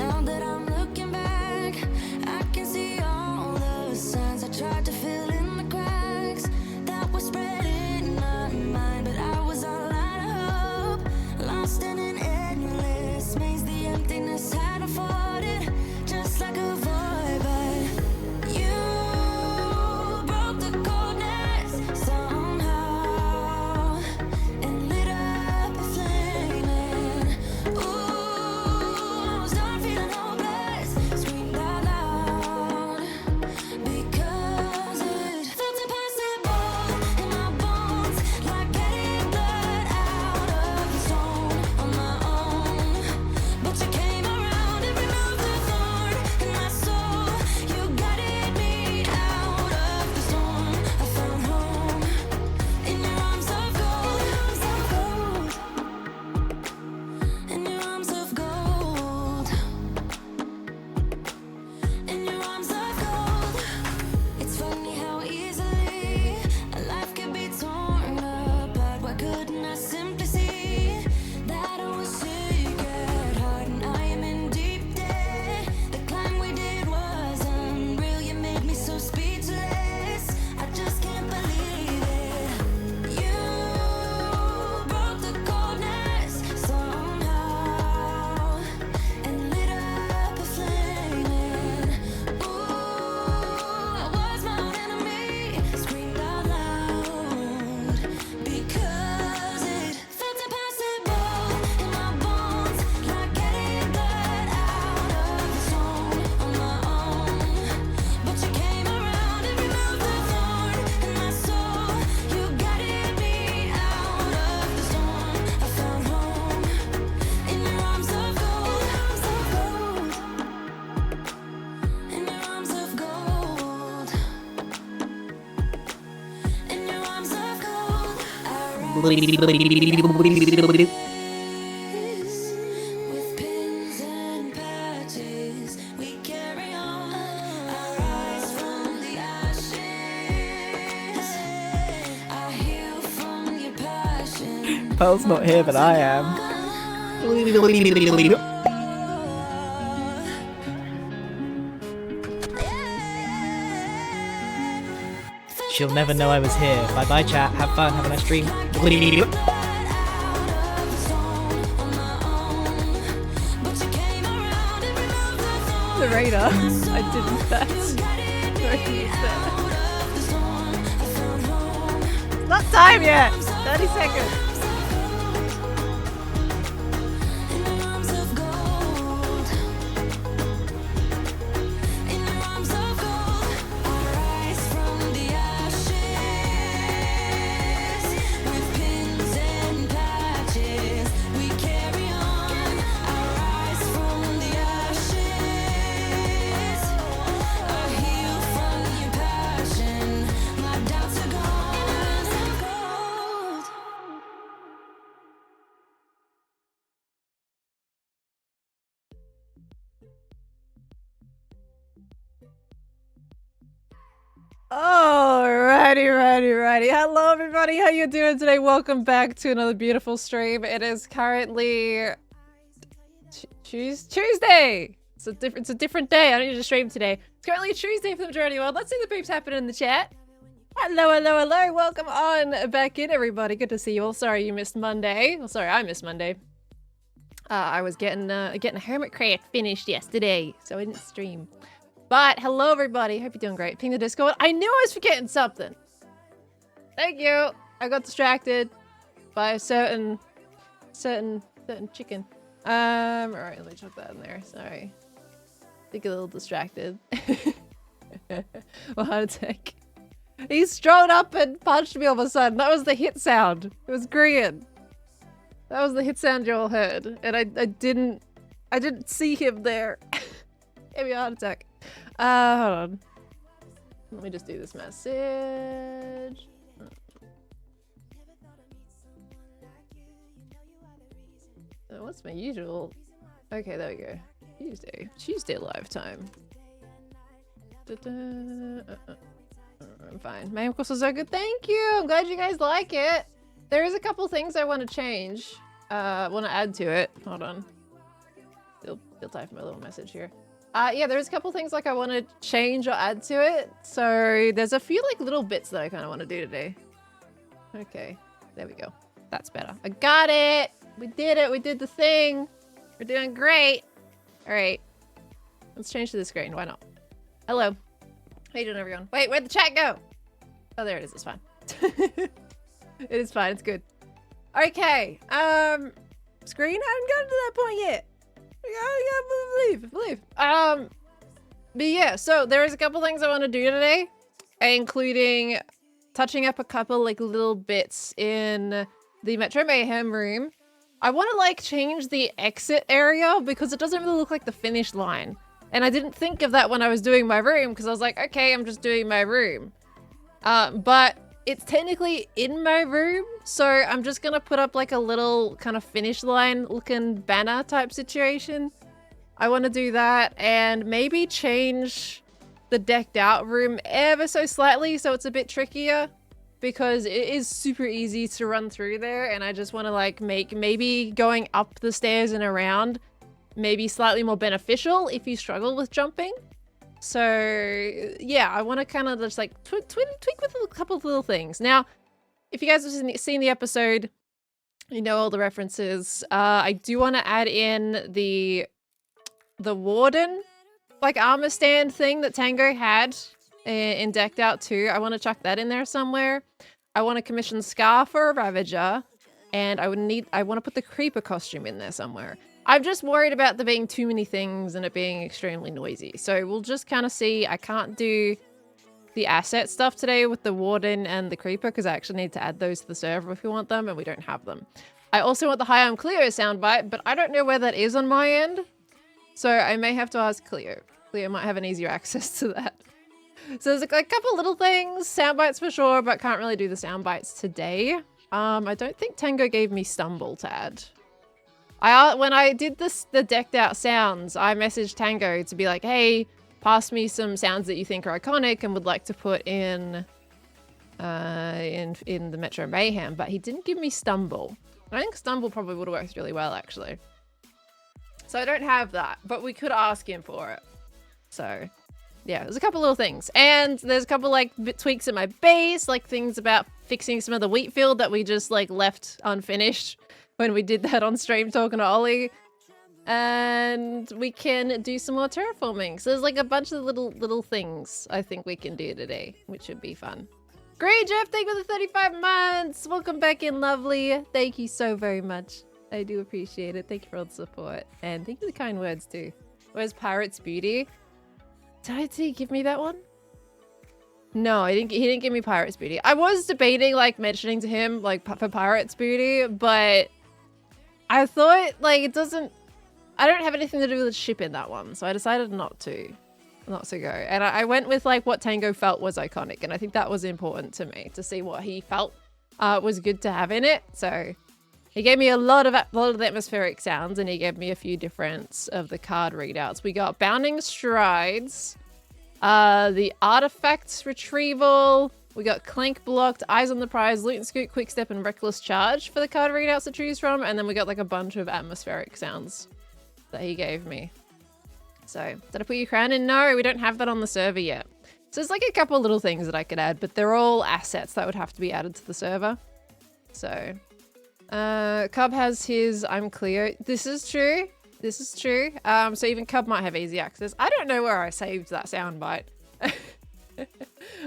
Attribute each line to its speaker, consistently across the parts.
Speaker 1: Now that I'm looking back, I can see all the signs I tried to fill in the cracks that were spread in my mind, but I was all out of hope, lost in an endless maze. The emptiness had unfolded just like a void, but you broke the coldness somehow and lit up a flame. And ooh, I was done feeling hopeless, screamed out loud because it felt impossible in my bones, like getting blood out of the stone on my own. But you came around and removed the thorn in my soul. You guided me out of the storm. I found home in your arms of gold, in your arms of gold, in your arms of gold. It's funny how easily a life can be torn apart. Why couldn't I simply see that I was sick at heart and I am in deep debt? The climb we did was unreal. You made me so speechless. I just can't believe it. You broke the coldness somehow and lit up a flame. And ooh, I was my own enemy, screamed out loud because it felt impossible in my bones, like getting blood out of the stone on my own. But you came around and removed the thorn in my soul. You guided me out of the storm. I found home in your arms of gold, in your arms of gold, in your arms of gold. I rise with pins and patches. We carry on. I rise from the ashes. I heal from your passion.
Speaker 2: Pearl's not here, but I am. She'll never know I was here. Bye bye, chat. Have fun. Have a nice stream. The radar. I didn't bet. Not time yet. 30 seconds.
Speaker 1: In your arms of gold, in your arms of gold. I rise from the ashes with pins and patches. We carry on. I rise from the ashes. I heal from your passion. My doubts are gone. Gold.
Speaker 2: Alrighty. Hello everybody, how you doing today? Welcome back to another beautiful stream. It is currently Tuesday. It's a different day. I don't need to stream today. It's currently Tuesday for the majority of the world. Let's see the boobs happening in the chat. Hello. Welcome on back in, everybody. Good to see you all. Sorry you missed Monday. Well, sorry, I missed Monday. I was getting Hermitcraft finished yesterday, so I didn't stream. But hello everybody, hope you're doing great. Ping the Discord. I knew I was forgetting something. Thank you. I got distracted by a certain chicken. Alright, let me chuck that in there. Sorry. Think a little distracted. Well, heart attack. He strode up and punched me all of a sudden. That was the hit sound. It was Grian. That was the hit sound you all heard. And I didn't see him there. Gave me a heart attack. Hold on. Let me just do this message. What's my usual? Okay, there we go. Tuesday live time. I'm fine. Mayhem was so good. Thank you. I'm glad you guys like it. There is a couple things I want to change. Want to add to it. Hold on. Still typing my little message here. Yeah, there's a couple things like I want to change or add to it. So there's a few like little bits that I kind of want to do today. Okay, there we go. That's better. I got it. We did it. We did the thing. We're doing great. All right. Let's change to the screen. Why not? Hello. How you doing, everyone? Wait, where'd the chat go? Oh, there it is. It's fine. It is fine. It's good. Okay. Screen? I haven't gotten to that point yet. I believe. But yeah, so there is a couple things I want to do today, including touching up a couple like little bits in the Metro Mayhem room. I want to like change the exit area because it doesn't really look like the finish line. And I didn't think of that when I was doing my room because I was like, okay, I'm just doing my room. But it's technically in my room, so I'm just gonna put up like a little kind of finish line looking banner type situation. I want to do that and maybe change the decked out room ever so slightly so it's a bit trickier because it is super easy to run through there, and I just want to like make maybe going up the stairs and around maybe slightly more beneficial if you struggle with jumping. So yeah, I want to kind of just like tweak with a couple of little things. Now, if you guys have seen the episode, you know all the references. I do want to add in the warden like armor stand thing that Tango had in Decked Out 2. I want to chuck that in there somewhere. I want to commission Scar for a Ravager, and I want to put the Creeper costume in there somewhere. I'm just worried about there being too many things and it being extremely noisy. So we'll just kind of see. I can't do the asset stuff today with the Warden and the Creeper because I actually need to add those to the server if we want them, and we don't have them. I also want the Hi, I'm Cleo soundbite, but I don't know where that is on my end. So I may have to ask Cleo. Cleo might have an easier access to that. So there's like a couple little things, soundbites for sure, but can't really do the soundbites today. I don't think Tango gave me Stumble to add. When I did the decked out sounds, I messaged Tango to be like, hey, pass me some sounds that you think are iconic and would like to put in the Metro Mayhem, but he didn't give me Stumble. I think Stumble probably would have worked really well, actually. So I don't have that, but we could ask him for it. So yeah, there's a couple little things. And there's a couple like tweaks at my base, like things about fixing some of the wheat field that we just like left unfinished when we did that on stream talking to Ollie. And we can do some more terraforming. So there's like a bunch of little things I think we can do today, which should be fun. Great, Jeff, thank you for the 35 months. Welcome back in, lovely. Thank you so very much. I do appreciate it. Thank you for all the support. And thank you for the kind words too. Where's Pirate's Beauty? Did he give me that one? No, he didn't give me Pirate's Beauty. I was debating like mentioning to him like for Pirate's Beauty, but I thought like I don't have anything to do with the ship in that one, so I decided not to go. And I went with like what Tango felt was iconic, and I think that was important to me to see what he felt was good to have in it. So he gave me a lot of the atmospheric sounds, and he gave me a few different of the card readouts. We got Bounding Strides, the Artifacts Retrieval. We got Clank Blocked, Eyes on the Prize, Loot and Scoot, Quick Step, and Reckless Charge for the card readouts to choose from. And then we got like a bunch of atmospheric sounds that he gave me. So, did I put your crown in? No, we don't have that on the server yet. So there's like a couple little things that I could add, but they're all assets that would have to be added to the server. So, Cub has his I'm Cleo. This is true. This is true. So even Cub might have easy access. I don't know where I saved that soundbite.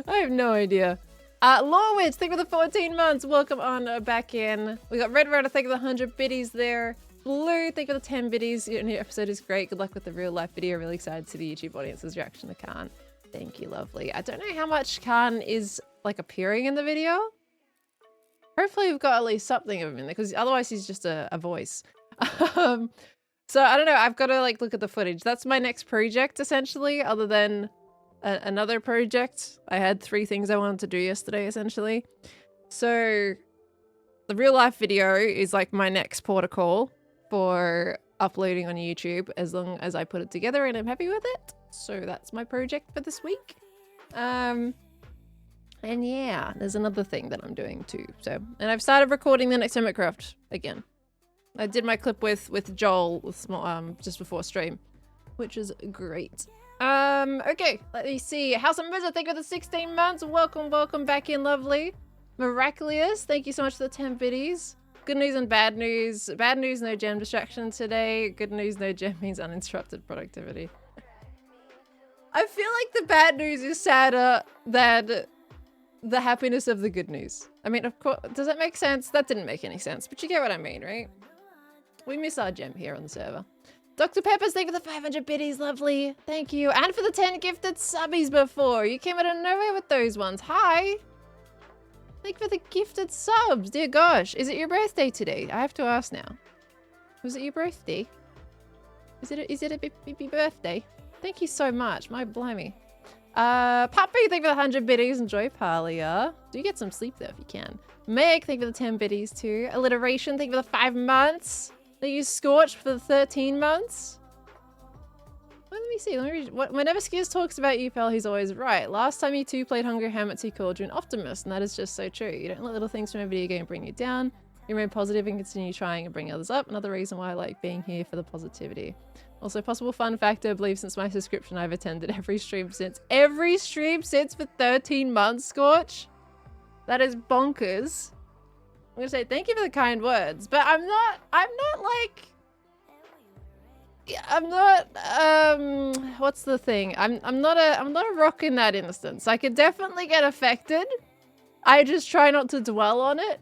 Speaker 2: I have no idea. Lawwitch, thank you for the 14 months. Welcome on back in. We got Red Rider, thank you for the 100 biddies there. Blue, thank you for the 10 biddies. Your new episode is great. Good luck with the real life video. Really excited to see the YouTube audience's reaction to Khan. Thank you, lovely. I don't know how much Khan is like appearing in the video. Hopefully we've got at least something of him in there, because otherwise he's just a voice. So I don't know. I've got to like look at the footage. That's my next project, essentially, other than another project. I had 3 things I wanted to do yesterday, essentially. So the real life video is like my next protocol for uploading on YouTube, as long as I put it together and I'm happy with it. So that's my project for this week. And yeah, there's another thing that I'm doing too. So, and I've started recording the next Hermitcraft again. I did my clip with Joel just before stream, which is great. Okay, let me see. House of Mizza, thank you for the 16 months. Welcome back in, lovely. Miraculous, thank you so much for the 10 biddies. Good news and bad news. Bad news, no gem distraction today. Good news, no gem means uninterrupted productivity. I feel like the bad news is sadder than the happiness of the good news. I mean, of course, does that make sense? That didn't make any sense, but you get what I mean, right? We miss our gem here on the server. Dr. Peppers, thank you for the 500 biddies, lovely. Thank you. And for the 10 gifted subbies before. You came out of nowhere with those ones. Hi. Thank you for the gifted subs. Dear gosh, is it your birthday today? I have to ask now. Was it your birthday? Is it a baby birthday? Thank you so much. My blimey. Puppy, thank you for the 100 biddies. Enjoy Palia. Do get some sleep though if you can. Meg, thank you for the 10 biddies too. Alliteration, thank you for the 5 months. They use Scorch for the 13 months. Well, let me see. Let me read. Whenever Skiz talks about you, pal, he's always right. Last time you two played Hungry Hermits, he called you an optimist, and that is just so true. You don't let little things from a video game bring you down. You remain positive and continue trying and bring others up. Another reason why I like being here for the positivity. Also, possible fun factor, I believe since my subscription, I've attended every stream since for 13 months, Scorch. That is bonkers. I'm gonna say thank you for the kind words, but I'm not what's the thing? I'm not a rock in that instance. I could definitely get affected. I just try not to dwell on it.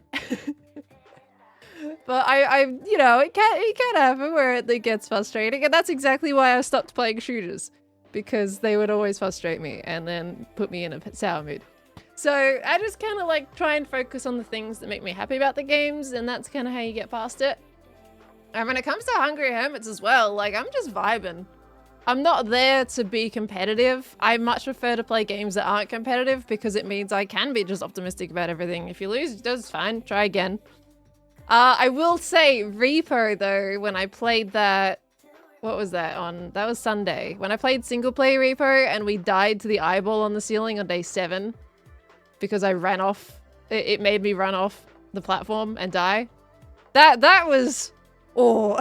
Speaker 2: But you know, it can happen where it gets frustrating, and that's exactly why I stopped playing shooters, because they would always frustrate me and then put me in a sour mood. So I just kind of like try and focus on the things that make me happy about the games, and that's kind of how you get past it. And when it comes to Hungry Hermits as well, like I'm just vibing. I'm not there to be competitive. I much prefer to play games that aren't competitive because it means I can be just optimistic about everything. If you lose, that's fine. Try again. I will say Repo though, when I played that, what was that on? That was Sunday. When I played single player Repo and we died to the eyeball on the ceiling on day 7 because I ran off, it made me run off the platform and die. That was, oh.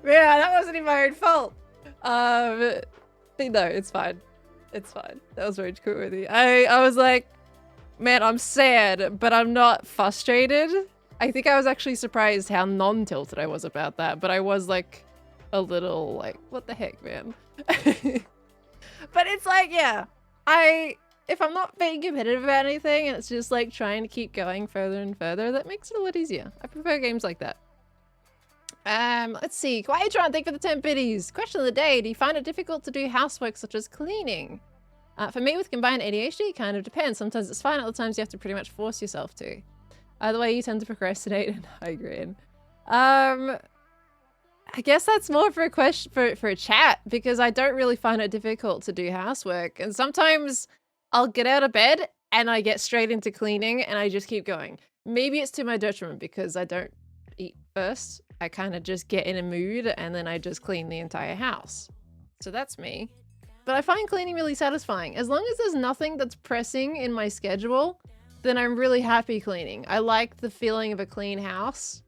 Speaker 2: Yeah, that wasn't even my own fault. But no, it's fine. It's fine. That was very cool with you. I was like, man, I'm sad, but I'm not frustrated. I think I was actually surprised how non-tilted I was about that, but I was like a little like, what the heck, man? But it's like, yeah, if I'm not being competitive about anything and it's just like trying to keep going further and further, that makes it a lot easier. I prefer games like that. Let's see. Quietron, thank you for the 10 biddies. Question of the day, do you find it difficult to do housework such as cleaning? For me, with combined ADHD, it kind of depends. Sometimes it's fine, other times you have to pretty much force yourself to. Either way, you tend to procrastinate and hi, Grian. I guess that's more for a question for a chat, because I don't really find it difficult to do housework. And sometimes I'll get out of bed and I get straight into cleaning and I just keep going. Maybe it's to my detriment because I don't eat first. I kind of just get in a mood and then I just clean the entire house. So that's me. But I find cleaning really satisfying. As long as there's nothing that's pressing in my schedule, then I'm really happy cleaning. I like the feeling of a clean house.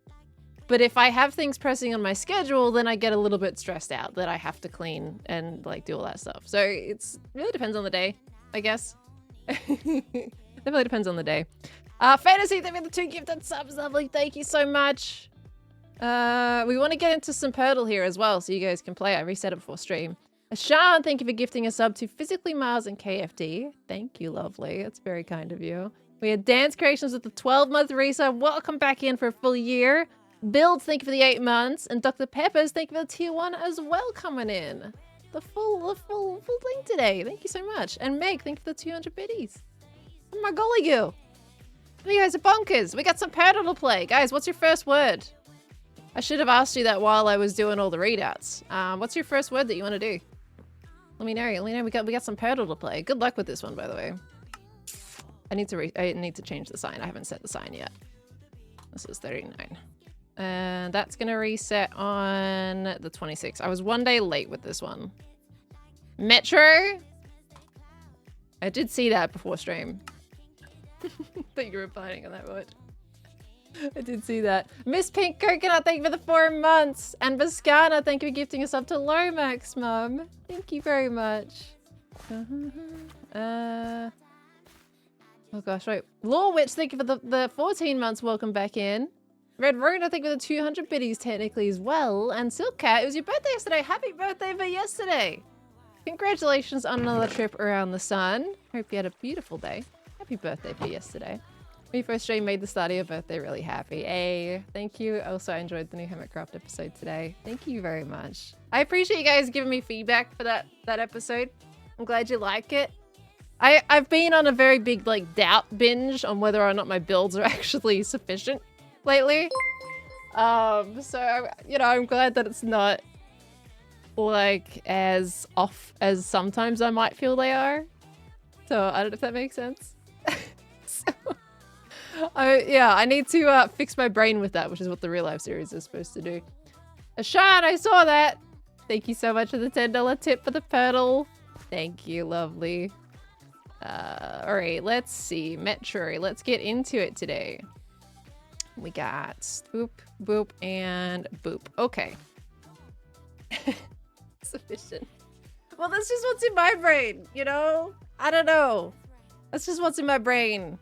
Speaker 2: But if I have things pressing on my schedule, then I get a little bit stressed out that I have to clean and like do all that stuff. So it's really depends on the day, I guess. Definitely depends on the day. Fantasy, thank you for the 2 gifted subs, lovely. Thank you so much. We want to get into some Purtle here as well, so you guys can play. I reset it before stream. Ashan, thank you for gifting a sub to Physically Mars and KFD. Thank you, lovely. That's very kind of you. We had Dance Creations with the 12-month resub. Welcome back in for a full year. Builds, thank you for the 8 months. And Dr. Peppers, thank you for the tier 1 as well coming in. The full thing today. Thank you so much. And Meg, thank you for the 200 biddies. Oh my golly goo. You guys are bonkers. We got some Purtle to play. Guys, what's your first word? I should have asked you that while I was doing all the readouts. What's your first word that you want to do? Let me know. We got some Purtle to play. Good luck with this one, by the way. I need to change the sign. I haven't set the sign yet. This is 39. And that's gonna reset on the 26th. I was 1 day late with this one. Metro. I did see that before stream. Thought you were planning on that word. I did see that. Miss Pink Coconut, thank you for the 4 months. And Viscana, thank you for gifting us up to Lomax, Mum. Thank you very much. Oh gosh, wait. Law Witch, thank you for the 14 months. Welcome back in. Red Road, I think for the 200 biddies technically as well. And Silk Cat, it was your birthday yesterday. Happy birthday for yesterday. Congratulations on another trip around the sun. Hope you had a beautiful day. Happy birthday for yesterday. When you first stream made the start of your birthday really happy. Hey, thank you. Also, I enjoyed the new Hermitcraft episode today. Thank you very much. I appreciate you guys giving me feedback for that episode. I'm glad you like it. I've been on a very big like doubt binge on whether or not my builds are actually sufficient lately. So you know, I'm glad that it's not like as off as sometimes I might feel they are. So I don't know if that makes sense. So, yeah, I need to fix my brain with that, which is what the real life series is supposed to do. Ashan, I saw that. Thank you so much for the $10 tip for the pedal. Thank you, lovely. All right, let's see. Metro, let's get into it today. We got boop, boop, and boop. Okay. Sufficient. Well, that's just what's in my brain, you know? I don't know. That's just what's in my brain.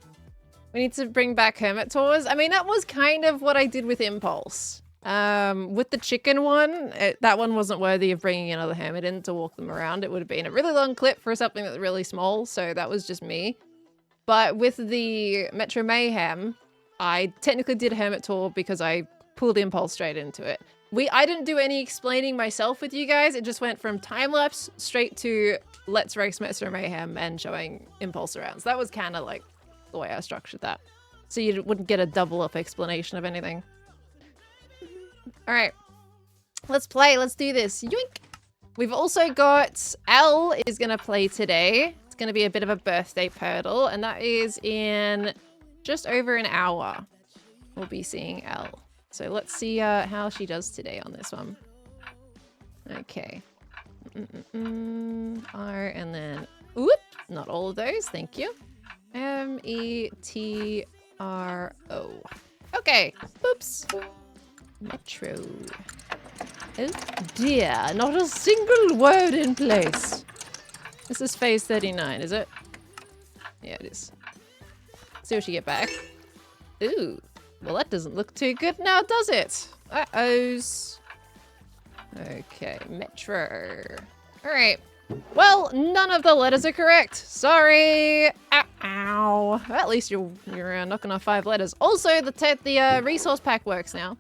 Speaker 2: We need to bring back Hermit Tours. I mean, that was kind of what I did with Impulse. With the chicken one, that one wasn't worthy of bringing another Hermit in to walk them around. It would have been a really long clip for something that's really small, so that was just me. But with the Metro Mayhem, I technically did a Hermit Tour because I pulled Impulse straight into it. I didn't do any explaining myself with you guys. It just went from time-lapse straight to let's race Metro Mayhem and showing Impulse around. So that was kind of like the way I structured that. So you wouldn't get a double up explanation of anything. All right, let's play. Let's do this. Yoink. We've also got Elle is going to play today. It's going to be a bit of a birthday purdle, and that is in just over an hour. We'll be seeing Elle. So let's see how she does today on this one. Okay. R and then, whoop, not all of those. Thank you. METRO. Okay. Oops. Metro. Oh dear, not a single word in place. This is phase 39, is it? Yeah, it is. See what you get back. Ooh, well that doesn't look too good now, does it? Uh-ohs. Okay, Metro. All right. Well, none of the letters are correct. Sorry. Ow. Ow. Well, at least you're knocking off 5 letters. Also, the resource pack works now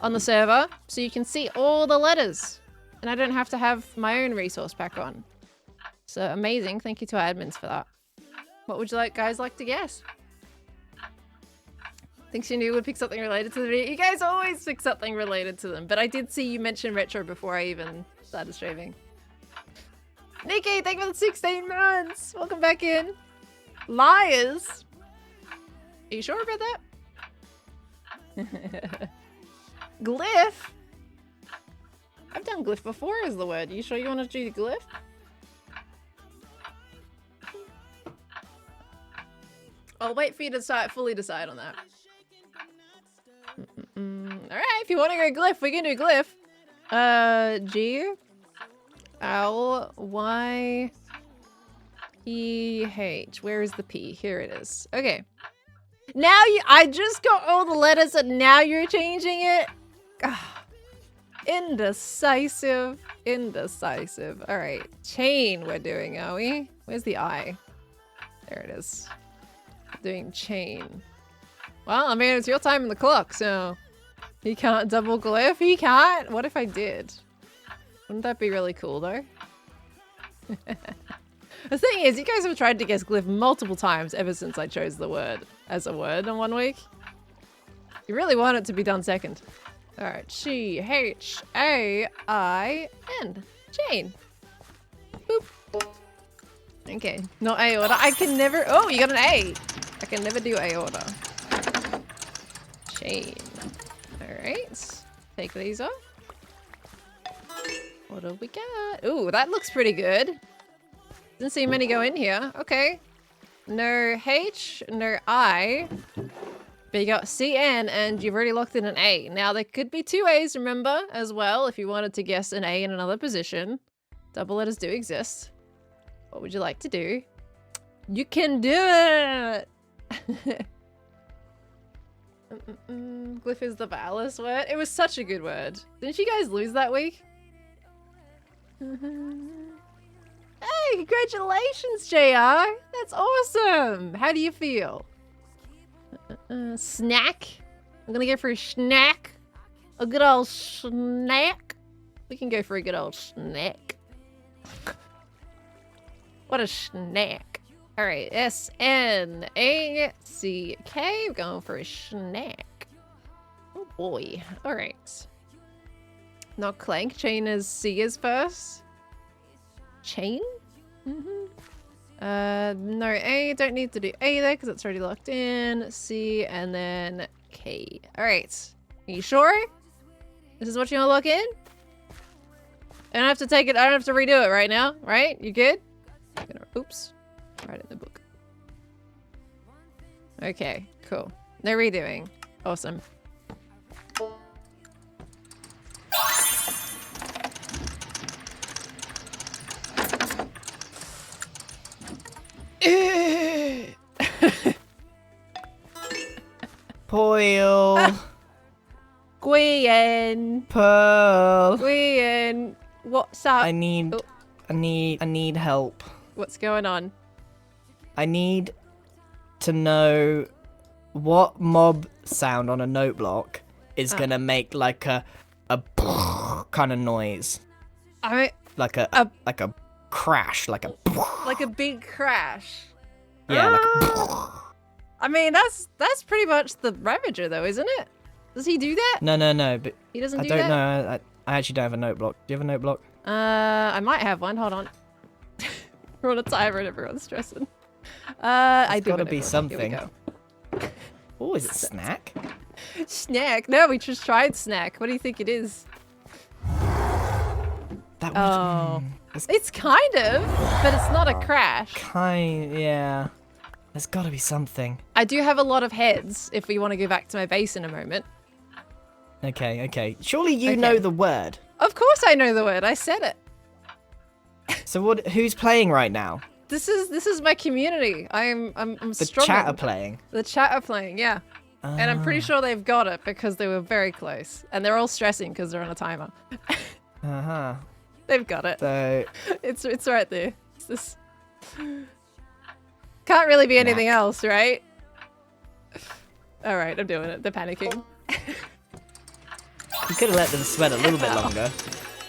Speaker 2: on the server, so you can see all the letters. And I don't have to have my own resource pack on. So amazing. Thank you to our admins for that. What would you guys like to guess? Thinks you knew would pick something related to the video. You guys always pick something related to them, but I did see you mention retro before I even started streaming. Nikki, thank you for the 16 months. Welcome back in. Liars. Are you sure about that? Glyph. I've done glyph before as the word. Are you sure you want to do the glyph? I'll wait for you to fully decide on that. Alright, if you want to go glyph, we can do glyph. G L Y E H. Where is the P? Here it is. Okay. Now I just got all the letters and now you're changing it? Indecisive. Indecisive. Alright. Chain we're doing, are we? Where's the I? There it is. Doing chain. Well, I mean, it's your time in the clock, so he can't double glyph. He can't. What if I did? Wouldn't that be really cool, though? The thing is, you guys have tried to guess glyph multiple times ever since I chose the word as a word in 1 week. You really want it to be done second. All right, C-H-A-I-N. Chain. Boop. Okay, not aorta. I can never. Oh, you got an A. I can never do aorta. Chain. All right. Take these off. What do we got? Ooh, that looks pretty good. Didn't see many go in here. Okay. No H, no I. But you got CN and you've already locked in an A. Now there could be 2 A's, remember, as well, if you wanted to guess an A in another position. Double letters do exist. What would you like to do? You can do it! Glyph is the valorous word. It was such a good word. Didn't you guys lose that week? Hey, congratulations, JR! That's awesome! How do you feel? Snack? I'm gonna go for a snack. A good old snack. We can go for a good old snack. What a snack. Alright, S-N-A-C-K. We're going for a snack. Oh boy. Alright. Not clank. Chain is C is first. Chain? No A. Don't need to do A there because it's already locked in. C and then K. Alright. Are you sure? This is what you want to lock in? I don't have to take it. I don't have to redo it right now, right? You good? Oops. Right in the book. Okay, cool. No redoing. Awesome.
Speaker 3: Poil.
Speaker 2: Grian.
Speaker 3: Pearl.
Speaker 2: Grian. What's up?
Speaker 3: I need help.
Speaker 2: What's going on?
Speaker 3: I need to know what mob sound on a note block is gonna make like a kind of noise. Like a crash, like a
Speaker 2: big crash.
Speaker 3: yeah, like
Speaker 2: I mean, that's pretty much the Ravager, though, isn't it? Does he do that?
Speaker 3: no, but
Speaker 2: He doesn't
Speaker 3: I
Speaker 2: do
Speaker 3: don't
Speaker 2: that?
Speaker 3: know. I actually don't have a note block. Do you have a note block?
Speaker 2: I might have one. Hold on. We're on a timer and everyone's stressing. I do.
Speaker 3: Gotta be something.
Speaker 2: Here we go.
Speaker 3: Oh, is it snack?
Speaker 2: Snack? No, we just tried snack. What do you think it is?
Speaker 3: That would,
Speaker 2: Oh, it's kind of, but it's not a crash.
Speaker 3: yeah. There's gotta be something.
Speaker 2: I do have a lot of heads. If we want to go back to my base in a moment.
Speaker 3: Okay. Surely you know the word.
Speaker 2: Of course, I know the word. I said it.
Speaker 3: So what? Who's playing right now?
Speaker 2: This is my community. I'm
Speaker 3: The
Speaker 2: struggling.
Speaker 3: chat are playing.
Speaker 2: The chat are playing, yeah. And I'm pretty sure they've got it because they were very close. And they're all stressing because they're on a timer.
Speaker 3: Uh-huh.
Speaker 2: They've got it.
Speaker 3: So
Speaker 2: It's right there. It's this. Can't really be anything else, right? Alright, I'm doing it. They're panicking.
Speaker 3: you could have let them sweat a little bit longer.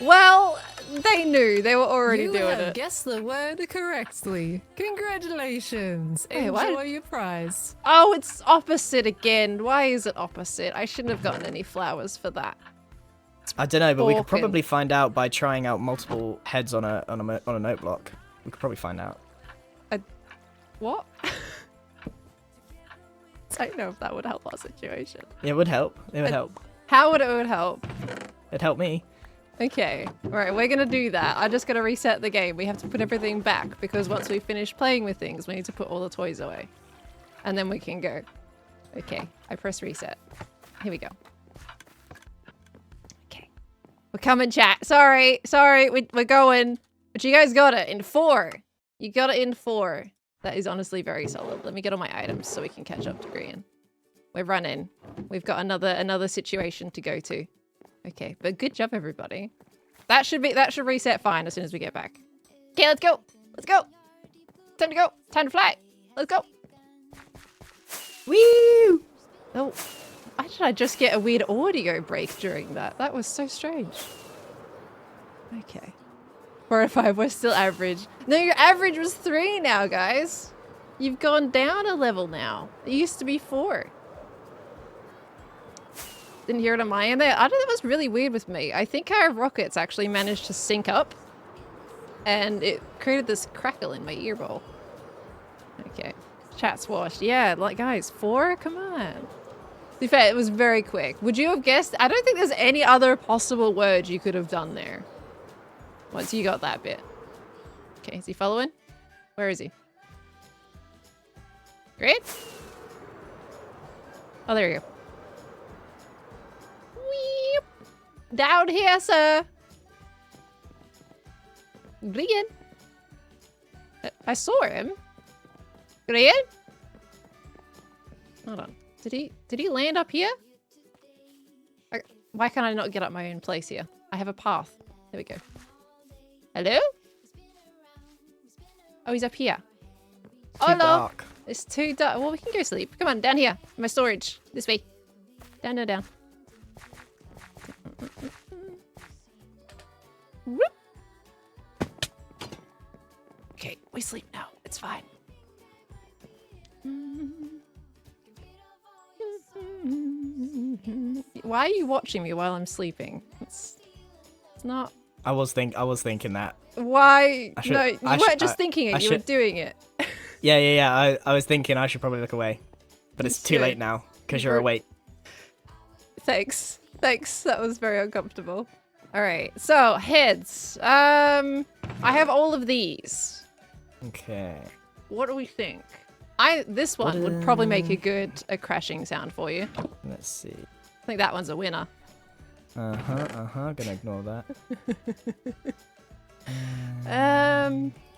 Speaker 2: Well, they knew. They were already
Speaker 4: You
Speaker 2: doing
Speaker 4: have
Speaker 2: it.
Speaker 4: guessed the word correctly. Congratulations.
Speaker 2: Wait, what?
Speaker 4: Enjoy your prize.
Speaker 2: Oh, it's opposite again. Why is it opposite? I shouldn't have gotten any flowers for that.
Speaker 3: I don't know, but we could
Speaker 2: Balkan.
Speaker 3: probably find out by trying out multiple heads on a note block. We could probably find out.
Speaker 2: What? I don't know if that would help our situation.
Speaker 3: It would help. It would help.
Speaker 2: How would it help?
Speaker 3: It'd help me.
Speaker 2: Okay, alright, we're gonna do that. I'm just gonna reset the game. We have to put everything back because once we finish playing with things, we need to put all the toys away. And then we can go. Okay, I press reset. Here we go. Okay. We're coming, chat. Sorry, we're going. But you guys got it in 4. You got it in 4. That is honestly very solid. Let me get all my items so we can catch up to Grian. We're running. We've got another situation to go to. Okay, but good job, everybody. That should reset fine as soon as we get back. Okay, let's go. Let's go. Time to go. Time to fly. Let's go. Woo! Oh, why did I just get a weird audio break during that? That was so strange. Okay. 4 or 5, we're still average. No, your average was 3 now, guys. You've gone down a level now. It used to be 4. Didn't hear it on my end there. I don't know, that was really weird with me. I think our rockets actually managed to sync up. And it created this crackle in my earball. Okay. Chat's washed. Yeah, like, guys, 4? Come on. To be fair, it was very quick. Would you have guessed? I don't think there's any other possible word you could have done there. Once you got that bit. Okay, is he following? Where is he? Great. Oh, there you go. Weep. Down here, sir. Grian. I saw him. Grian? Hold on. Did he land up here? Why can't I not get up my own place here? I have a path. There we go. Hello? Oh, he's up here.
Speaker 3: Too
Speaker 2: Oh, no.
Speaker 3: dark.
Speaker 2: It's too dark. Well, we can go sleep. Come on, down here. My storage. This way. Down, down, down. Whoop. Okay, we sleep now. It's fine. Why are you watching me while I'm sleeping? It's not.
Speaker 3: I was thinking that.
Speaker 2: Why?
Speaker 3: I should-
Speaker 2: No, you
Speaker 3: I
Speaker 2: weren't
Speaker 3: should-
Speaker 2: just thinking it.
Speaker 3: I
Speaker 2: You were
Speaker 3: should-
Speaker 2: doing it.
Speaker 3: Yeah. I was thinking I should probably look away, but it's too
Speaker 2: Sure.
Speaker 3: late now because you're
Speaker 2: You're-
Speaker 3: awake.
Speaker 2: Thanks. That was very uncomfortable. All right. So heads. I have all of these.
Speaker 3: Okay.
Speaker 2: What do we think? This one would probably make a crashing sound for you.
Speaker 3: Let's see.
Speaker 2: I think that one's a winner.
Speaker 3: Gonna ignore that.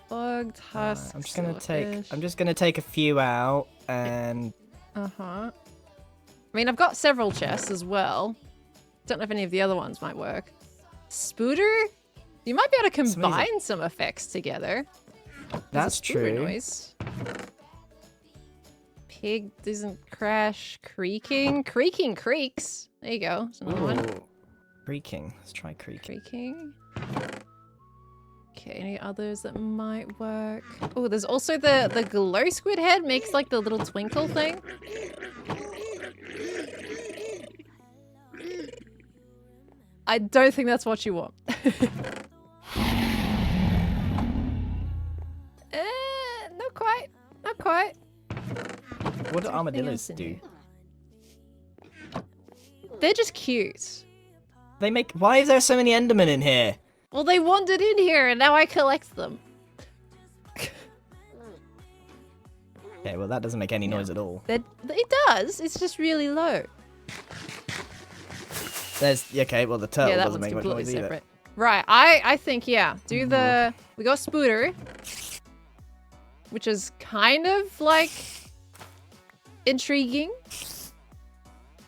Speaker 2: Bugged husks.
Speaker 3: I'm just gonna take a few out and
Speaker 2: I mean, I've got several chests as well. Don't know if any of the other ones might work. Spooter? You might be able to combine some effects together.
Speaker 3: that's
Speaker 2: There's a spooter
Speaker 3: true.
Speaker 2: Noise. Pig doesn't crash. Creaking. Creaking creaks. There you go. There's another one.
Speaker 3: Ooh. Creaking. Let's try creaking.
Speaker 2: Creaking. Okay, any others that might work? Oh, there's also the glow squid head makes like the little twinkle thing. I don't think that's what you want. Not quite. Not quite.
Speaker 3: What do
Speaker 2: Anything
Speaker 3: armadillos
Speaker 2: else in
Speaker 3: do?
Speaker 2: here? They're just cute.
Speaker 3: They make. Why is there so many Endermen in here?
Speaker 2: Well, they wandered in here and now I collect them.
Speaker 3: Okay, well that doesn't make any noise at all.
Speaker 2: It does. It's just really low.
Speaker 3: There's okay. Well, the turtle
Speaker 2: Yeah, that
Speaker 3: doesn't
Speaker 2: one's
Speaker 3: make much
Speaker 2: completely
Speaker 3: noise either.
Speaker 2: separate. Right, I think, yeah. Do the... We got Spooter. Which is kind of, like... intriguing.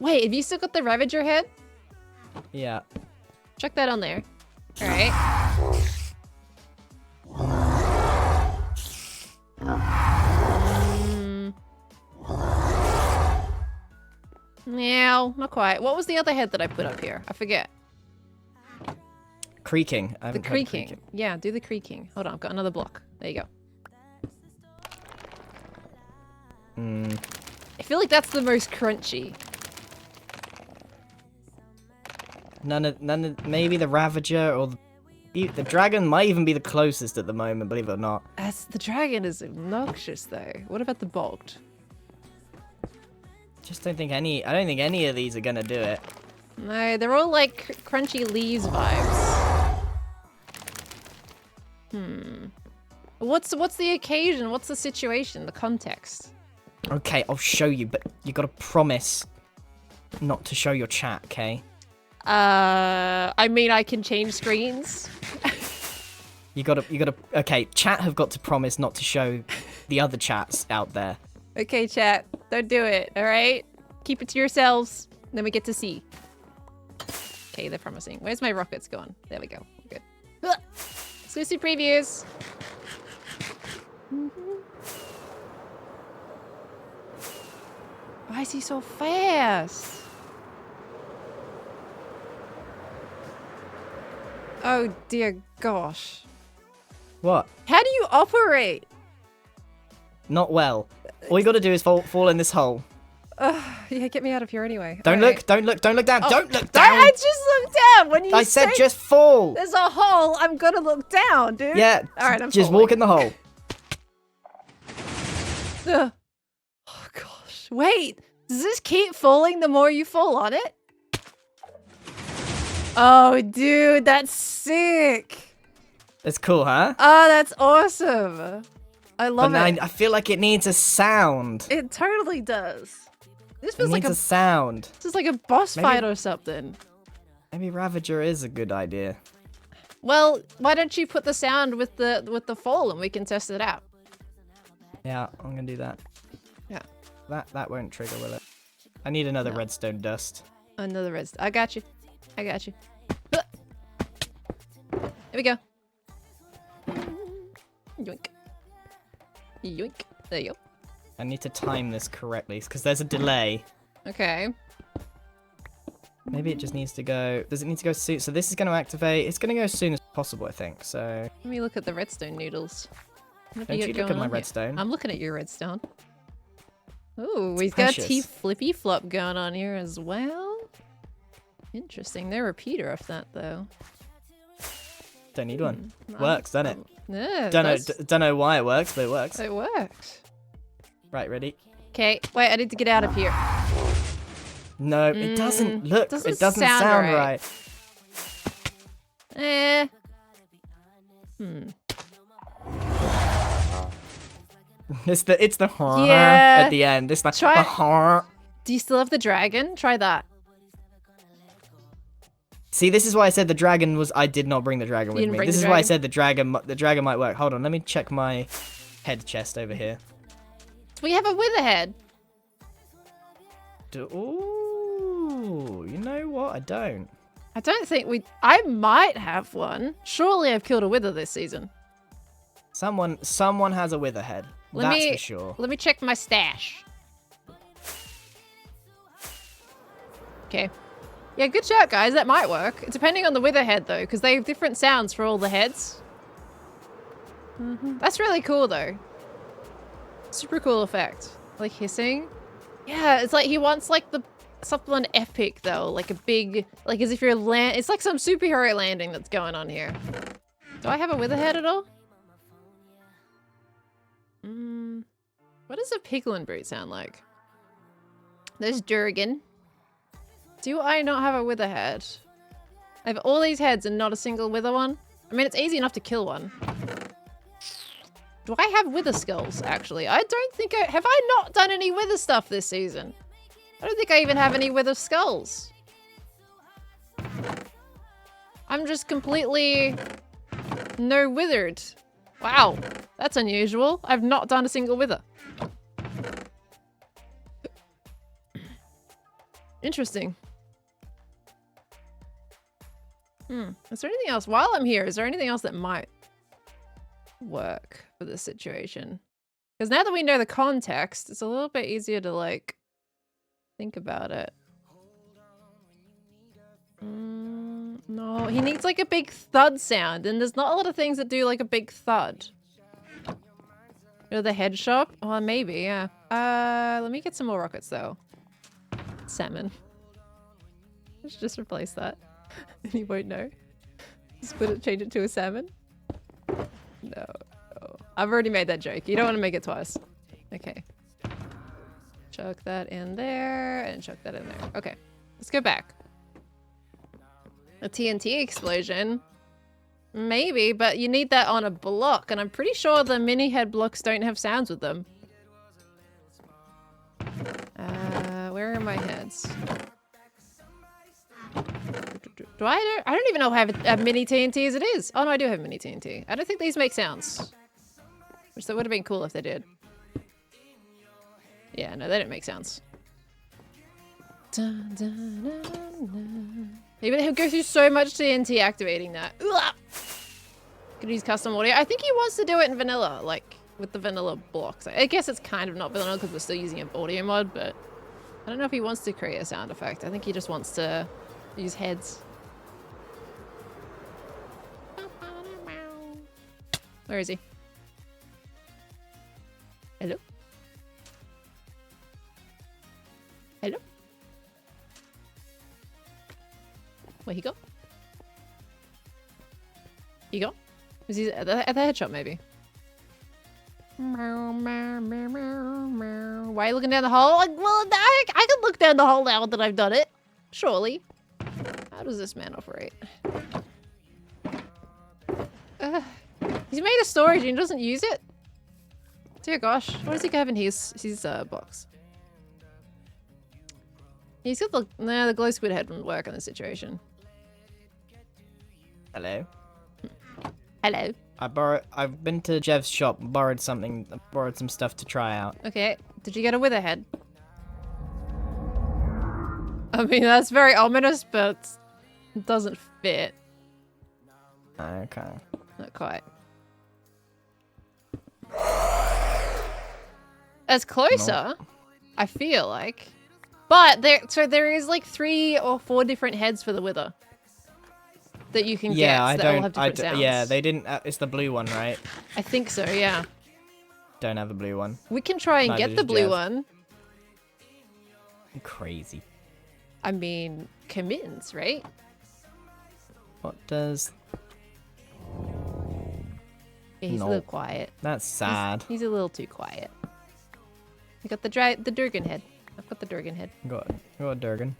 Speaker 2: Wait, have you still got the Ravager head?
Speaker 3: Yeah.
Speaker 2: Chuck that on there. Alright. No, not quite. What was the other head that I put up here? I forget.
Speaker 3: Creaking. I
Speaker 2: The
Speaker 3: haven't tried
Speaker 2: creaking. Yeah, do the creaking. Hold on, I've got another block. There you go. I feel like that's the most crunchy.
Speaker 3: None of. Maybe the Ravager or the dragon might even be the closest at the moment. Believe it or not.
Speaker 2: The dragon is obnoxious though. What about the bogged?
Speaker 3: Just don't think any. I don't think any of these are gonna do it.
Speaker 2: No, they're all like crunchy leaves vibes. What's the occasion? What's the situation? The context?
Speaker 3: Okay, I'll show you, but you gotta promise not to show your chat, okay?
Speaker 2: I mean, I can change screens.
Speaker 3: You gotta. Okay, chat have got to promise not to show the other chats out there.
Speaker 2: Okay, chat, don't do it. All right, keep it to yourselves. Then we get to see. Okay, they're promising. Where's my rockets going? There we go. Good. Ugh. Exclusive previews. Why is he so fast? Oh dear gosh.
Speaker 3: What?
Speaker 2: How do you operate?
Speaker 3: Not well. All you gotta do is fall in this hole.
Speaker 2: Yeah, get me out of here anyway.
Speaker 3: Don't
Speaker 2: All
Speaker 3: look.
Speaker 2: right.
Speaker 3: Don't look. Don't look down.
Speaker 2: Oh,
Speaker 3: Don't look down.
Speaker 2: I just looked down when you
Speaker 3: I said
Speaker 2: say
Speaker 3: just fall.
Speaker 2: there's a hole. I'm gonna look down, dude.
Speaker 3: Yeah.
Speaker 2: All right, I'm
Speaker 3: just
Speaker 2: falling.
Speaker 3: walk in the hole.
Speaker 2: Ugh. Oh gosh. Wait. Does this keep falling the more you fall on it? Oh, dude, that's sick.
Speaker 3: It's cool, huh?
Speaker 2: Oh, that's awesome. I
Speaker 3: But
Speaker 2: love
Speaker 3: now
Speaker 2: it.
Speaker 3: I feel like it needs a sound.
Speaker 2: It totally does. This
Speaker 3: It
Speaker 2: feels like
Speaker 3: needs
Speaker 2: a
Speaker 3: a sound.
Speaker 2: this is like a boss
Speaker 3: Maybe-
Speaker 2: fight or something.
Speaker 3: Maybe Ravager is a good idea.
Speaker 2: Well, why don't you put the sound with the fall and we can test it out?
Speaker 3: Yeah, I'm gonna do that.
Speaker 2: Yeah.
Speaker 3: That won't trigger, will it? I need another
Speaker 2: No.
Speaker 3: redstone dust.
Speaker 2: Another red. I got you. I got you. Here we go. Yoink. Yoink. There you go.
Speaker 3: I need to time this correctly because there's a delay.
Speaker 2: Okay.
Speaker 3: Maybe it just needs to go. Does it need to go soon? So this is going to activate. It's going to go as soon as possible, I think. So
Speaker 2: Let me look at the redstone noodles. What have
Speaker 3: don't
Speaker 2: got
Speaker 3: you look
Speaker 2: going
Speaker 3: at my
Speaker 2: on here?
Speaker 3: redstone.
Speaker 2: I'm looking at your redstone. Ooh, he's
Speaker 3: precious.
Speaker 2: got a T flippy flop going on here as well. Interesting. No repeater of that though.
Speaker 3: Don't need one.
Speaker 2: Hmm,
Speaker 3: Works, doesn't it?
Speaker 2: Yeah,
Speaker 3: Don't know why it works, but it works.
Speaker 2: it works.
Speaker 3: Right, ready?
Speaker 2: Okay, wait, I need to get out of here.
Speaker 3: No, it doesn't. Look,
Speaker 2: doesn't
Speaker 3: it doesn't
Speaker 2: sound
Speaker 3: sound
Speaker 2: right.
Speaker 3: right.
Speaker 2: Hmm.
Speaker 3: It's the
Speaker 2: Yeah.
Speaker 3: at the end. It's like
Speaker 2: Try- Do you still have the dragon? Try that.
Speaker 3: See, this is why I said the dragon was. I did not bring the dragon with
Speaker 2: didn't
Speaker 3: me.
Speaker 2: bring
Speaker 3: This
Speaker 2: the
Speaker 3: is why I
Speaker 2: dragon?
Speaker 3: said the dragon might work. Hold on, let me check my head chest over here.
Speaker 2: We have a witherhead.
Speaker 3: Ooh, you know what? I don't.
Speaker 2: I don't think we... I might have one. Surely I've killed a wither this season.
Speaker 3: Someone has a witherhead.
Speaker 2: Let
Speaker 3: That's
Speaker 2: me-
Speaker 3: for sure.
Speaker 2: Let me check my stash. Okay. Yeah, good shout, guys. That might work. Depending on the witherhead, though, because they have different sounds for all the heads. That's really cool, though. Super cool effect. Like hissing. Yeah, it's like he wants like the something epic though, like a big, like as if you're it's like some superhero landing that's going on here. Do I have a witherhead at all? What does a piglin brute sound like? There's Durgan. Do I not have a witherhead? I have all these heads and not a single wither one. I mean, it's easy enough to kill one. Do I have wither skulls, actually? I don't think I... Have I not done any wither stuff this season? I don't think I even have any wither skulls. I'm just completely... no withered. Wow. That's unusual. I've not done a single wither. Interesting. Is there anything else? While I'm here, is there anything else that might work for this situation? Because now that we know the context, it's a little bit easier to like think about it. No, he needs like a big thud sound, and there's not a lot of things that do like a big thud. Go to the head shop? Well, maybe, yeah. Let me get some more rockets though. Salmon. Let's just replace that. And he won't know. Just change it to a salmon. No. I've already made that joke. You don't want to make it twice. Okay. Chuck that in there and chuck that in there. Okay. Let's go back. A TNT explosion? Maybe, but you need that on a block, and I'm pretty sure the mini head blocks don't have sounds with them. Where are my heads? I don't even know if I have a mini TNT as it is. Oh no, I do have mini TNT. I don't think these make sounds. Which that would have been cool if they did. Yeah, no, they don't make sounds. Dun, dun, dun, dun. Maybe he'll go through so much TNT activating that. Ugh! Could use custom audio. I think he wants to do it in vanilla, like with the vanilla blocks. I guess it's kind of not vanilla because we're still using an audio mod, but I don't know if he wants to create a sound effect. I think he just wants to use heads. Where is he? Hello? Hello? Where'd he go? He go? Is he at the head shop maybe? Why are you looking down the hole? Like, well, I can look down the hole now that I've done it. Surely. How does this man operate? He's made a storage and he doesn't use it? Dear gosh. What does he have in his box? He's got the no, the glow squid head wouldn't work in this situation.
Speaker 3: Hello.
Speaker 2: Hello.
Speaker 3: I've been to Jev's shop, borrowed some stuff to try out.
Speaker 2: Okay. Did you get a wither head? I mean, that's very ominous, but it doesn't fit.
Speaker 3: Okay.
Speaker 2: Not quite. It's closer, I feel like. But there is like 3 or 4 different heads for the wither that you can get.
Speaker 3: I
Speaker 2: that
Speaker 3: don't.
Speaker 2: all have different sounds.
Speaker 3: Yeah, they didn't. It's the blue one, right?
Speaker 2: I think so. Yeah.
Speaker 3: Don't have a blue one.
Speaker 2: We can try and
Speaker 3: Neither
Speaker 2: get the
Speaker 3: does
Speaker 2: blue
Speaker 3: Jeff.
Speaker 2: one.
Speaker 3: Crazy.
Speaker 2: I mean, commins, right?
Speaker 3: What does?
Speaker 2: Yeah, he's a
Speaker 3: No.
Speaker 2: little quiet.
Speaker 3: That's sad.
Speaker 2: He's a little too quiet. You got the Durgan head. I've got the Durgan head.
Speaker 3: Got Durgan.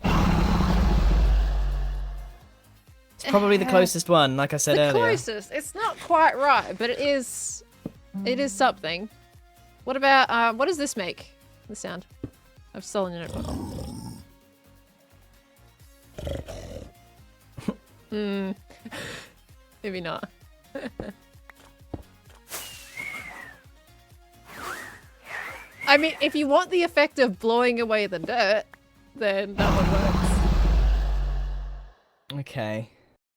Speaker 3: It's probably the closest one, like I said
Speaker 2: The
Speaker 3: earlier.
Speaker 2: closest. It's not quite right, but it is something. What about what does this make? The sound. I've stolen your notebook. Maybe not. I mean, if you want the effect of blowing away the dirt, then that one works.
Speaker 3: Okay.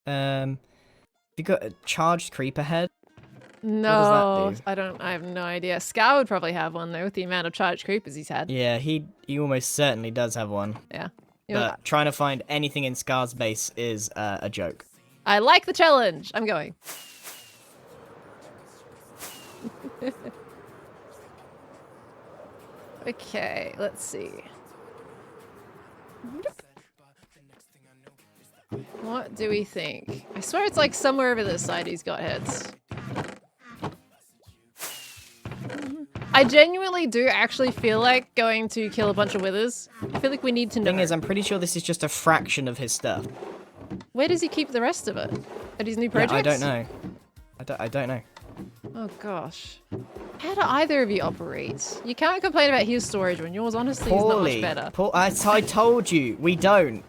Speaker 3: You got a charged creeper head?
Speaker 2: No,
Speaker 3: do?
Speaker 2: I have no idea. Scar would probably have one though, with the amount of charged creepers he's had.
Speaker 3: Yeah, he almost certainly does have one.
Speaker 2: Yeah. You know,
Speaker 3: But trying to find anything in Scar's base is a joke.
Speaker 2: I like the challenge. I'm going. Okay, let's see. What do we think? I swear it's like somewhere over this side he's got heads. I genuinely do actually feel like going to kill a bunch of withers. I feel like we need to know.
Speaker 3: Thing is, I'm pretty sure this is just a fraction of his stuff.
Speaker 2: Where does he keep the rest of it? At his new
Speaker 3: Yeah,
Speaker 2: projects?
Speaker 3: I don't know. I don't know.
Speaker 2: Oh gosh. How do either of you operate? You can't complain about his storage when yours honestly is not much better.
Speaker 3: I told you, we don't.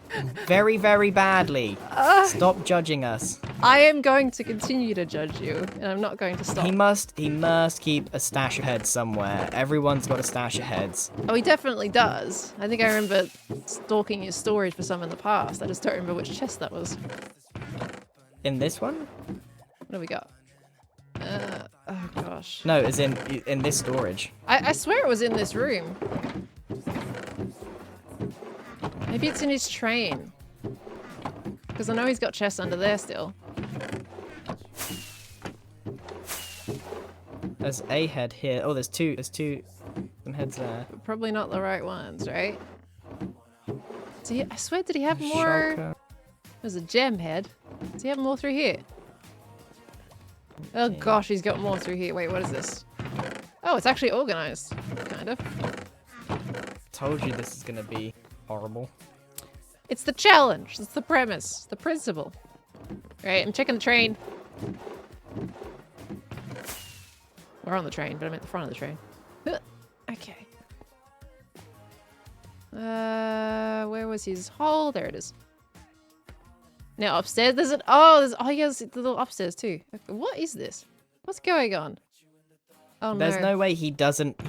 Speaker 3: Very, very badly. Stop judging us.
Speaker 2: I am going to continue to judge you, and I'm not going to stop.
Speaker 3: He must keep a stash of heads somewhere. Everyone's got a stash of heads.
Speaker 2: Oh, he definitely does. I think I remember stalking his storage for some in the past. I just don't remember which chest that was.
Speaker 3: In this one?
Speaker 2: What do we got? Oh gosh.
Speaker 3: No, it's in this storage.
Speaker 2: I swear it was in this room. Maybe it's in his train. Because I know he's got chests under there still.
Speaker 3: There's a head here. Oh, there's two. Some heads there.
Speaker 2: But probably not the right ones, right? I swear, did he have more?
Speaker 3: Shulker.
Speaker 2: There's a gem head. Does he have more through here? Oh gosh, he's got more through here. Wait, what is this? Oh, it's actually organized. Kind of.
Speaker 3: Told you this is gonna be horrible.
Speaker 2: It's the challenge. It's the premise. The principle. Right, I'm checking the train. We're on the train, but I'm at the front of the train. Okay. Where was his hole? There it is. Now upstairs, there's an yes, the little upstairs too. Okay, what is this? What's going on? Oh no.
Speaker 3: There's no way he doesn't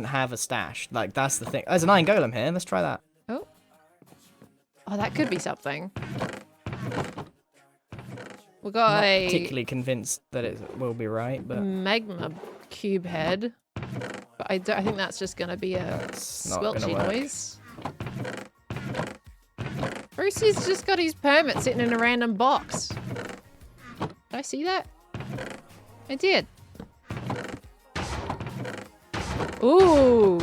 Speaker 3: have a stash. Like, that's the thing. There's an iron golem here. Let's try that.
Speaker 2: Oh. Oh, that could be something. We got
Speaker 3: Not
Speaker 2: a
Speaker 3: particularly convinced that it will be right, but
Speaker 2: magma cube head. But I think that's just gonna be a
Speaker 3: That's not gonna
Speaker 2: squelchy
Speaker 3: work.
Speaker 2: noise. Brucey's just got his permit sitting in a random box. Did I see that? I did. Ooh.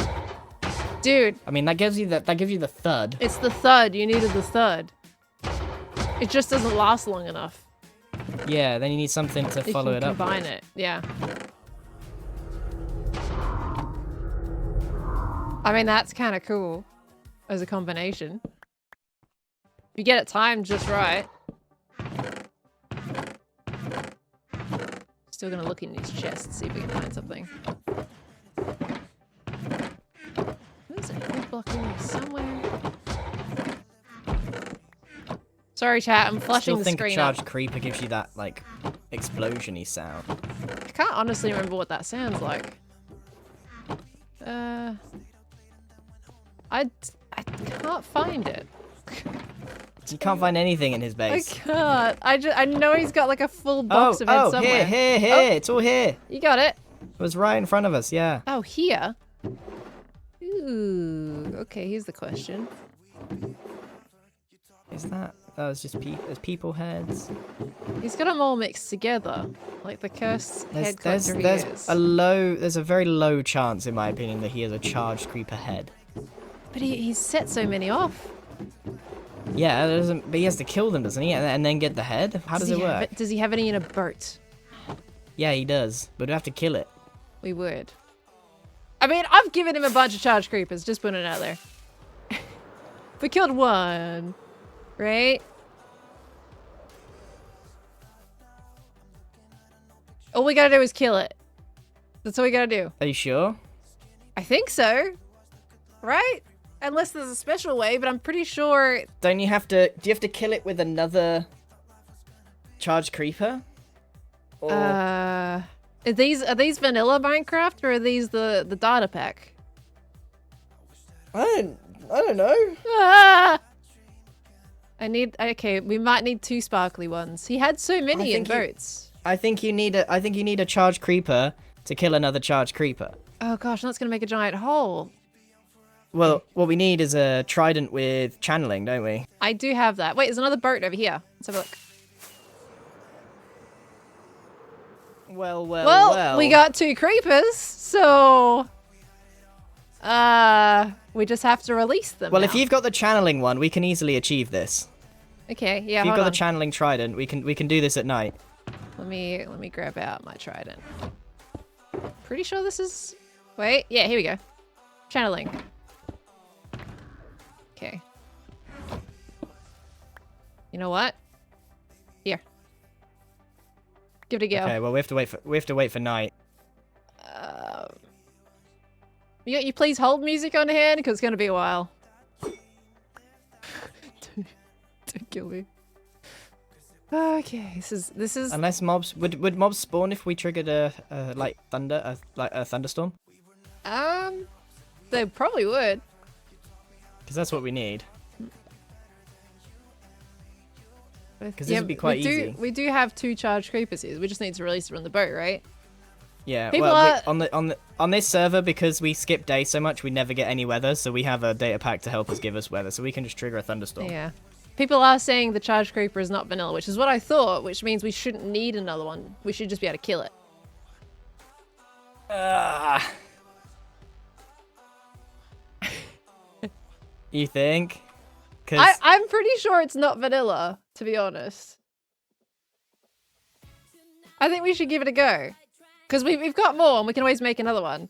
Speaker 2: Dude,
Speaker 3: I mean, that gives you the thud.
Speaker 2: it's the thud. You needed the thud. It just doesn't last long enough.
Speaker 3: Yeah, then you need something to
Speaker 2: You
Speaker 3: follow
Speaker 2: can
Speaker 3: it up.
Speaker 2: combine
Speaker 3: with.
Speaker 2: it. Yeah. I mean, that's kind of cool as a combination. If you get it timed just right. Still gonna look in his chest, see if we can find something. There's a head block in here somewhere. Sorry, chat. I'm
Speaker 3: I
Speaker 2: flushing
Speaker 3: still
Speaker 2: the
Speaker 3: think a
Speaker 2: screen
Speaker 3: charged
Speaker 2: up.
Speaker 3: creeper gives you that, like, explosion-y sound.
Speaker 2: I can't honestly remember what that sounds like. I can't find it.
Speaker 3: You can't find anything in his
Speaker 2: I
Speaker 3: base.
Speaker 2: can't. I know he's got like a full box of heads somewhere.
Speaker 3: here.
Speaker 2: Oh.
Speaker 3: It's all here.
Speaker 2: You got it.
Speaker 3: It was right in front of us, yeah.
Speaker 2: Oh, here. Ooh. Okay, here's the question.
Speaker 3: Is that? Oh, it's just there's people heads.
Speaker 2: He's got them all mixed together, like the cursed head collector he
Speaker 3: There's
Speaker 2: is.
Speaker 3: there's a very low chance, in my opinion, that he has a charged creeper head.
Speaker 2: But he's set so many off.
Speaker 3: Yeah, but he has to kill them, doesn't he? And then get the head? How does it work?
Speaker 2: Does he have any in a boat?
Speaker 3: Yeah, he does. But we have to kill it.
Speaker 2: We would. I mean, I've given him a bunch of charged creepers, just putting it out there. We killed one, right? All we gotta do is kill it. That's all we gotta do.
Speaker 3: Are you sure?
Speaker 2: I think so. Right? Unless there's a special way, but I'm pretty sure...
Speaker 3: Don't you have to... Do you have to kill it with another charged creeper? Or...
Speaker 2: Are these vanilla Minecraft, or are these the data pack?
Speaker 3: I don't know.
Speaker 2: Ah! Okay, we might need 2 sparkly ones. He had so many in boats.
Speaker 3: I think you need a charged creeper to kill another charged creeper.
Speaker 2: Oh gosh, that's gonna make a giant hole.
Speaker 3: Well, what we need is a trident with channeling, don't we?
Speaker 2: I do have that. Wait, there's another boat over here. Let's have a look.
Speaker 3: Well.
Speaker 2: We got 2 creepers, so... we just have to release them
Speaker 3: Well,
Speaker 2: now.
Speaker 3: if you've got the channeling one, we can easily achieve this.
Speaker 2: Okay, yeah,
Speaker 3: If you've
Speaker 2: hold
Speaker 3: got
Speaker 2: on.
Speaker 3: the channeling trident, we can do this at night.
Speaker 2: Let me grab out my trident. Pretty sure this is... Wait, yeah, here we go. Channeling. Okay. You know what? Here. Give it a go.
Speaker 3: Okay, well we have to wait for night.
Speaker 2: You please hold music on hand because it's gonna be a while. Don't kill me. Okay, this is.
Speaker 3: Unless mobs would mobs spawn if we triggered a thunderstorm?
Speaker 2: They probably would.
Speaker 3: Because that's what we need. Because this
Speaker 2: Yeah,
Speaker 3: would be quite easy.
Speaker 2: We do have 2 charged creepers here. We just need to release them on the boat, right?
Speaker 3: Yeah.
Speaker 2: People
Speaker 3: well,
Speaker 2: are-
Speaker 3: on this server, because we skip day so much, we never get any weather. So we have a data pack to help us give us weather. So we can just trigger a thunderstorm.
Speaker 2: Yeah. People are saying the charged creeper is not vanilla, which is what I thought, which means we shouldn't need another one. We should just be able to kill it.
Speaker 3: You think? 'Cause
Speaker 2: I'm pretty sure it's not vanilla, to be honest. I think we should give it a go. Because we've got more and we can always make another one.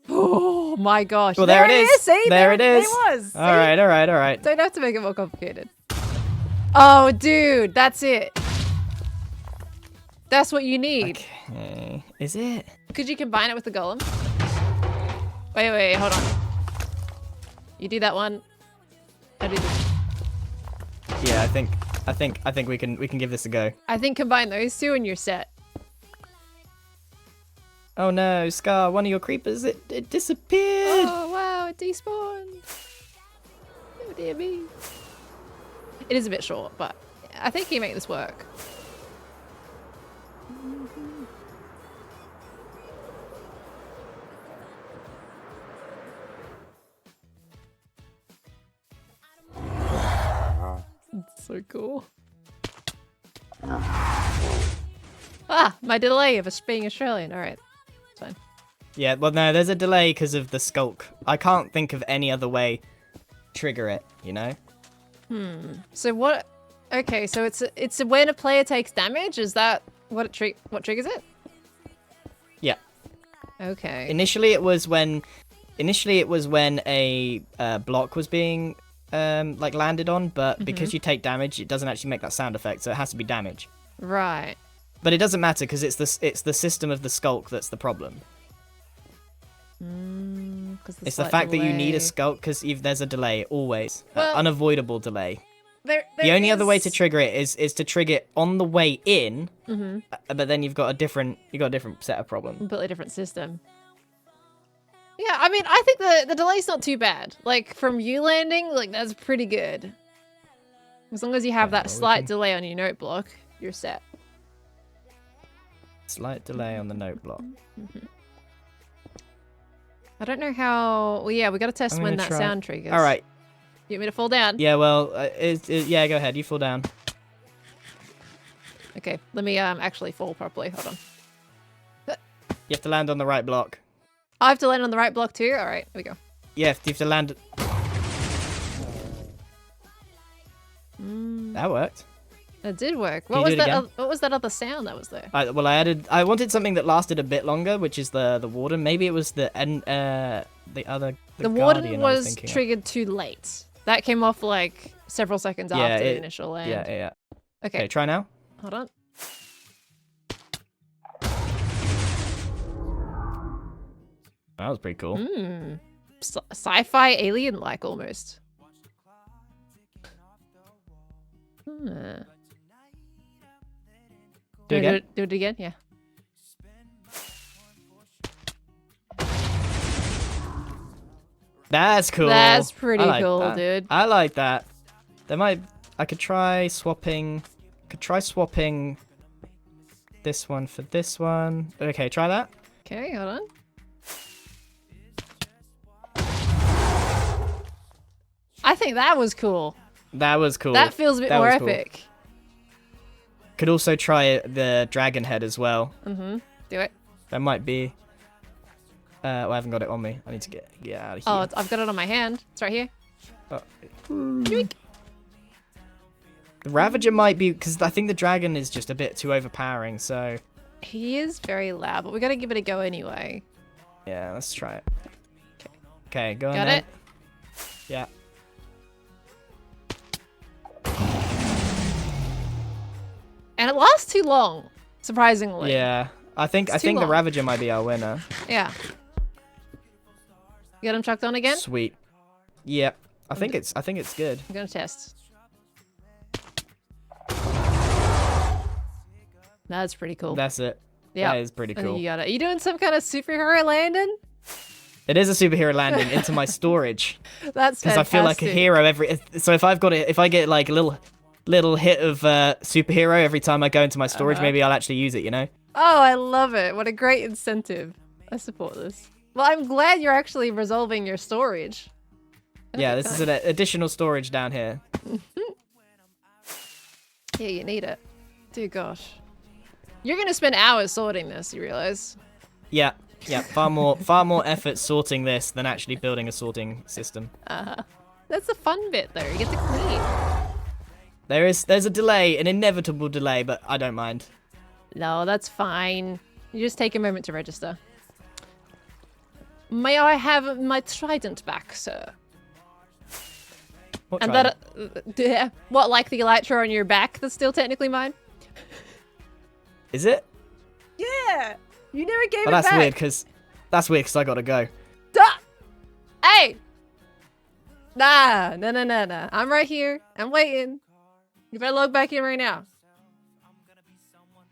Speaker 2: Oh my gosh.
Speaker 3: Well, there it is.
Speaker 2: See?
Speaker 3: There it is.
Speaker 2: There it was. See?
Speaker 3: All right.
Speaker 2: Don't have to make it more complicated. Oh, dude, that's it. That's what you need.
Speaker 3: Okay. Is it?
Speaker 2: Could you combine it with the golem? Wait, hold on. You do that one. I do this.
Speaker 3: Yeah, I think we can give this a go.
Speaker 2: I think combine those 2 and you're set.
Speaker 3: Oh no, Scar, one of your creepers, it disappeared.
Speaker 2: Oh wow, it despawned. Oh dear me. It is a bit short, but I think you make this work. It's so cool. Ah, my delay of us being Australian. All right, it's fine.
Speaker 3: Yeah, well no, there's a delay because of the skulk. I can't think of any other way to trigger it, you know?
Speaker 2: So what? Okay, so it's when a player takes damage. Is that what what triggers it?
Speaker 3: Yeah.
Speaker 2: Okay.
Speaker 3: Initially it was when a block was being like landed on, but because you take damage, it doesn't actually make that sound effect, so it has to be damage.
Speaker 2: Right.
Speaker 3: But it doesn't matter because it's the system of the skulk that's the problem.
Speaker 2: It's
Speaker 3: It's the fact that you need a skulk because there's a delay always,
Speaker 2: Well-
Speaker 3: unavoidable delay. The only other way to trigger it is to trigger it on the way in, but then you've got a different set of problems.
Speaker 2: Completely different system. Yeah, I mean, I think the delay's not too bad. Like, from you landing, like, that's pretty good. As long as you have that slight delay on your note block, you're set.
Speaker 3: Slight delay on the note block.
Speaker 2: I don't know how... Well, yeah, we got to test
Speaker 3: I'm
Speaker 2: when
Speaker 3: gonna
Speaker 2: that
Speaker 3: try-
Speaker 2: sound triggers.
Speaker 3: All right.
Speaker 2: You want me to fall down?
Speaker 3: Yeah, well, yeah, go ahead. You fall down.
Speaker 2: Okay, let me actually fall properly. Hold on.
Speaker 3: You have to land on the right block.
Speaker 2: I have to land on the right block too? Alright, here we go.
Speaker 3: Yeah, you have to land...
Speaker 2: Mm,
Speaker 3: That worked.
Speaker 2: that did work.
Speaker 3: Can
Speaker 2: What
Speaker 3: you
Speaker 2: was
Speaker 3: do it
Speaker 2: that?
Speaker 3: again?
Speaker 2: What was that other sound that was there?
Speaker 3: I wanted something that lasted a bit longer, which is the warden. Maybe it was the other...
Speaker 2: The
Speaker 3: Guardian
Speaker 2: warden
Speaker 3: I
Speaker 2: was
Speaker 3: thinking of.
Speaker 2: triggered too late. That came off like several seconds
Speaker 3: Yeah,
Speaker 2: after the
Speaker 3: it-
Speaker 2: initial land.
Speaker 3: Yeah.
Speaker 2: Okay,
Speaker 3: Okay, try now.
Speaker 2: hold on.
Speaker 3: That was pretty cool.
Speaker 2: Hmm. Sci-fi alien-like almost. Hmm.
Speaker 3: Do it again.
Speaker 2: Do it again, yeah.
Speaker 3: That's cool.
Speaker 2: That's pretty
Speaker 3: I like
Speaker 2: cool,
Speaker 3: that.
Speaker 2: dude.
Speaker 3: I like that. I could try swapping. This one for this one. Okay, try that.
Speaker 2: Okay, hold on. I think that was cool.
Speaker 3: That was cool.
Speaker 2: That feels a bit
Speaker 3: That
Speaker 2: more
Speaker 3: was cool.
Speaker 2: epic.
Speaker 3: Could also try the dragon head as well.
Speaker 2: Mm-hmm. Do it.
Speaker 3: That might be. Well, I haven't got it on me. I need to get out of here.
Speaker 2: Oh, I've got it on my hand. It's right here.
Speaker 3: The Ravager might be, because I think the dragon is just a bit too overpowering, so...
Speaker 2: He is very loud, but we gotta give it a go anyway.
Speaker 3: Yeah, let's try it. Okay, go on
Speaker 2: Got
Speaker 3: then.
Speaker 2: it?
Speaker 3: Yeah.
Speaker 2: And it lasts too long, surprisingly.
Speaker 3: Yeah. I think
Speaker 2: too
Speaker 3: the
Speaker 2: long.
Speaker 3: Ravager might be our winner.
Speaker 2: Yeah. You got him chucked on again?
Speaker 3: Sweet. Yep. I think it's good.
Speaker 2: I'm gonna test. That's pretty cool.
Speaker 3: That's it.
Speaker 2: Yeah.
Speaker 3: That is pretty
Speaker 2: I think
Speaker 3: cool.
Speaker 2: you got it. Are you doing some kind of superhero landing?
Speaker 3: It is a superhero landing into my storage.
Speaker 2: That's
Speaker 3: Because I feel like a
Speaker 2: fantastic.
Speaker 3: hero so if I get like a little hit of superhero every time I go into my storage, maybe I'll actually use it, you know?
Speaker 2: Oh, I love it. What a great incentive. I support this. Well, I'm glad you're actually resolving your storage.
Speaker 3: Yeah, this is an additional storage down here.
Speaker 2: Yeah, you need it. Dear gosh. You're gonna spend hours sorting this, you realize?
Speaker 3: Yeah. Far more effort sorting this than actually building a sorting system.
Speaker 2: That's the fun bit though, you get to clean.
Speaker 3: There's a delay, an inevitable delay, but I don't mind.
Speaker 2: No, that's fine. You just take a moment to register. May I have my trident back, sir?
Speaker 3: What
Speaker 2: And
Speaker 3: trident?
Speaker 2: that, what, like the elytra on your back that's still technically mine?
Speaker 3: Is it?
Speaker 2: Yeah! You never gave
Speaker 3: Oh,
Speaker 2: it
Speaker 3: that's
Speaker 2: back!
Speaker 3: weird, because I gotta go.
Speaker 2: Duh! Hey! Nah. I'm right here. I'm waiting. You better log back in right now.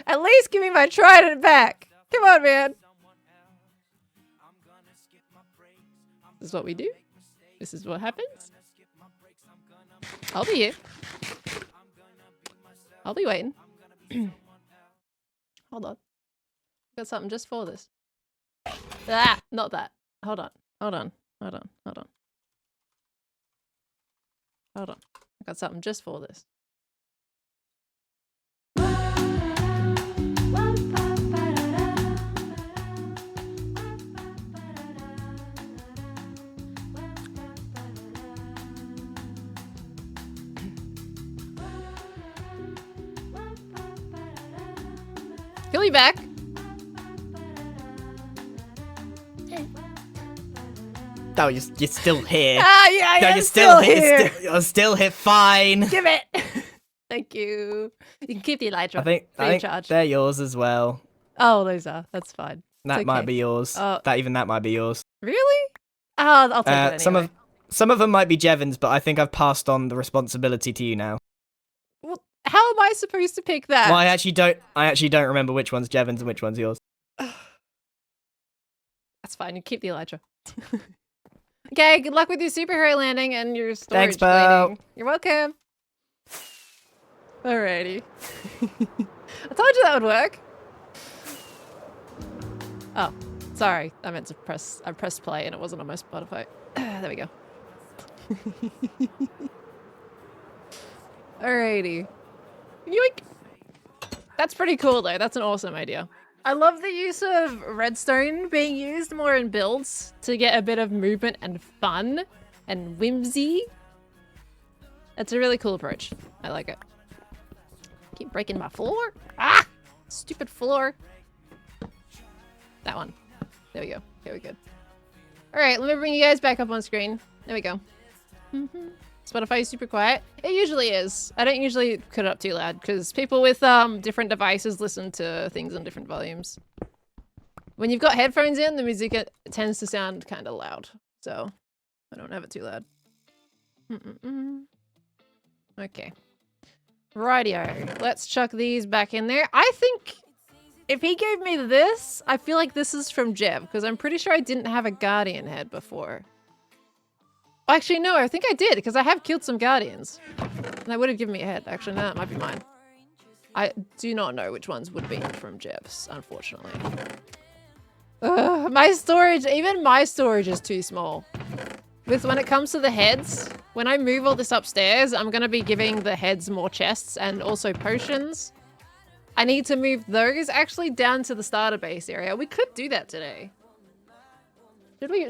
Speaker 2: At least give me my trident back. Come on, man. This is what we do. This is what happens. I'll be here. I'll be waiting. Hold on. Got something just for this. Ah, not that. Hold on. I got something just for this. He'll be back.
Speaker 3: No, you're still here.
Speaker 2: Ah, yeah,
Speaker 3: No,
Speaker 2: I'm
Speaker 3: you're still
Speaker 2: here.
Speaker 3: You're still here. Fine.
Speaker 2: Give it. Thank you. You can keep the elytra.
Speaker 3: I think
Speaker 2: Free of charge.
Speaker 3: they're yours as well.
Speaker 2: Oh, those are. That's fine.
Speaker 3: That
Speaker 2: okay.
Speaker 3: might be yours.
Speaker 2: Oh.
Speaker 3: That might be yours.
Speaker 2: Really? Oh, I'll take it anyway.
Speaker 3: Some of them might be Jevons, but I think I've passed on the responsibility to you now.
Speaker 2: Well, how am I supposed to pick that?
Speaker 3: Well, I actually don't remember which one's Jevons and which one's yours.
Speaker 2: That's fine. You keep the Elijah. Okay, good luck with your superhero landing and your storage
Speaker 3: Thanks, pal.
Speaker 2: cleaning. You're welcome. Alrighty. I told you that would work. Oh, sorry. I meant to I pressed play and it wasn't on my Spotify. There we go. Alrighty. Yoink! That's pretty cool though. That's an awesome idea. I love the use of redstone being used more in builds to get a bit of movement and fun and whimsy. That's a really cool approach. I like it. Keep breaking my floor. Ah! Stupid floor. That one. There we go. Okay, we're good. Alright, let me bring you guys back up on screen. There we go. Spotify is super quiet. It usually is. I don't usually cut it up too loud because people with different devices listen to things on different volumes. When you've got headphones in, the music tends to sound kind of loud. So I don't have it too loud. Okay. Rightio. Let's chuck these back in there. I think if he gave me this, I feel like this is from Jeb because I'm pretty sure I didn't have a Guardian head before. Actually, no, I think I did, because I have killed some Guardians. And they would have given me a head. Actually, no, that might be mine. I do not know which ones would be from Jeb's, unfortunately. Ugh, my storage, even my storage is too small. When it comes to the heads, when I move all this upstairs, I'm going to be giving the heads more chests and also potions. I need to move those actually down to the starter base area. We could do that today.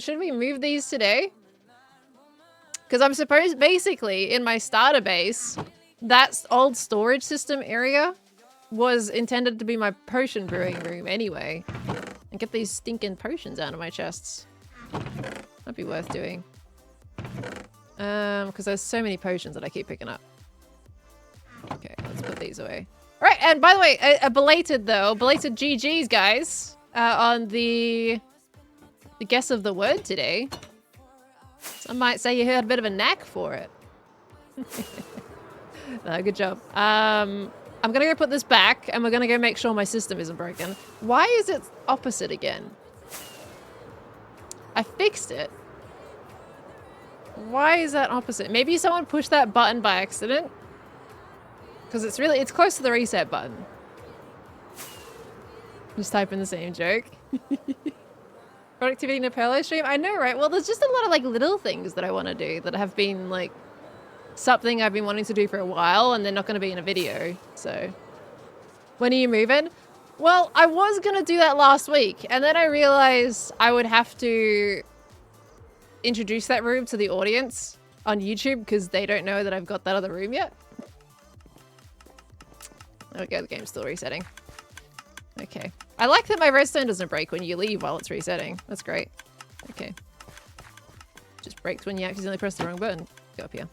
Speaker 2: Should we move these today? Because I'm supposed, basically, in my starter base, that old storage system area was intended to be my potion brewing room anyway. And get these stinking potions out of my chests. That'd be worth doing. Because there's so many potions that I keep picking up. Okay, let's put these away. Alright, and by the way, a belated GG's, guys, on the guess of the word today. Some might say you had a bit of a knack for it. No, good job. I'm gonna go put this back and we're gonna go make sure my system isn't broken. Why is it opposite again? I fixed it. Why is that opposite? Maybe someone pushed that button by accident. Because it's close to the reset button. Just type in the same joke. Productivity in a parallel stream? I know, right? Well, there's just a lot of like little things that I want to do that have been like something I've been wanting to do for a while and they're not going to be in a video. So when are you moving? Well, I was going to do that last week and then I realized I would have to introduce that room to the audience on YouTube because they don't know that I've got that other room yet. Okay, the game's still resetting. Okay. I like that my redstone doesn't break when you leave while it's resetting. That's great. Okay. Just breaks when you accidentally press the wrong button. Go up here.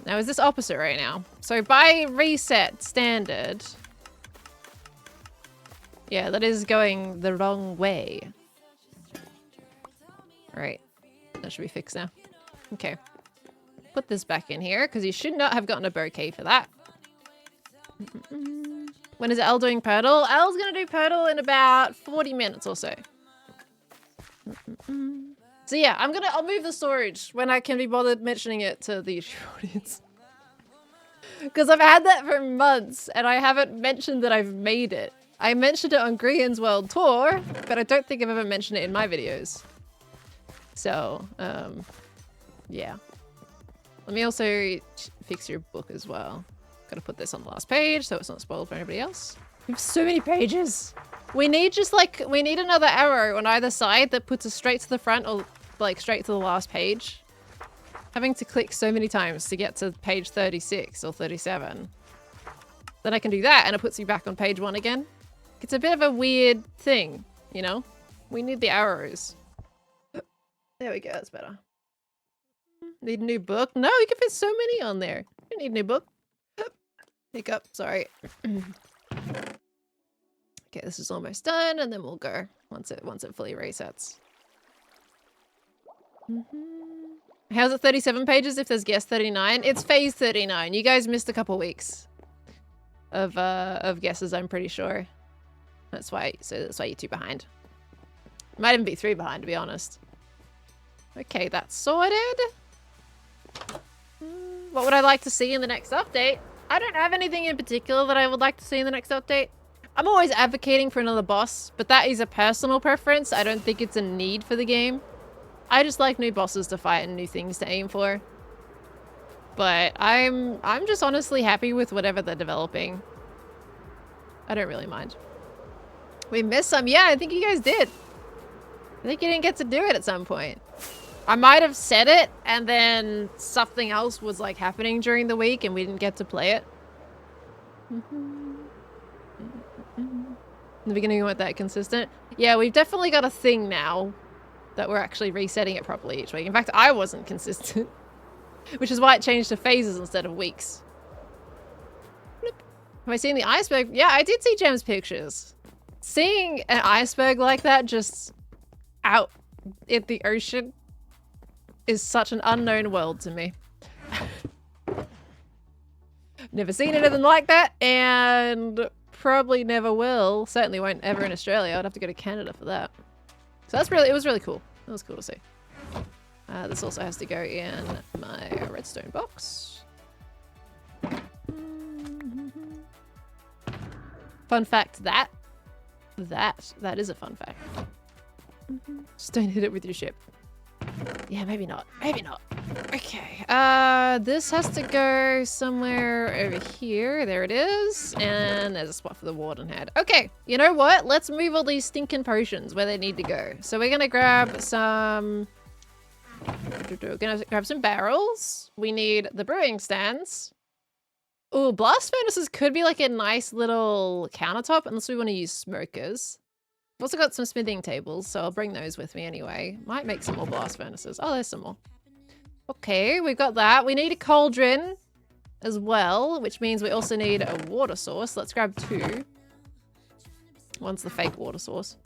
Speaker 2: Now, is this opposite right now? So by reset standard... Yeah, that is going the wrong way. Alright. That should be fixed now. Okay. Put this back in here, because you should not have gotten a bouquet for that. When is Elle doing Purtle? Elle's gonna do Purtle in about 40 minutes or so. So yeah, I'll move the storage when I can be bothered mentioning it to the YouTube audience. Because I've had that for months and I haven't mentioned that I've made it. I mentioned it on Grian's World Tour, but I don't think I've ever mentioned it in my videos. So, yeah. Let me also fix your book as well. Gotta put this on the last page so it's not spoiled for anybody else. We have so many pages. We need we need another arrow on either side that puts us straight to the front or like straight to the last page. Having to click so many times to get to page 36 or 37. Then I can do that and it puts you back on page 1 again. It's a bit of a weird thing, you know? We need the arrows. There we go, that's better. Need a new book? No, you can fit so many on there. You don't need a new book. Hiccup, sorry. Okay, this is almost done, and then we'll go once it fully resets. How's it 37 pages if there's guest 39? It's phase 39. You guys missed a couple weeks of guesses, I'm pretty sure. That's why you're 2 behind. Might even be 3 behind, to be honest. Okay, that's sorted. What would I like to see in the next update? I don't have anything in particular that I would like to see in the next update. I'm always advocating for another boss, but that is a personal preference. I don't think it's a need for the game. I just like new bosses to fight and new things to aim for. But I'm just honestly happy with whatever they're developing. I don't really mind. We missed some. Yeah, I think you guys did. I think you didn't get to do it at some point. I might have said it and then something else was like happening during the week and we didn't get to play it. In the beginning we weren't that consistent. Yeah, we've definitely got a thing now that we're actually resetting it properly each week. In fact, I wasn't consistent, which is why it changed to phases instead of weeks. Have I seen the iceberg? Yeah, I did see Gem's pictures. Seeing an iceberg like that just out in the ocean is such an unknown world to me. Never seen anything like that, and probably never will. Certainly won't ever in Australia. I'd have to go to Canada for that. So it was really cool. It was cool to see. This also has to go in my redstone box. Fun fact, that is a fun fact. Just don't hit it with your ship. Yeah, maybe not. Maybe not. Okay. This has to go somewhere over here. There it is. And there's a spot for the warden head. Okay. You know what? Let's move all these stinking potions where they need to go. So we're gonna grab some... We're gonna grab some barrels. We need the brewing stands. Ooh, blast furnaces could be like a nice little countertop unless we want to use smokers. I've also got some smithing tables, so I'll bring those with me anyway. Might make some more blast furnaces. Oh, there's some more. Okay, we've got that. We need a cauldron as well, which means we also need a water source. Let's grab 2. One's the fake water source.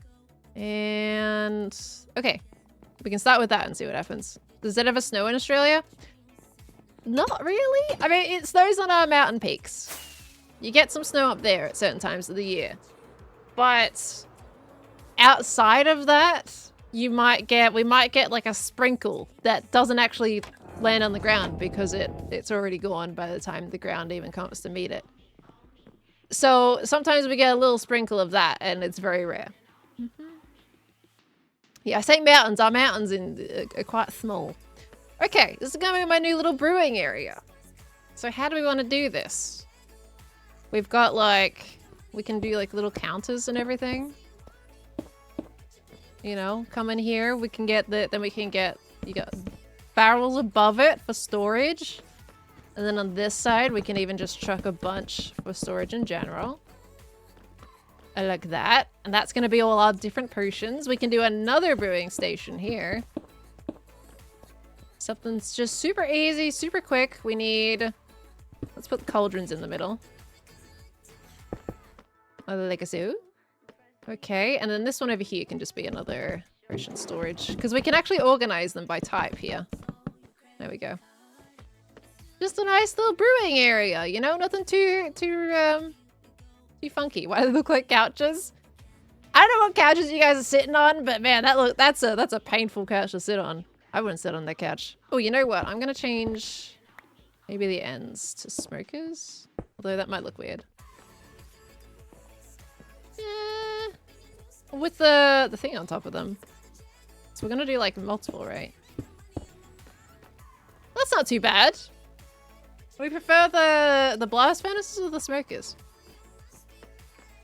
Speaker 2: And... okay. We can start with that and see what happens. Does it ever snow in Australia? Not really. I mean, it snows on our mountain peaks. You get some snow up there at certain times of the year. But... outside of that, we might get like a sprinkle that doesn't actually land on the ground because it's already gone by the time the ground even comes to meet it. So sometimes we get a little sprinkle of that and it's very rare. Yeah, I say mountains. Our mountains are quite small. Okay, this is going to be my new little brewing area. So how do we want to do this? We've got like, we can do like little counters and everything. You know, come in here, we can get then we can get, you got barrels above it for storage. And then on this side, we can even just chuck a bunch for storage in general. I like that. And that's going to be all our different potions. We can do another brewing station here. Something's just super easy, super quick. We need, let's put the cauldrons in the middle. Like so. Okay, and then this one over here can just be another potion storage. Because we can actually organize them by type here. There we go. Just a nice little brewing area, you know? Nothing too funky. Why do they look like couches? I don't know what couches you guys are sitting on, but man, that's a painful couch to sit on. I wouldn't sit on that couch. Oh, you know what? I'm gonna change maybe the ends to smokers. Although that might look weird. Yeah. With the thing on top of them. So we're gonna do like multiple, right? That's not too bad. We prefer the blast furnaces or the smokers?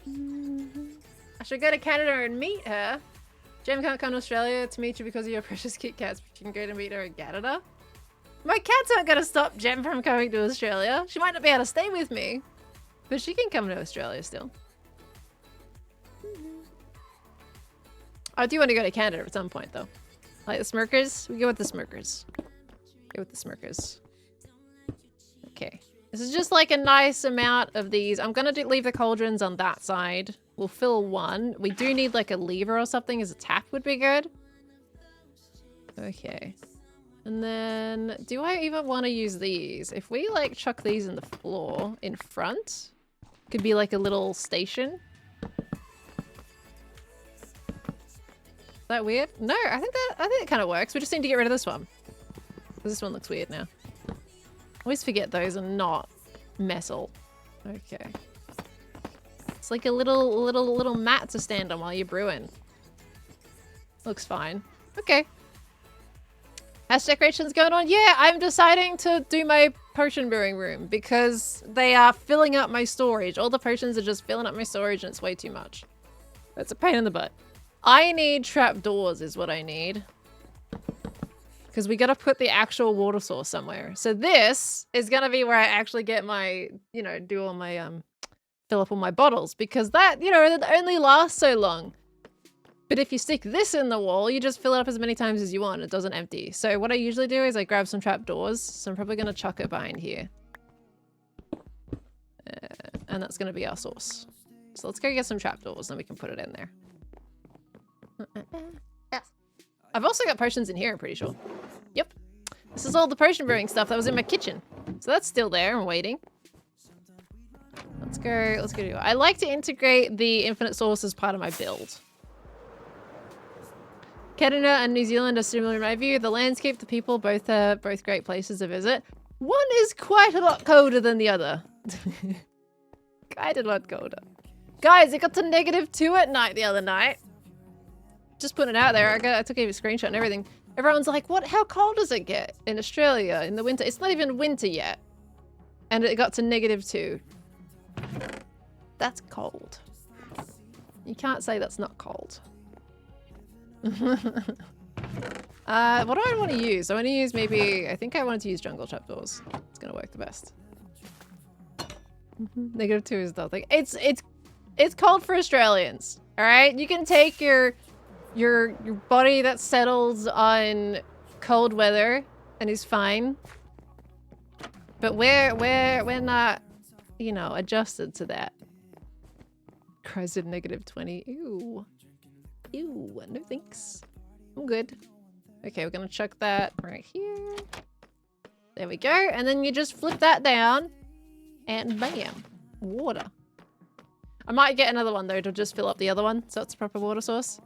Speaker 2: I should go to Canada and meet her. Jem can't come to Australia to meet you because of your precious Kit Kats, but you can go to meet her in Canada. My cats aren't gonna stop Jem from coming to Australia. She might not be able to stay with me, but she can come to Australia still. I do want to go to Canada at some point though. Like the smokers? We go with the smokers. Go with the smokers. Okay. This is just like a nice amount of these. I'm gonna leave the cauldrons on that side. We'll fill one. We do need like a lever or something as a tap would be good. Okay. And then, do I even want to use these? If we like chuck these in the floor in front, could be like a little station. Is that weird? No, I think it kind of works. We just need to get rid of this one. This one looks weird now. Always forget those are not metal. Okay. It's like a little mat to stand on while you're brewing. Looks fine. Okay. House decorations going on? Yeah, I'm deciding to do my potion brewing room because they are filling up my storage. All the potions are just filling up my storage and it's way too much. That's a pain in the butt. I need trapdoors is what I need. Because we gotta put the actual water source somewhere. So this is gonna be where I actually get my, you know, do all my, fill up all my bottles. Because that, you know, it only lasts so long. But if you stick this in the wall, you just fill it up as many times as you want. It doesn't empty. So what I usually do is I grab some trapdoors. So I'm probably gonna chuck it behind here. And that's gonna be our source. So let's go get some trapdoors and we can put it in there. Yes. I've also got potions in here, I'm pretty sure. Yep. This is all the potion brewing stuff that was in my kitchen. So that's still there and waiting. Let's go do it. I like to integrate the infinite source as part of my build. Canada and New Zealand are similar in my view. The landscape, the people, both are great places to visit. One is quite a lot colder than the other. Quite a lot colder. Guys, it got to -2 at night the other night. Just putting it out there. I took a screenshot and everything. Everyone's like, what? How cold does it get in Australia in the winter? It's not even winter yet. And it got to -2. That's cold. You can't say that's not cold. What do I want to use? I want to use maybe... I think I wanted to use jungle trapdoors. It's going to work the best. -2 is nothing. It's cold for Australians. All right? You can take your body that settles on cold weather and is fine. But we're not, you know, adjusted to that. Christ, at -20. Ew. Ew, no thanks. I'm good. Okay, we're gonna chuck that right here. There we go. And then you just flip that down and bam, water. I might get another one though to just fill up the other one so it's a proper water source.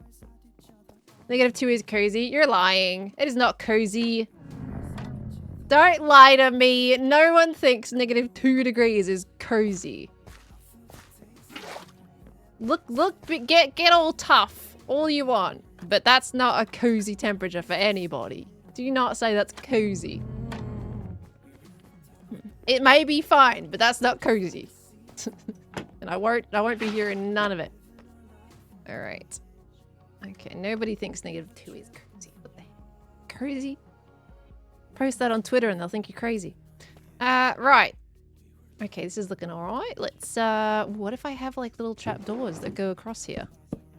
Speaker 2: -2 is cozy. You're lying. It is not cozy. Don't lie to me. No one thinks -2 degrees is cozy. Look, get all tough. All you want. But that's not a cozy temperature for anybody. Do not say that's cozy. It may be fine, but that's not cozy. And I won't be hearing none of it. Alright. Okay, nobody thinks -2 is cozy. What the heck? Cozy? Post that on Twitter and they'll think you're crazy. Right. Okay, this is looking alright. Let's, what if I have like little trapdoors that go across here?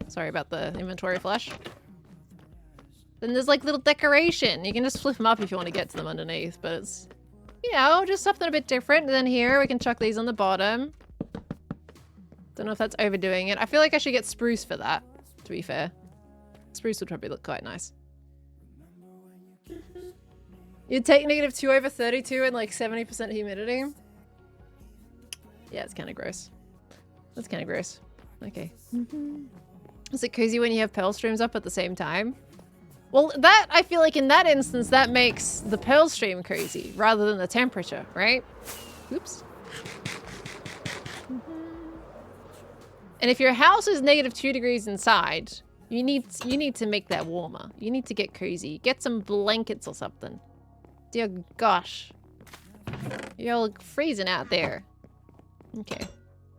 Speaker 2: Sorry about the inventory flash. Then there's like little decoration. You can just flip them up if you want to get to them underneath, but it's, you know, just something a bit different. And then here we can chuck these on the bottom. Don't know if that's overdoing it. I feel like I should get spruce for that, to be fair. Spruce would probably look quite nice. You'd take -2 over 32 and like 70% humidity. Yeah, it's kind of gross. That's kind of gross. Okay. Is it cozy when you have pearl streams up at the same time? Well, that, I feel like in that instance, that makes the pearl stream cozy rather than the temperature, right? Oops. And if your house is -2 degrees inside, you need to make that warmer. You need to get cozy. Get some blankets or something. Dear gosh. You're freezing out there. Okay.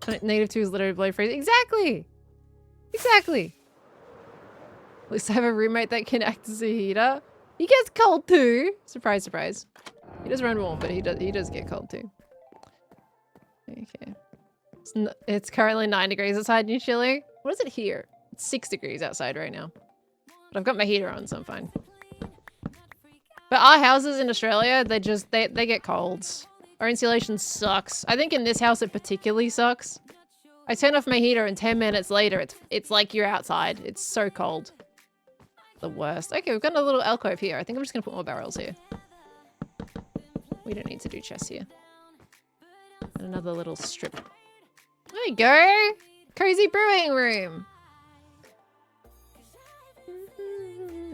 Speaker 2: -2 is literally below freezing. Exactly! Exactly! At least I have a roommate that can act as a heater. He gets cold too! Surprise, surprise. He does run warm, but he does get cold too. Okay. It's currently 9 degrees outside New Chile. What is it here? It's 6 degrees outside right now. But I've got my heater on, so I'm fine. But our houses in Australia, they get colds. Our insulation sucks. I think in this house it particularly sucks. I turn off my heater and 10 minutes later it's like you're outside. It's so cold. The worst. Okay, we've got a little alcove here. I think I'm just gonna put more barrels here. We don't need to do chests here. And another little strip. There you go! Cozy brewing room!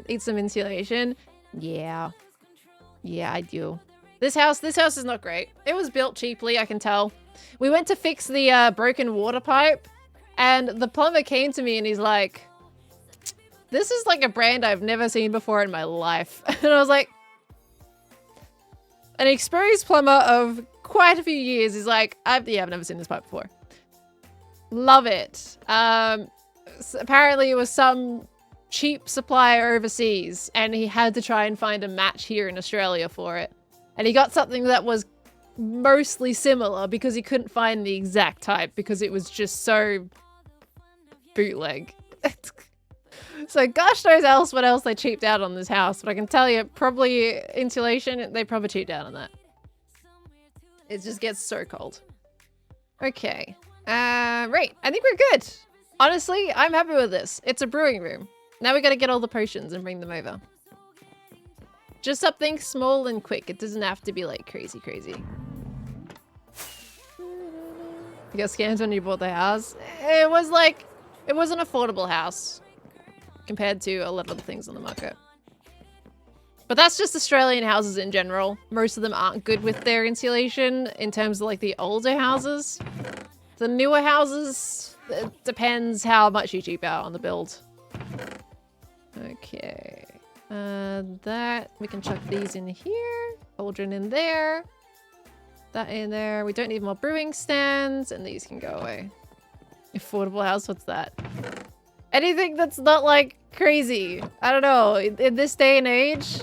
Speaker 2: Need some insulation? Yeah. Yeah, I do. This house is not great. It was built cheaply, I can tell. We went to fix the broken water pipe, and the plumber came to me and he's like, this is like a brand I've never seen before in my life. And I was like, an experienced plumber of quite a few years is like, I've never seen this pipe before. Love it. Apparently it was some cheap supplier overseas, and he had to try and find a match here in Australia for it. And he got something that was mostly similar because he couldn't find the exact type because it was just so bootleg. So gosh knows what else they cheaped out on this house, but I can tell you, probably insulation, they probably cheaped out on that. It just gets so cold. Okay. Right. I think we're good. Honestly, I'm happy with this. It's a brewing room. Now we gotta get all the potions and bring them over. Just something small and quick. It doesn't have to be like crazy. You got scams when you bought the house? It was an affordable house compared to a lot of the things on the market. But that's just Australian houses in general. Most of them aren't good with their insulation in terms of like the older houses. The newer houses, it depends how much you cheap out on the build. Okay. That, we can chuck these in here. Cauldron in there. That in there. We don't need more brewing stands, and these can go away. Affordable house, what's that? Anything that's not like crazy. I don't know. In this day and age,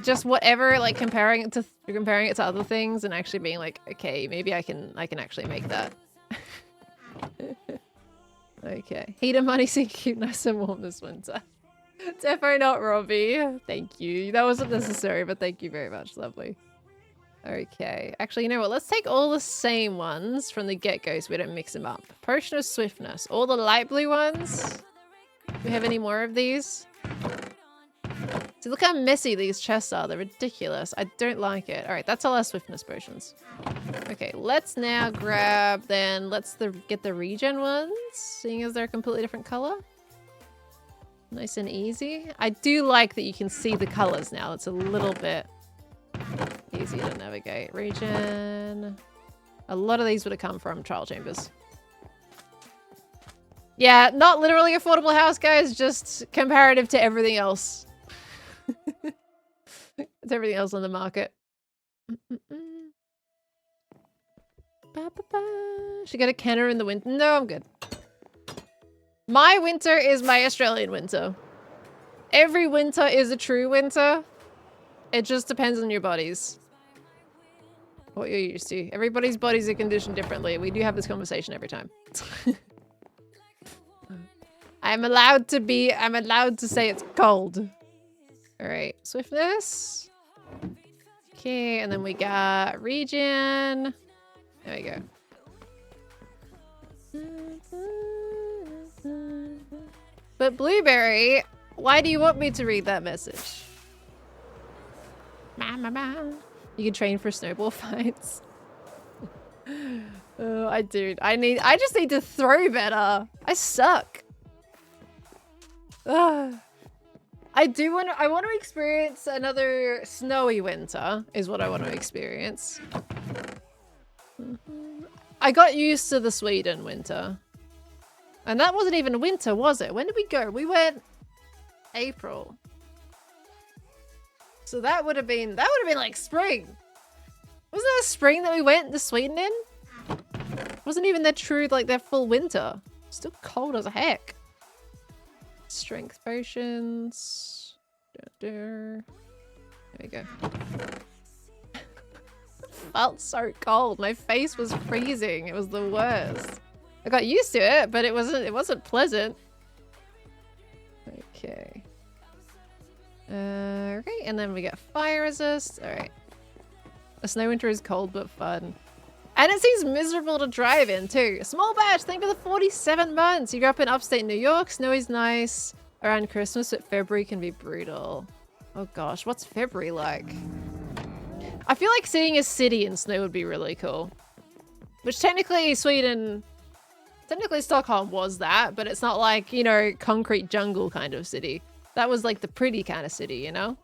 Speaker 2: just whatever, like comparing it to other things and actually being like, okay, maybe I can actually make that. Okay. Heat and money so you can keep nice and warm this winter. Defo not Robbie. Thank you. That wasn't necessary, but thank you very much. Lovely. Okay. Actually, you know what? Let's take all the same ones from the get-go so we don't mix them up. Potion of Swiftness. All the light blue ones. Do we have any more of these? See, look how messy these chests are. They're ridiculous. I don't like it. All right, that's all our Swiftness potions. Okay, let's now grab then. Let's get the regen ones, seeing as they're a completely different color. Nice and easy. I do like that you can see the colors now. It's a little bit easier to navigate. Regen. A lot of these would have come from trial chambers. Yeah, not literally affordable house, guys. Just comparative to everything else. It's everything else on the market. Should get a canner in the winter. No, I'm good. My winter is my Australian winter. Every winter is a true winter. It just depends on your bodies. What you're used to. Everybody's bodies are conditioned differently. We do have this conversation every time. I'm allowed to say it's cold. Alright, swiftness. Okay, and then we got regen. There we go. But Blueberry, why do you want me to read that message? You can train for snowball fights. Oh, I just need to throw better. I suck. I want to experience another snowy winter, is what I want to experience. I got used to the Sweden winter. And that wasn't even winter, was it? When did we go? We went April. So that would have been like spring. Wasn't that spring that we went to Sweden in? Wasn't even their true, like their full winter. Still cold as heck. Strength potions. There we go. Felt so cold. My face was freezing. It was the worst. I got used to it, but it wasn't pleasant. Okay. Okay, and then we get fire resist. Alright. A snow winter is cold but fun. And it seems miserable to drive in too. Small batch, thank you for the 47 months. You grew up in upstate New York. Snow is nice. around Christmas, but February can be brutal. Oh gosh, what's February like? I feel like seeing a city in snow would be really cool. Which technically technically Stockholm was that, but it's not like, you know, concrete jungle kind of city. That was like the pretty kind of city, you know?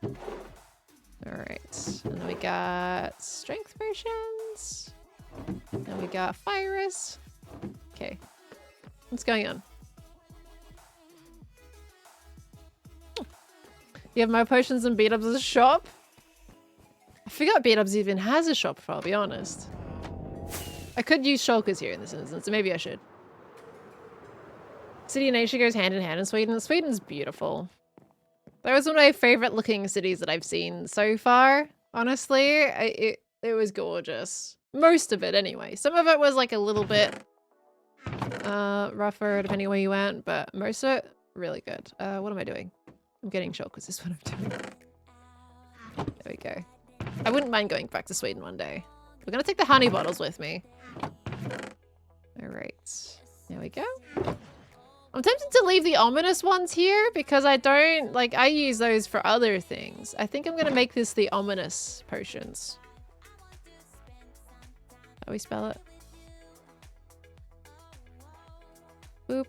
Speaker 2: Alright, and then we got strength potions. And we got virus. Okay. What's going on? You have more potions than beat-ups as a shop? I forgot beat-ups even has a shop, I'll be honest. I could use shulkers here in this instance, so maybe I should. City and nature goes hand in hand in Sweden. Sweden's beautiful. That was one of my favorite looking cities that I've seen so far. Honestly, it was gorgeous. Most of it anyway. Some of it was like a little bit rougher depending on where you went, but most of it, really good. What am I doing? I'm getting shulkers is what I'm doing. There we go. I wouldn't mind going back to Sweden one day. We're gonna take the honey bottles with me. Alright. There we go. I'm tempted to leave the ominous ones here because I don't, like, I use those for other things. I think I'm gonna make this the ominous potions. How we spell it? Boop.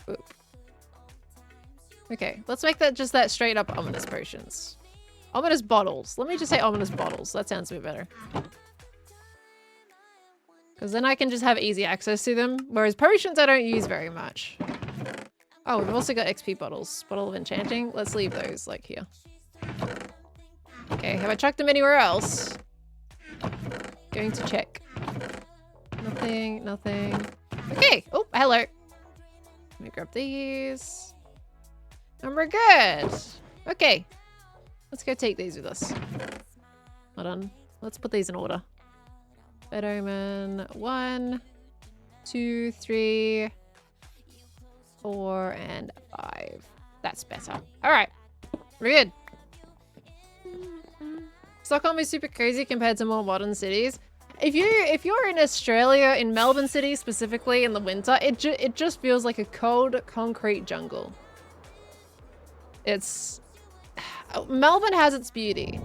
Speaker 2: Boop. Okay, let's make that just that straight up ominous potions. Ominous bottles. Let me just say ominous bottles. That sounds a bit better. Because then I can just have easy access to them. Whereas potions I don't use very much. Oh, we've also got XP bottles. Bottle of enchanting. Let's leave those, like, here. Okay, have I chucked them anywhere else? Going to check. Nothing, nothing. Okay. Oh, hello. Let me grab these. And we're good. Okay. Let's go take these with us. Hold on. Let's put these in order. Bed omen. 1, 2, 3, 4, and 5. That's better. All right. We're good. Stockholm is super crazy compared to more modern cities. If you're in Australia, in Melbourne City specifically in the winter, it just feels like a cold concrete jungle. It's Melbourne has its beauty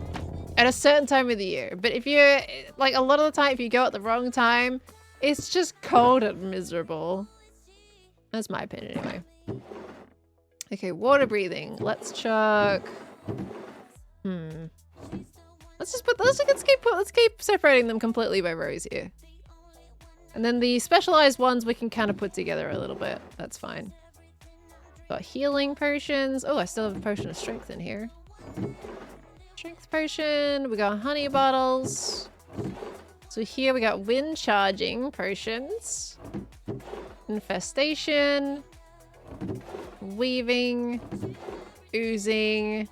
Speaker 2: at a certain time of the year, but if you're like a lot of the time, if you go at the wrong time, it's just cold and miserable. That's my opinion anyway. Okay, water breathing. Let's chuck. Let's keep separating them completely by rows here. And then the specialized ones we can kind of put together a little bit. That's fine. Got healing potions. Oh, I still have a potion of strength in here. Strength potion. We got honey bottles. So here we got wind charging potions. Infestation. Weaving. Oozing.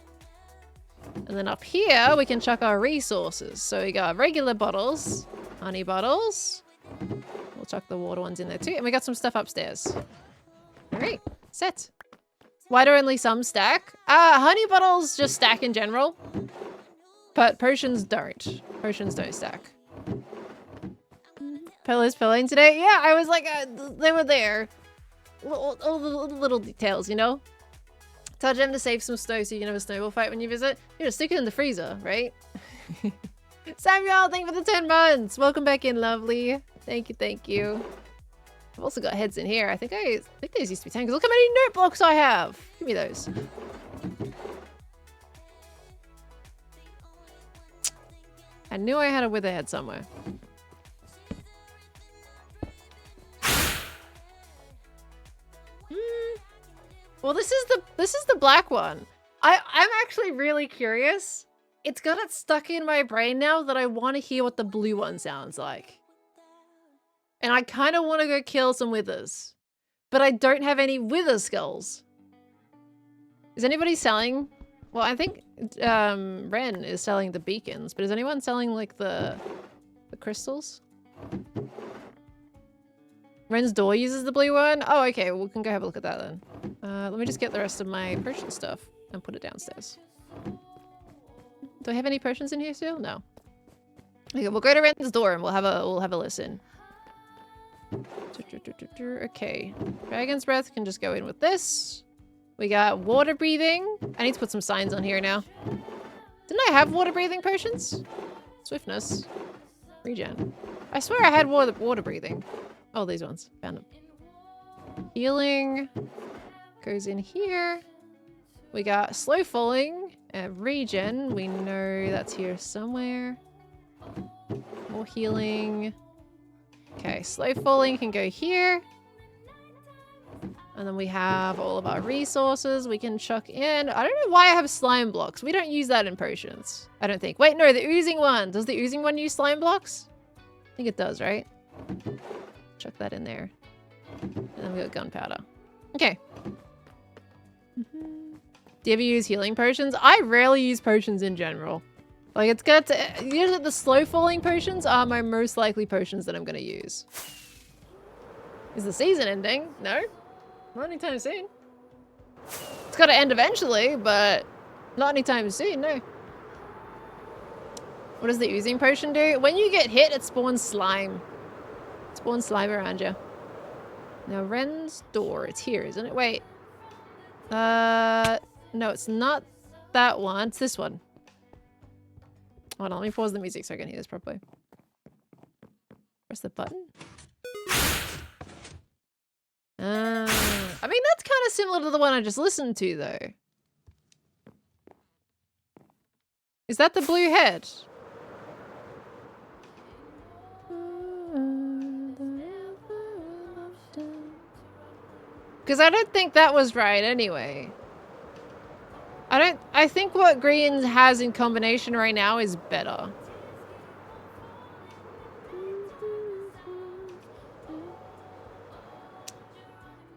Speaker 2: And then up here, we can chuck our resources. So we got regular bottles, honey bottles. We'll chuck the water ones in there too. And we got some stuff upstairs. All right, set. Why do only some stack? Honey bottles just stack in general. But potions don't. Potions don't stack. Pillows pilling today? Yeah, I was like, they were there. All the little details, you know? Tell Jem to save some snow so you can have a snowball fight when you visit. You just stick it in the freezer, right? Samuel, thank you for the 10 months. Welcome back in, lovely. Thank you, thank you. I've also got heads in here. I think these used to be 10 because look how many note blocks I have. Give me those. I knew I had a wither head somewhere. Well, this is the black one. I'm actually really curious. It's got it stuck in my brain now that I want to hear what the blue one sounds like. And I kind of want to go kill some withers. But I don't have any wither skulls. Is anybody selling? Well, I think Ren is selling the beacons, but is anyone selling like the crystals? Ren's door uses the blue one? Oh, okay. Well, we can go have a look at that then. Let me just get the rest of my potion stuff and put it downstairs. Do I have any potions in here still? No. Okay, we'll go to Ren's door and we'll have a listen. Okay. Dragon's breath can just go in with this. We got water breathing. I need to put some signs on here now. Didn't I have water breathing potions? Swiftness. Regen. I swear I had water breathing. Oh, these ones. Found them. Healing. Goes in here. We got slow falling. Regen. We know that's here somewhere. More healing. Okay, slow falling can go here. And then we have all of our resources we can chuck in. I don't know why I have slime blocks. We don't use that in potions. I don't think. Wait, no, the oozing one. Does the oozing one use slime blocks? I think it does, right? Chuck that in there. And then we got gunpowder. Okay. Do you ever use healing potions? I rarely use potions in general. Like, it's got to... Usually the slow falling potions are my most likely potions that I'm going to use. Is the season ending? No. Not anytime soon. It's got to end eventually, but not anytime soon, no. What does the oozing potion do? When you get hit, it spawns slime. It spawns slime around you. Now, Ren's door. It's here, isn't it? Wait. No, it's not that one. It's this one. Hold on, let me pause the music so I can hear this properly. Press the button. I mean, that's kind of similar to the one I just listened to, though. Is that the blue head? Because I don't think that was right anyway. I think what Grian has in combination right now is better.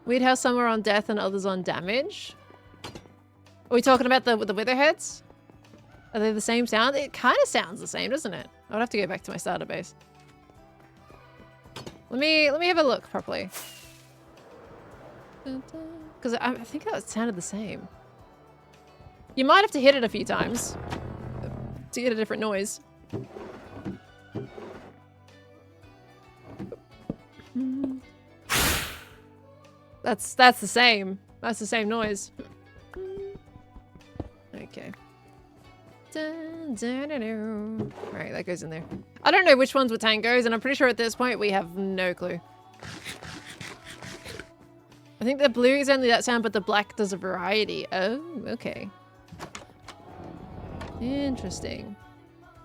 Speaker 2: Weird how some are on death and others on damage. Are we talking about the witherheads? Are they the same sound? It kind of sounds the same, doesn't it? I would have to go back to my starter base. Let me have a look properly. Because I think that sounded the same. You might have to hit it a few times to get a different noise. That's the same. That's the same noise. Okay. Alright, that goes in there. I don't know which ones were tangos, and I'm pretty sure at this point we have no clue. I think the blue is only that sound, but the black does a variety. Oh, okay. Interesting.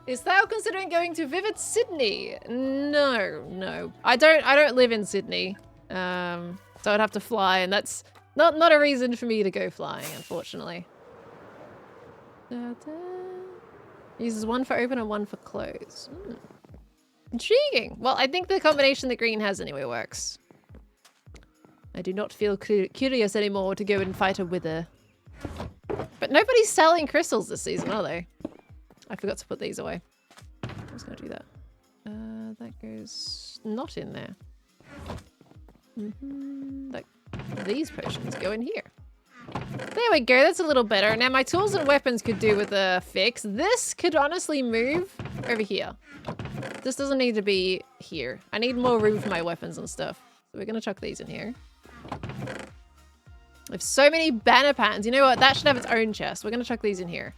Speaker 2: Is thou considering going to Vivid Sydney? No, no. I don't live in Sydney. So I'd have to fly, and that's not a reason for me to go flying, unfortunately. Uses one for open and one for close. Intriguing. Well, I think the combination that Grian has anyway works. I do not feel curious anymore to go and fight a wither. But nobody's selling crystals this season, are they? I forgot to put these away. I was going to do that. That goes not in there. These potions go in here. There we go. That's a little better. Now, my tools and weapons could do with a fix. This could honestly move over here. This doesn't need to be here. I need more room for my weapons and stuff. So we're going to chuck these in here. I have so many banner patterns. You know what? That should have its own chest. We're going to chuck these in here.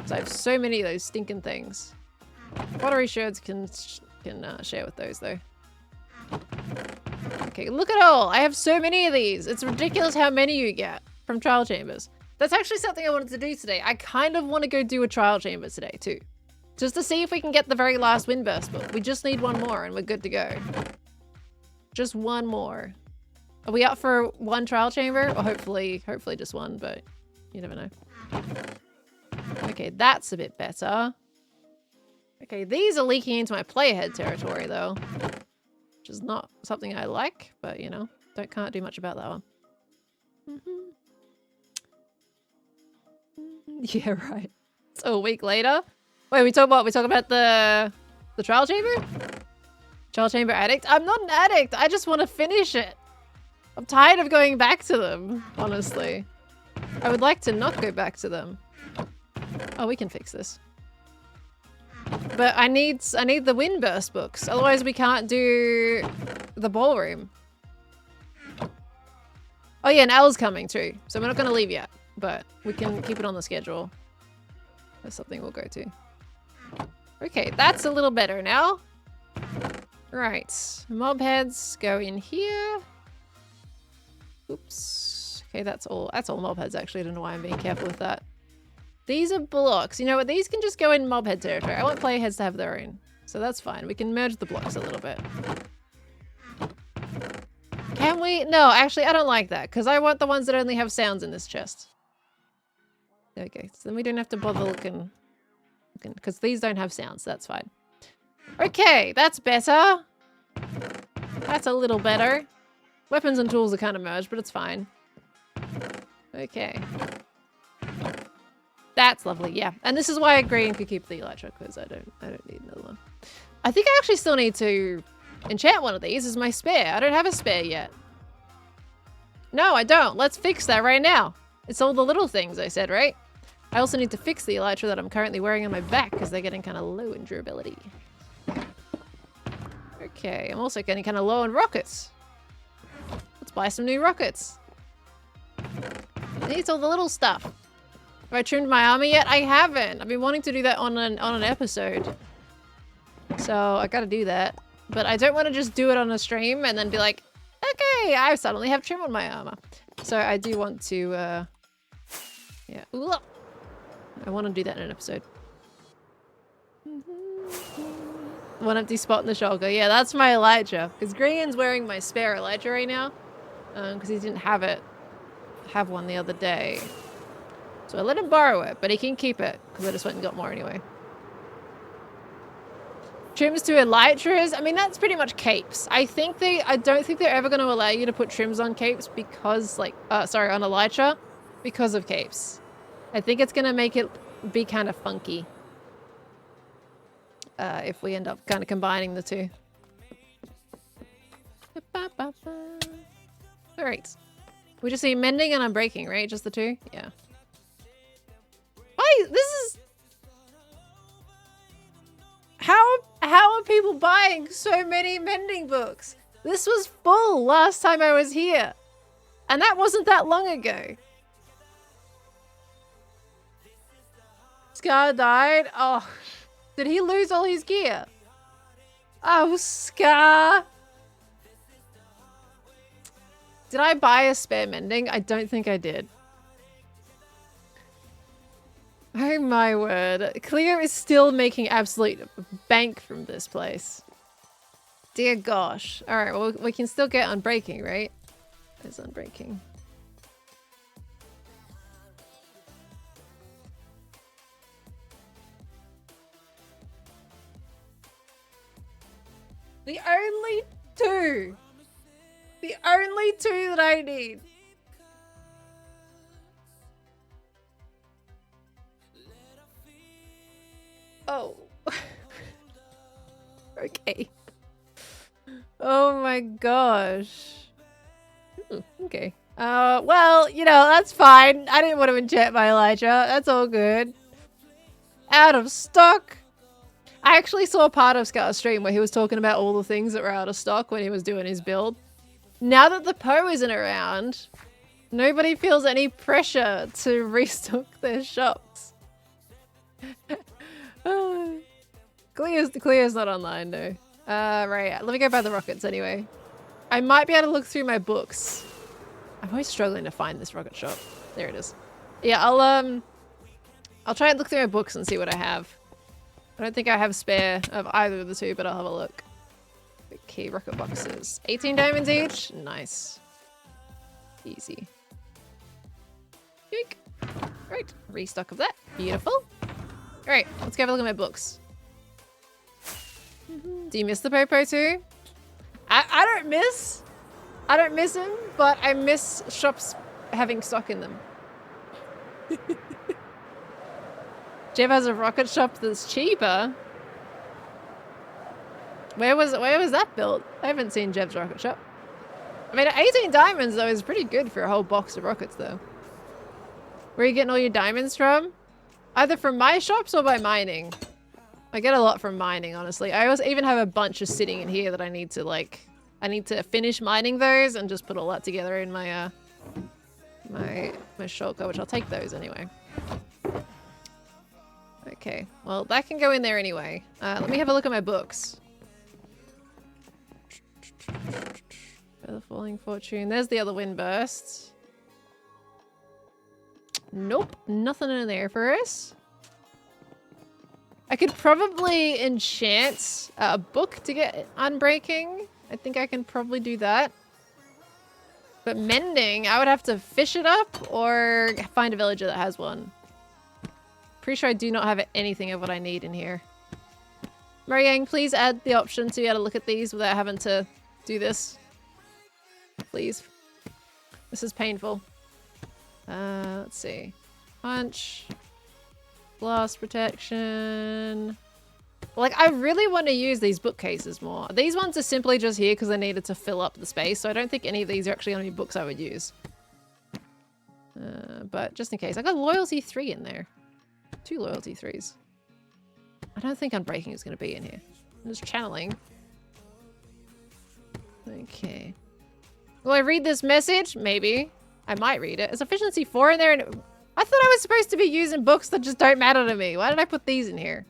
Speaker 2: So I have so many of those stinking things. Pottery shards can share with those, though. Okay, look at all. I have so many of these. It's ridiculous how many you get from trial chambers. That's actually something I wanted to do today. I kind of want to go do a trial chamber today, too. Just to see if we can get the very last windburst book. We just need one more and we're good to go. Just one more. Are we up for one trial chamber? Or hopefully just one, but you never know. Okay, that's a bit better. Okay, these are leaking into my playhead territory, though. Which is not something I like, but, you know, can't do much about that one. Yeah, right. So a week later? Wait, we talk about the trial chamber? Trial chamber addict? I'm not an addict. I just want to finish it. I'm tired of going back to them, honestly. I would like to not go back to them. Oh, we can fix this. But I need the windburst books. Otherwise we can't do the ballroom. Oh yeah, and Al's coming too. So we're not gonna leave yet, but we can keep it on the schedule. That's something we'll go to. Okay, that's a little better now. Right, mob heads go in here. Oops. Okay, that's all mob heads actually. I don't know why I'm being careful with that. These are blocks. You know what? These can just go in mob head territory. I want player heads to have their own. So that's fine. We can merge the blocks a little bit. Can we? No, actually, I don't like that because I want the ones that only have sounds in this chest. There we go. So then we don't have to bother looking because these don't have sounds. So that's fine. Okay, that's better. That's a little better. Weapons and tools are kind of merged, but it's fine. Okay. That's lovely, yeah. And this is why Grian could keep the elytra, because I don't need another one. I think I actually still need to enchant one of these as my spare. I don't have a spare yet. No, I don't. Let's fix that right now. It's all the little things I said, right? I also need to fix the elytra that I'm currently wearing on my back because they're getting kind of low in durability. Okay, I'm also getting kind of low on rockets. Let's buy some new rockets. It's all the little stuff. Have I trimmed my armor yet? I haven't. I've been wanting to do that on an episode. So I gotta do that. But I don't want to just do it on a stream and then be like, okay, I suddenly have trim on my armor. So I do want to, yeah. Ooh, I want to do that in an episode. One empty spot in the shulker. Yeah, that's my elytra. Because Grian's wearing my spare elytra right now. Because he didn't have one the other day. So I let him borrow it, but he can keep it. Because I just went and got more anyway. Trims to elytras? I mean, that's pretty much capes. I don't think they're ever going to allow you to put trims on capes because, like, on elytra. Because of capes. I think it's going to make it be kind of funky. If we end up kind of combining the two. Alright. We just need mending and unbreaking, right? Just the two? Yeah. Why? This is... How are people buying so many mending books? This was full last time I was here. And that wasn't that long ago. Scar died? Oh... Did he lose all his gear? Oh, Scar. Did I buy a spare mending? I don't think I did. Oh my word. Cleo is still making absolute bank from this place. Dear gosh. Alright, well, we can still get unbreaking, right? There's unbreaking. The only two. The only two that I need. Oh. Okay. Oh my gosh. Okay. Well, you know, that's fine. I didn't want to enchant my elytra. That's all good. Out of stock. I actually saw part of Scar's stream where he was talking about all the things that were out of stock when he was doing his build. Now that the Poe isn't around, nobody feels any pressure to restock their shops. Clear's not online, no. Right, let me go buy the rockets anyway. I might be able to look through my books. I'm always struggling to find this rocket shop. There it is. Yeah, I'll try and look through my books and see what I have. I don't think I have spare of either of the two, but I'll have a look. Okay, rocket boxes. 18 diamonds each? Nice. Easy. Yoink. Right, restock of that. Beautiful. Alright, let's go have a look at my books. Do you miss the Popo too? I don't miss. I don't miss him, but I miss shops having stock in them. Jeff has a rocket shop that's cheaper. Where was that built? I haven't seen Jev's rocket shop. I mean, 18 diamonds though is pretty good for a whole box of rockets though. Where are you getting all your diamonds from? Either from my shops or by mining. I get a lot from mining, honestly. I also even have a bunch just sitting in here that I need to finish mining those and just put all that together in my my shotgun, which I'll take those anyway. Okay, well, that can go in there anyway. Let me have a look at my books. The Falling Fortune. There's the other wind bursts. Nope, nothing in there for us. I could probably enchant a book to get unbreaking. I think I can probably do that. But mending, I would have to fish it up or find a villager that has one. Pretty sure I do not have anything of what I need in here. Marianne, please add the option to be able to look at these without having to do this. Please. This is painful. Let's see. Punch. Blast protection. Like, I really want to use these bookcases more. These ones are simply just here because I needed to fill up the space, so I don't think any of these are actually going to be books I would use. But just in case. I got loyalty 3 in there. 2 loyalty 3s. I don't think Unbreaking is going to be in here. I'm just channeling. Okay. Will I read this message? Maybe. I might read it. Is efficiency 4 in there? And I thought I was supposed to be using books that just don't matter to me. Why did I put these in here?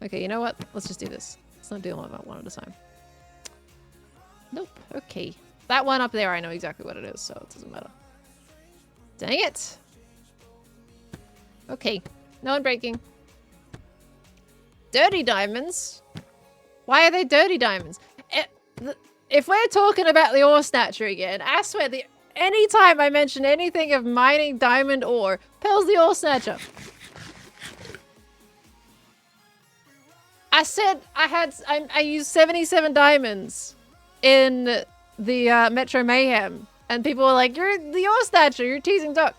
Speaker 2: Okay, you know what? Let's just do this. Let's not do one at a time. Nope. Okay. That one up there, I know exactly what it is, so it doesn't matter. Dang it. Okay. No Unbreaking. Dirty diamonds? Why are they dirty diamonds? If we're talking about the ore snatcher again, I swear, anytime I mention anything of mining diamond ore, Pearl's the ore snatcher. I said I used 77 diamonds in the Metro Mayhem, and people were like, "You're the ore snatcher. You're teasing Doc."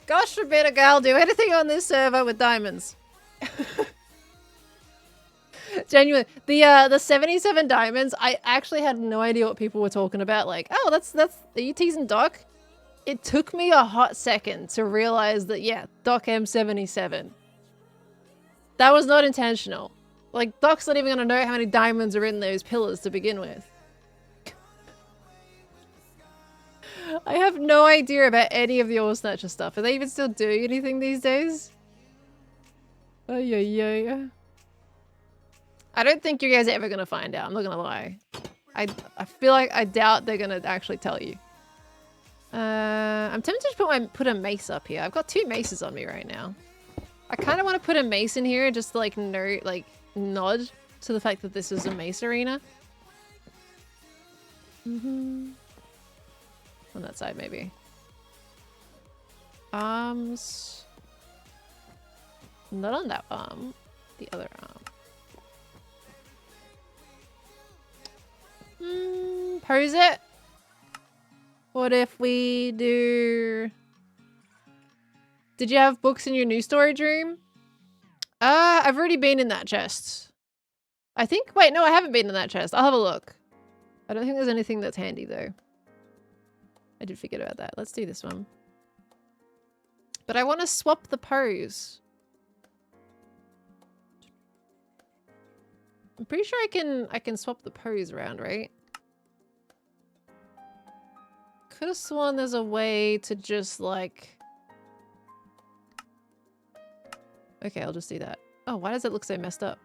Speaker 2: Gosh forbid a girl do anything on this server with diamonds. Genuinely, the 77 diamonds, I actually had no idea what people were talking about. Like, oh, that's are you teasing Doc? It took me a hot second to realize that, yeah, Doc M77. That was not intentional. Like, Doc's not even gonna know how many diamonds are in those pillars to begin with. I have no idea about any of the ore snatcher stuff. Are they even still doing anything these days? Oh, yeah. I don't think you guys are ever gonna find out. I'm not gonna lie. I feel like I doubt they're gonna actually tell you. I'm tempted to put a mace up here. I've got 2 maces on me right now. I kind of want to put a mace in here just to like nod to the fact that this is a mace arena. On that side, maybe. Arms. Not on that arm. The other arm. Pose it. What if we do... Did you have books in your new storage room? I've already been in that chest. I think... Wait, no, I haven't been in that chest. I'll have a look. I don't think there's anything that's handy, though. I did forget about that. Let's do this one. But I want to swap the pose. I'm pretty sure I can swap the pose around, right? Could have sworn there's a way to just like... Okay, I'll just do that. Oh, why does it look so messed up?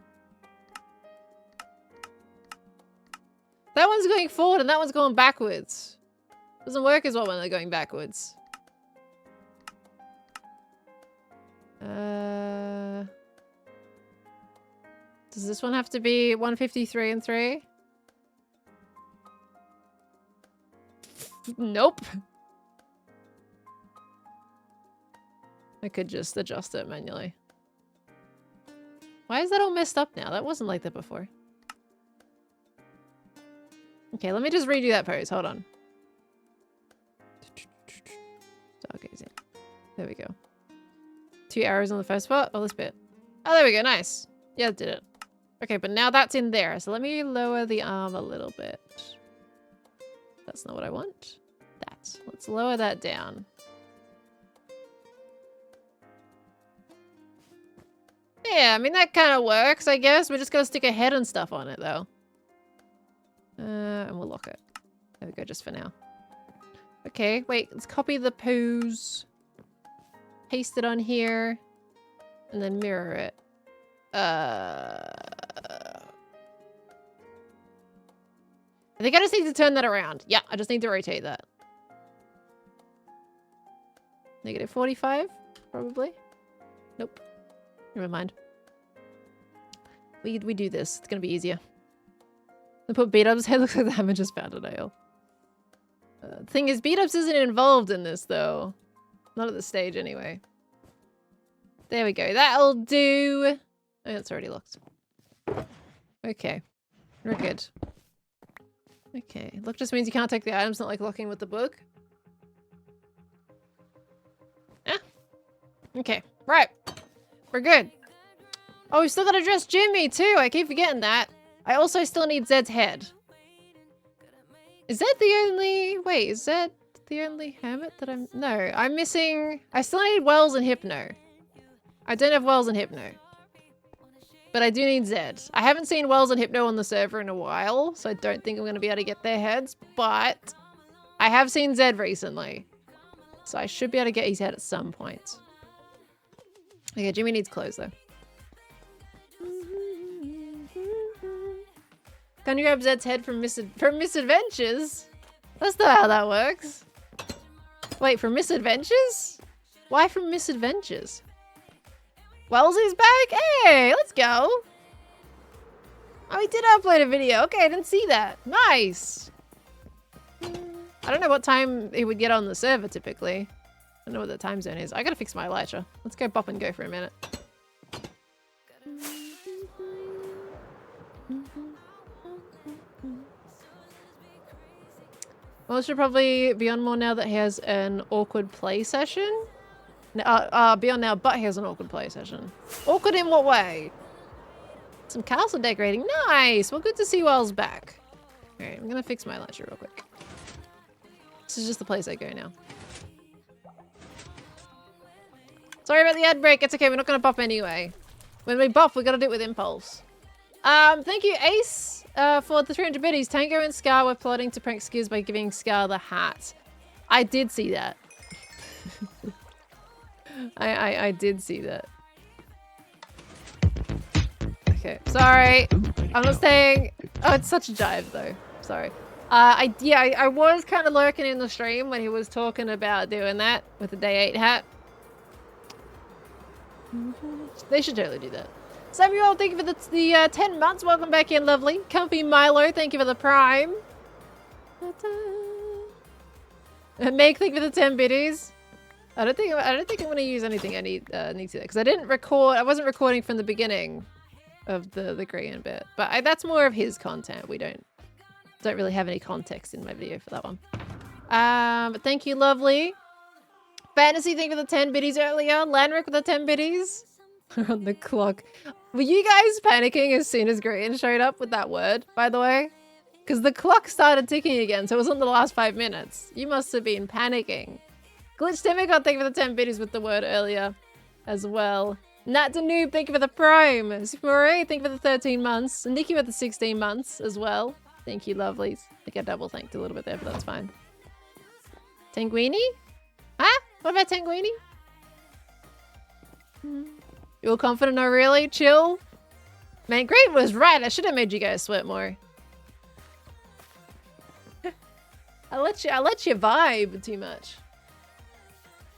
Speaker 2: That one's going forward and that one's going backwards. Doesn't work as well when they're going backwards. Does this one have to be 153 and 3? Nope. I could just adjust it manually. Why is that all messed up now? That wasn't like that before. Okay, let me just redo that pose. Hold on. Okay, there we go. 2 arrows on the first spot. Oh, this bit. Oh, there we go. Nice. Yeah, that did it. Okay, but now that's in there. So let me lower the arm a little bit. That's not what I want. That. Let's lower that down. Yeah, I mean, that kind of works, I guess. We're just going to stick a head and stuff on it, though. And we'll lock it. There we go, just for now. Okay, wait, let's copy the poos. Paste it on here. And then mirror it. I think I just need to turn that around. Yeah, I just need to rotate that. -45, probably. Nope. Never mind. We do this. It's gonna be easier. I put beat-ups. Head looks like the hammer just found a nail. The thing is, beat-ups isn't involved in this, though. Not at this stage, anyway. There we go. That'll do. Oh, it's already locked. Okay. We're good. Okay. Lock just means you can't take the items, not like locking with the book. Ah. Okay. Right. We're good. Oh, we still gotta dress Jimmy, too. I keep forgetting that. I also still need Zed's head. Is that the only... Wait, is that the only hermit that I'm... No, I'm missing... I still need Wells and Hypno. I don't have Wells and Hypno. But I do need Zed. I haven't seen Wells and Hypno on the server in a while, so I don't think I'm going to be able to get their heads, but I have seen Zed recently. So I should be able to get his head at some point. Okay, Jimmy needs clothes, though. Can you grab Zed's head from Misadventures? That's not how that works. Wait, from Misadventures? Why from Misadventures? Wells is back? Hey, let's go. Oh, he did upload a video. Okay, I didn't see that. Nice. I don't know what time he would get on the server typically. I don't know what the time zone is. I gotta fix my elytra. Let's go bop and go for a minute. Well, should probably be on more now that he has an awkward play session. Be on now, but he has an awkward play session. Awkward in what way? Some castle decorating. Nice! Well, good to see Wells back. Alright, I'm gonna fix my elytra real quick. This is just the place I go now. Sorry about the ad break. It's okay, we're not gonna bop anyway. When we bop, we gotta do it with impulse. Thank you, Ace, for the 300 biddies. Tango and Scar were plotting to prank Skiz by giving Scar the hat. I did see that. I did see that. Okay, sorry. I'm not saying... Oh, it's such a jive, though. Sorry. I was kind of lurking in the stream when he was talking about doing that with the day 8 hat. They should totally do that. Samuel, thank you for the 10 months. Welcome back in, lovely. Comfy Milo, thank you for the prime. Meg, thank you for the 10 biddies. I don't think I'm gonna use anything I need to because I didn't record. I wasn't recording from the beginning of the Grian bit, but that's more of his content. We don't really have any context in my video for that one. But thank you, lovely. Fantasy, thank you for the 10 biddies earlier. Lanrick with the 10 biddies. On the clock. Were you guys panicking as soon as Grian showed up with that word, by the way? Because the clock started ticking again, so it was on the last 5 minutes. You must have been panicking. Glitch Demigod, thank you for the 10 biddies with the word earlier as well. Nat Danoob, thank you for the prime. Super Marie, thank you for the 13 months. Nikki with the 16 months as well. Thank you, lovelies. I think I double thanked a little bit there, but that's fine. Tanguini? Huh? What about Tanguini? You all confident? No, really? Chill? Man, Green was right. I should have made you guys sweat more. I let you vibe too much.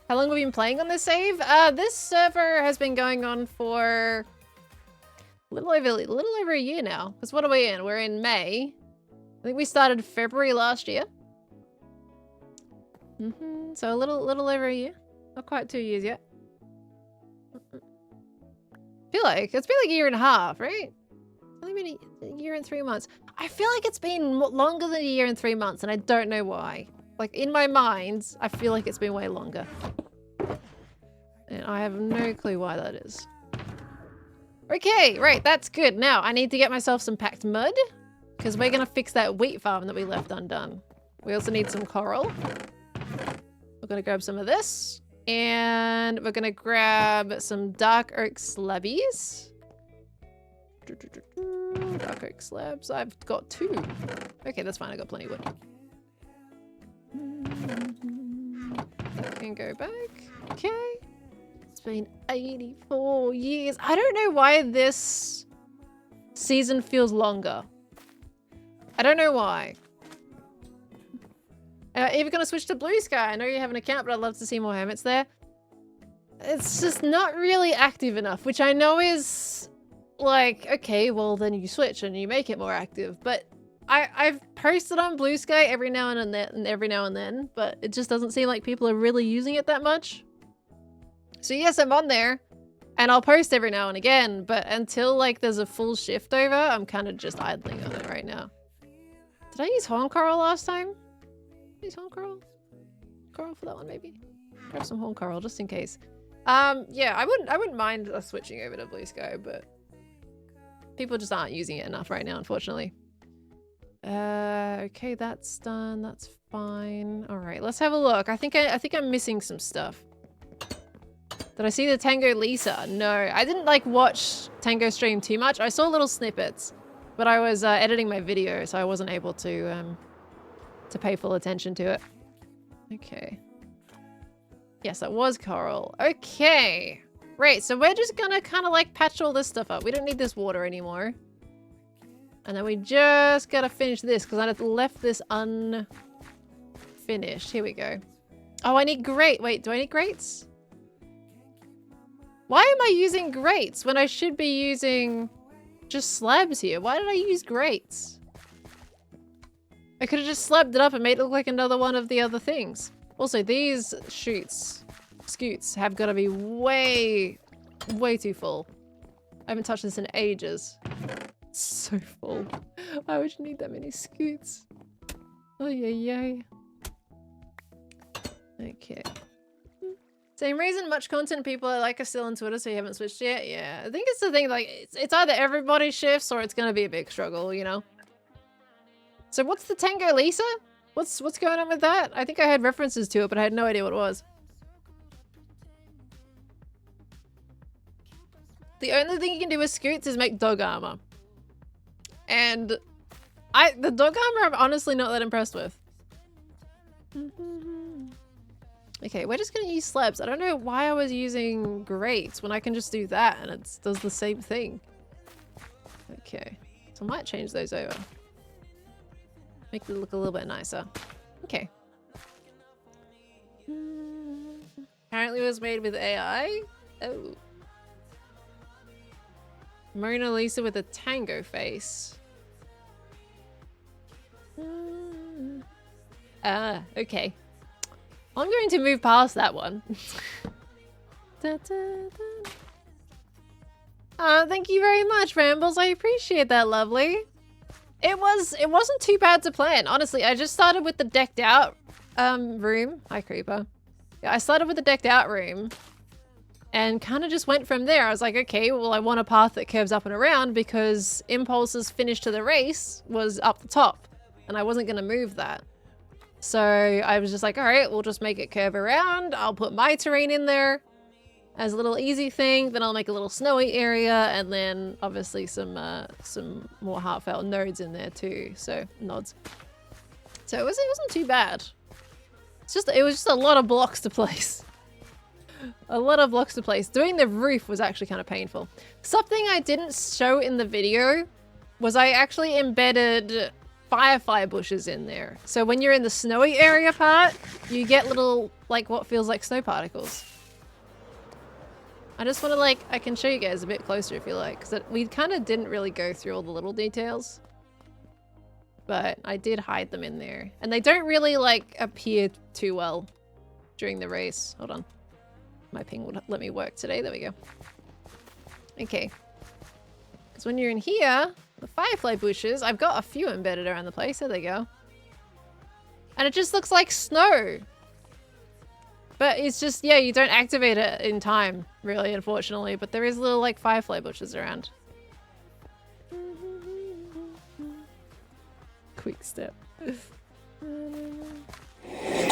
Speaker 2: How long have we been playing on this save? This server has been going on for a little over a year now. Because what are we in? We're in May. I think we started February last year. So a little over a year. Not quite 2 years yet. I feel like it's been like a year and a half, right? It's only been a year and 3 months. I feel like it's been longer than a year and 3 months, and I don't know why. Like, in my mind, I feel like it's been way longer. And I have no clue why that is. Okay, right, that's good. Now, I need to get myself some packed mud, because we're going to fix that wheat farm that we left undone. We also need some coral. We're going to grab some of this. And we're going to grab some dark oak slabbies. Dark oak slabs. I've got 2. Okay, that's fine. I got plenty of wood. and go back. Okay. It's been 84 years. I don't know why this season feels longer. I don't know why. Even gonna switch to Blue Sky. I know you have an account, but I'd love to see more hermits there. It's just not really active enough, which I know is like, okay, well then you switch and you make it more active. But I've posted on Blue Sky every now and then, but it just doesn't seem like people are really using it that much. So yes, I'm on there and I'll post every now and again, but until like there's a full shift over, I'm kind of just idling on it right now. Did I use horn coral last time? Use horn coral? Coral for that one maybe? Grab some horn coral just in case. Yeah, I wouldn't mind us switching over to Blue Sky, but people just aren't using it enough right now, unfortunately. Okay, that's done. That's fine. All right, let's have a look. I think I'm missing some stuff. Did I see the Tango Lisa? No, I didn't like watch Tango stream too much. I saw little snippets, but I was editing my video, so I wasn't able to pay full attention to it. Okay. Yes, that was coral. Okay. Right, so we're just gonna kind of like patch all this stuff up. We don't need this water anymore. And then we just gotta finish this because I left this unfinished. Here we go. Oh, I need grate. Wait, do I need grates? Why am I using grates when I should be using just slabs here? Why did I use grates? I could have just slabbed it up and made it look like another one of the other things. Also, these scoots have got to be way too full. I haven't touched this in ages. It's so full. Why would you need that many scoots? Oh, yay. Okay. Same reason much content people I like are still on Twitter, so you haven't switched yet. Yeah, I think it's the thing, like, it's either everybody shifts or it's gonna be a big struggle, you know? So what's the Tango Lisa? What's going on with that? I think I had references to it, but I had no idea what it was. The only thing you can do with scoots is make dog armor. And the dog armor I'm honestly not that impressed with. Okay, we're just gonna use slabs. I don't know why I was using grates when I can just do that and it does the same thing. Okay, so I might change those over. Make it look a little bit nicer. Okay. Apparently it was made with AI. Oh. Mona Lisa with a tango face. Okay. I'm going to move past that one. Thank you very much, Rambles. I appreciate that, lovely. It wasn't too bad to plan, honestly. I just started with the decked out room. Hi, Creeper. Yeah, I started with the decked out room and kind of just went from there. I was like, okay, well, I want a path that curves up and around because Impulse's finish to the race was up the top and I wasn't going to move that. So I was just like, all right, we'll just make it curve around. I'll put my terrain in there as a little easy thing. Then I'll make a little snowy area and then obviously some more heartfelt nodes in there too. So nods. So it wasn't too bad. It was just a lot of blocks to place. A lot of blocks to place. Doing the roof was actually kind of painful. Something I didn't show in the video was I actually embedded firefly bushes in there. So when you're in the snowy area part, you get little, like, what feels like snow particles. I just want to, I can show you guys a bit closer if you like, because we kind of didn't really go through all the little details. But I did hide them in there. And they don't really, appear too well during the race. Hold on. My ping would let me work today. There we go. Okay. Because when you're in here, the firefly bushes, I've got a few embedded around the place. There they go. And it just looks like snow. But it's just, yeah, you don't activate it in time, really, unfortunately. But there is little, firefly bushes around. Quick step.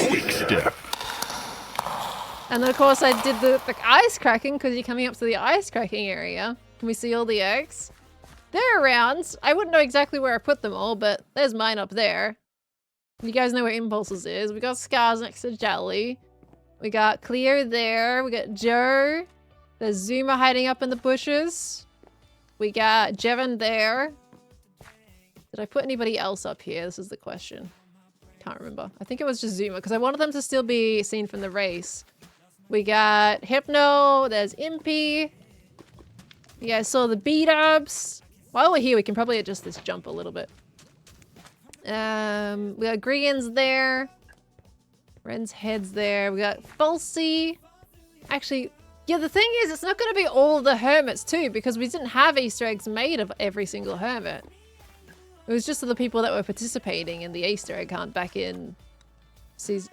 Speaker 5: Quick step.
Speaker 2: And then, of course, I did the ice cracking because you're coming up to the ice cracking area. Can we see all the eggs? They're around. I wouldn't know exactly where I put them all, but there's mine up there. You guys know where Impulses is. We got Scars next to Jelly. We got Cleo there. We got Joe. There's Zuma hiding up in the bushes. We got Jevon there. Did I put anybody else up here? This is the question. Can't remember. I think it was just Zuma because I wanted them to still be seen from the race. We got Hypno. There's Impy. You guys saw the B-dubs. While we're here, we can probably adjust this jump a little bit. We got Grian's there. Ren's head's there. We got Falsey. Actually, yeah, the thing is, it's not going to be all the hermits too, because we didn't have Easter eggs made of every single hermit. It was just the people that were participating in the Easter egg hunt back in season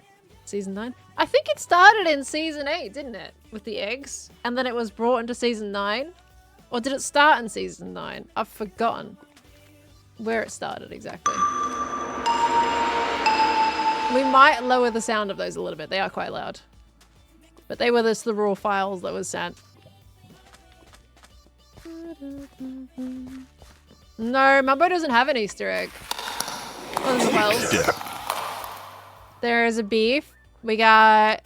Speaker 2: 9. I think it started in season 8, didn't it? With the eggs. And then it was brought into season 9. Or did it start in season 9? I've forgotten where it started exactly. We might lower the sound of those a little bit. They are quite loud. But they were just the raw files that was sent. No, Mumbo doesn't have an Easter egg. Oh, there's a Wells. There is a beef. We got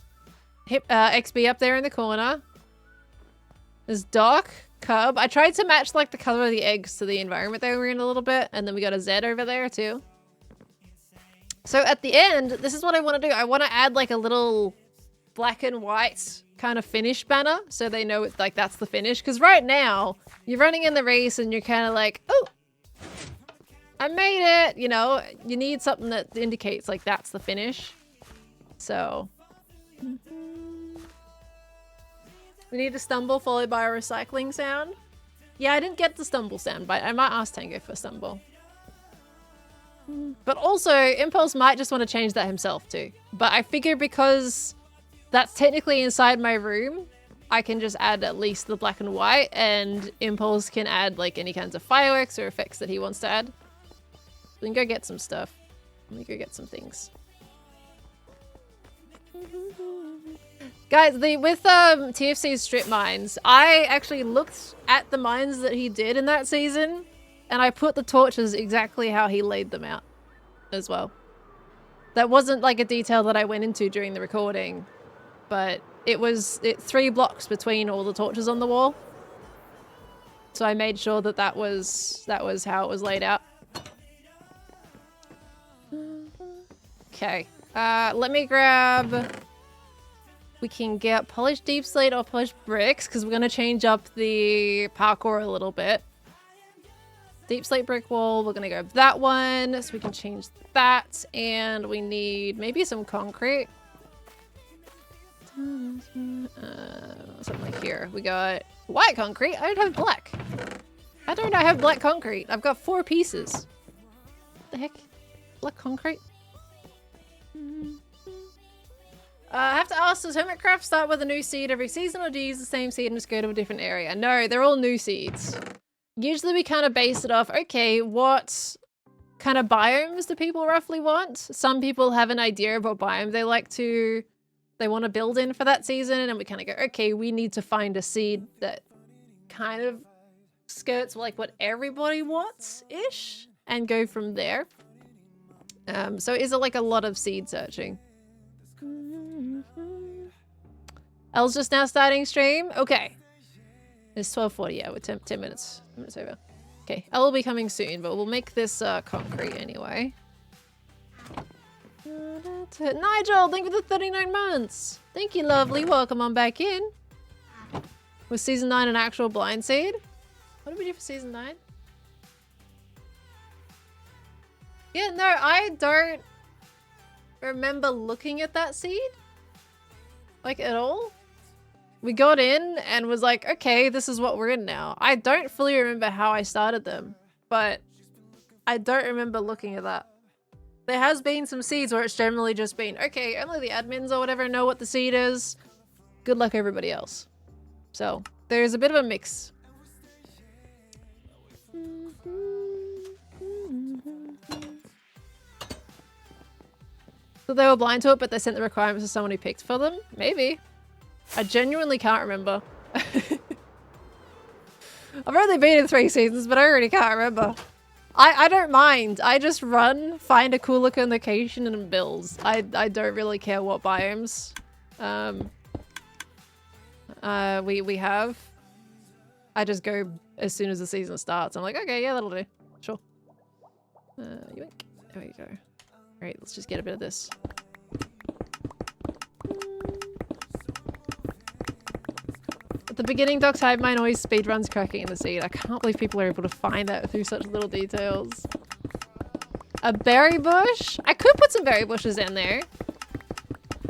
Speaker 2: XB up there in the corner. There's Doc, Cub. I tried to match like the color of the eggs to the environment they were in a little bit. And then we got a Z over there too. So at the end, this is what I want to do. I want to add like a little black and white kind of finish banner. So they know it's like that's the finish. Because right now, you're running in the race and you're kind of like, oh, I made it. You know, you need something that indicates like that's the finish. So we need a stumble followed by a recycling sound. Yeah, I didn't get the stumble sound, but I might ask Tango for stumble. But also, Impulse might just want to change that himself too. But I figure because that's technically inside my room, I can just add at least the black and white, and Impulse can add like any kinds of fireworks or effects that he wants to add. We can go get some stuff. Let me go get some things. Guys, with TFC's strip mines, I actually looked at the mines that he did in that season, and I put the torches exactly how he laid them out as well. That wasn't like a detail that I went into during the recording, but it was 3 blocks between all the torches on the wall. So I made sure that that was how it was laid out. Okay, let me grab... We can get polished deep slate or polished bricks because we're going to change up the parkour a little bit. Deep slate brick wall, we're going to grab that one so we can change that. And we need maybe some concrete. Something like here. We got white concrete. I don't have black. How don't I have black concrete? I've got 4 pieces. What the heck? Black concrete? I have to ask, does Hermitcraft start with a new seed every season, or do you use the same seed and just go to a different area? No, they're all new seeds. Usually we kind of base it off, okay, what kind of biomes do people roughly want? Some people have an idea of what biome they want to build in for that season, and we kind of go, okay, we need to find a seed that kind of skirts like what everybody wants-ish, and go from there. So is it like a lot of seed searching? Elle's just now starting stream. Okay. It's 12:40. Yeah, we're 10 minutes. 10 minutes over. Okay, Elle will be coming soon, but we'll make this concrete anyway. Nigel, thank you for the 39 months. Thank you, lovely. Welcome on back in. Was season 9 an actual blind seed? What did we do for season 9? Yeah, no, I don't remember looking at that seed. Like, at all. We got in and was like, okay, this is what we're in now. I don't fully remember how I started them, but I don't remember looking at that. There has been some seeds where it's generally just been, okay, only the admins or whatever know what the seed is. Good luck everybody else. So, there's a bit of a mix. So they were blind to it, but they sent the requirements to someone who picked for them? Maybe. I genuinely can't remember. I've only been in 3 seasons, but I already can't remember. I don't mind. I just run, find a cool looking location and build. I don't really care what biomes. We have. I just go as soon as the season starts. I'm like, okay, yeah, that'll do. Sure. Yoink. There we go. Great, let's just get a bit of this. At the beginning, Doc's Hive Mind always speedruns cracking in the seed. I can't believe people are able to find that through such little details. A berry bush? I could put some berry bushes in there.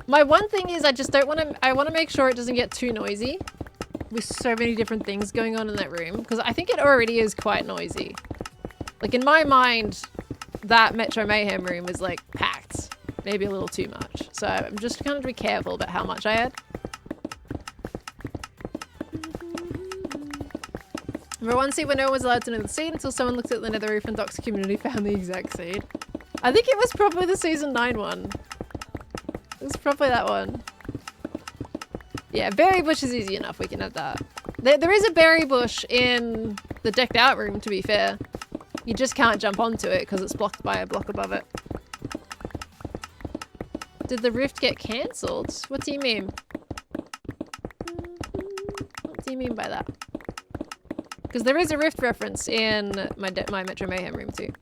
Speaker 2: My one thing is I just don't want to... I want to make sure it doesn't get too noisy. With so many different things going on in that room. Because I think it already is quite noisy. Like, in my mind, that Metro Mayhem room is, like, packed. Maybe a little too much. So I'm just kind of to be careful about how much I add. Remember one seed where no one was allowed to know the seed until someone looked at the nether roof and Doc's community found the exact seed. I think it was probably the season 9 one. It was probably that one. Yeah, berry bush is easy enough. We can have that. There is a berry bush in the decked out room, to be fair. You just can't jump onto it because it's blocked by a block above it. Did the rift get cancelled? What do you mean? What do you mean by that? Because there is a rift reference in my Metro Mayhem room too.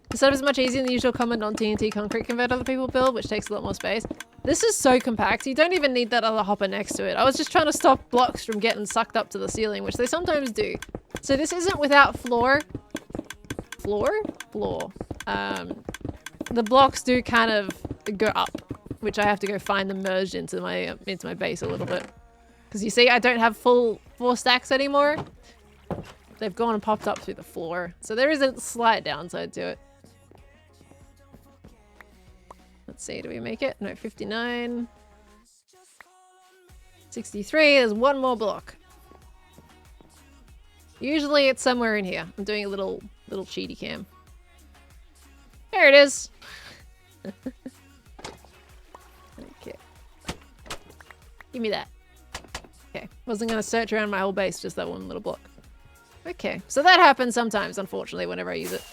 Speaker 2: The setup is much easier than the usual common non-TNT concrete converter other people build, which takes a lot more space. This is so compact, you don't even need that other hopper next to it. I was just trying to stop blocks from getting sucked up to the ceiling, which they sometimes do. So this isn't without floor. Floor? Floor. The blocks do kind of go up, which I have to go find them merged into my base a little bit. Because you see, I don't have full 4 stacks anymore. They've gone and popped up through the floor. So there is a slight downside to it. Let's see, do we make it? No, 59. 63, there's one more block. Usually it's somewhere in here. I'm doing a little cheaty cam. There it is. Okay. Give me that. Okay, wasn't gonna search around my whole base, just that one little block. Okay, so that happens sometimes, unfortunately, whenever I use it.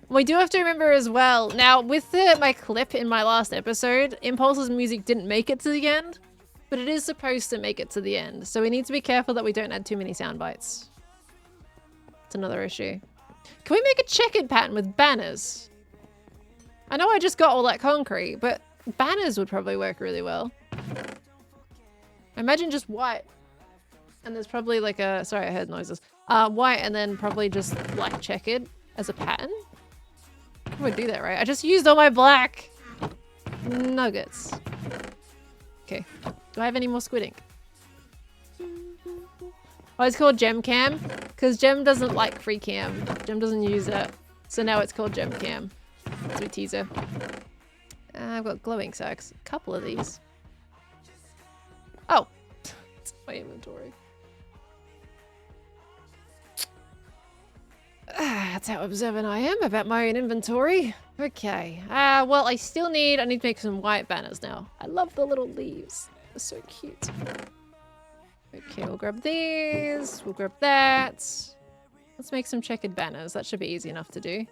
Speaker 2: We do have to remember as well, now with my clip in my last episode, Impulse's music didn't make it to the end, but it is supposed to make it to the end. So we need to be careful that we don't add too many sound bites. It's another issue. Can we make a checkered pattern with banners? I know I just got all that concrete, but banners would probably work really well. Imagine just white. And there's probably like a... Sorry, I heard noises. White and then probably just like checkered as a pattern. I would do that, right? I just used all my black nuggets. Okay. Do I have any more squid ink? Oh, it's called Gem Cam. Because Gem doesn't like free cam. Gem doesn't use it. So now it's called Gem Cam. Sweet teaser. I've got glowing sacks. A couple of these. Oh. It's my inventory. That's how observant I am about my own inventory. Okay. Well, I need to make some white banners now. I love the little leaves. They're so cute. Okay, we'll grab these. We'll grab that. Let's make some checkered banners. That should be easy enough to do.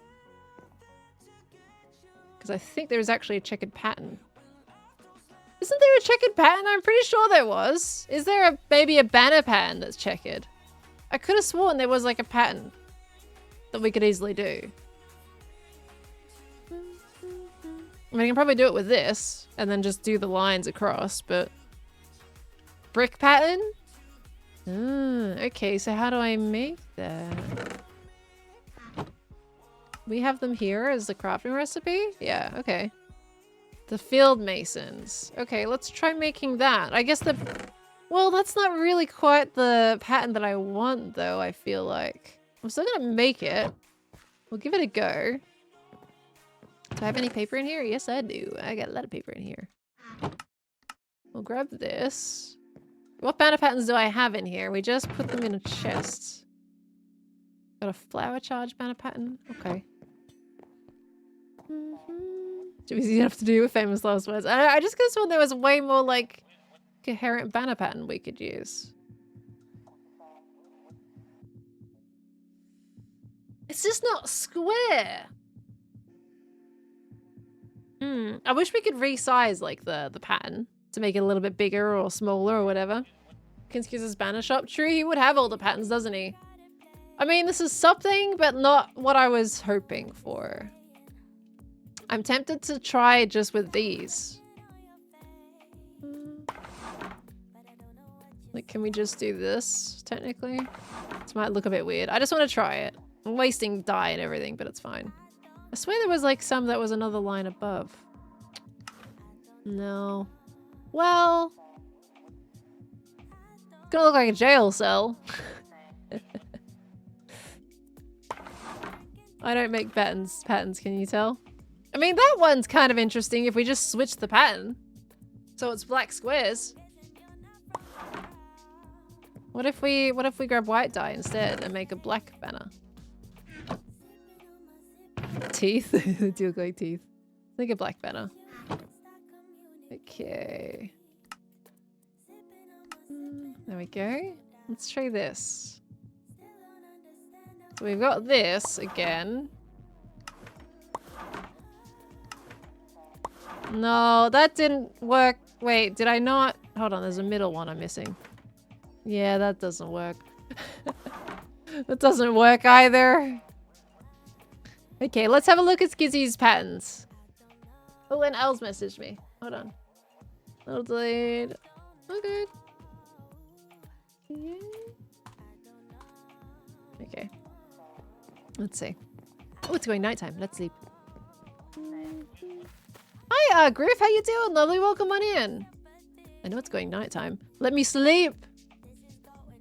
Speaker 2: Because I think there is actually a checkered pattern. Isn't there a checkered pattern? I'm pretty sure there was. Is there maybe a banner pattern that's checkered? I could have sworn there was like a pattern that we could easily do. I mean, I can probably do it with this and then just do the lines across, but... Brick pattern? Okay, so how do I make that? We have them here as the crafting recipe? Yeah, okay. The field masons. Okay, let's try making that. I guess the... Well, that's not really quite the pattern that I want, though, I feel like. I'm still gonna make it. We'll give it a go. Do I have any paper in here? Yes, I do. I got a lot of paper in here. We'll grab this. What banner patterns do I have in here? We just put them in a chest. Got a flower charge banner pattern? Okay. Too easy enough to do with famous last words. I just could have sworn there was way more, like, coherent banner pattern we could use. It's just not square. I wish we could resize like the pattern to make it a little bit bigger or smaller or whatever. Kinski's banner shop. True, he would have all the patterns, doesn't he? I mean, this is something, but not what I was hoping for. I'm tempted to try just with these. Like, can we just do this, technically? This might look a bit weird. I just want to try it. I'm wasting dye and everything, but it's fine. I swear there was like some that was another line above. No. Well... It's gonna look like a jail cell. I don't make patterns, can you tell? I mean, that one's kind of interesting if we just switch the pattern. So it's black squares. What if we grab white dye instead and make a black banner? Teeth? They do look like teeth. Make a black banner. Okay. There we go. Let's try this. So we've got this again. No, that didn't work. Wait, did I not? Hold on, there's a middle one I'm missing. Yeah, that doesn't work. That doesn't work either. Okay, let's have a look at Skizzy's patterns. Oh, and Elle's messaged me. Hold on. Little delayed. Okay. Okay. Let's see. Oh, it's going nighttime. Let's sleep. Hi, Griff. How you doing? Lovely. Welcome on in. I know it's going nighttime. Let me sleep.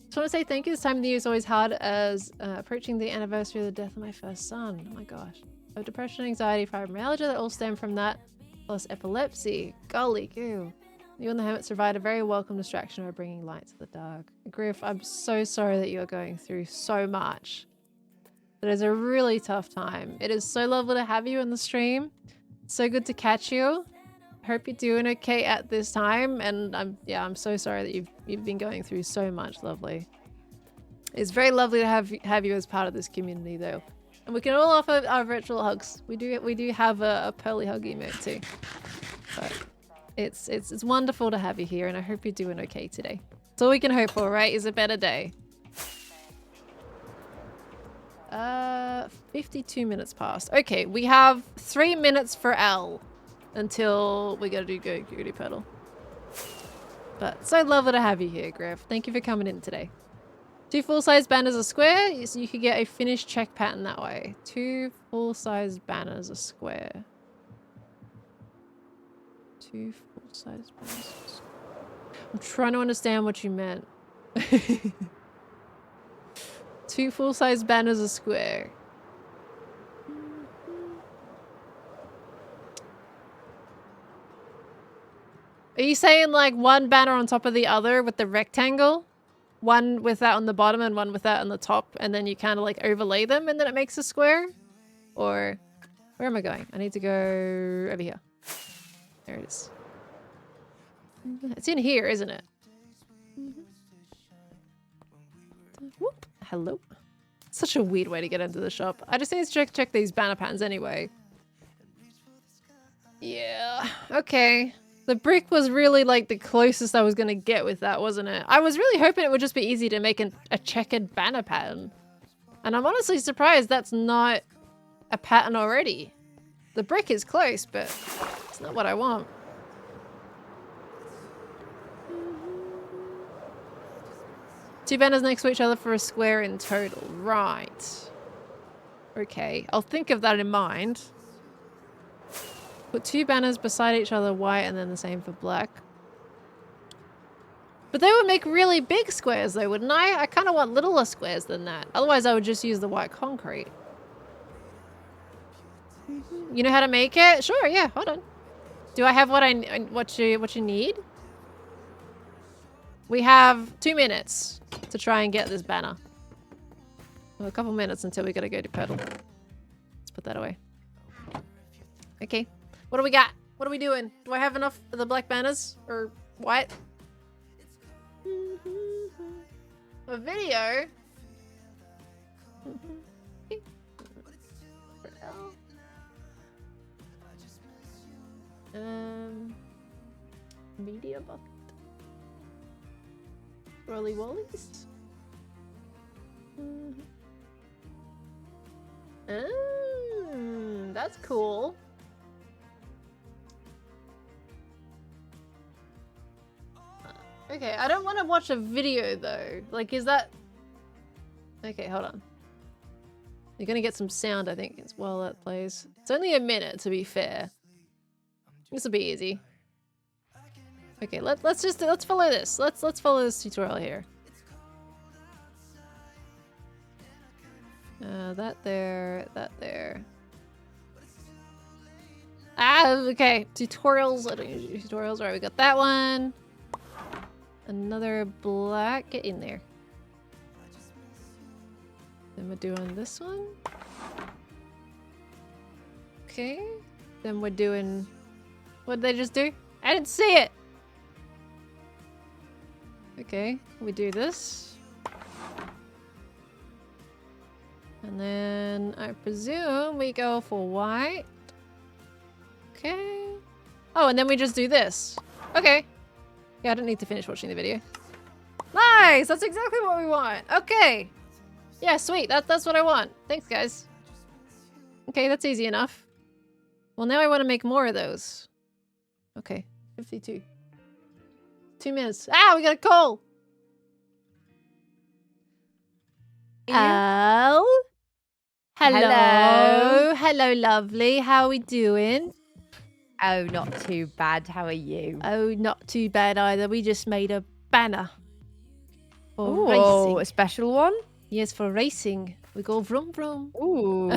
Speaker 2: Just want to say thank you. This time of the year is always hard as approaching the anniversary of the death of my first son. Oh my gosh. I have depression, anxiety, fibromyalgia that all stem from that. Plus epilepsy. Golly goo. You and the Hermit survived a very welcome distraction by bringing light to the dark. Griff, I'm so sorry that you're going through so much. It is a really tough time. It is so lovely to have you in the stream. So good to catch you. Hope you're doing okay at this time. And I'm so sorry that you've been going through so much, lovely. It's very lovely to have you as part of this community though. And we can all offer our virtual hugs. We do have a pearly hug emote too. But it's wonderful to have you here, and I hope you're doing okay today. That's all we can hope for, right? Is a better day. 52 minutes past. Okay, we have 3 minutes for L until we gotta go do pedal. But so lovely to have you here, Griff. Thank you for coming in today. 2 full-size banners a square, so you could get a finished check pattern that way. 2 full-size banners a square. 2 full-size banners. I'm trying to understand what you meant. 2 full-size banners a square. Are you saying like one banner on top of the other with the rectangle? One with that on the bottom and one with that on the top, and then you kind of like overlay them and then it makes a square? Or where am I going? I need to go over here. There it is. It's in here, isn't it? Whoop. Hello. Such a weird way to get into the shop. I just need to check these banner patterns anyway. Yeah. Okay. The brick was really like the closest I was going to get with that, wasn't it? I was really hoping it would just be easy to make a checkered banner pattern. And I'm honestly surprised that's not a pattern already. The brick is close, but it's not what I want. Two banners next to each other for a square in total. Right. Okay, I'll think of that in mind. Put 2 banners beside each other, white, and then the same for black. But they would make really big squares though, wouldn't I? I kind of want littler squares than that. Otherwise, I would just use the white concrete. You know how to make it? Sure, yeah, hold on. Do I have what you need? We have 2 minutes to try and get this banner. Well, a couple minutes until we gotta go to pedal. Let's put that away. Okay. What do we got? What are we doing? Do I have enough of the black banners? Or white? A video? Media bucket. Rolly Wollies? That's cool. Okay, I don't want to watch a video though. Like, is that... Okay, hold on. You're gonna get some sound, I think, as well that plays. It's only a minute, to be fair. This will be easy. Okay, let's follow this. Let's follow this tutorial here. That there. Ah, okay. Tutorials. I don't usually do tutorials. Alright, we got that one. Another black. Get in there. Then we're doing this one. Okay. Then we're doing... What did they just do? I didn't see it! Okay, we do this. And then I presume we go for white. Okay. Oh, and then we just do this. Okay. Yeah, I don't need to finish watching the video. Nice! That's exactly what we want. Okay. Yeah, sweet. That's what I want. Thanks, guys. Okay, that's easy enough. Well, now I want to make more of those. Okay, 52. 2 minutes. Ah, we got a call! Oh. Hello. Hello, lovely. How are we doing?
Speaker 6: Oh, not too bad. How are you?
Speaker 2: Oh, not too bad either. We just made a banner. For
Speaker 6: Oh,
Speaker 2: racing.
Speaker 6: a special one?
Speaker 2: Yes, for racing. We go vroom vroom.
Speaker 6: Ooh.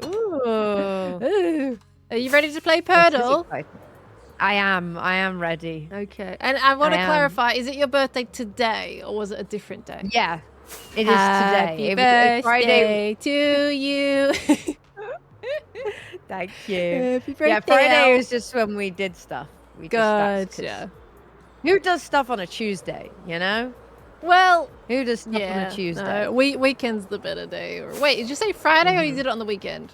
Speaker 6: Ooh.
Speaker 2: Ooh. Are you ready to play
Speaker 6: This is
Speaker 2: Purdle?
Speaker 6: exciting. I am ready.
Speaker 2: Okay. And I want to
Speaker 6: I am.
Speaker 2: clarify, is it your birthday today or was it a different day?
Speaker 6: Yeah, it is
Speaker 2: Happy
Speaker 6: today. It was Friday.
Speaker 2: to you.
Speaker 6: Thank you.
Speaker 2: Happy birthday.
Speaker 6: Yeah, Friday
Speaker 2: Al.
Speaker 6: was just when we did stuff. We just, that's 'cause
Speaker 2: Gotcha.
Speaker 6: who does stuff on a Tuesday, you know?
Speaker 2: Well,
Speaker 6: Who does stuff on
Speaker 2: yeah.
Speaker 6: a Tuesday?
Speaker 2: No, weekend's the better day. Or wait, did you say Friday or you did it on the weekend?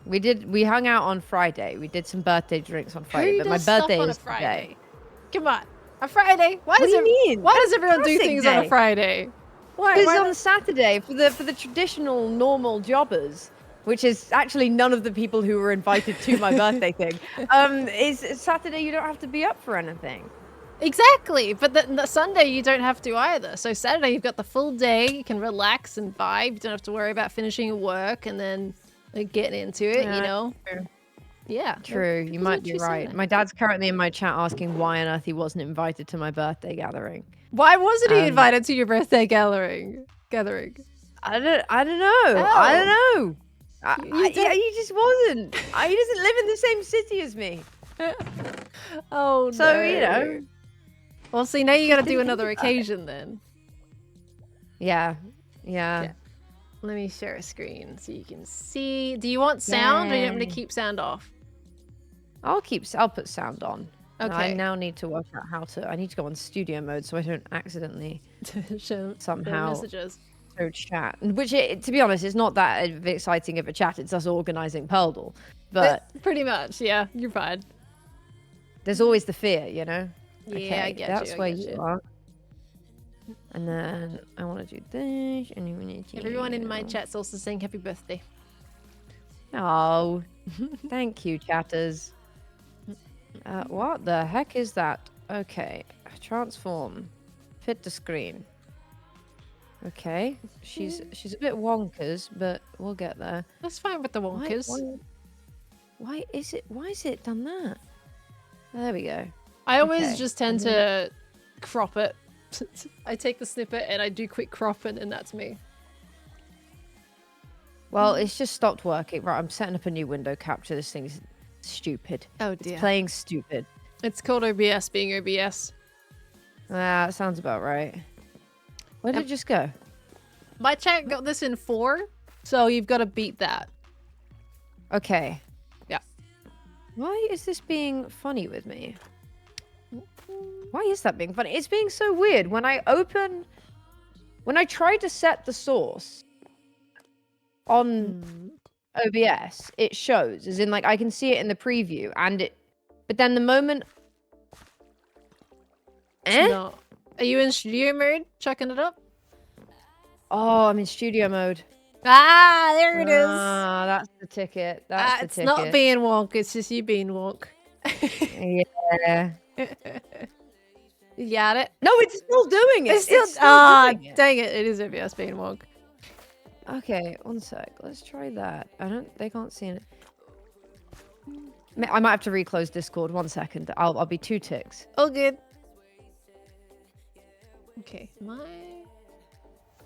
Speaker 6: We hung out on Friday. We did some birthday drinks on Friday,
Speaker 2: Who
Speaker 6: but my
Speaker 2: does stuff
Speaker 6: birthday
Speaker 2: on a
Speaker 6: is
Speaker 2: Friday?
Speaker 6: today.
Speaker 2: Come on, a Friday. Why
Speaker 6: What
Speaker 2: does
Speaker 6: do you mean?
Speaker 2: Why does everyone do
Speaker 6: classic
Speaker 2: things on a
Speaker 6: day.
Speaker 2: Friday? Why?
Speaker 6: Because
Speaker 2: why
Speaker 6: on
Speaker 2: not-
Speaker 6: Saturday, for the traditional normal jobbers, which is actually none of the people who were invited to my birthday thing, is Saturday you don't have to be up for anything.
Speaker 2: Exactly, but the Sunday you don't have to either. So Saturday you've got the full day. You can relax and vibe. You don't have to worry about finishing work and then like, getting into it.
Speaker 6: Yeah,
Speaker 2: You know.
Speaker 6: true.
Speaker 2: Yeah.
Speaker 6: True, you
Speaker 2: That's
Speaker 6: might
Speaker 2: what
Speaker 6: be
Speaker 2: you said.
Speaker 6: right. My dad's currently in my chat asking why on earth he wasn't invited to my birthday gathering.
Speaker 2: Why wasn't he
Speaker 6: Um,
Speaker 2: invited to your birthday gathering?
Speaker 6: I don't know. I don't know. He just wasn't. He doesn't live in the same city as me.
Speaker 2: Oh
Speaker 6: So,
Speaker 2: no.
Speaker 6: you know.
Speaker 2: Well, see, now you got to do
Speaker 6: Didn't
Speaker 2: another
Speaker 6: think about it.
Speaker 2: occasion then.
Speaker 6: Yeah.
Speaker 2: Let me share a screen so you can see. Do you want sound or do you want me to
Speaker 6: Yay.
Speaker 2: keep sound off?
Speaker 6: I'll put sound on. And I
Speaker 2: Okay.
Speaker 6: now need to work out how to. I need to go on studio mode so I don't accidentally
Speaker 2: Show
Speaker 6: somehow
Speaker 2: messages.
Speaker 6: through chat. Which, to be honest, is not that exciting of a chat. It's us organising Purdle. But
Speaker 2: Pretty much, yeah. You're fine.
Speaker 6: there's always the fear, you know?
Speaker 2: Yeah, I get you,
Speaker 6: that's
Speaker 2: I
Speaker 6: where
Speaker 2: get
Speaker 6: you
Speaker 2: you.
Speaker 6: are. And then I want to do this. And you want to
Speaker 2: Everyone in my chat's also saying happy birthday.
Speaker 6: Oh, thank you, chatters. What the heck is that? Okay, transform, fit the screen. Okay, she's a bit wonkers, but we'll get there.
Speaker 2: That's fine with the wonkers.
Speaker 6: Why is it done that? There we go.
Speaker 2: I always
Speaker 6: Okay,
Speaker 2: just tend to crop it. I take the snippet and I do quick crop and that's me.
Speaker 6: Well, it's just stopped working. Right, I'm setting up a new window capture. This thing's stupid.
Speaker 2: Oh
Speaker 6: It's
Speaker 2: dear.
Speaker 6: playing stupid.
Speaker 2: It's called OBS being OBS.
Speaker 6: Ah, that sounds about right. Where did it just go?
Speaker 2: My chat got this in 4, so you've got to beat that.
Speaker 6: Okay.
Speaker 2: Yeah.
Speaker 6: Why is this being funny with me? Why is that being funny? It's being so weird. When I try to set the source on OBS, it shows, as in like I can see it in the preview, but then the moment Eh?
Speaker 2: No. Are you in studio mode? Checking it up?
Speaker 6: Oh, I'm in studio mode.
Speaker 2: Ah, there it is.
Speaker 6: Ah, that's the ticket. That's the
Speaker 2: It's
Speaker 6: ticket.
Speaker 2: not being wonk, it's just you being wonk.
Speaker 6: Yeah.
Speaker 2: You got it?
Speaker 6: No, it's still doing it.
Speaker 2: It's still,
Speaker 6: doing it.
Speaker 2: dang it, it is OBS being wonk.
Speaker 6: Okay, one sec. Let's try that. They can't see it. I might have to reclose Discord. 1 second. I'll be 2 ticks.
Speaker 2: All good. Okay,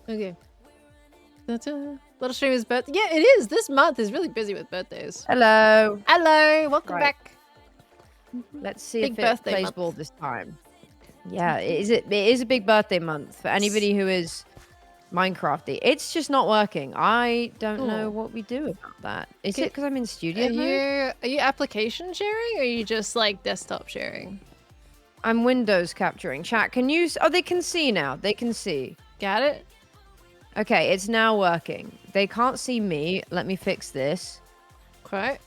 Speaker 2: okay. Little streamer's birthday. Yeah, it is. This month is really busy with birthdays.
Speaker 6: Hello.
Speaker 2: Hello, welcome
Speaker 6: Right.
Speaker 2: back.
Speaker 6: Let's see
Speaker 2: Big
Speaker 6: if it
Speaker 2: birthday
Speaker 6: plays
Speaker 2: month.
Speaker 6: ball this time. Yeah, it is a big birthday month for anybody who is Minecrafty. It's just not working. I don't know
Speaker 2: Oh.
Speaker 6: what we do about that. Is
Speaker 2: Okay.
Speaker 6: it because I'm in studio mode?
Speaker 2: Are you application sharing or are you just like desktop sharing?
Speaker 6: I'm Windows capturing. Chat, can you... Oh, they can see now. They can see.
Speaker 2: Got it?
Speaker 6: Okay, it's now working. They can't see me. Let me fix this.
Speaker 2: Okay.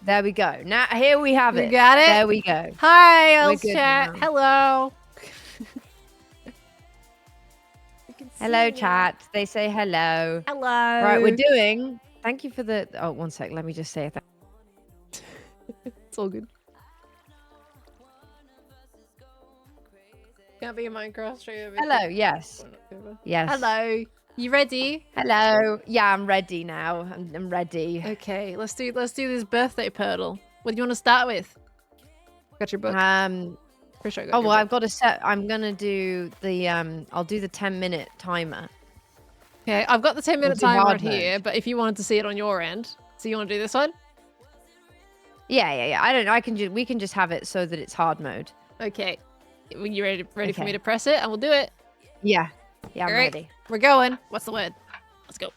Speaker 6: There we go. Now, here we have
Speaker 2: You
Speaker 6: it.
Speaker 2: got it?
Speaker 6: There we go.
Speaker 2: Hi,
Speaker 6: We're
Speaker 2: else
Speaker 6: good
Speaker 2: chat.
Speaker 6: now.
Speaker 2: Hello.
Speaker 6: Hello, chat. They say hello.
Speaker 2: Hello.
Speaker 6: Right, we're doing... Thank you for the... Oh, 1 sec. Let me just say that.
Speaker 2: It's all good. Can't be a Minecraft streamer.
Speaker 6: Hello, yes. Yes.
Speaker 2: Hello. You ready?
Speaker 6: Hello. Yeah, I'm ready now. I'm ready.
Speaker 2: Okay, let's do this birthday purtle. What do you want to start with? Got your book. Pretty sure I got
Speaker 6: Oh,
Speaker 2: your
Speaker 6: well, I've
Speaker 2: book.
Speaker 6: got a set. I'm going to do the... I'll do the 10-minute timer.
Speaker 2: Okay, I've got the 10-minute
Speaker 6: do
Speaker 2: timer
Speaker 6: hard
Speaker 2: right here, but if you wanted to see it on your end, so you want to do this one?
Speaker 6: Yeah. I don't know. We can just have it so that it's hard mode.
Speaker 2: Okay. Are you ready for me
Speaker 6: Okay.
Speaker 2: to press it? And we'll do it.
Speaker 6: Yeah. Yeah, I'm
Speaker 2: Alright.
Speaker 6: ready.
Speaker 2: We're going. What's the word? Let's go.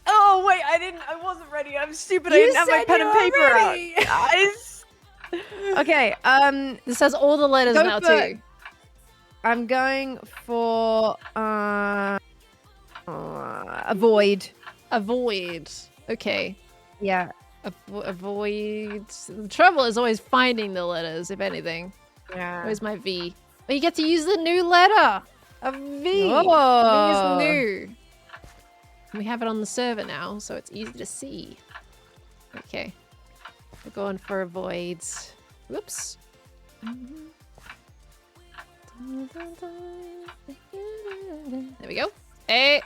Speaker 6: Oh, wait. I wasn't ready. I'm stupid.
Speaker 2: I didn't have my pen and paper out.
Speaker 6: Guys. Okay.
Speaker 2: This has all the letters
Speaker 6: Go
Speaker 2: now
Speaker 6: for
Speaker 2: too.
Speaker 6: I'm going for avoid.
Speaker 2: Avoid. Okay.
Speaker 6: Yeah.
Speaker 2: Avoid. The trouble is always finding the letters, if anything.
Speaker 6: Yeah.
Speaker 2: Where's my V? Oh, you get to use the new letter. A V. V
Speaker 6: Oh.
Speaker 2: is new. We have it on the server now, so it's easy to see. Okay. We're going for avoids. Whoops. There we go. A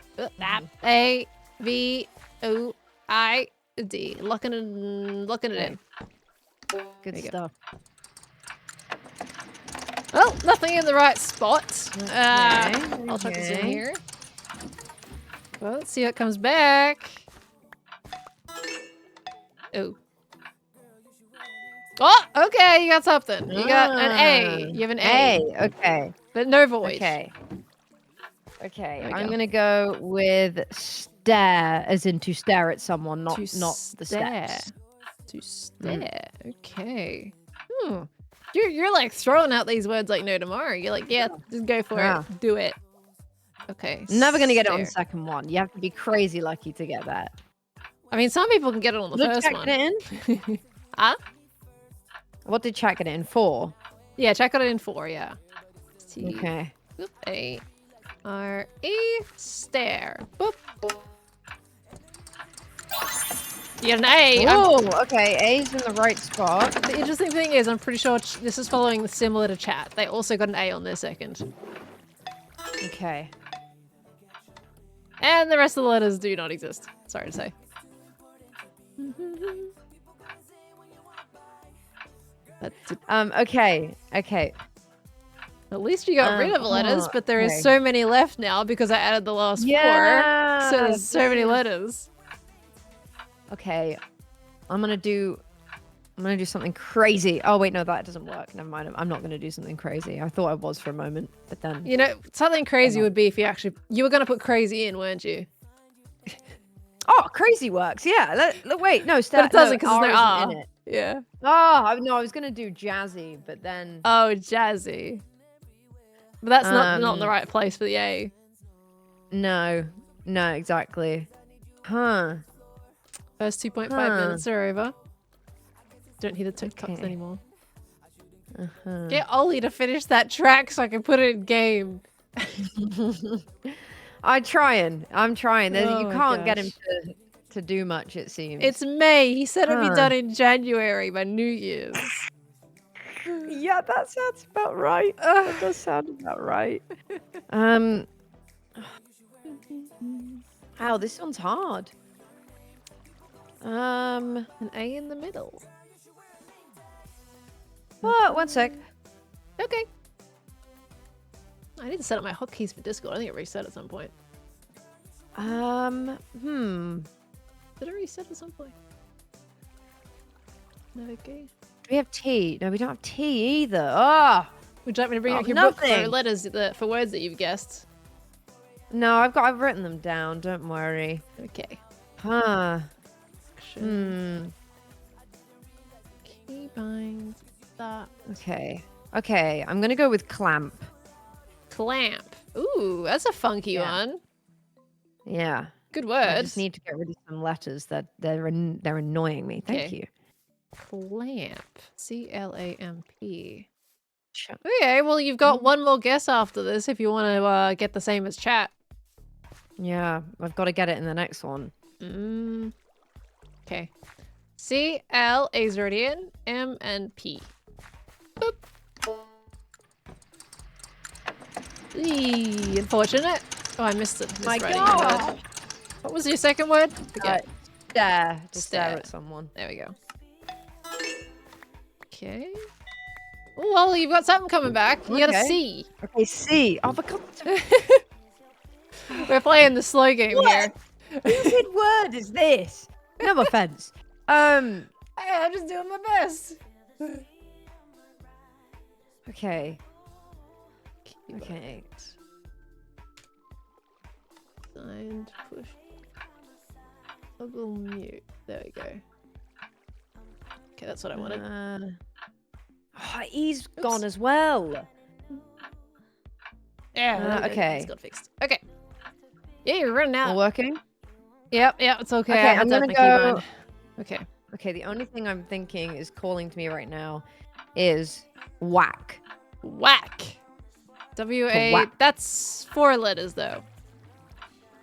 Speaker 2: V O I D. Locking it in.
Speaker 6: Good
Speaker 2: There you
Speaker 6: stuff.
Speaker 2: Well, nothing in the right spot. I'll chuck this in
Speaker 6: okay.
Speaker 2: here. Well, let's see what comes back. Oh. Oh, okay, you got something. You got an A. You have an A.
Speaker 6: Okay.
Speaker 2: But no void.
Speaker 6: Okay.
Speaker 2: There we
Speaker 6: I'm
Speaker 2: go.
Speaker 6: gonna go with stare, as in to stare at someone, not
Speaker 2: To
Speaker 6: not the
Speaker 2: stare.
Speaker 6: steps.
Speaker 2: To stare. Okay. Hmm. You're like throwing out these words like no tomorrow. You're like, yeah, just go for
Speaker 6: Yeah.
Speaker 2: it. Do it. Okay.
Speaker 6: Never gonna get it on the
Speaker 2: stare.
Speaker 6: second one. You have to be crazy lucky to get that.
Speaker 2: I mean, some people can get it on the
Speaker 6: Look,
Speaker 2: first
Speaker 6: chat
Speaker 2: one.
Speaker 6: get it in.
Speaker 2: Huh?
Speaker 6: What did chat get it in for?
Speaker 2: Yeah, check it in 4, yeah.
Speaker 6: Okay.
Speaker 2: Boop, A R E stare. Boop. You get an A.
Speaker 6: Oh, okay. A's in the right spot.
Speaker 2: The interesting thing is, I'm pretty sure this is following similar to chat. They also got an A on their second.
Speaker 6: Okay.
Speaker 2: And the rest of the letters do not exist. Sorry to say. That's it.
Speaker 6: Okay.
Speaker 2: At least you got rid of letters, but there is
Speaker 6: okay.
Speaker 2: so many left now because I added the last 4. So there's so many letters.
Speaker 6: Okay. I'm gonna do something crazy. Oh wait, no, that doesn't work. Never mind. I'm not gonna do something crazy. I thought I was for a moment, but then
Speaker 2: You know, something crazy would be if you were going to put crazy in, weren't you?
Speaker 6: oh, crazy works. Yeah. Wait, no,
Speaker 2: But it doesn't because
Speaker 6: no,
Speaker 2: there's no
Speaker 6: isn't
Speaker 2: R.
Speaker 6: in it.
Speaker 2: Yeah.
Speaker 6: Oh no, I was gonna do jazzy, but then
Speaker 2: Oh, jazzy. But that's not in the
Speaker 6: Um,
Speaker 2: right place for the A.
Speaker 6: no, exactly. Huh.
Speaker 2: First 2.5
Speaker 6: Huh.
Speaker 2: minutes are over. Don't hear the TikToks
Speaker 6: Okay.
Speaker 2: anymore. Get Ollie to finish that track so I can put it in game.
Speaker 6: I'm trying.
Speaker 2: Oh
Speaker 6: You
Speaker 2: my
Speaker 6: can't get him
Speaker 2: gosh.
Speaker 6: to do much, it seems.
Speaker 2: It's May. He said it'd be
Speaker 6: Huh.
Speaker 2: done in January by New Year's.
Speaker 6: Yeah, that sounds about right. That does sound about right. Ow, this one's hard.
Speaker 2: An A in the middle.
Speaker 6: What? One sec.
Speaker 2: Okay. I need to set up my hotkeys for Discord. I think it reset at some point. Did it reset at some point? Navigate.
Speaker 6: Do we have T? No, we don't have T either. Ah!
Speaker 2: Would you like me to bring
Speaker 6: Oh,
Speaker 2: up your book for
Speaker 6: nothing.
Speaker 2: letters for words that you've guessed?
Speaker 6: No, I've written them down. Don't worry.
Speaker 2: Okay.
Speaker 6: Huh.
Speaker 2: Action. Keybind. That.
Speaker 6: Okay. I'm gonna go with clamp.
Speaker 2: Clamp. Ooh, that's a funky one.
Speaker 6: Yeah.
Speaker 2: Good
Speaker 6: I
Speaker 2: word.
Speaker 6: just need to get rid of some letters that they're annoying me. Thank
Speaker 2: Okay.
Speaker 6: you.
Speaker 2: Clamp. C-L-A-M-P.
Speaker 6: Sure.
Speaker 2: Okay, well, you've got one more guess after this if you want to get the same as chat.
Speaker 6: Yeah, I've got to get it in the next one.
Speaker 2: Okay. C-L, Azerdian, M, and P. Boop. Eee, unfortunate. Oh, I missed it.
Speaker 6: My
Speaker 2: Miswriting
Speaker 6: God.
Speaker 2: word. What was your second word? Forget.
Speaker 6: Stare. Just stare
Speaker 2: Stare.
Speaker 6: at someone.
Speaker 2: There we go. Okay. Ooh, well, you've got something coming back. You got a
Speaker 6: Okay.
Speaker 2: C.
Speaker 6: Okay, C. Oh, for God's sake.
Speaker 2: We're playing the slow game here.
Speaker 6: What stupid word is this? No offense.
Speaker 2: Hey, I'm just doing my best.
Speaker 6: Okay. Okay.
Speaker 2: Signed, push. Toggle mute. There we go. Okay, that's what I wanted.
Speaker 6: E's gone as well.
Speaker 2: Yeah, there we go.
Speaker 6: okay.
Speaker 2: It's got fixed. Okay. Yeah, you're running
Speaker 6: All
Speaker 2: out.
Speaker 6: working?
Speaker 2: Yep, it's okay.
Speaker 6: Okay,
Speaker 2: I had
Speaker 6: I'm
Speaker 2: to have
Speaker 6: gonna
Speaker 2: my
Speaker 6: go-
Speaker 2: keybind. Okay.
Speaker 6: Okay, the only thing I'm thinking is calling to me right now is whack.
Speaker 2: Whack. W-A.
Speaker 6: Whack.
Speaker 2: That's 4 letters, though.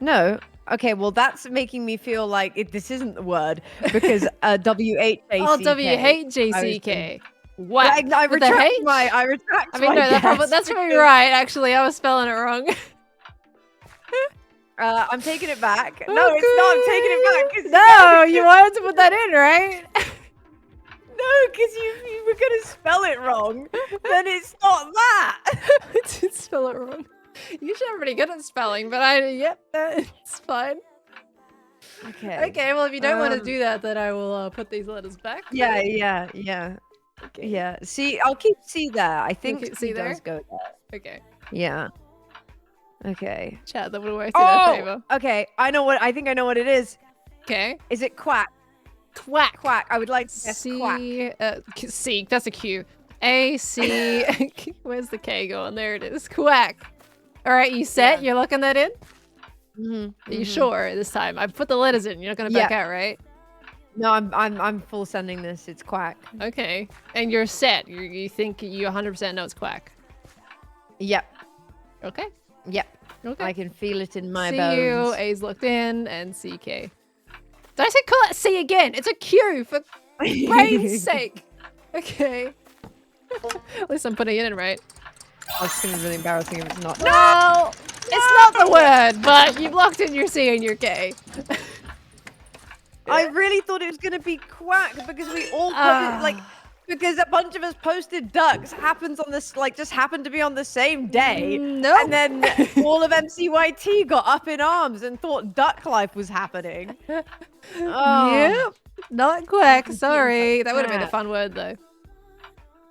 Speaker 6: No. Okay, well that's making me feel like this isn't the word because W-H-A-C-K.
Speaker 2: Oh, W-H-J-C-K. Whack.
Speaker 6: I
Speaker 2: With the
Speaker 6: retract
Speaker 2: H?
Speaker 6: I retract
Speaker 2: I mean,
Speaker 6: my
Speaker 2: no,
Speaker 6: guess
Speaker 2: that's probably
Speaker 6: because,
Speaker 2: right, actually. I was spelling it wrong.
Speaker 6: I'm taking it back. No, it's not. I'm taking it back. 'Cause
Speaker 2: No, you wanted to put that in, right?
Speaker 6: No, because you were going to spell it wrong. Then it's not that.
Speaker 2: I did spell it wrong. Usually I'm pretty good at spelling, but it's fine.
Speaker 6: Okay.
Speaker 2: Okay, well, if you don't want to do that, then I will put these letters back.
Speaker 6: Yeah.
Speaker 2: Okay.
Speaker 6: Yeah. See, I'll keep C there. I think
Speaker 2: keep
Speaker 6: C
Speaker 2: C there?
Speaker 6: does go there.
Speaker 2: Okay.
Speaker 6: Yeah. Okay.
Speaker 2: Chat, that would work in their favor.
Speaker 6: Okay. I think I know what it is.
Speaker 2: Okay.
Speaker 6: Is it quack?
Speaker 2: Quack.
Speaker 6: Quack. I would like to guess quack.
Speaker 2: C, that's a Q. A-C, where's the K going? There it is. Quack. All right, you set?
Speaker 6: Yeah.
Speaker 2: You're locking that in?
Speaker 6: Mm-hmm.
Speaker 2: Are you sure this time? I put the letters in. You're not going to back out, right?
Speaker 6: No, I'm full sending this. It's quack.
Speaker 2: Okay. And you're set. You think you 100% know it's quack.
Speaker 6: Yep.
Speaker 2: Okay.
Speaker 6: Yep.
Speaker 2: Okay.
Speaker 6: I can feel it in my
Speaker 2: C-U,
Speaker 6: bones.
Speaker 2: A's locked in, and C-K. Did I say call it C again? It's a Q, for brain's sake. Okay. At least I'm putting it in right.
Speaker 6: Oh, it's gonna be really embarrassing if it's not.
Speaker 2: No! It's not the word, but you've locked in your C and your K.
Speaker 6: I really thought it was gonna be quack because we all put it, because a bunch of us posted ducks happens on this just happened to be on the same day.
Speaker 2: Nope.
Speaker 6: And then all of MCYT got up in arms and thought duck life was happening. Oh.
Speaker 2: Yep. Not quack. Sorry. That would have been a fun word though.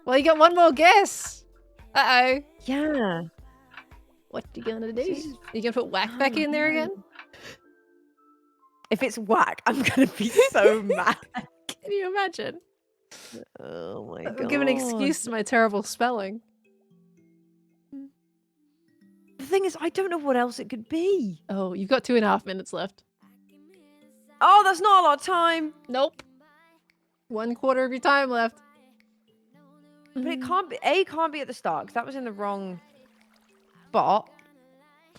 Speaker 2: Well, you got one more guess. Uh-oh.
Speaker 6: Yeah.
Speaker 2: What you gonna do? You gonna put whack back in there again?
Speaker 6: If it's whack, I'm gonna be so mad.
Speaker 2: Can you imagine?
Speaker 6: Oh my god.
Speaker 2: I'll give an excuse to my terrible spelling.
Speaker 6: The thing is, I don't know what else it could be.
Speaker 2: Oh, you've got 2.5 minutes left.
Speaker 6: Oh, that's not a lot of time.
Speaker 2: Nope. 1/4 of your time left.
Speaker 6: But it can't be. A can't be at the start because that was in the wrong spot.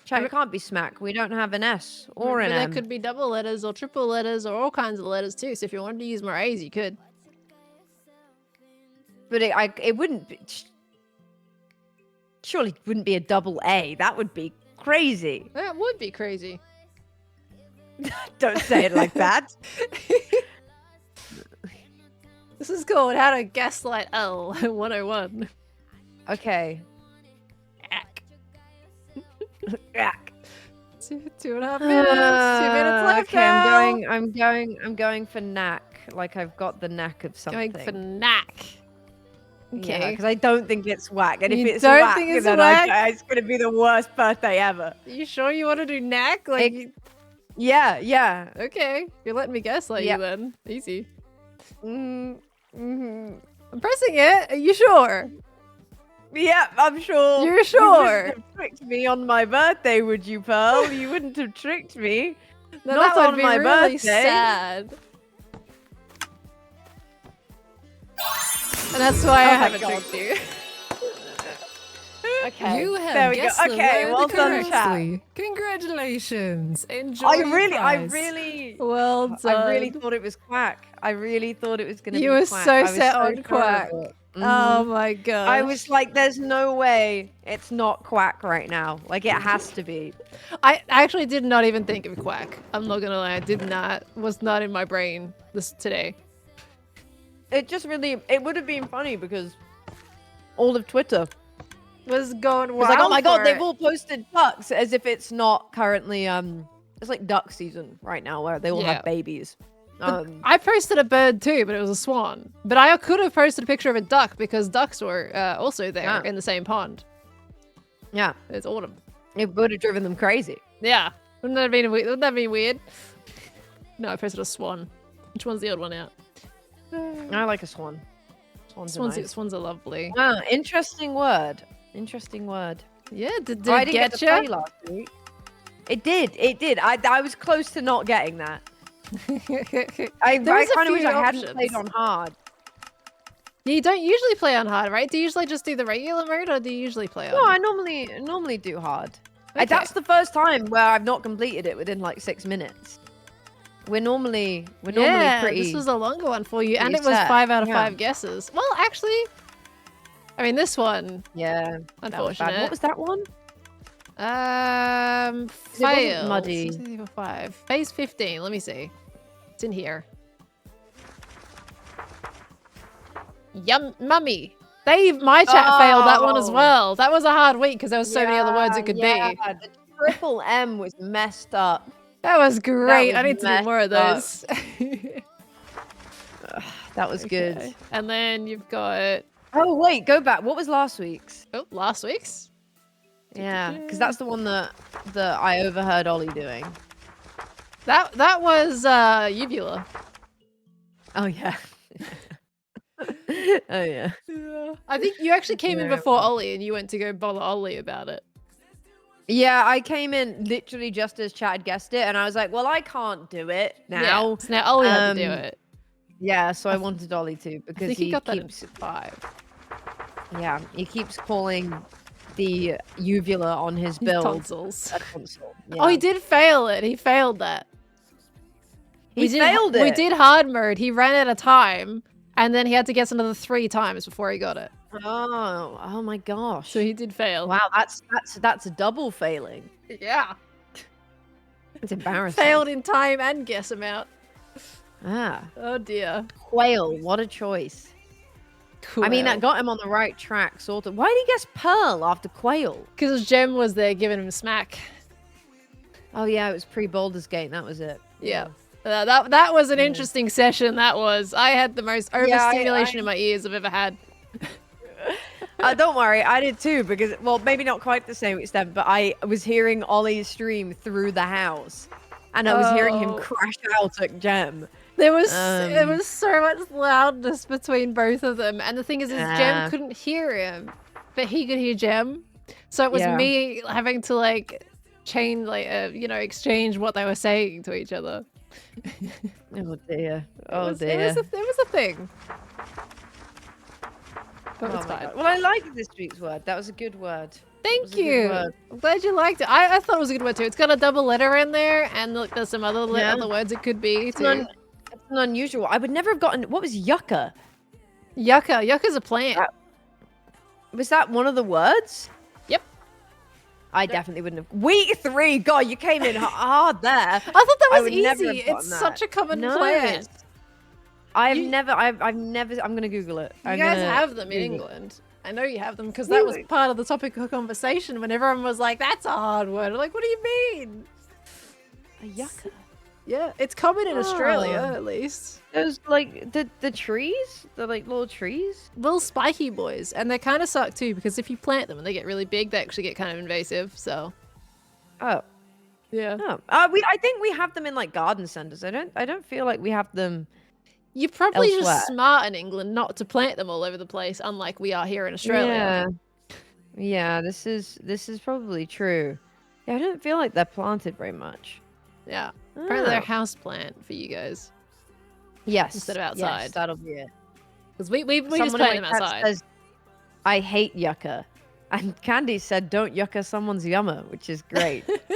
Speaker 6: Chat, it can't be smack. We don't have an S or an
Speaker 2: But there
Speaker 6: M.
Speaker 2: could be double letters or triple letters or all kinds of letters too. So if you wanted to use more A's, you could.
Speaker 6: But it wouldn't be. Surely it wouldn't be a double A. That would be crazy.
Speaker 2: That would be crazy.
Speaker 6: Don't say it like that.
Speaker 2: This is called How to Gaslight L 101.
Speaker 6: Okay.
Speaker 2: Ack.
Speaker 6: Ack.
Speaker 2: 2.5 minutes. 2 minutes left.
Speaker 6: Okay,
Speaker 2: now.
Speaker 6: I'm going for knack. Like I've got the knack of something.
Speaker 2: Going for knack. Okay.
Speaker 6: Because I don't think it's whack. And
Speaker 2: You
Speaker 6: if it's
Speaker 2: don't
Speaker 6: whack,
Speaker 2: think it's
Speaker 6: then
Speaker 2: whack?
Speaker 6: it's going to be the worst birthday ever.
Speaker 2: You sure you want to do knack? Like,
Speaker 6: Yeah.
Speaker 2: okay. You're letting me gaslight
Speaker 6: Yep.
Speaker 2: you then. Easy.
Speaker 6: Mm-hmm.
Speaker 2: I'm pressing it. Are you sure?
Speaker 6: Yeah, I'm sure.
Speaker 2: You're
Speaker 6: You
Speaker 2: sure?
Speaker 6: wouldn't have tricked me on my birthday, would you, Pearl? You wouldn't have tricked me.
Speaker 2: No,
Speaker 6: Not
Speaker 2: that would
Speaker 6: on
Speaker 2: be
Speaker 6: my
Speaker 2: really
Speaker 6: birthday.
Speaker 2: sad. And that's why I
Speaker 6: Oh my
Speaker 2: haven't
Speaker 6: God.
Speaker 2: tricked you.
Speaker 6: Okay.
Speaker 4: You have
Speaker 6: there we go.
Speaker 4: guessed the
Speaker 6: Okay,
Speaker 4: word
Speaker 6: well done, chat.
Speaker 4: correctly. Congratulations. Enjoy
Speaker 6: I
Speaker 4: your prize.
Speaker 6: really
Speaker 2: Well done.
Speaker 6: I really thought it was quack. I really thought it was going to be
Speaker 2: You were
Speaker 6: quack.
Speaker 2: so
Speaker 6: I was
Speaker 2: set
Speaker 6: so
Speaker 2: on
Speaker 6: sure
Speaker 2: quack.
Speaker 6: of it.
Speaker 2: Oh
Speaker 6: Mhm.
Speaker 2: my god.
Speaker 6: I was like, there's no way it's not quack right now. Like, it has to be.
Speaker 2: I actually did not even think of quack. I'm not gonna lie. I did not. Was not in my brain today.
Speaker 6: It just really, it would have been funny because all of Twitter
Speaker 2: Was going
Speaker 6: was
Speaker 2: wild.
Speaker 6: like, oh my god,
Speaker 2: for
Speaker 6: they've
Speaker 2: it.
Speaker 6: all posted ducks, as if it's not currently, it's like duck season right now where they all
Speaker 2: Yeah.
Speaker 6: have babies.
Speaker 2: I posted a bird too, but it was a swan. But I could have posted a picture of a duck because ducks were also there
Speaker 6: Yeah.
Speaker 2: in the same pond.
Speaker 6: Yeah,
Speaker 2: It's autumn.
Speaker 6: it would have driven them crazy.
Speaker 2: Yeah. Wouldn't that have been weird? Wouldn't that be weird? No, I posted a swan. Which one's the odd one out?
Speaker 6: I like a swan. Swans are nice.
Speaker 2: Swans are lovely.
Speaker 6: Ah, interesting word. Interesting word.
Speaker 2: Yeah, did
Speaker 6: I
Speaker 2: it
Speaker 6: didn't
Speaker 2: get
Speaker 6: get to play
Speaker 2: you?
Speaker 6: last week. It did. I was close to not getting that. I
Speaker 2: There was a
Speaker 6: kind of wish
Speaker 2: few
Speaker 6: I hadn't played
Speaker 2: options.
Speaker 6: on hard.
Speaker 2: You don't usually play on hard, right? Do you usually just do the regular mode, or do you usually play on?
Speaker 6: No, I normally do hard.
Speaker 2: Okay.
Speaker 6: That's the first time where I've not completed it within like 6 minutes. We're normally
Speaker 2: Yeah,
Speaker 6: pretty.
Speaker 2: this was a longer one for you, and it
Speaker 6: pretty
Speaker 2: was
Speaker 6: set,
Speaker 2: 5 out of
Speaker 6: yeah.
Speaker 2: 5 guesses. Well, actually, I mean, this one,
Speaker 6: Yeah, that was bad.
Speaker 2: unfortunate.
Speaker 6: What was that one?
Speaker 2: Fail.
Speaker 6: wasn't muddy.
Speaker 2: 5. Phase 15. Let me see. It's in here. Yum, mummy. My chat failed that one as
Speaker 6: Oh.
Speaker 2: well. That was a hard week because there was so many other words it could
Speaker 6: yeah,
Speaker 2: be.
Speaker 6: The triple M was messed up.
Speaker 2: That was great. I
Speaker 6: was
Speaker 2: need to do more of
Speaker 6: messed
Speaker 2: those.
Speaker 6: That was good.
Speaker 2: Okay. And then you've got
Speaker 6: Oh wait, go back. What was last week's?
Speaker 2: last week's.
Speaker 6: Yeah, because that's the one that I overheard Ollie doing.
Speaker 2: That was uvula.
Speaker 6: Oh yeah. Oh yeah.
Speaker 2: I think you actually came in
Speaker 6: Yeah.
Speaker 2: before Ollie, and you went to go bother Ollie about it.
Speaker 6: Yeah, I came in literally just as Chad had guessed it, and I was like, "Well, I can't do it now."
Speaker 2: Yeah. So now Ollie had to do
Speaker 6: Um,
Speaker 2: it.
Speaker 6: Yeah, so I wanted Ollie to
Speaker 2: I
Speaker 6: because
Speaker 2: think he got that
Speaker 6: keeps
Speaker 2: at 5.
Speaker 6: he keeps calling the uvula on his
Speaker 2: His
Speaker 6: build
Speaker 2: tonsils.
Speaker 6: a tonsil.
Speaker 2: Oh, he
Speaker 6: Yeah.
Speaker 2: did fail it. He failed that.
Speaker 6: He failed it.
Speaker 2: We did hard mode. He ran out of time, and then he had to guess another 3 times before he got it.
Speaker 6: Oh my gosh.
Speaker 2: So he did fail.
Speaker 6: Wow, that's a double failing.
Speaker 2: Yeah.
Speaker 6: It's embarrassing.
Speaker 2: Failed in time and guess amount.
Speaker 6: Ah,
Speaker 2: Oh dear.
Speaker 6: quail. What a choice. I mean, that got him on the right track, sort of. Why did he guess pearl after quail?
Speaker 2: Because Jem was there giving him smack.
Speaker 6: Oh yeah, it was pre-Baldur's Gate. That was it.
Speaker 2: Yeah. That was an interesting session. That was. I had the most overstimulation in my ears I've ever had.
Speaker 6: Don't worry, I did too, because, well, maybe not quite to the same extent, but I was hearing Ollie's stream through the house, and I was hearing him
Speaker 2: Oh.
Speaker 6: crash out at Gem.
Speaker 2: There was so much loudness between both of them, and the thing is Jem couldn't hear him, but he could hear Jem. So it was
Speaker 6: Yeah.
Speaker 2: me having to like change, like exchange what they were saying to each other.
Speaker 6: Oh dear. Oh
Speaker 2: It
Speaker 6: dear.
Speaker 2: was a thing. But
Speaker 6: Oh
Speaker 2: it's
Speaker 6: my
Speaker 2: fine.
Speaker 6: God. Well, I like this week's word. That was a good word.
Speaker 2: Thank
Speaker 6: was a good
Speaker 2: you.
Speaker 6: word.
Speaker 2: I'm glad you liked it. I thought it was a good word too. It's got a double letter in there, and look, there's some other
Speaker 6: Yeah.
Speaker 2: other words it could be
Speaker 6: It's
Speaker 2: too.
Speaker 6: an unusual. I would never have gotten. What was yucca?
Speaker 2: Yucca. Yucca's a plant.
Speaker 6: Was that one of the words?
Speaker 2: Yep.
Speaker 6: I definitely wouldn't have. Week 3. God, you came in hard there.
Speaker 2: I thought that
Speaker 6: I
Speaker 2: was
Speaker 6: would never
Speaker 2: easy.
Speaker 6: have gotten
Speaker 2: It's
Speaker 6: that.
Speaker 2: such a common
Speaker 6: No,
Speaker 2: plant.
Speaker 6: I've
Speaker 2: You-
Speaker 6: never. I'm gonna Google it.
Speaker 2: You
Speaker 6: I'm
Speaker 2: guys
Speaker 6: gonna
Speaker 2: have them in
Speaker 6: Google it.
Speaker 2: England. I know you have them because that was
Speaker 6: Really?
Speaker 2: part of the topic of conversation when everyone was like, "That's a hard word." I'm like, what do you mean?
Speaker 6: A yucca.
Speaker 2: Yeah, it's common in Australia
Speaker 6: Oh.
Speaker 2: at least.
Speaker 6: Those like the trees, the like little trees.
Speaker 2: Little spiky boys, and they kind of suck too because if you plant them and they get really big, they actually get kind of invasive. So
Speaker 6: Oh,
Speaker 2: yeah,
Speaker 6: oh. I think we have them in like garden centers. I don't feel like we have them.
Speaker 2: you're probably
Speaker 6: Elsewhere.
Speaker 2: just smart in England not to plant them all over the place, unlike we are here in Australia.
Speaker 6: Yeah, this is probably true. Yeah, I don't feel like they're planted very much.
Speaker 2: Yeah. Apparently they're a
Speaker 6: Oh.
Speaker 2: house plant for you guys
Speaker 6: Yes.
Speaker 2: instead of
Speaker 6: yes,
Speaker 2: outside.
Speaker 6: that'll be it.
Speaker 2: Because we just
Speaker 6: Someone in
Speaker 2: plant them
Speaker 6: my chat
Speaker 2: outside.
Speaker 6: says, I hate yucca. And Candy said, don't yucca someone's yummer, which is great. Which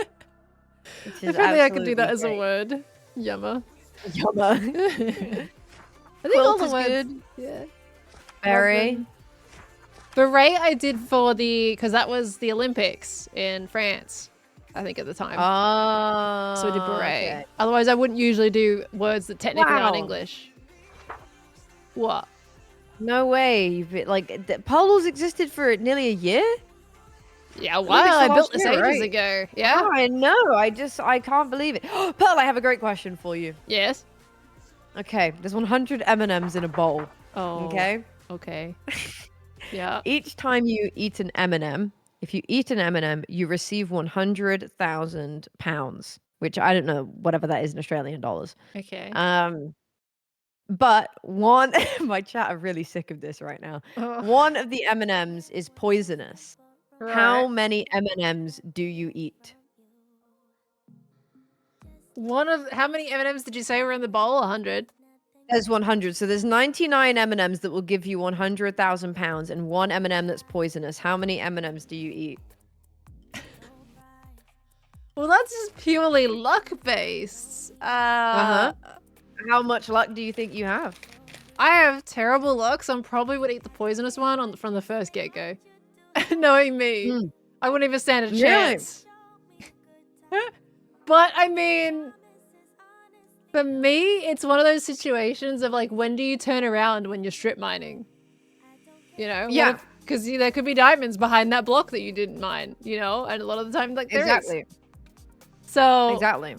Speaker 6: is
Speaker 2: If only I could do that as
Speaker 6: absolutely
Speaker 2: a word. Yummer.
Speaker 6: great. Yummer.
Speaker 2: I think all
Speaker 6: Quilt
Speaker 2: the
Speaker 6: is
Speaker 2: words.
Speaker 6: good.
Speaker 2: Yeah.
Speaker 6: Berry.
Speaker 2: Beret I did for because that was the Olympics in France, I think at the time.
Speaker 6: Oh.
Speaker 2: So I did beret.
Speaker 6: okay.
Speaker 2: Otherwise, I wouldn't usually do words that technically aren't
Speaker 6: Wow.
Speaker 2: English. What?
Speaker 6: No way. Polos existed for nearly a year?
Speaker 2: Yeah,
Speaker 6: Olympics
Speaker 2: wow, I
Speaker 6: were
Speaker 2: built
Speaker 6: last
Speaker 2: this
Speaker 6: year,
Speaker 2: ages
Speaker 6: right?
Speaker 2: ago. Yeah.
Speaker 6: Oh, I know. I can't believe it. Pearl, I have a great question for you.
Speaker 2: Yes.
Speaker 6: Okay, there's 100 M&Ms in a bowl.
Speaker 2: Oh.
Speaker 6: Okay?
Speaker 2: Okay. Yeah.
Speaker 6: Each time you eat an M&M, if you eat an M&M, you receive 100,000 pounds, which I don't know, whatever that is in Australian dollars.
Speaker 2: Okay.
Speaker 6: But one, my chat are really sick of this right now.
Speaker 2: Oh,
Speaker 6: One of the M&Ms is poisonous. How
Speaker 2: right.
Speaker 6: many M&Ms do you eat?
Speaker 2: How many M&Ms did you say were in the bowl? 100.
Speaker 6: There's 100. So there's 99 M&Ms that will give you 100,000 pounds and one M&M that's poisonous. How many M&Ms do you eat?
Speaker 2: Well, that's just purely luck based.
Speaker 6: How much luck do you think you have?
Speaker 2: I have terrible luck, so I probably would eat the poisonous one from the first get-go. Knowing me,
Speaker 6: Mm.
Speaker 2: I wouldn't even stand a
Speaker 6: Really?
Speaker 2: chance. But I mean, for me, it's one of those situations of like, when do you turn around when you're strip mining? You know?
Speaker 6: Yeah.
Speaker 2: Because there could be diamonds behind that block that you didn't mine, you know? And a lot of the time, like, there is.
Speaker 6: Exactly.
Speaker 2: So,
Speaker 6: Exactly.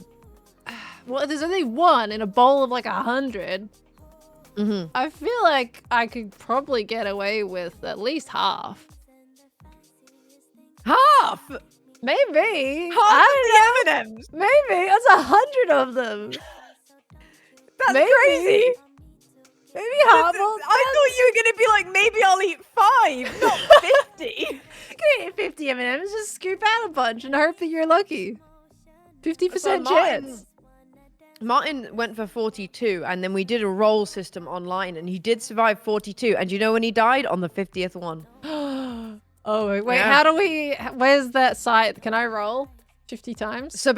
Speaker 2: well, if there's only one in a bowl of like 100,
Speaker 6: Mm-hmm.
Speaker 2: I feel like I could probably get away with at least half.
Speaker 6: Half!
Speaker 2: Maybe.
Speaker 6: Half
Speaker 2: I
Speaker 6: of the M&Ms!
Speaker 2: don't know. Maybe. That's 100 of them.
Speaker 6: That's
Speaker 2: Maybe.
Speaker 6: crazy!
Speaker 2: Maybe half.
Speaker 6: I thought you were going to be like, maybe I'll eat 5, not 50.
Speaker 2: Can eat 50 M&Ms, just scoop out a bunch and hope that you're lucky. 50%
Speaker 6: So
Speaker 2: chance.
Speaker 6: Martin went for 42, and then we did a roll system online, and he did survive 42. And you know when he died? On the 50th one.
Speaker 2: Oh, wait,
Speaker 6: Yeah.
Speaker 2: how do we... Where's that site? Can I roll 50 times?
Speaker 6: So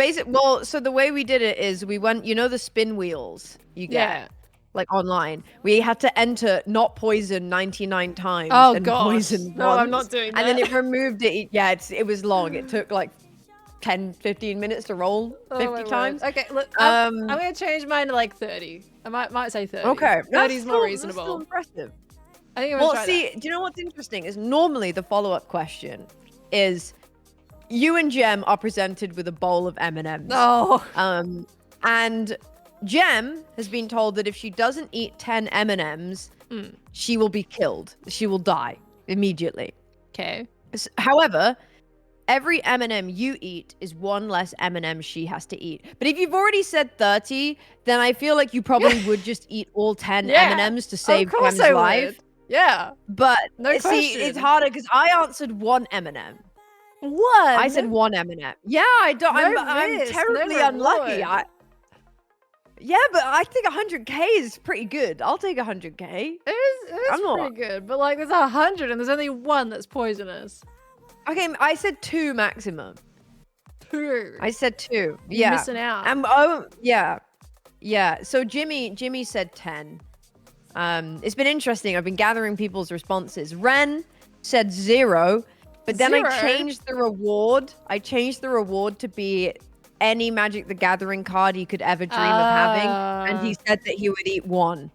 Speaker 6: so the way we did it is we went, you know the spin wheels you get?
Speaker 2: Yeah.
Speaker 6: Like online. We had to enter not poison 99 times.
Speaker 2: Oh,
Speaker 6: and
Speaker 2: gosh.
Speaker 6: poison
Speaker 2: No, I'm
Speaker 6: once.
Speaker 2: not doing
Speaker 6: And then
Speaker 2: that.
Speaker 6: it removed it. Yeah, it was long. It took like 10, 15 minutes to roll 50
Speaker 2: Oh, my
Speaker 6: times.
Speaker 2: word. Okay, look, I'm going to change mine to like 30. I might say 30.
Speaker 6: Okay.
Speaker 2: 30 is more
Speaker 6: That's
Speaker 2: reasonable.
Speaker 6: still impressive.
Speaker 2: I think I'm
Speaker 6: Well,
Speaker 2: gonna try
Speaker 6: see, do you know what's interesting? Is normally the follow-up question is you and Jem are presented with a bowl of M&Ms.
Speaker 2: that.
Speaker 6: And Jem has been told that if she doesn't eat 10 M&Ms, she will be killed. She will die immediately.
Speaker 2: Okay.
Speaker 6: However, every M&M you eat is one less M&M she has to eat. But if you've already said 30, then I feel like you probably would just eat all 10
Speaker 2: Yeah,
Speaker 6: M&Ms to save
Speaker 2: of course
Speaker 6: Jem's
Speaker 2: I
Speaker 6: life.
Speaker 2: would. Yeah.
Speaker 6: But
Speaker 2: No
Speaker 6: see,
Speaker 2: question.
Speaker 6: it's harder because I answered one M&M.
Speaker 2: What?
Speaker 6: I said one M&M. Yeah, I don't.
Speaker 2: No
Speaker 6: I'm
Speaker 2: risk, no
Speaker 6: terribly unlucky.
Speaker 2: reward.
Speaker 6: Yeah, but I think 100k is pretty good. I'll take 100k.
Speaker 2: It is
Speaker 6: I'm not-
Speaker 2: pretty good, but like there's 100 and there's only one that's poisonous.
Speaker 6: Okay, I said 2 maximum.
Speaker 2: 2.
Speaker 6: I said 2.
Speaker 2: You're
Speaker 6: Yeah.
Speaker 2: missing out.
Speaker 6: Yeah. Yeah. So Jimmy said 10. It's been interesting. I've been gathering people's responses. Ren said 0, but then I
Speaker 2: 0?
Speaker 6: changed the reward. I changed the reward to be any Magic the Gathering card he could ever dream of having, and he said that he would eat 1.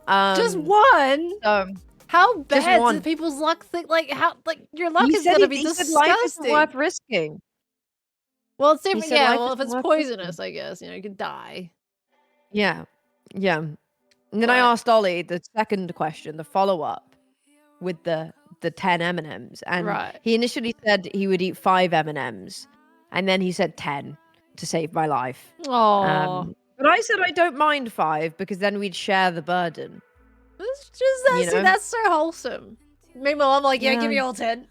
Speaker 2: Just 1?
Speaker 6: So
Speaker 2: How bad
Speaker 6: one.
Speaker 2: do people's luck think? Like how? Like your luck
Speaker 6: he
Speaker 2: is
Speaker 6: said
Speaker 2: gonna
Speaker 6: he
Speaker 2: be
Speaker 6: thinks that life isn't
Speaker 2: disgusting.
Speaker 6: worth risking.
Speaker 2: Well, it's different.
Speaker 6: said
Speaker 2: Yeah.
Speaker 6: life
Speaker 2: Well, if
Speaker 6: isn't
Speaker 2: it's
Speaker 6: worth
Speaker 2: poisonous, I guess you could die.
Speaker 6: Yeah. And then I
Speaker 2: Right.
Speaker 6: asked Ollie the second question, the follow-up, with the 10 M&Ms, and
Speaker 2: Right.
Speaker 6: he initially said he would eat 5 M&Ms, and then he said 10 to save my life.
Speaker 2: Oh,
Speaker 6: But I said I don't mind 5 because then we'd share the burden.
Speaker 2: that's just
Speaker 6: you know?
Speaker 2: that's so wholesome. Meanwhile, I'm like, yeah, give me
Speaker 6: Yeah.
Speaker 2: all 10.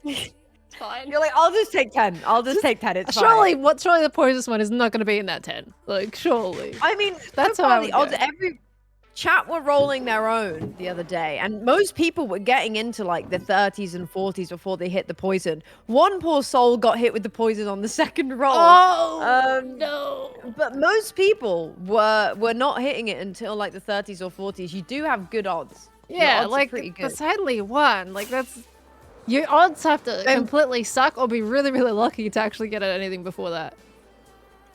Speaker 2: It's fine.
Speaker 6: You're like, I'll just take 10. I'll just take 10. It's
Speaker 2: Surely,
Speaker 6: fine.
Speaker 2: surely the poisonous one is not going to be in that 10. Like, surely.
Speaker 6: I mean,
Speaker 2: That's
Speaker 6: so
Speaker 2: how I
Speaker 6: far
Speaker 2: would
Speaker 6: the odds.
Speaker 2: go.
Speaker 6: Every chat were rolling their own the other day, and most people were getting into like the 30s and 40s before they hit the poison. One poor soul got hit with the poison on the second roll.
Speaker 2: Oh no!
Speaker 6: But most people were not hitting it until like the 30s or 40s. You do have good odds. Your
Speaker 2: Yeah,
Speaker 6: odds are
Speaker 2: like
Speaker 6: pretty good.
Speaker 2: that's only 1. Like that's your odds have to completely suck or be really, really lucky to actually get at anything before that.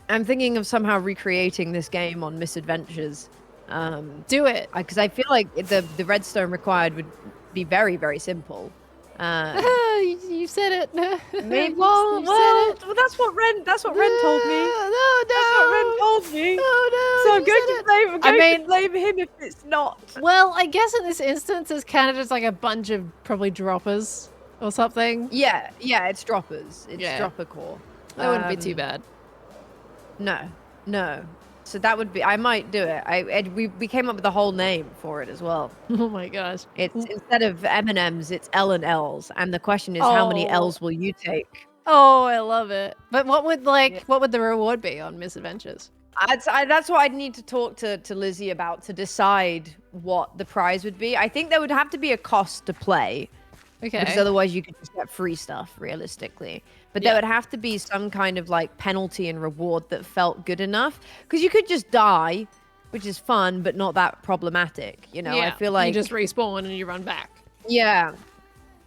Speaker 6: I'm thinking of somehow recreating this game on Misadventures.
Speaker 2: Do it.
Speaker 6: Because I feel like the redstone required would be very, very simple.
Speaker 2: You said it.
Speaker 6: Maybe,
Speaker 2: You
Speaker 6: well,
Speaker 2: said it.
Speaker 6: that's what Ren told me.
Speaker 2: No,
Speaker 6: That's what Ren told me.
Speaker 2: No,
Speaker 6: So I'm
Speaker 2: you
Speaker 6: going
Speaker 2: said
Speaker 6: to
Speaker 2: it.
Speaker 6: blame. I'm
Speaker 2: I
Speaker 6: going to
Speaker 2: mean-
Speaker 6: blame him if it's not.
Speaker 2: Well, I guess in this instance, it's kind of just like a bunch of probably droppers or something.
Speaker 6: Yeah, it's droppers. It's
Speaker 2: Yeah.
Speaker 6: dropper core.
Speaker 2: That wouldn't be too bad.
Speaker 6: No. So that would be. I might do it. We came up with a whole name for it as well.
Speaker 2: Oh my gosh.
Speaker 6: It's instead of M&Ms, it's L and L's, and the question is, how many
Speaker 2: Oh.
Speaker 6: L's will you take?
Speaker 2: Oh, I love it. But what would what would the reward be on Misadventures?
Speaker 6: That's what I'd need to talk to Lizzie about to decide what the prize would be. I think there would have to be a cost to play.
Speaker 2: Okay.
Speaker 6: Because otherwise you could just get free stuff, realistically. But
Speaker 2: Yeah.
Speaker 6: there would have to be some kind of like penalty and reward that felt good enough. Because you could just die, which is fun, but not that problematic. You know, I feel like
Speaker 2: you just respawn and you run back.
Speaker 6: yeah.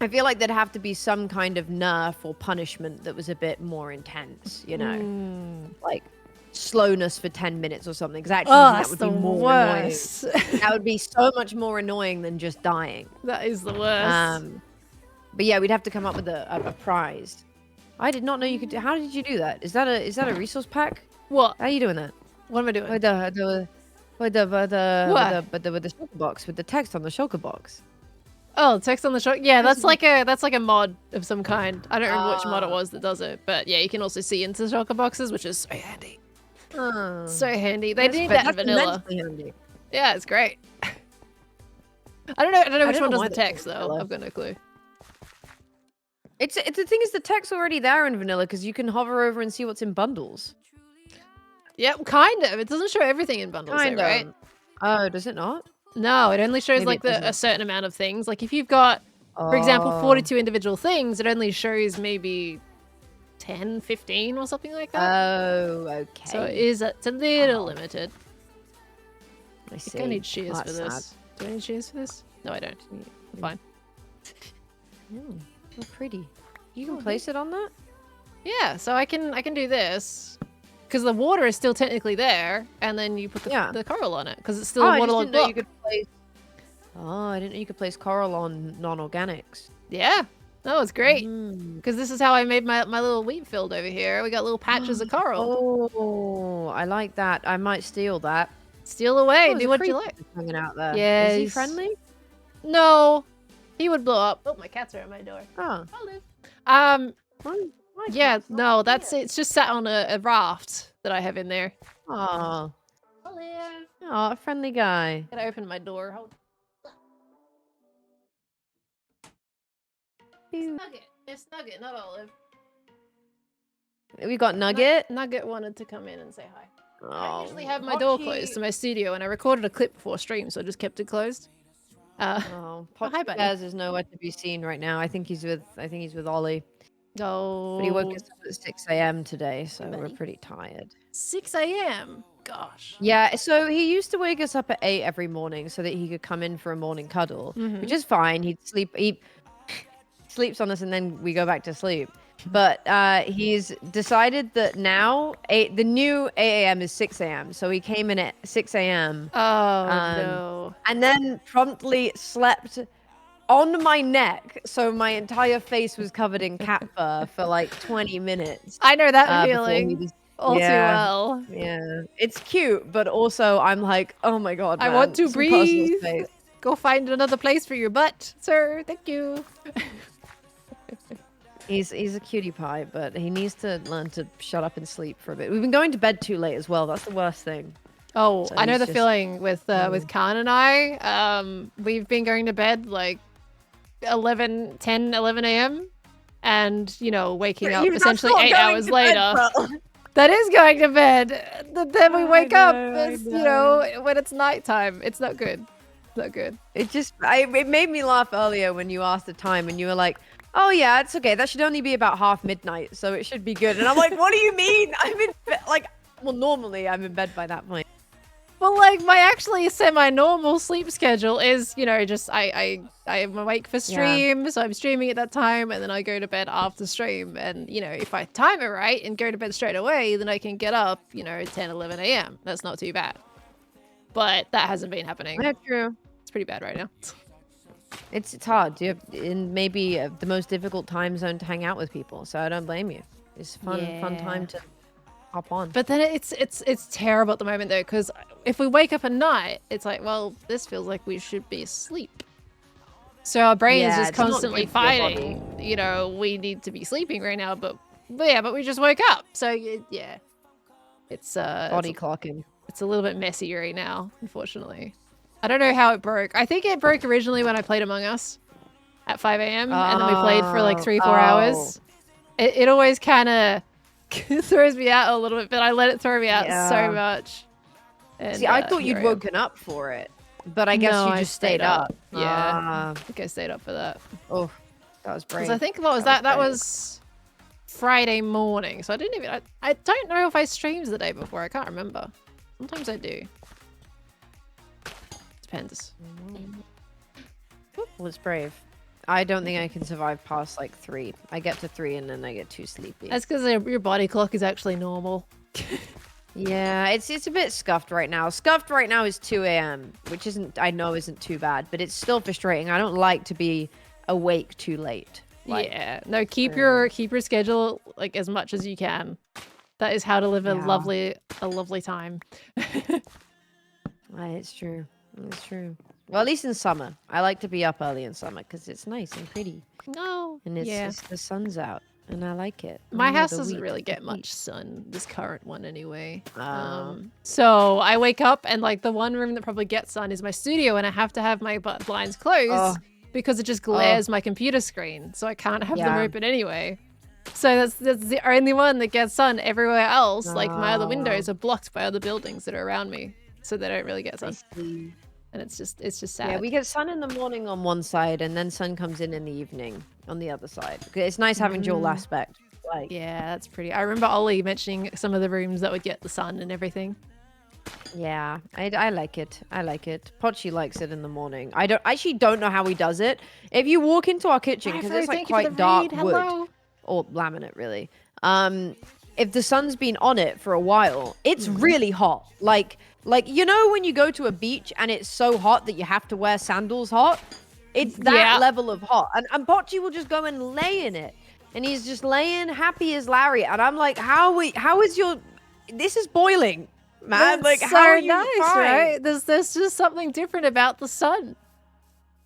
Speaker 6: I feel like there'd have to be some kind of nerf or punishment that was a bit more intense, you know? Like slowness for 10 minutes or something. Because actually
Speaker 2: Oh,
Speaker 6: that
Speaker 2: that's
Speaker 6: would
Speaker 2: the
Speaker 6: be more
Speaker 2: worst.
Speaker 6: annoying. That would be so much more annoying than just dying.
Speaker 2: That is the worst.
Speaker 6: But yeah, we'd have to come up with a prize. I did not know you could do. How did you do that? Is that a resource pack?
Speaker 2: What?
Speaker 6: How are you doing that?
Speaker 2: What am I doing?
Speaker 6: With the shulker box, with the text on the shulker box.
Speaker 2: Oh, text on the show. Yeah, that's like a mod of some kind. I don't remember which mod it was that does it, but yeah, you can also see into shulker boxes, which is so handy. So handy. They need that in vanilla.
Speaker 6: immensely handy.
Speaker 2: Yeah, it's great. I don't know which
Speaker 6: don't
Speaker 2: one
Speaker 6: know
Speaker 2: does
Speaker 6: why
Speaker 2: the
Speaker 6: they
Speaker 2: text
Speaker 6: do
Speaker 2: though.
Speaker 6: vanilla.
Speaker 2: I've got no clue.
Speaker 6: It's the thing is the text's already there in vanilla because you can hover over and see what's in bundles.
Speaker 2: Yep, kind of. It doesn't show everything in bundles, though, right?
Speaker 6: Oh, does it not?
Speaker 2: No, it only shows
Speaker 6: Maybe
Speaker 2: like
Speaker 6: it doesn't.
Speaker 2: a certain amount of things. Like if you've got, for example, 42 individual things, it only shows maybe 10, 15 or something like that.
Speaker 6: Oh, okay.
Speaker 2: So it's a little limited.
Speaker 6: I
Speaker 2: I
Speaker 6: see.
Speaker 2: think I need shears
Speaker 6: Oh,
Speaker 2: for
Speaker 6: that's
Speaker 2: this. Do I need shears for this? No, I don't. I'm fine.
Speaker 6: sad. Oh, pretty. You can place it on that?
Speaker 2: Yeah, so I can do this because the water is still technically there, and then you put the coral on it because it's still a
Speaker 6: I just
Speaker 2: waterlogged
Speaker 6: didn't know
Speaker 2: block.
Speaker 6: you could place. Oh, I didn't know you could place coral on non-organics.
Speaker 2: Yeah, that was great
Speaker 6: Mm.
Speaker 2: because this is how I made my little wheat field over here. We got little patches of coral.
Speaker 6: Oh, I like that. I might steal that.
Speaker 2: Steal away,
Speaker 6: Oh, there's
Speaker 2: do
Speaker 6: a
Speaker 2: what you
Speaker 6: creeper
Speaker 2: like.
Speaker 6: hanging out there. Is he
Speaker 2: Yes.
Speaker 6: friendly?
Speaker 2: No, he would blow up. Oh, my cats are at my door.
Speaker 6: Oh.
Speaker 2: Um,
Speaker 6: My
Speaker 2: yeah,
Speaker 6: cat's not
Speaker 2: no,
Speaker 6: here.
Speaker 2: it's just sat on a raft that I have in there.
Speaker 6: Oh.
Speaker 2: Hello.
Speaker 6: Oh, a friendly guy.
Speaker 2: Gotta open my door. Hold. Nugget. It's Nugget, not Olive.
Speaker 6: We got Nugget.
Speaker 2: Nugget wanted to come in and say hi. I usually have my door closed to my studio, and I recorded a clip before stream, so I just kept it closed.
Speaker 6: Oh,
Speaker 2: hi,
Speaker 6: Poppy
Speaker 2: buddy.
Speaker 6: Bears is nowhere to be seen right now. I think he's with Ollie.
Speaker 2: Oh,
Speaker 6: But he woke us up at 6 a.m. today, so we're
Speaker 2: buddy.
Speaker 6: pretty tired.
Speaker 2: 6 a.m. Gosh.
Speaker 6: Yeah, so he used to wake us up at 8 every morning so that he could come in for a morning cuddle, which is fine. He'd sleep, he sleeps on us, and then we go back to sleep. But he's decided that now the new 8 a.m. is 6 a.m. So he came in at 6 a.m.
Speaker 2: Oh no.
Speaker 6: and then promptly slept on my neck, so my entire face was covered in cat fur for like 20 minutes.
Speaker 2: I know that
Speaker 6: before he
Speaker 2: feeling
Speaker 6: was-
Speaker 2: all too
Speaker 6: yeah.
Speaker 2: well.
Speaker 6: Yeah, it's cute, but also I'm like, oh my god,
Speaker 2: I
Speaker 6: man,
Speaker 2: want to
Speaker 6: some personal
Speaker 2: breathe.
Speaker 6: space.
Speaker 2: Go find another place for your butt, sir. Thank you.
Speaker 6: He's a cutie pie, but he needs to learn to shut up and sleep for a bit. We've been going to bed too late as well. That's the worst thing.
Speaker 2: Oh,
Speaker 6: So
Speaker 2: I know
Speaker 6: he's
Speaker 2: the
Speaker 6: just-
Speaker 2: feeling with Khan and I. We've been going to bed like 10, 11 a.m. and, you know, waking up essentially 8 hours later. That is going to bed. Then we wake up, you know, when it's nighttime. It's not good. It's not good.
Speaker 6: It made me laugh earlier when you asked the time and you were like, oh yeah, it's okay. That should only be about half midnight, so it should be good. And I'm like, what do you mean? I'm in bed. Like, well, normally I'm in bed by that point.
Speaker 2: Well, like, my actually semi-normal sleep schedule is, you know, just I am awake for stream, so I'm streaming at that time, and then I go to bed after stream. And, you know, if I time it right and go to bed straight away, then I can get up, you know, 10, 11 a.m. That's not too bad. But that hasn't been happening.
Speaker 6: Yeah, true.
Speaker 2: It's pretty bad right now.
Speaker 6: It's hard. You're in maybe the most difficult time zone to hang out with people, so I don't blame you. It's fun time to hop on.
Speaker 2: But then it's terrible at the moment, though, because if we wake up at night, it's like, well, this feels like we should be asleep. So our brain is just
Speaker 6: it's not
Speaker 2: constantly
Speaker 6: good for your body.
Speaker 2: fighting. You know, we need to be sleeping right now, but we just woke up. So yeah, it's
Speaker 6: Body clocking.
Speaker 2: it's a little bit messy right now, unfortunately. I don't know how it broke. I think it broke originally when I played Among Us at 5 a.m. and then we played for like 3-4 hours. It always kind of throws me out a little bit, but I let it throw me out so much. And,
Speaker 6: See, I thought
Speaker 2: here
Speaker 6: you'd
Speaker 2: I am.
Speaker 6: woken up for it, but I guess
Speaker 2: No,
Speaker 6: you
Speaker 2: I
Speaker 6: just stayed up.
Speaker 2: Yeah. I think I stayed up for that.
Speaker 6: Oh, that was brave.
Speaker 2: Because I think what was that? That was Friday morning. So I didn't even. I don't know if I streamed the day before. I can't remember. Sometimes I do. Depends.
Speaker 6: Well, it's brave. I don't think I can survive past like 3. I get to 3 and then I get too sleepy.
Speaker 2: That's because your body clock is actually normal.
Speaker 6: Yeah, it's a bit scuffed right now. Scuffed right now is 2 a.m., which isn't too bad, but it's still frustrating. I don't like to be awake too late.
Speaker 2: Yeah. No, keep your schedule like as much as you can. That is how to live a lovely time.
Speaker 6: It's true. It's true. Well, at least in summer. I like to be up early in summer because it's nice and pretty.
Speaker 2: No.
Speaker 6: And it's the sun's out. And I like it.
Speaker 2: My
Speaker 6: I know
Speaker 2: house
Speaker 6: the
Speaker 2: doesn't
Speaker 6: wheat
Speaker 2: really
Speaker 6: is
Speaker 2: get
Speaker 6: the
Speaker 2: much
Speaker 6: heat.
Speaker 2: sun, this current one anyway.
Speaker 6: Oh.
Speaker 2: So I wake up and like the one room that probably gets sun is my studio, and I have to have my blinds closed because it just glares my computer screen. So I can't have them open anyway. So that's the only one that gets sun. Everywhere else, like my other windows are blocked by other buildings that are around me. So they don't really get sun. And it's just sad.
Speaker 6: Yeah, we get sun in the morning on one side, and then sun comes in the evening on the other side. It's nice having dual aspect. Like,
Speaker 2: yeah, that's pretty. I remember Ollie mentioning some of the rooms that would get the sun and everything.
Speaker 6: yeah, I like it. I like it. Pochi likes it in the morning. I don't know how he does it. If you walk into our kitchen, because it's like quite dark wood or laminate, really. If the sun's been on it for a while, it's really hot. Like you know when you go to a beach and it's so hot that you have to wear sandals hot? It's that level of hot. And Pochi will just go and lay in it. And he's just laying happy as Larry. And I'm like, how is your... This is boiling, man.
Speaker 2: That's
Speaker 6: like,
Speaker 2: so
Speaker 6: how are you
Speaker 2: nice,
Speaker 6: fine?
Speaker 2: right? There's just something different about the sun.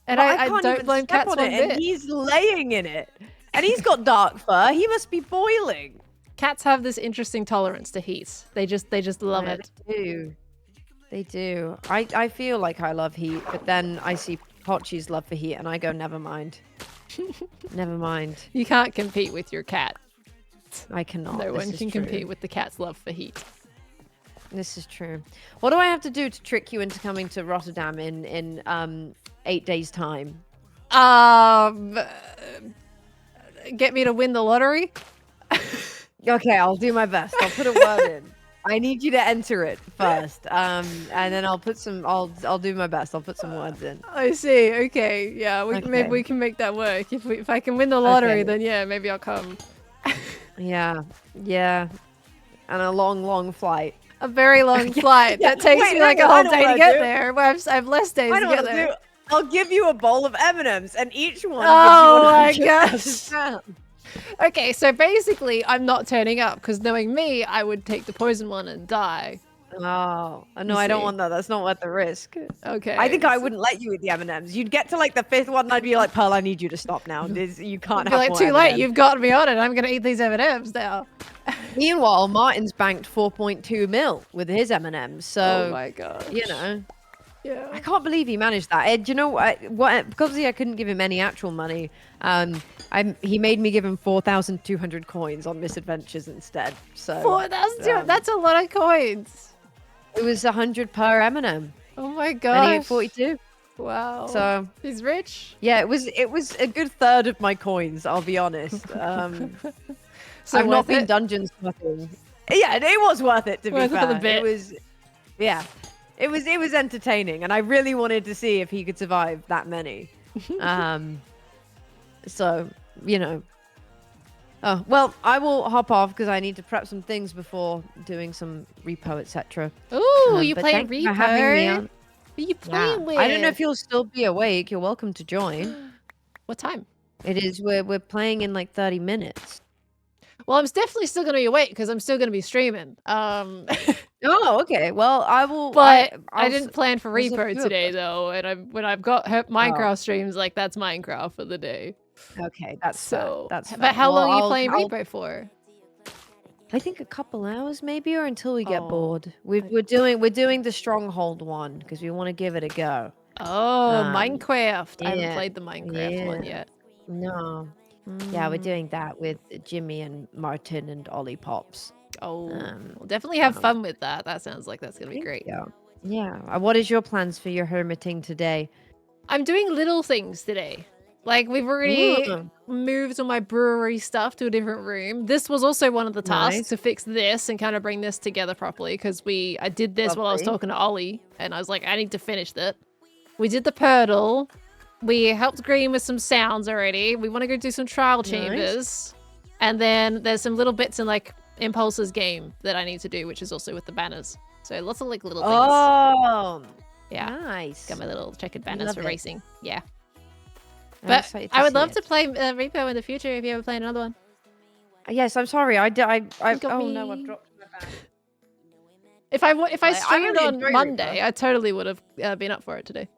Speaker 2: And
Speaker 6: But
Speaker 2: I
Speaker 6: can't
Speaker 2: don't
Speaker 6: even
Speaker 2: blame
Speaker 6: step
Speaker 2: cats
Speaker 6: on
Speaker 2: one
Speaker 6: it, and
Speaker 2: bit.
Speaker 6: he's laying in it. And he's got dark fur. He must be boiling.
Speaker 2: Cats have this interesting tolerance to heat. They just love
Speaker 6: Yeah,
Speaker 2: it.
Speaker 6: They do. I feel like I love heat, but then I see Pochi's love for heat, and I go, never mind. Never mind.
Speaker 2: You can't compete with your cat.
Speaker 6: I cannot.
Speaker 2: No
Speaker 6: This
Speaker 2: one
Speaker 6: is
Speaker 2: can
Speaker 6: true.
Speaker 2: compete with the cat's love for heat.
Speaker 6: This is true. What do I have to do to trick you into coming to Rotterdam in 8 days' time?
Speaker 2: Get me to win the lottery.
Speaker 6: Okay, I'll do my best. I'll put a word in. I need you to enter it first, and then I'll put some. I'll do my best. I'll put some words in.
Speaker 2: I see. Okay. Yeah.
Speaker 6: Okay.
Speaker 2: Maybe we can make that work. If I can win the lottery,
Speaker 6: Okay.
Speaker 2: then yeah, maybe I'll come.
Speaker 6: Yeah, and a long flight.
Speaker 2: A very long flight
Speaker 6: yeah.
Speaker 2: that takes
Speaker 6: Wait,
Speaker 2: me like
Speaker 6: hang
Speaker 2: a
Speaker 6: on,
Speaker 2: whole
Speaker 6: I know
Speaker 2: day to
Speaker 6: what
Speaker 2: get
Speaker 6: I'll do.
Speaker 2: there. Well, I have less days
Speaker 6: I
Speaker 2: to
Speaker 6: know
Speaker 2: get
Speaker 6: what I'll
Speaker 2: there.
Speaker 6: do. I'll give you a bowl of M&Ms, and each one.
Speaker 2: Oh
Speaker 6: gives you
Speaker 2: my
Speaker 6: 100,000 pounds.
Speaker 2: Okay, so basically, I'm not turning up because knowing me, I would take the poison one and die.
Speaker 6: Oh no,
Speaker 2: You
Speaker 6: I don't
Speaker 2: see.
Speaker 6: want that. That's not worth the risk.
Speaker 2: Okay.
Speaker 6: I think I wouldn't let you with the M&Ms. You'd get to like the 5th one, and I'd be like, Pearl, I need you to stop now. You can't
Speaker 2: I'd be
Speaker 6: have
Speaker 2: like,
Speaker 6: more
Speaker 2: too late.
Speaker 6: M&Ms."
Speaker 2: You've got me on it. I'm gonna eat these M&Ms now.
Speaker 6: Meanwhile, Martin's banked 4.2 mil with his M&Ms. So,
Speaker 2: Oh my god.
Speaker 6: you know, I
Speaker 2: Yeah.
Speaker 6: can't believe he managed that. Do you know what? Because I couldn't give him any actual money. He made me give him 4,200 coins on misadventures instead. So
Speaker 2: 4,000. That's a lot of coins.
Speaker 6: it was 100 per M&M,
Speaker 2: Oh my
Speaker 6: and he
Speaker 2: god.
Speaker 6: ate 42.
Speaker 2: Wow.
Speaker 6: So
Speaker 2: he's rich.
Speaker 6: yeah, it was a good third of my coins. I'll be honest.
Speaker 2: So
Speaker 6: I've not
Speaker 2: worth
Speaker 6: been
Speaker 2: it?
Speaker 6: dungeon stuffing. Yeah, it was worth it to
Speaker 2: Worth
Speaker 6: be
Speaker 2: it for
Speaker 6: fair.
Speaker 2: the bit.
Speaker 6: It was, yeah, it was entertaining, and I really wanted to see if he could survive that many. So you know. Oh well, I will hop off because I need to prep some things before doing some repo, etc.
Speaker 2: Ooh, you
Speaker 6: But
Speaker 2: play
Speaker 6: thank you for having me
Speaker 2: Reaper?
Speaker 6: on.
Speaker 2: Who are you
Speaker 6: Yeah.
Speaker 2: playing with?
Speaker 6: I don't know if you'll still be awake. You're welcome to join.
Speaker 2: What time?
Speaker 6: It is. We're playing in like 30 minutes.
Speaker 2: Well, I'm definitely still gonna be awake because I'm still gonna be streaming.
Speaker 6: Oh, okay. Well, I will.
Speaker 2: But I
Speaker 6: I'll
Speaker 2: didn't plan for
Speaker 6: there's a
Speaker 2: Repo
Speaker 6: few of
Speaker 2: today
Speaker 6: us.
Speaker 2: though, and when I've got Minecraft streams, like that's Minecraft for the day.
Speaker 6: Okay, that's
Speaker 2: So,
Speaker 6: fair. That's
Speaker 2: but
Speaker 6: fair.
Speaker 2: how long are you
Speaker 6: I'll-
Speaker 2: playing
Speaker 6: I'll-
Speaker 2: Repo for?
Speaker 6: I think a couple hours maybe, or until we get
Speaker 2: Oh,
Speaker 6: bored. We're doing the stronghold one because we want to give it a go.
Speaker 2: Oh, Minecraft. I haven't
Speaker 6: yeah,
Speaker 2: played the Minecraft one
Speaker 6: yeah.
Speaker 2: yet.
Speaker 6: No. Yeah, we're
Speaker 2: Mm.
Speaker 6: doing that with Jimmy and Martin and Ollie Pops.
Speaker 2: Oh,
Speaker 6: Um,
Speaker 2: we'll definitely have fun with that. That sounds like that's gonna be
Speaker 6: Thank
Speaker 2: great.
Speaker 6: you. Yeah. What is your plans for your hermiting today?
Speaker 2: I'm doing little things today. Like we've already
Speaker 6: Ooh.
Speaker 2: moved all my brewery stuff to a different room. This was also one of the tasks
Speaker 6: Nice.
Speaker 2: to fix this and kind of bring this together properly because I did this while I was
Speaker 6: Lovely.
Speaker 2: talking to Ollie and I was like, I need to finish that. We did the Purdle. We helped Grian with some sounds already. We want to go do some trial chambers. And then there's some little bits in like Impulse's game that I need to do, which is also with the banners. So lots of like little things.
Speaker 6: Oh,
Speaker 2: Yeah.
Speaker 6: nice.
Speaker 2: Got my little checkered banners
Speaker 6: Love
Speaker 2: for
Speaker 6: it.
Speaker 2: racing. Yeah.
Speaker 6: I'm
Speaker 2: But
Speaker 6: excited
Speaker 2: I would
Speaker 6: see
Speaker 2: love
Speaker 6: it.
Speaker 2: to play Repo in the future if you ever play another one.
Speaker 6: Yes, I'm sorry. I
Speaker 2: got
Speaker 6: oh no,
Speaker 2: me.
Speaker 6: I've dropped my bag.
Speaker 2: If I
Speaker 6: I
Speaker 2: streamed
Speaker 6: really
Speaker 2: on
Speaker 6: enjoy
Speaker 2: Monday,
Speaker 6: Repo.
Speaker 2: I totally would have been up for it today.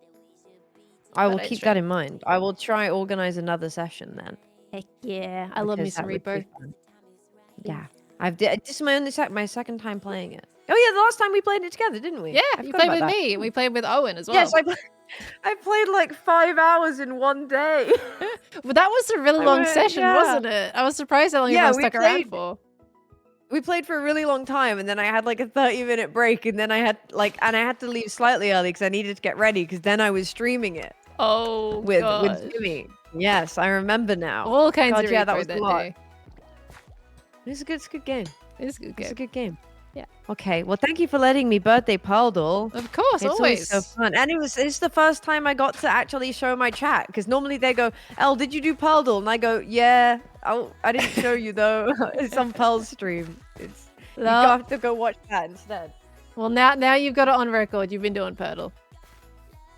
Speaker 6: I will
Speaker 2: But I
Speaker 6: keep
Speaker 2: stream.
Speaker 6: that in mind. I will try organize another session then.
Speaker 2: Heck yeah, I love me
Speaker 6: because
Speaker 2: some
Speaker 6: that would be
Speaker 2: Repo.
Speaker 6: fun. Yeah, this is my second time playing it. Oh yeah, the last time we played it together, didn't we?
Speaker 2: Yeah,
Speaker 6: I
Speaker 2: you
Speaker 6: forgot
Speaker 2: played
Speaker 6: about
Speaker 2: with
Speaker 6: that.
Speaker 2: me, and we played with Owen as well.
Speaker 6: Yes, I played like 5 hours in one day.
Speaker 2: But that was a really
Speaker 6: I
Speaker 2: long
Speaker 6: went-
Speaker 2: session,
Speaker 6: yeah.
Speaker 2: wasn't it? I was surprised how long
Speaker 6: Yeah,
Speaker 2: everyone
Speaker 6: we
Speaker 2: stuck around
Speaker 6: played-
Speaker 2: for.
Speaker 6: We played for a really long time, and then I had like a 30-minute break, and then I had to leave slightly early because I needed to get ready because then I was streaming it
Speaker 2: Oh,
Speaker 6: with
Speaker 2: gosh.
Speaker 6: Jimmy. Yes, I remember now.
Speaker 2: All kinds
Speaker 6: God,
Speaker 2: of
Speaker 6: yeah,
Speaker 2: Repo
Speaker 6: that was a
Speaker 2: that
Speaker 6: lot.
Speaker 2: day.
Speaker 6: It's a good game.
Speaker 2: It's a good
Speaker 6: It's
Speaker 2: game.
Speaker 6: a good game.
Speaker 2: Yeah.
Speaker 6: Okay. Well, thank you for letting me birthday Paldle.
Speaker 2: Of course,
Speaker 6: It's
Speaker 2: always.
Speaker 6: so fun, and it's the first time I got to actually show my chat because normally they go, "Elle, did you do Paldle?" And I go, "Yeah, I didn't show you though. It's on Pearl's stream. You
Speaker 2: No.
Speaker 6: have to go watch that instead."
Speaker 2: Well, now you've got it on record. You've been doing Purdle.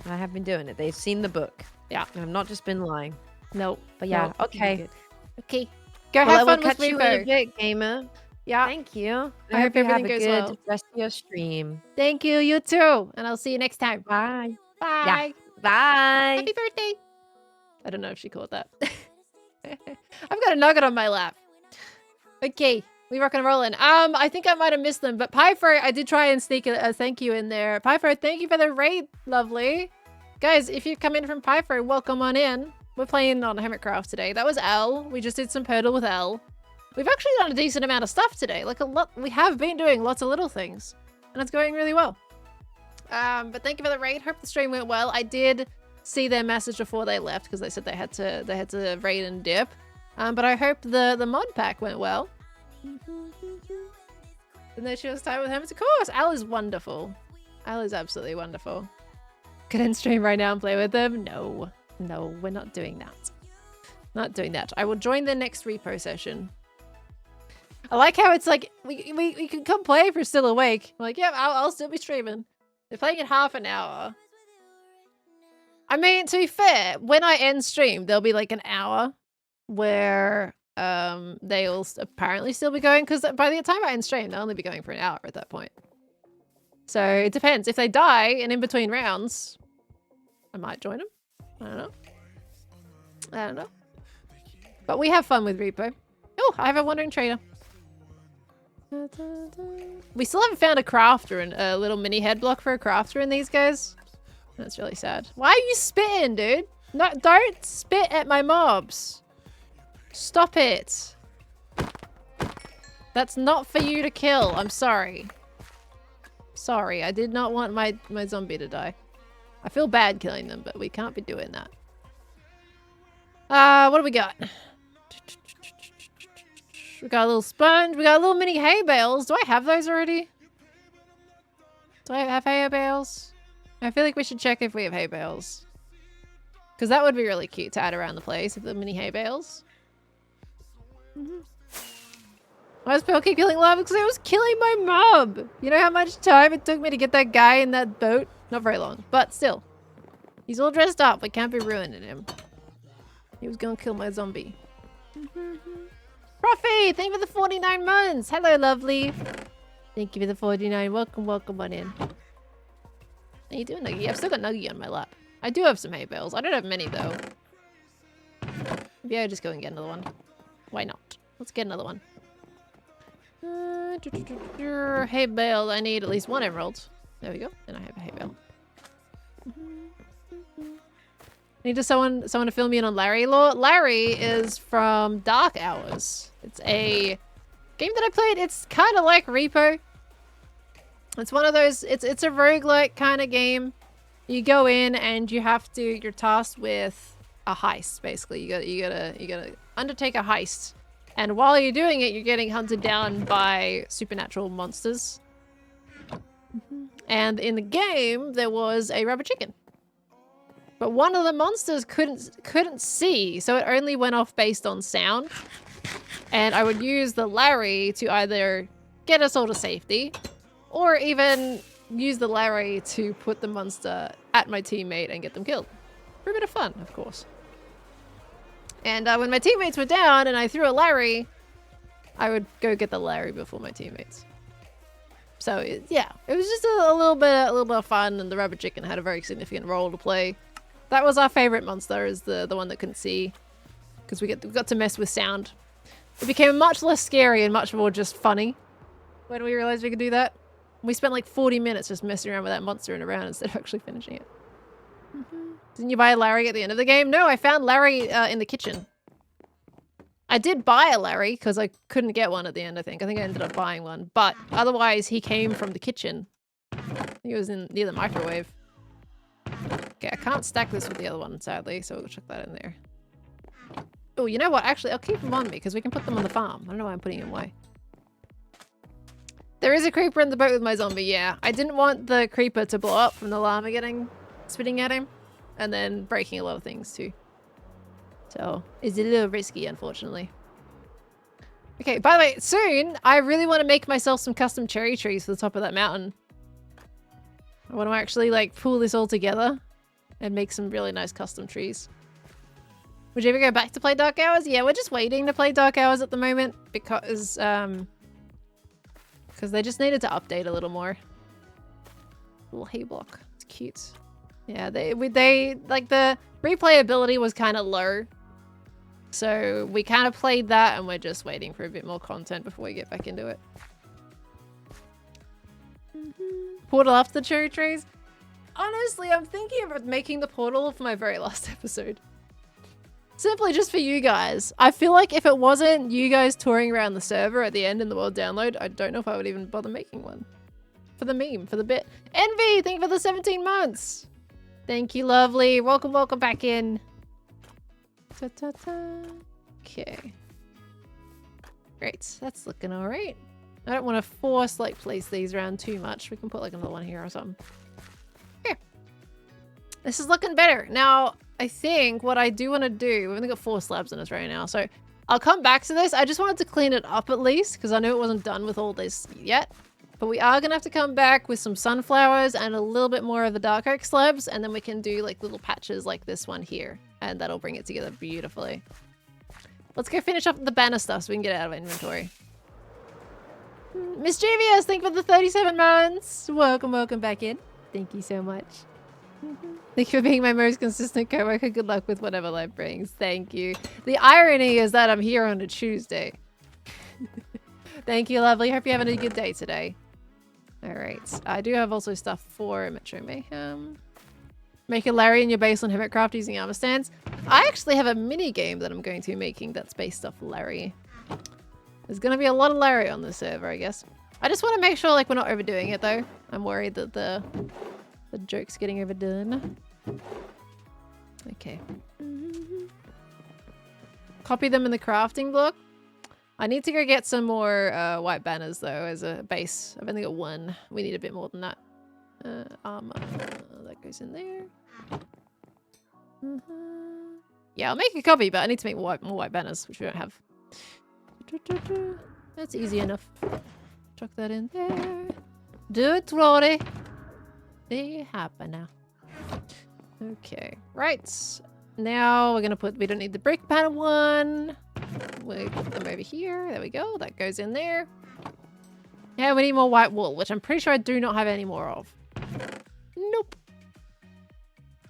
Speaker 6: I have been doing it. They've seen the book.
Speaker 2: Yeah.
Speaker 6: I've not just been lying.
Speaker 2: Nope.
Speaker 6: But yeah,
Speaker 2: Nope.
Speaker 6: okay.
Speaker 2: Good. Okay. Go
Speaker 6: Well, I
Speaker 2: have
Speaker 6: will
Speaker 2: fun with
Speaker 6: catch you in a
Speaker 2: Repo.
Speaker 6: bit, gamer.
Speaker 2: Yeah.
Speaker 6: Thank you.
Speaker 2: I hope
Speaker 6: you have
Speaker 2: everything
Speaker 6: a
Speaker 2: goes
Speaker 6: good
Speaker 2: well.
Speaker 6: rest of your stream.
Speaker 2: Thank you. You too. And I'll see you next time.
Speaker 6: Bye.
Speaker 2: Bye.
Speaker 6: Bye.
Speaker 2: Happy birthday. I don't know if she caught that. I've got a nugget on my lap. Okay. We rock and rollin'. I think I might have missed them, but Piper, I did try and sneak a thank you in there. Piper, thank you for the raid. Lovely. Guys, if you come in from Piper, welcome on in. We're playing on Hermitcraft today. That was Elle. We just did some Purdle with Elle. We've actually done a decent amount of stuff today. Like a lot. We have been doing lots of little things. and it's going really well. But thank you for the raid. Hope the stream went well. I did see their message before they left because they said they had to raid and dip. But I hope the mod pack went well. And then she was time with Hermits. Of course, Al is wonderful. Al is absolutely wonderful. Could end stream right now and play with them? No, we're not doing that. Not doing that. I will join the next repo session. I like how it's like we can come play if you're still awake. I'm like, yeah, I'll still be streaming. They're playing in half an hour. I mean, to be fair, when I end stream, there'll be like an hour where they'll apparently still be going, because by the time I end stream, they'll only be going for an hour at that point. So it depends. If they die and in between rounds, I might join them. I don't know. But we have fun with Repo. Oh, I have a wandering trader. We still haven't found a crafter and a little mini head block for a crafter in these guys. That's really sad. Why are you spitting, dude? No, don't spit at my mobs. Stop it. That's not for you to kill. I'm sorry. Sorry, I did not want my zombie to die. I feel bad killing them, but we can't be doing that. What do we got? We got a little sponge. We got a little mini hay bales. Do I have those already? Do I have hay bales? I feel like we should check if we have hay bales. Because that would be really cute to add around the place, if the mini hay bales. Why does people keep killing lava? Because it was killing my mob. You know how much time it took me to get that guy in that boat? Not very long, but still. He's all dressed up. I can't be ruining him. He was gonna kill my zombie. Profi, thank you for the 49 months. Hello, lovely. Thank you for the 49. Welcome on in. How you doing, Nuggy? I've still got Nuggy on my lap. I do have some hay bales. I don't have many, though. Maybe I'll just go and get another one. Why not? Let's get another one. Hay bale. I need at least one emerald. There we go. And I have a hay bale. I need someone to fill me in on Larry lore. Larry is from Dark Hours. It's a game that I played. It's kind of like Repo. It's one of those, it's a roguelike kind of game. You go in and you're tasked with a heist, basically. You gotta undertake a heist. And while you're doing it, you're getting hunted down by supernatural monsters. And in the game, there was a rubber chicken. But one of the monsters couldn't see, so it only went off based on sound. And I would use the Larry to either get us all to safety, or even use the Larry to put the monster at my teammate and get them killed. For a bit of fun, of course. And when my teammates were down and I threw a Larry, I would go get the Larry before my teammates. So yeah, it was just a little bit of fun, and the rubber chicken had a very significant role to play. That was our favorite monster, is the one that couldn't see, because we got to mess with sound. It became much less scary and much more just funny when we realized we could do that. We spent like 40 minutes just messing around with that monster in a round instead of actually finishing it. Didn't you buy a Larry at the end of the game? No, I found Larry in the kitchen. I did buy a Larry because I couldn't get one at the end, I think. I ended up buying one. But otherwise, he came from the kitchen. He was near the microwave. Okay, I can't stack this with the other one, sadly, so we'll chuck that in there. Oh, you know what? Actually, I'll keep them on me because we can put them on the farm. I don't know why I'm putting them away. There is a creeper in the boat with my zombie, yeah. I didn't want the creeper to blow up from the llama spitting at him, and then breaking a lot of things too. So, it's a little risky, unfortunately. Okay, by the way, soon, I really want to make myself some custom cherry trees for the top of that mountain. I want to actually, like, pull this all together and make some really nice custom trees. Would you ever go back to play Dark Hours? Yeah, we're just waiting to play Dark Hours at the moment because they just needed to update a little more. Little hay block. It's cute. Yeah, they like, the replayability was kind of low. So we kind of played that, and we're just waiting for a bit more content before we get back into it. Portal after the cherry trees? Honestly, I'm thinking about making the portal for my very last episode. Simply just for you guys. I feel like if it wasn't you guys touring around the server at the end in the world download, I don't know if I would even bother making one. for the meme, for the bit. Envy, thank you for the 17 months. Thank you, lovely. Welcome, welcome back in. Ta -ta -ta. Okay. Great, that's looking all right. I don't want to force like place these around too much. We can put like another one here or something. Okay. This is looking better. Now, I think what I do want to do, we've only got 4 slabs in us right now, so I'll come back to this. I just wanted to clean it up at least, because I know it wasn't done with all this yet. But we are going to have to come back with some sunflowers and a little bit more of the dark oak slabs, and then we can do like little patches like this one here, and that'll bring it together beautifully. Let's go finish up the banner stuff so we can get it out of inventory. Mischievous, thank you for the 37 months. Welcome, welcome back in. Thank you so much. Thank you for being my most consistent coworker. Good luck with whatever life brings. Thank you. The irony is that I'm here on a Tuesday. Thank you, lovely. Hope you're having a good day today. All right. I do have also stuff for Metro Mayhem. Make a Larry in your base on Hermitcraft using armor stands. I actually have a mini game that I'm going to be making that's based off Larry. There's going to be a lot of Larry on this server, I guess. I just want to make sure like we're not overdoing it though. I'm worried that the joke's getting overdone. Okay. Copy them in the crafting block. I need to go get some more white banners though as a base. I've only got 1. We need a bit more than that. Armor. That goes in there. Yeah, I'll make a copy, but I need to make more white banners, which we don't have. That's easy enough. Chuck that in there. Do it, Rory. There you happen now. Okay, right. Now we're gonna put, we don't need the brick panel one. We'll put them over here. There we go. That goes in there. Yeah, we need more white wool, which I'm pretty sure I do not have any more of. Nope.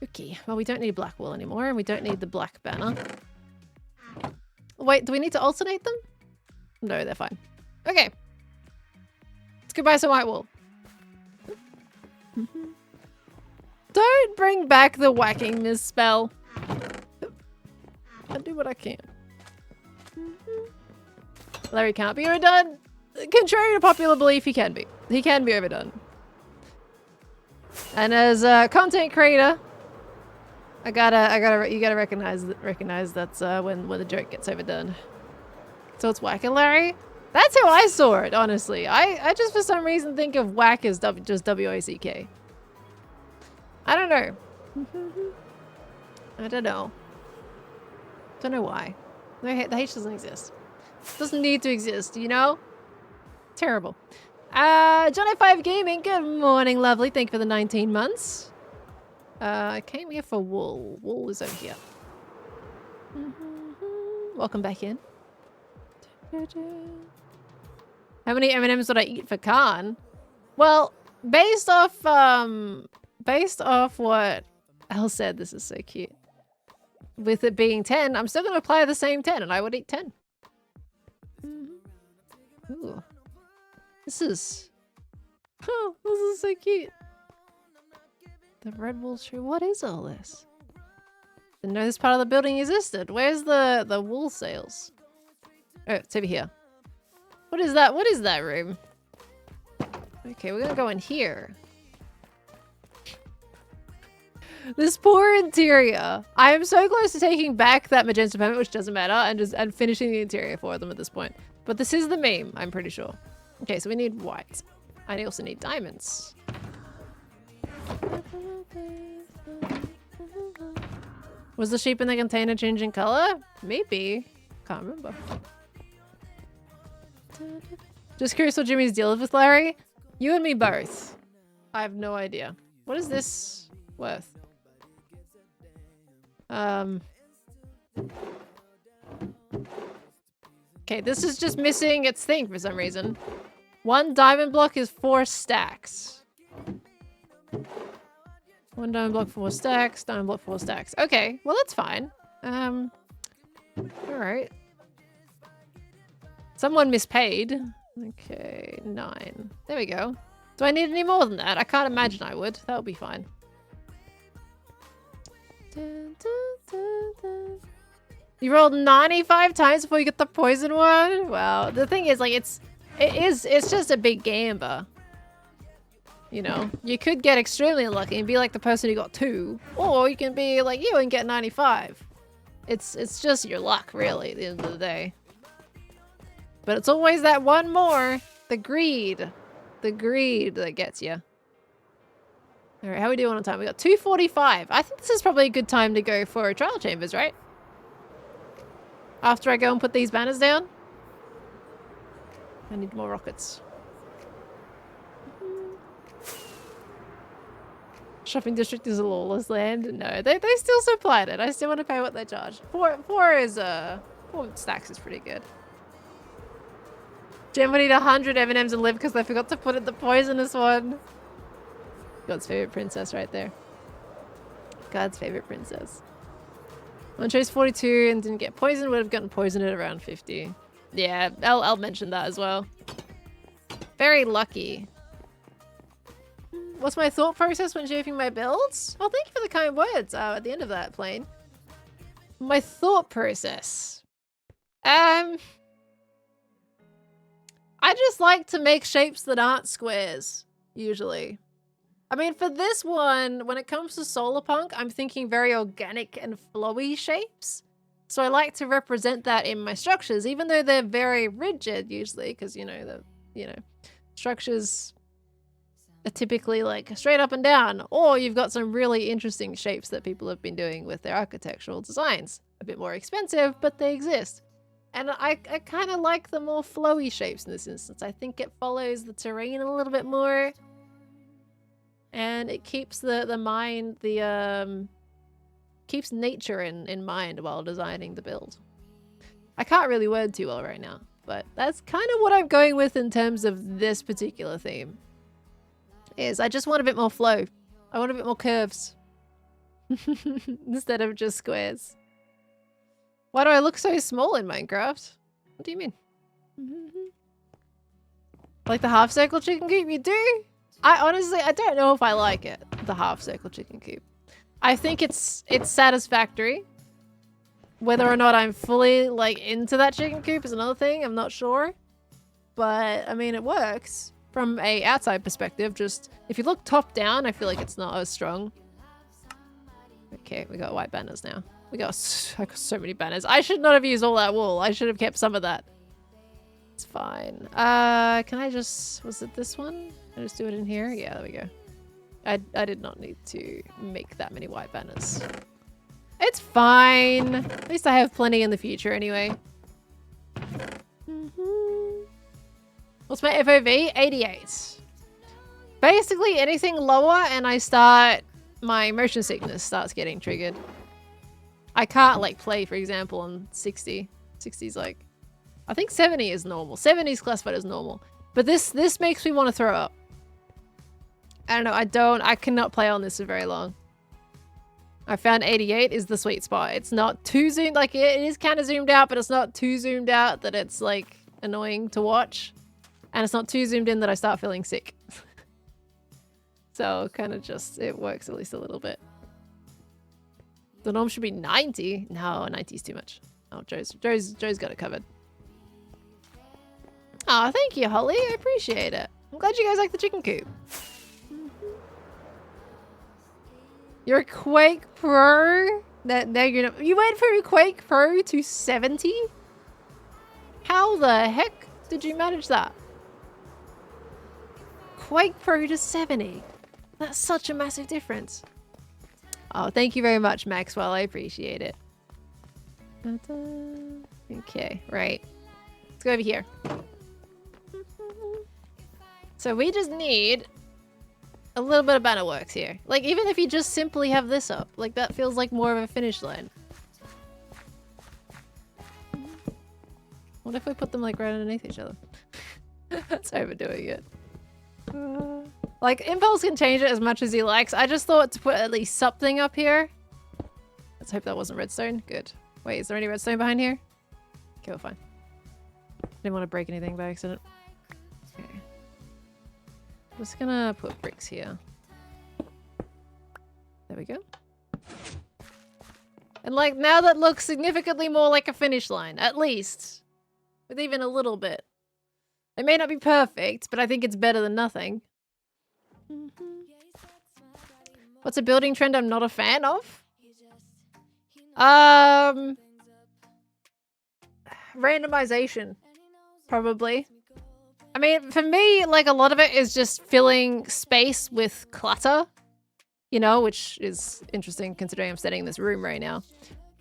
Speaker 2: Okay, well we don't need black wool anymore, and we don't need the black banner. Wait, do we need to alternate them? No, they're fine. Okay. Let's go buy some white wool. Don't bring back the whacking misspell. I'll do what I can. Larry can't be overdone. Contrary to popular belief, he can be. He can be overdone. And as a content creator, you gotta recognize that's when the joke gets overdone. So it's whack and Larry. That's how I saw it, honestly. I just for some reason think of whack as just W-A-C-K. I don't know. I don't know. Don't know why. The H doesn't exist. Doesn't need to exist, you know? Terrible. John 5 Gaming, good morning, lovely. Thank you for the 19 months. I came here for wool. Wool is over here. Welcome back in. How many M&Ms would I eat for Khan? Well, based off what Elle said, this is so cute. With it being 10, I'm still going to apply the same 10, and I would eat 10. Ooh. This is... Oh, this is so cute. The red wool tree. What is all this? Didn't know this part of the building existed. Where's the wool sales? Oh, it's over here. What is that? What is that room? Okay, we're gonna go in here. This poor interior. I am so close to taking back that magenta permit, which doesn't matter, and finishing the interior for them at this point. But this is the meme, I'm pretty sure. Okay, so we need white. I also need diamonds. Was the sheep in the container changing color? Maybe. Can't remember. Just curious what Jimmy's deal is with Larry. You and me both. I have no idea. What is this worth? Okay, this is just missing its thing for some reason. 1 diamond block is 4 stacks. 1 diamond block, 4 stacks. Diamond block, 4 stacks. Okay, well that's fine. Alright. Someone mispaid. Okay, 9. There we go. Do I need any more than that? I can't imagine I would. That would be fine. You rolled 95 times before you get the poison one? Wow. The thing is, like, it's just a big gamble. You know, you could get extremely unlucky and be like the person who got 2, or you can be like you and get 95. It's just your luck, really, at the end of the day. But it's always that one more, the greed that gets you. All right, how are we doing on time? We got 2:45. I think this is probably a good time to go for trial chambers, right? After I go and put these banners down. I need more rockets. Shopping district is a lawless land. No, they still supply it. I still want to pay what they charge. Four stacks is pretty good. Jen would eat 100 M&Ms and live because they forgot to put in the poisonous one. God's favorite princess right there. God's favorite princess. One chose 42 and didn't get poisoned. Would have gotten poisoned at around 50. Yeah, I'll mention that as well. Very lucky. What's my thought process when shaping my builds? Well, thank you for the kind words at the end of that plane. My thought process. I just like to make shapes that aren't squares, usually. I mean, for this one, when it comes to solar punk, I'm thinking very organic and flowy shapes. So I like to represent that in my structures, even though they're very rigid usually, because structures are typically like straight up and down, or you've got some really interesting shapes that people have been doing with their architectural designs. A bit more expensive, but they exist. And I kind of like the more flowy shapes in this instance. I think it follows the terrain a little bit more. And it keeps keeps nature in mind while designing the build. I can't really word too well right now, but that's kind of what I'm going with in terms of this particular theme. Is I just want a bit more flow. I want a bit more curves. Instead of just squares. Why do I look so small in Minecraft? What do you mean? Like the half circle chicken coop? You do? I don't know if I like it. The half circle chicken coop. I think it's satisfactory. Whether or not I'm fully like into that chicken coop is another thing. I'm not sure. But I mean, it works from a outside perspective. Just if you look top down, I feel like it's not as strong. Okay, we got white banners now. I got so many banners. I should not have used all that wool. I should have kept some of that. It's fine. Can I just... Was it this one? Can I just do it in here? Yeah, there we go. I did not need to make that many white banners. It's fine. At least I have plenty in the future anyway. What's my FOV? 88. Basically anything lower and I start... My motion sickness starts getting triggered. I can't like play, for example, on 60. 60's like... I think 70 is normal. 70 is classified as normal. But this makes me want to throw up. I don't know. I cannot play on this for very long. I found 88 is the sweet spot. It's not too zoomed. Like, it is kind of zoomed out, but it's not too zoomed out that it's, like, annoying to watch. And it's not too zoomed in that I start feeling sick. So, kind of just... It works at least a little bit. The norm should be 90. No, 90 is too much. Oh, Joe's got it covered. Oh, thank you, Holly. I appreciate it. I'm glad you guys like the chicken coop. You're a Quake Pro? No, you're not. You went from Quake Pro to 70? How the heck did you manage that? Quake Pro to 70. That's such a massive difference. Oh, thank you very much, Maxwell. I appreciate it. Okay, right. Let's go over here. So we just need a little bit of banner works here. Like, even if you just simply have this up, like, that feels like more of a finish line. What if we put them, like, right underneath each other? That's overdoing it. Like, Impulse can change it as much as he likes. I just thought to put at least something up here. Let's hope that wasn't redstone. Good. Wait, is there any redstone behind here? Okay, we're fine. Didn't want to break anything by accident. Okay. I'm just gonna put bricks here. There we go. And like, now that looks significantly more like a finish line, at least. With even a little bit. It may not be perfect, but I think it's better than nothing. What's a building trend I'm not a fan of? Randomization, probably. I mean, for me, like, a lot of it is just filling space with clutter, you know, which is interesting considering I'm setting this room right now.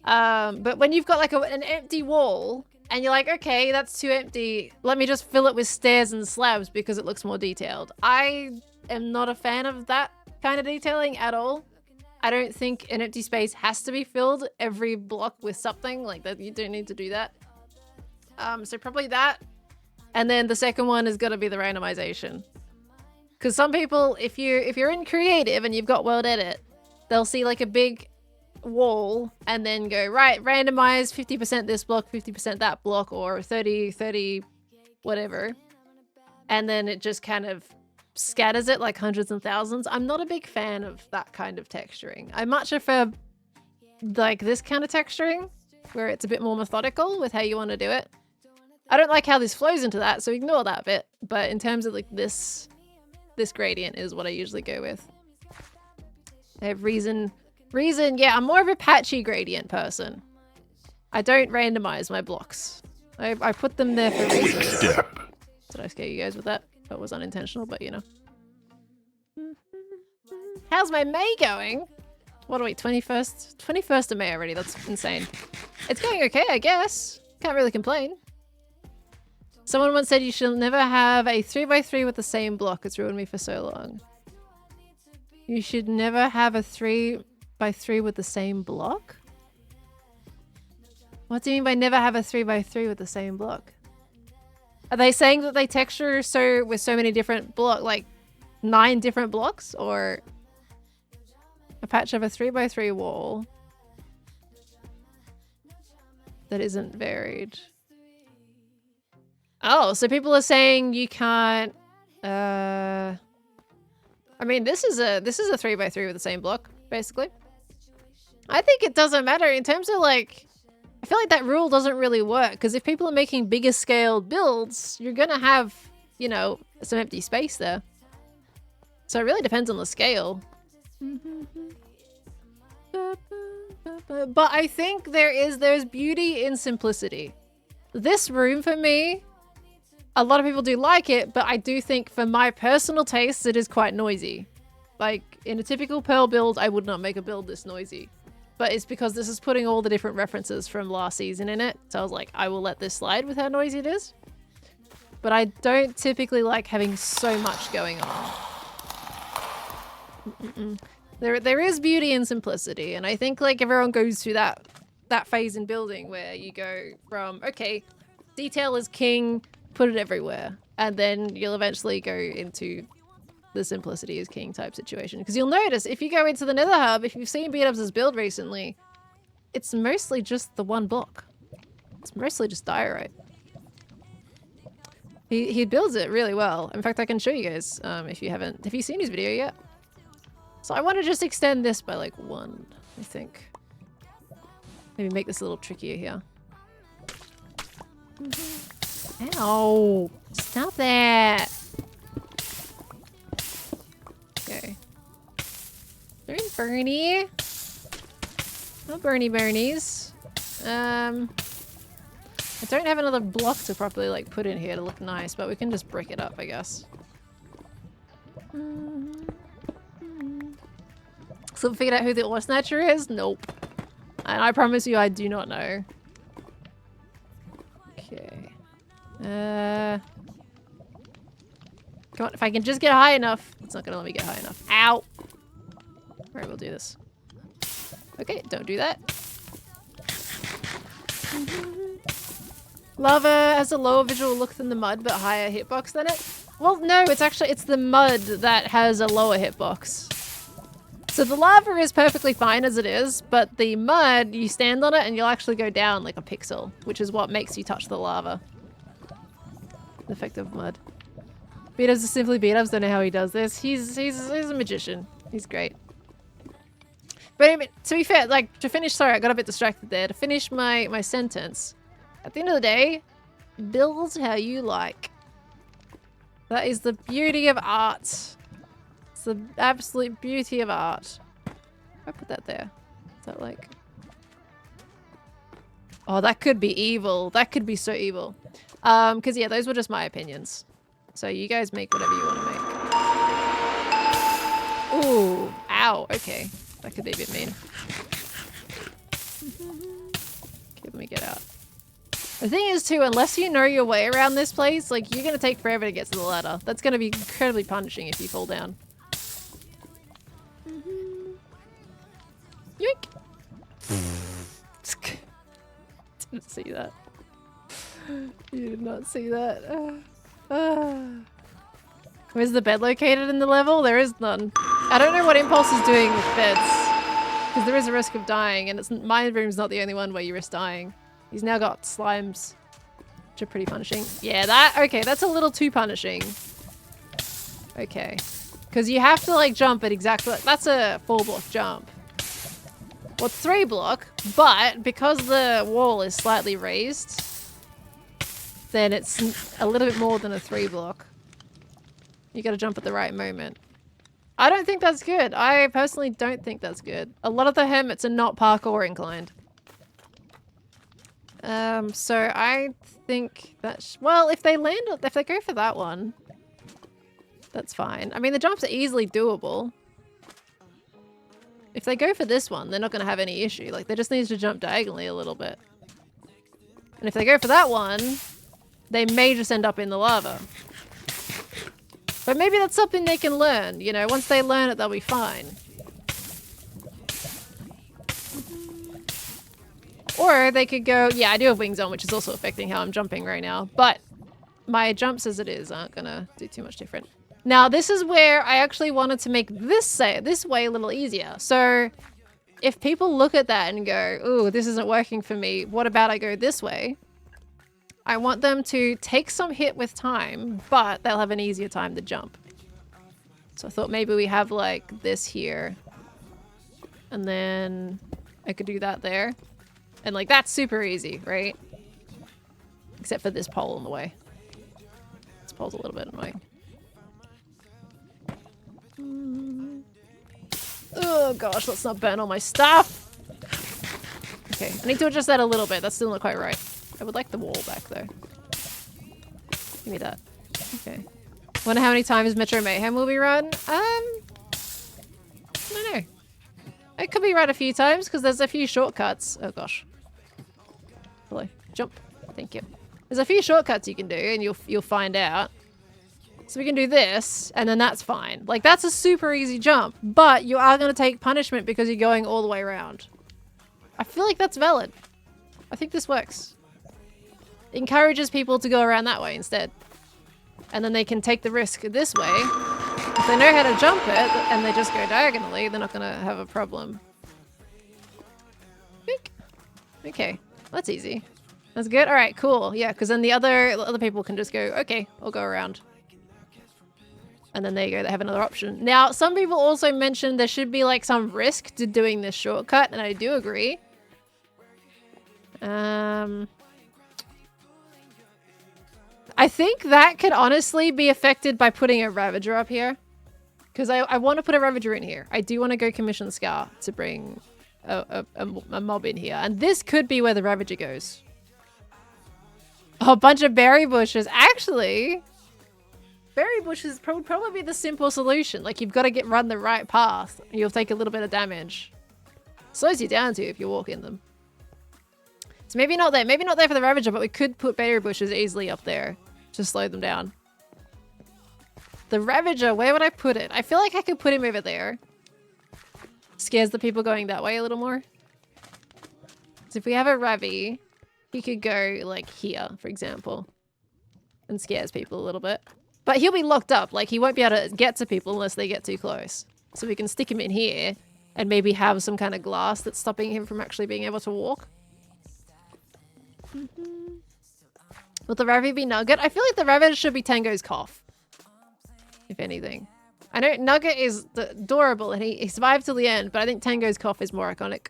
Speaker 2: But when you've got like an empty wall and you're like, okay, that's too empty, let me just fill it with stairs and slabs because it looks more detailed. I am not a fan of that kind of detailing at all. I don't think an empty space has to be filled every block with something like that. You don't need to do that. So probably that. And then the second one is gonna be the randomization. Because some people, if you're in creative and you've got world edit, they'll see like a big wall and then go, right, randomize 50% this block, 50% that block, or 30, whatever. And then it just kind of scatters it like hundreds and thousands. I'm not a big fan of that kind of texturing. I much prefer like this kind of texturing where it's a bit more methodical with how you want to do it. I don't like how this flows into that, so ignore that bit. But in terms of like this gradient is what I usually go with. I have reason, yeah, I'm more of a patchy gradient person. I don't randomize my blocks. I put them there for reasons. Did I scare you guys with that? That was unintentional, but you know. How's my May going? What are we, 21st? 21st of May already, that's insane. It's going okay, I guess. Can't really complain. Someone once said you should never have a 3x3 with the same block. It's ruined me for so long. You should never have a 3x3 with the same block? What do you mean by never have a 3x3 with the same block? Are they saying that they texture with so many different like 9 different blocks, or a patch of a 3x3 wall that isn't varied? Oh, so people are saying you can't. I mean, this is a 3x3 with the same block, basically. I think it doesn't matter in terms of like. I feel like that rule doesn't really work because if people are making bigger scale builds, you're gonna have, you know, some empty space there. So it really depends on the scale. But I think there's beauty in simplicity. This room for me, a lot of people do like it, but I do think for my personal tastes, it is quite noisy. Like in a typical Pearl build, I would not make a build this noisy. But it's because this is putting all the different references from last season in it. So I was like, I will let this slide with how noisy it is. But I don't typically like having so much going on. There is beauty in simplicity. And I think like everyone goes through that phase in building where you go from, okay, detail is king, put it everywhere. And then you'll eventually go into the simplicity is king type situation. Because you'll notice if you go into the Nether Hub, if you've seen Beatup's build recently, it's mostly just the one block. It's mostly just diorite. He builds it really well. In fact, I can show you guys if you seen his video yet. So I want to just extend this by like 1, I think. Maybe make this a little trickier here. Ow! Stop that! Okay. Bernie. No Bernies. I don't have another block to properly like put in here to look nice, but we can just break it up, I guess. So figured out who the ore snatcher is? Nope. And I promise you I do not know. Okay. Come on, if I can just get high enough. It's not gonna let me get high enough. Ow! Alright, we'll do this. Okay, don't do that. Lava has a lower visual look than the mud, but higher hitbox than it. Well, no, it's the mud that has a lower hitbox. So the lava is perfectly fine as it is, but the mud, you stand on it and you'll actually go down like a pixel, which is what makes you touch the lava. The effect of mud. Beatubs is simply Beatubs, don't know how he does this. He's a magician. He's great. But I mean, to be fair, like, to finish, sorry, I got a bit distracted there. To finish my sentence, at the end of the day, build how you like. That is the beauty of art. It's the absolute beauty of art. I put that there. Is that like... Oh, that could be evil. That could be so evil. Because yeah, those were just my opinions. So you guys make whatever you want to make. Ooh, ow, okay. That could be a bit mean. Okay, let me get out. The thing is too, unless you know your way around this place, like you're gonna take forever to get to the ladder. That's gonna be incredibly punishing if you fall down. Yoink! Didn't see that. You did not see that. Where's the bed located in the level? There is none. I don't know what Impulse is doing with beds. Because there is a risk of dying, and my room's not the only one where you risk dying. He's now got slimes, which are pretty punishing. Yeah, okay, that's a little too punishing. Okay. Because you have to like jump at exactly, that's a 4-block jump. Well, 3-block, but because the wall is slightly raised, then it's a little bit more than a 3-block. You gotta jump at the right moment. I don't think that's good. I personally don't think that's good. A lot of the hermits are not parkour inclined. So I think that, well, if they go for that one, that's fine. I mean, the jumps are easily doable. If they go for this one, they're not going to have any issue. Like, they just need to jump diagonally a little bit. And if they go for that one, they may just end up in the lava. But maybe that's something they can learn, you know? Once they learn it, they'll be fine. Or they could go... Yeah, I do have wings on, which is also affecting how I'm jumping right now. But my jumps as it is aren't going to do too much different. Now, this is where I actually wanted to make this way a little easier. So, if people look at that and go, ooh, this isn't working for me, what about I go this way? I want them to take some hit with time, but they'll have an easier time to jump. So I thought maybe we have, like, this here. And then I could do that there. And, like, that's super easy, right? Except for this pole in the way. This pole's a little bit annoying. Oh gosh, let's not burn all my stuff. Okay, I need to adjust that a little bit. That's still not quite right. I would like the wall back though. Give me that. Okay. Wonder how many times Metro Mayhem will be run? I don't know. It could be run a few times because there's a few shortcuts. Oh gosh. Hello. Jump. Thank you. There's a few shortcuts you can do and you'll find out. So we can do this, and then that's fine. Like, that's a super easy jump, but you are going to take punishment because you're going all the way around. I feel like that's valid. I think this works. It encourages people to go around that way instead. And then they can take the risk this way. If they know how to jump it, and they just go diagonally, they're not going to have a problem. Okay, that's easy. That's good? Alright, cool. Yeah, because then the other people can just go, okay, I'll go around. And then there you go, they have another option. Now, some people also mentioned there should be like some risk to doing this shortcut, and I do agree. I think that could honestly be affected by putting a Ravager up here. Because I want to put a Ravager in here. I do want to go commission Scar to bring a mob in here. And this could be where the Ravager goes. Oh, a bunch of berry bushes. Actually... Berry bushes would probably be the simple solution. Like, you've got to run the right path. And you'll take a little bit of damage. Slows you down, too, if you walk in them. So maybe not there. Maybe not there for the Ravager, but we could put berry bushes easily up there to slow them down. The Ravager, where would I put it? I feel like I could put him over there. Scares the people going that way a little more. So if we have a Ravi, he could go, like, here, for example. And scares people a little bit. But he'll be locked up. Like, he won't be able to get to people unless they get too close. So we can stick him in here and maybe have some kind of glass that's stopping him from actually being able to walk. Will the Ravi be Nugget? I feel like the Rabbit should be Tango's cough. If anything. I know Nugget is adorable and he survived till the end, but I think Tango's cough is more iconic.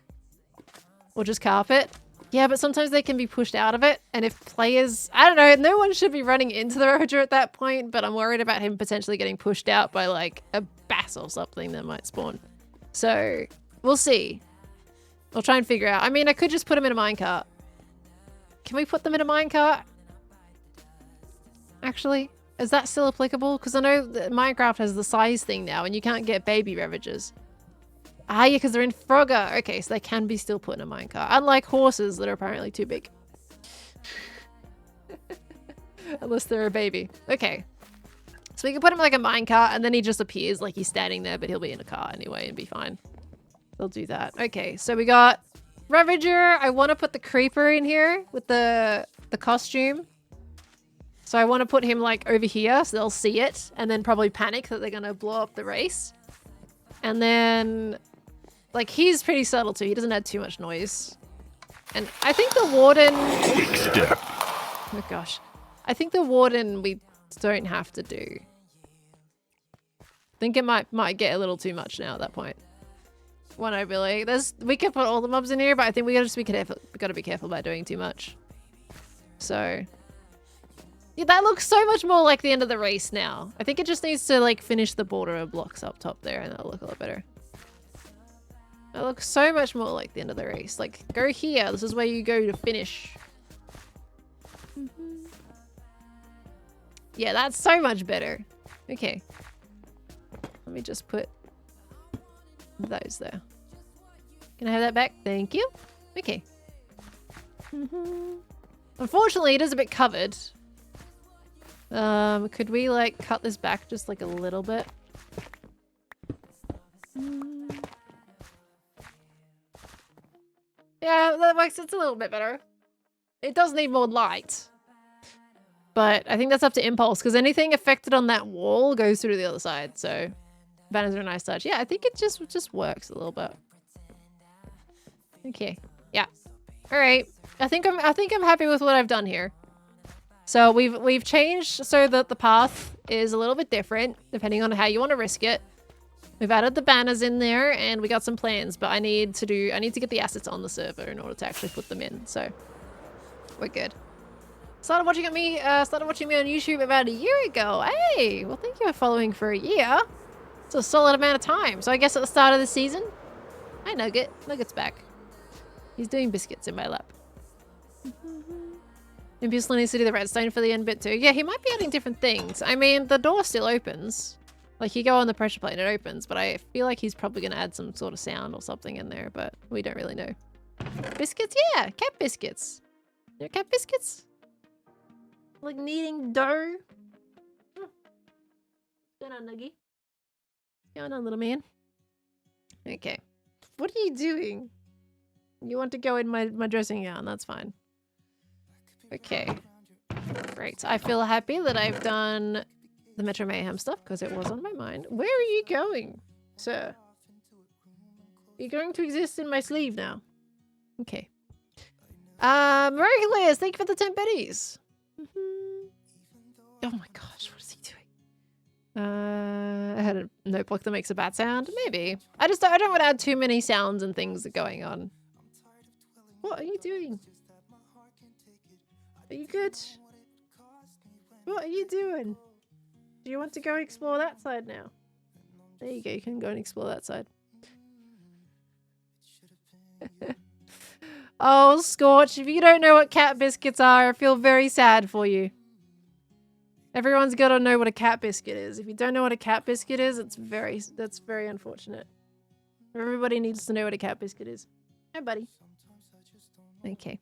Speaker 2: Or just Carpet. Yeah, but sometimes they can be pushed out of it. And if players... I don't know, no one should be running into the Ravager at that point, but I'm worried about him potentially getting pushed out by, like, a gas or something that might spawn. So we'll see. I'll try and figure out. I mean, I could just put them in a minecart. Can we put them in a minecart? Actually, is that still applicable? Because I know that Minecraft has the size thing now and you can't get baby Ravages. Ah, yeah, because they're in Frogger. Okay, so they can be still put in a minecart. Unlike horses that are apparently too big. Unless they're a baby. Okay. So we can put him in like a minecart and then he just appears like he's standing there, but he'll be in a car anyway and be fine. They'll do that. Okay, so we got Ravager. I want to put the Creeper in here with the costume. So I want to put him like over here so they'll see it and then probably panic that they're going to blow up the race. And then... like, he's pretty subtle too. He doesn't add too much noise. And I think the Warden...
Speaker 5: Quick step.
Speaker 2: oh gosh. I think the Warden we don't have to do. I think it might get a little too much now at that point. Well, no, really. We could put all the mobs in here, but I think we gotta be careful about doing too much. So... yeah, that looks so much more like the end of the race now. I think it just needs to, like, finish the border of blocks up top there, and that'll look a lot better. That looks so much more like the end of the race. Like, go here. This is where you go to finish. Yeah, that's so much better. Okay. Let me just put those there. Can I have that back? Thank you. Okay. Unfortunately, it is a bit covered. Could we, like, cut this back just, like, a little bit? Yeah, that makes it a little bit better. It does need more light. But I think that's up to Impulse, because anything affected on that wall goes through the other side, so... banners are a nice touch. Yeah, I think it just works a little bit. Okay. Yeah. Alright. I think I'm happy with what I've done here. So we've changed so that the path is a little bit different, depending on how you want to risk it. We've added the banners in there, and we got some plans, but I need to get the assets on the server in order to actually put them in, so we're good. Started watching me on YouTube about a year ago. Hey, well, thank you for following for a year. It's a solid amount of time. So I guess at the start of the season, hi Nugget. Nugget's back. He's doing biscuits in my lap. Impious needs to do the redstone for the end bit too. Yeah, he might be adding different things. I mean, the door still opens. Like, you go on the pressure plate and it opens, but I feel like he's probably going to add some sort of sound or something in there, but we don't really know. Biscuits? Yeah, cat biscuits. You know cat biscuits? Like kneading dough? What's going on, Nuggy? What's going on, little man? Okay. What are you doing? You want to go in my dressing gown, that's fine. Okay. Great. I feel happy that I've done the Metro Mayhem stuff because it was on my mind. Where are you going, sir? You're going to exist in my sleeve now. Okay. Miraculous, thank you for the 10 biddies. Oh my gosh, what is he doing? I had a notebook that makes a bat sound. Maybe. I don't want to add too many sounds and things going on. What are you doing? Are you good? What are you doing? Do you want to go explore that side now? There you go, you can go and explore that side. Oh, Scorch, if you don't know what cat biscuits are, I feel very sad for you. Everyone's got to know what a cat biscuit is. If you don't know what a cat biscuit is, that's very unfortunate. Everybody needs to know what a cat biscuit is. Hi, buddy. Okay.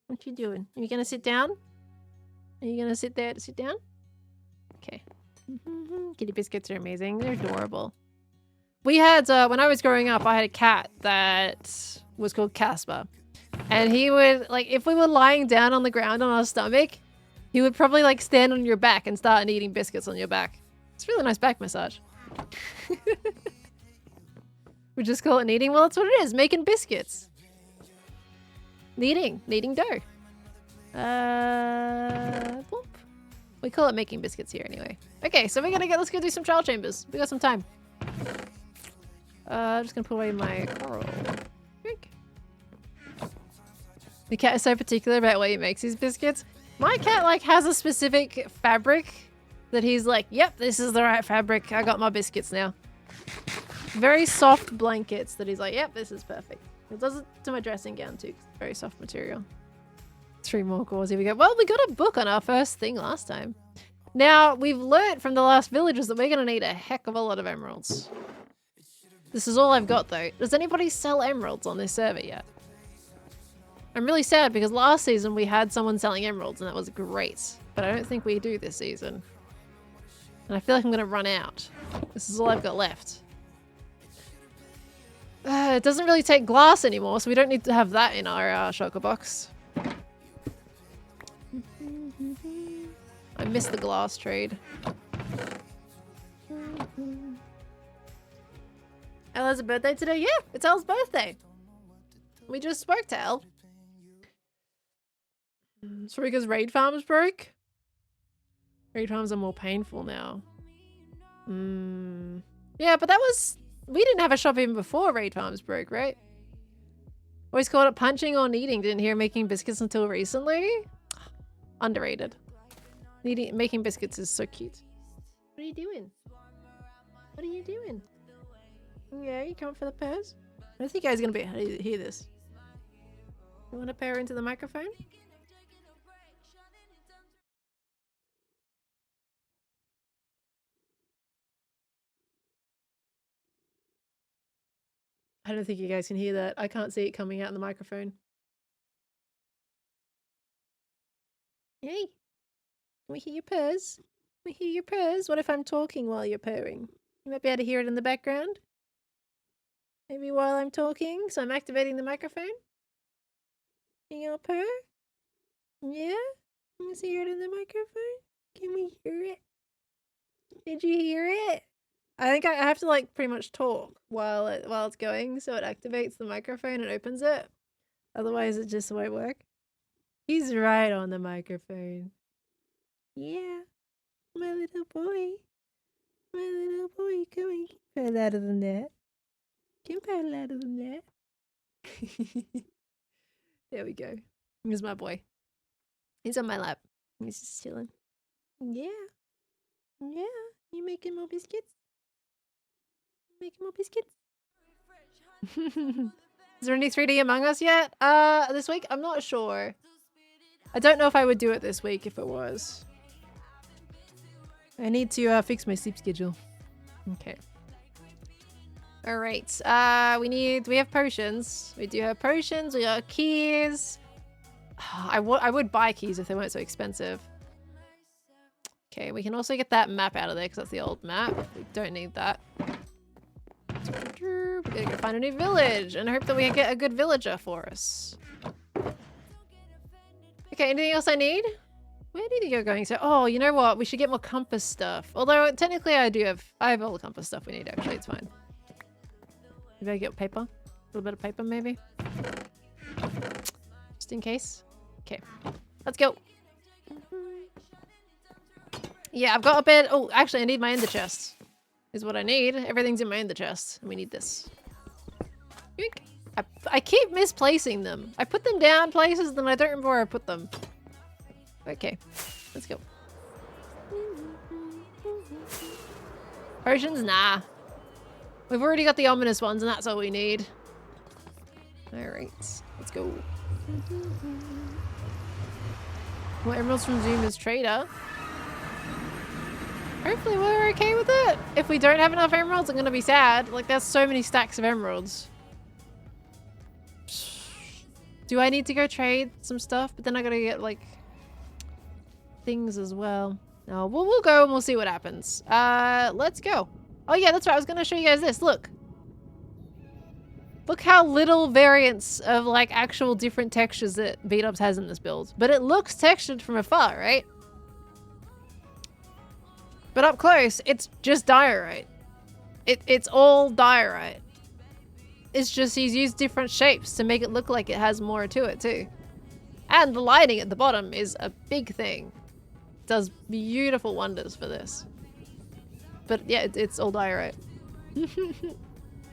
Speaker 2: What you doing? Are you gonna sit down? Are you gonna sit there to sit down? Okay. Kitty biscuits are amazing. They're adorable. We had, when I was growing up, I had a cat that was called Casper. And he would, like, if we were lying down on the ground on our stomach, he would probably, like, stand on your back and start eating biscuits on your back. It's a really nice back massage. We just call it kneading. Well, that's what it is. Making biscuits. Kneading dough. Boop. We call it making biscuits here anyway. Okay, so let's go do some trial chambers. We got some time. I'm just gonna put away my coral. Drink. The cat is so particular about what he makes his biscuits. My cat, like, has a specific fabric that he's like, yep, this is the right fabric. I got my biscuits now. Very soft blankets that he's like, yep, this is perfect. It does it to my dressing gown too. 'Cause it's very soft material. 3 more cores. Here we go. Well, we got a book on our first thing last time. Now, we've learnt from the last villagers that we're going to need a heck of a lot of emeralds. This is all I've got, though. Does anybody sell emeralds on this server yet? I'm really sad because last season we had someone selling emeralds and that was great. But I don't think we do this season. And I feel like I'm going to run out. This is all I've got left. It doesn't really take glass anymore, so we don't need to have that in our shulker box. I missed the glass trade. Elle has a birthday today? Yeah, it's Elle's birthday. We just spoke to Elle. It's because raid farms broke? Raid farms are more painful now. Yeah, but that was... We didn't have a shop even before raid farms broke, right? Always called it punching or kneading. Didn't hear making biscuits until recently. Underrated. Making biscuits is so cute. What are you doing? What are you doing? Yeah, you coming for the pairs? I don't think you guys are going to be able to hear this. You want to pair into the microphone? I don't think you guys can hear that. I can't see it coming out in the microphone. Hey, can we hear your purrs? Can we hear your purrs? What if I'm talking while you're purring? You might be able to hear it in the background. Maybe while I'm talking, so I'm activating the microphone. Can you all purr? Yeah? Can you hear it in the microphone? Can we hear it? Did you hear it? I think I have to like pretty much talk while it's going, so it activates the microphone and opens it. Otherwise, it just won't work. He's right on the microphone. Yeah, my little boy. My little boy, come on, purr louder than that. Can purr louder than that. There we go. Here's my boy. He's on my lap. He's just chilling. Yeah. Yeah. You making more biscuits? Making more biscuits? Is there any 3D Among Us yet? This week? I'm not sure. I don't know if I would do it this week if it was. I need to fix my sleep schedule. Okay. Alright. We have potions. We do have potions. We got keys. I would buy keys if they weren't so expensive. Okay, we can also get that map out of there because that's the old map. We don't need that. We're gonna go find a new village and hope that we can get a good villager for us. Okay, anything else I need? Where do you think you're going? So, oh, you know what? We should get more compass stuff. Although technically I have all the compass stuff we need. Actually, it's fine. Maybe I get paper. A little bit of paper, maybe. Just in case. Okay, let's go. Yeah, I've got a bit. Oh, actually, I need my ender chest. Is what I need. Everything's in my ender chest, and we need this. I keep misplacing them. I put them down places, then I don't remember where I put them. Okay, let's go. Potions? Nah. We've already got the ominous ones, and that's all we need. Alright, let's go. Well, emeralds from Zoom is trader. Hopefully we're okay with it. If we don't have enough emeralds, I'm gonna be sad. Like, there's so many stacks of emeralds. Do I need to go trade some stuff? But then I gotta get, like, things as well. No, we'll go and we'll see what happens. Let's go. Oh yeah, that's right. I was gonna show you guys this. Look. Look how little variance of, like, actual different textures that Beat-Ups has in this build. But it looks textured from afar, right? But up close, it's just diorite. It's all diorite. It's just he's used different shapes to make it look like it has more to it too. And the lighting at the bottom is a big thing. It does beautiful wonders for this. But yeah, it's all diorite.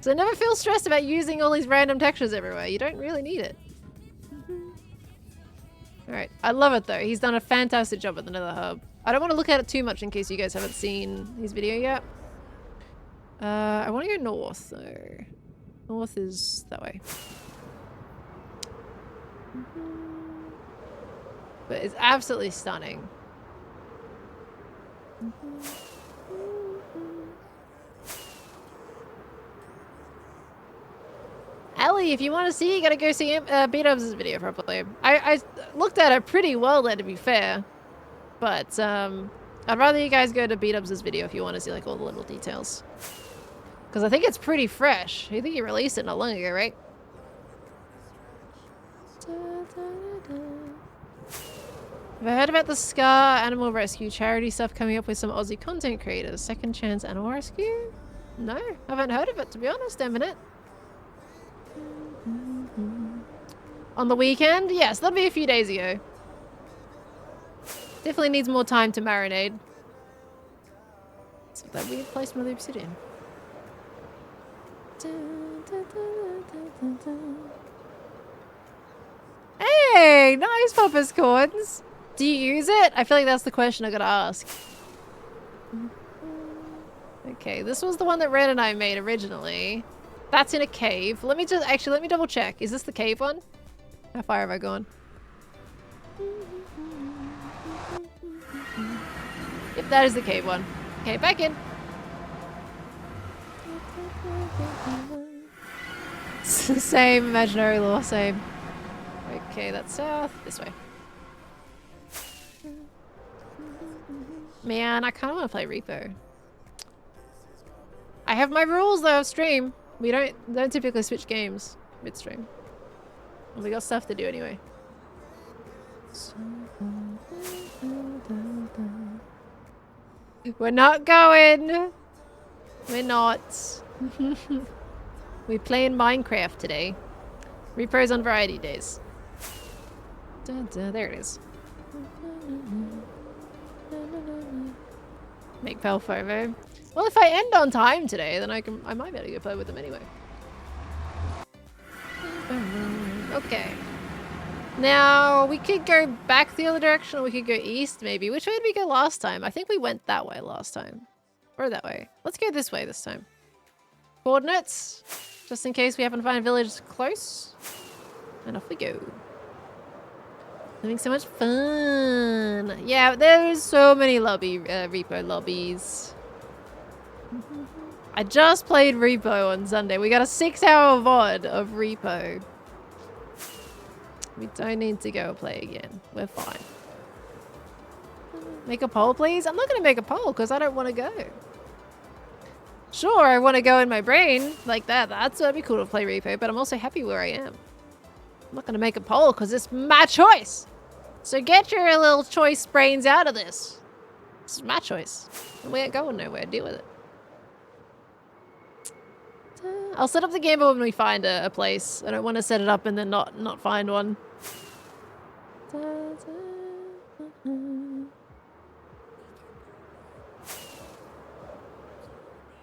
Speaker 2: So never feel stressed about using all these random textures everywhere. You don't really need it. Alright, I love it though. He's done a fantastic job at the Nether Hub. I don't want to look at it too much in case you guys haven't seen his video yet. I want to go north, so north is that way. But it's absolutely stunning. Ellie, if you want to see, you gotta go see B-Dubs' video probably. I looked at it pretty well there, to be fair. But I'd rather you guys go to B-Dubs' video if you want to see like all the little details. Because I think it's pretty fresh. I think he released it not long ago, right? Have I heard about the Scar Animal Rescue charity stuff coming up with some Aussie content creators? Second Chance Animal Rescue? No, haven't heard of it, to be honest. Damn it. On the weekend? Yes, that'll be a few days ago. Definitely needs more time to marinate. What's that weird place my loops sit in? Hey, nice Papa's Corns. Do you use it? I feel like that's the question I gotta ask. Okay, this was the one that Red and I made originally. That's in a cave. Let me double check. Is this the cave one? How far have I gone? Yep, that is the cave one. Okay, back in. Same imaginary law, same. Okay, that's south. This way. Man, I kind of want to play Repo. I have my rules though, stream. We don't typically switch games midstream. And we got stuff to do anyway. We're not going. We're not. We're playing Minecraft today. Repo's on variety days. There it is. Make Pelfovo. Well, if I end on time today, then I might be able to go play with them anyway. Okay. Now, we could go back the other direction, or we could go east, maybe. Which way did we go last time? I think we went that way last time. Or that way. Let's go this way this time. Coordinates. Just in case we happen to find a village close. And off we go. Having so much fun. Yeah, there's so many Repo lobbies. I just played Repo on Sunday. We got a 6-hour VOD of Repo. We don't need to go play again. We're fine. Make a poll, please? I'm not going to make a poll because I don't want to go. Sure, I want to go in my brain like that. That'd be cool to play Repo, but I'm also happy where I am. I'm not going to make a poll because it's my choice. So get your little choice brains out of this. This is my choice. And we ain't going nowhere. Deal with it. I'll set up the game when we find a place. I don't want to set it up and then not find one.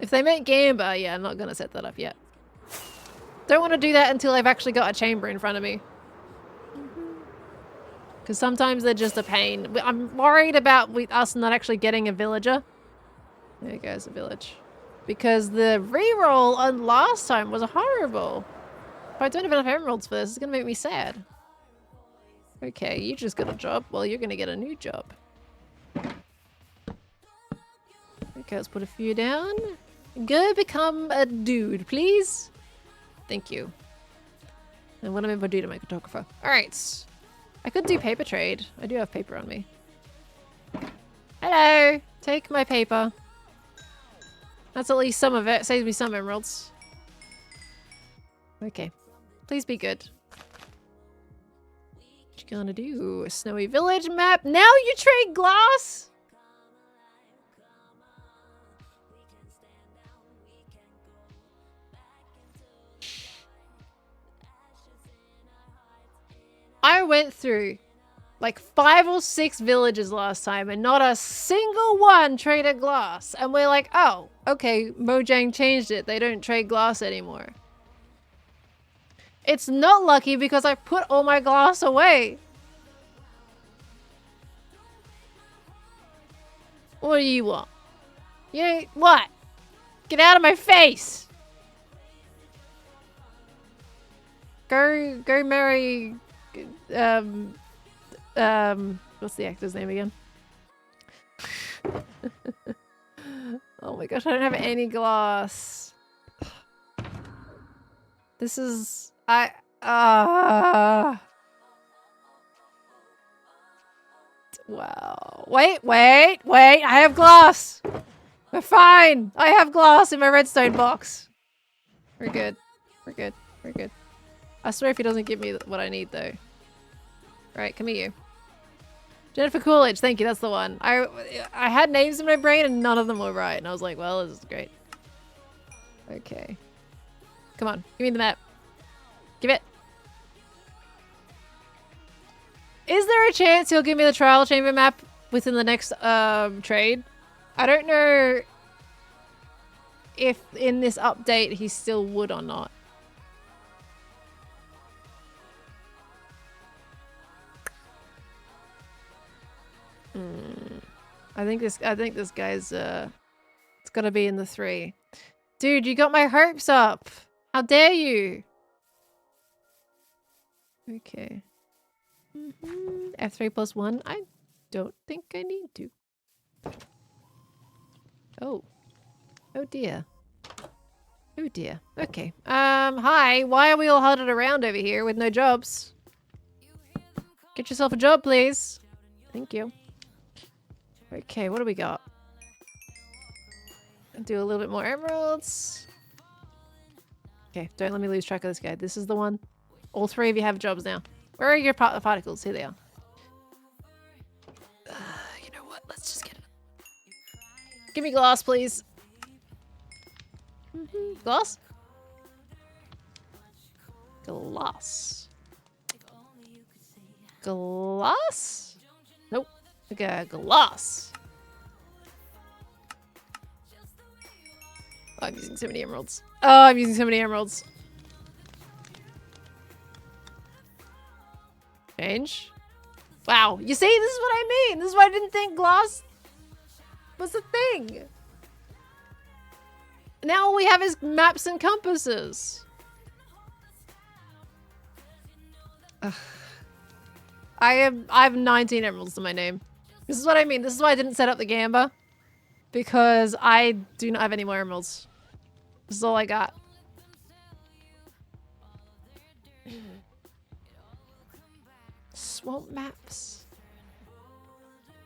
Speaker 2: If they make Gamba, yeah, I'm not going to set that up yet. Don't want to do that until I've actually got a chamber in front of me. Because sometimes they're just a pain. I'm worried about us not actually getting a villager. There goes a village. Because the reroll on last time was horrible. If I don't have enough emeralds for this, it's going to make me sad. Okay, you just got a job. Well, you're going to get a new job. Okay, let's put a few down. Go become a dude, please. Thank you. And what am I going to do to my photographer? Alright. I could do paper trade. I do have paper on me. Hello! Take my paper. That's at least some of it. Saves me some emeralds. Okay. Please be good. What you gonna do? A snowy village map? Now you trade glass? I went through like 5 or 6 villages last time and not a single one traded glass. And we're like, oh, okay, Mojang changed it. They don't trade glass anymore. It's not lucky because I put all my glass away. What do you want? You know, what? Get out of my face! Go marry, what's the actor's name again? Oh my gosh, I don't have any glass. This is, wow. Wait, I have glass. We're fine. I have glass in my redstone box. We're good. We're good. We're good. I swear if he doesn't give me what I need though. Right, come here. Jennifer Coolidge, thank you, that's the one. I had names in my brain and none of them were right. And I was like, well, this is great. Okay. Come on, give me the map. Give it. Is there a chance he'll give me the trial chamber map within the next trade? I don't know if in this update he still would or not. I think this guy's it's gotta be in the 3. Dude, you got my hopes up. How dare you? Okay. F3 plus 1. I don't think I need to. Oh. Oh dear. Oh dear. Okay. Hi. Why are we all huddled around over here with no jobs? Get yourself a job, please. Thank you. Okay, what do we got? Do a little bit more emeralds. Okay, don't let me lose track of this guy. This is the one. All 3 of you have jobs now. Where are your particles? Here they are. You know what? Let's just get it. Give me glass, please. Glass? Glass. Glass? Nope. Okay, glass. Oh, I'm using so many emeralds. Oh, I'm using so many emeralds. Change. Wow. You see, this is what I mean. This is why I didn't think glass was a thing. Now all we have is maps and compasses. Ugh. I have 19 emeralds to my name. This is what I mean. This is why I didn't set up the gamba. Because I do not have any more emeralds. This is all I got. Swamp maps.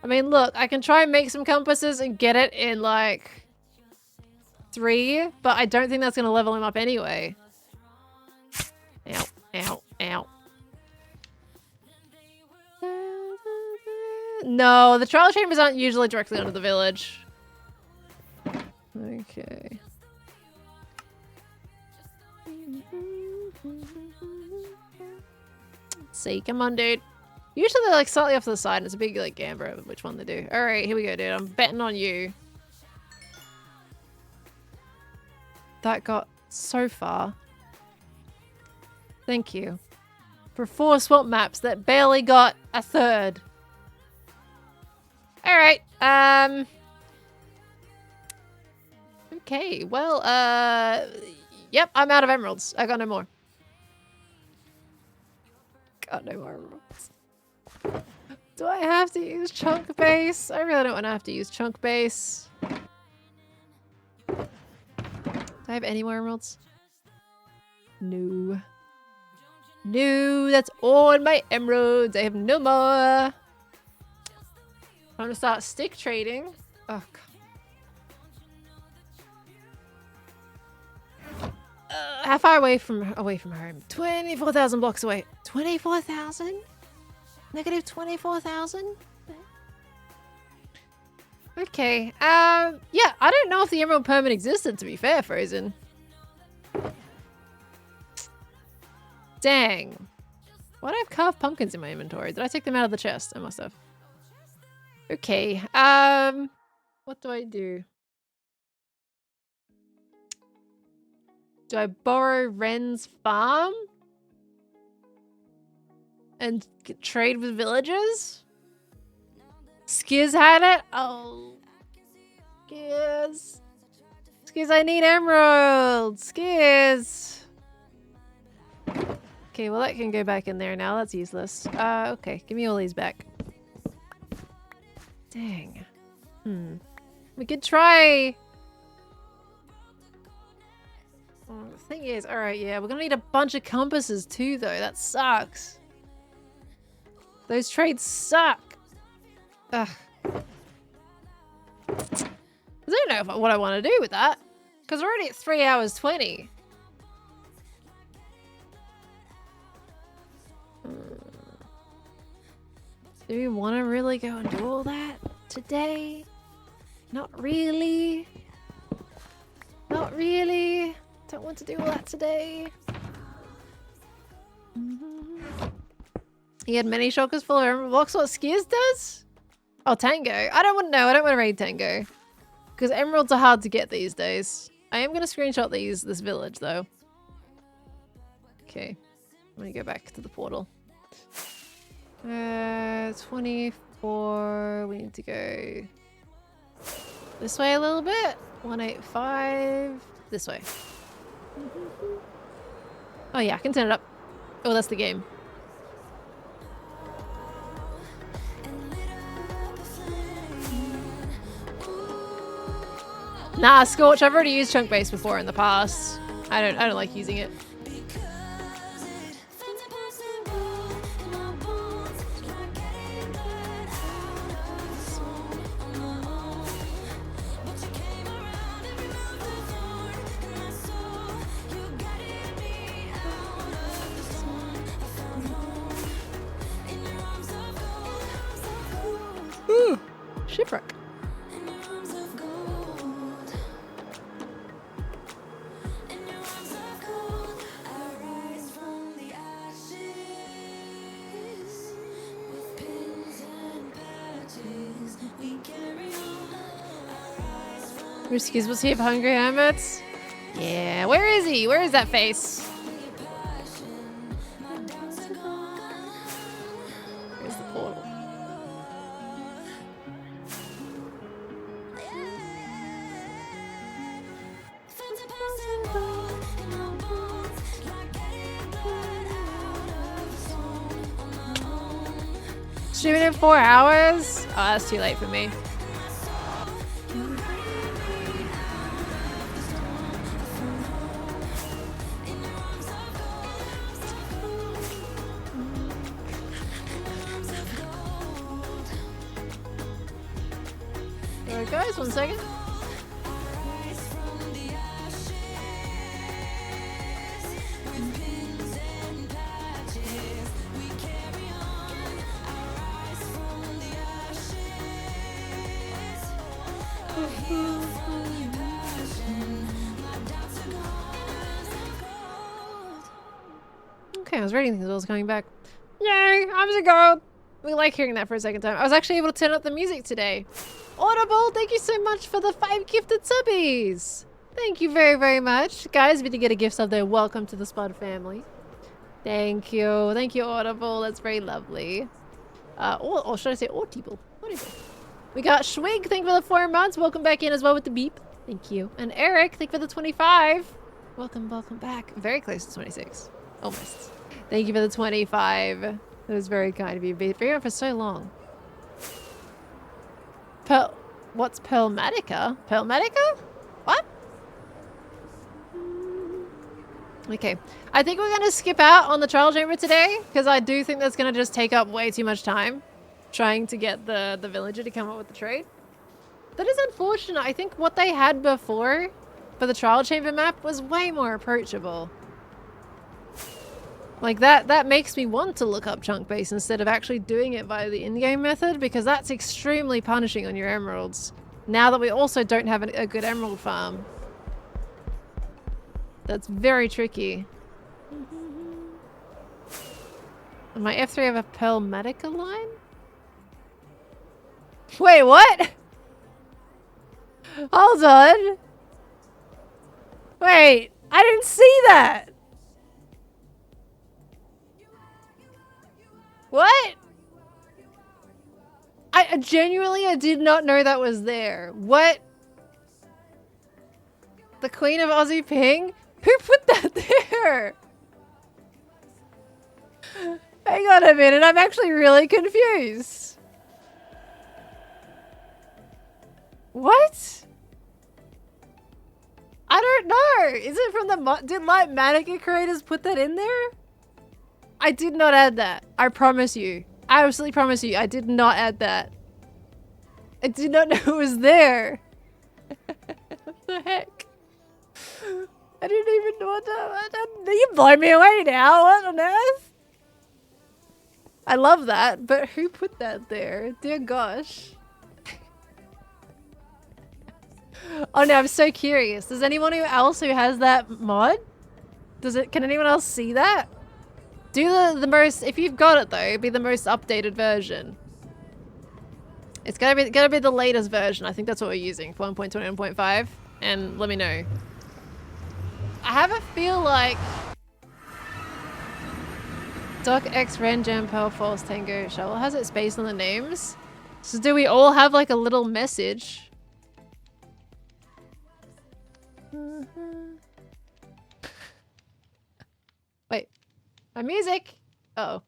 Speaker 2: I mean, look, I can try and make some compasses and get it in like 3, but I don't think that's going to level him up anyway. Ow, ow, ow. No, the trial chambers aren't usually directly under the village. Okay. Let's see, come on, dude. Usually they're like slightly off to the side and it's a big like gamble over which one they do. Alright, here we go, dude. I'm betting on you. That got so far. Thank you. For 4 swamp maps that barely got a 3rd. Alright, okay, well, yep, I'm out of emeralds. I got no more. Got no more emeralds. Do I have to use chunk base? I really don't want to have to use chunk base. Do I have any more emeralds? No. No, that's all my emeralds. I have no more. I'm gonna start stick trading. Oh, God. How far away from home? 24,000 blocks away. 24,000? Negative 24,000? Okay. Yeah, I don't know if the emerald permit existed, to be fair, Frozen. Dang. Why do I have carved pumpkins in my inventory? Did I take them out of the chest? I must have. Okay. What do I do? Do I borrow Ren's farm? And trade with villagers? Skiz had it? Oh. Skiz. Skizz, I need emeralds! Skizz! Okay, well that can go back in there now. That's useless. Okay. Give me all these back. Dang. We could try... the thing is, alright, yeah, we're gonna need a bunch of compasses too, though. That sucks. Those trades suck. Ugh. I don't know what I want to do with that. Because we're already at 3 hours 20. Do we want to really go and do all that today? Not really. Not really. Don't want to do all that today. He had many shulkers full of emerald blocks. What Skizz does? Oh, Tango. I don't want to know. I don't want to raid Tango. Because emeralds are hard to get these days. I am going to screenshot this village, though. Okay. I'm going to go back to the portal. 24. We need to go this way a little bit. 185. This way. Oh, yeah. I can turn it up. Oh, that's the game. Nah, Scorch, I've already used chunk base before in the past. I don't like using it. Ooh, shipwreck. Excuse, was he of Hungry Hermits? Yeah, where is he? Where is that face? Where's the portal? Streaming in 4 hours? Oh, that's too late for me. There it goes, 1 second. Okay, I was reading things while I was coming back. Yay, I'm a gold. We like hearing that for a second time. I was actually able to turn up the music today. Audible, thank you so much for the 5 gifted subbies. Thank you very, very much. Guys, if you did get a gift sub there, welcome to the Spud family. Thank you. Thank you, Audible. That's very lovely. Or should I say Audible? Audible. We got Schwig, thank you for the 4 months. Welcome back in as well with the beep. Thank you. And Eric, thank you for the 25. Welcome back. Very close to 26. Almost. Thank you for the 25. That was very kind of you. Been on for so long. What's Pearlmatica? Pearlmatica? What? Okay. I think we're going to skip out on the trial chamber today, because I do think that's going to just take up way too much time trying to get the villager to come up with the trade. That is unfortunate. I think what they had before for the trial chamber map was way more approachable. Like that makes me want to look up chunk base instead of actually doing it via the in-game method, because that's extremely punishing on your emeralds. Now that we also don't have a good emerald farm. That's very tricky. And my F3 have a Pearlmatica line? Wait, what? Hold on. Wait, I didn't see that. What? I did not know that was there. What? The Queen of Aussie Ping? Who put that there? Hang on a minute, I'm actually really confused. What? I don't know. Is it from the mod? Did Light Manica creators put that in there? I did not add that. I promise you. I absolutely promise you, I did not add that. I did not know it was there. What the heck? I didn't even know what to... You blow me away now. What on earth? I love that, but who put that there? Dear gosh. Oh no, I'm so curious. Does anyone else who has that mod? Can anyone else see that? Do the most, if you've got it though, be the most updated version. It's gotta be the latest version. I think that's what we're using, 1.21.5. And let me know. I have a feel like Doc X Ren Jam Pearl False Tango Shovel has it based on the names. So do we all have like a little message? Wait, my music. Uh oh.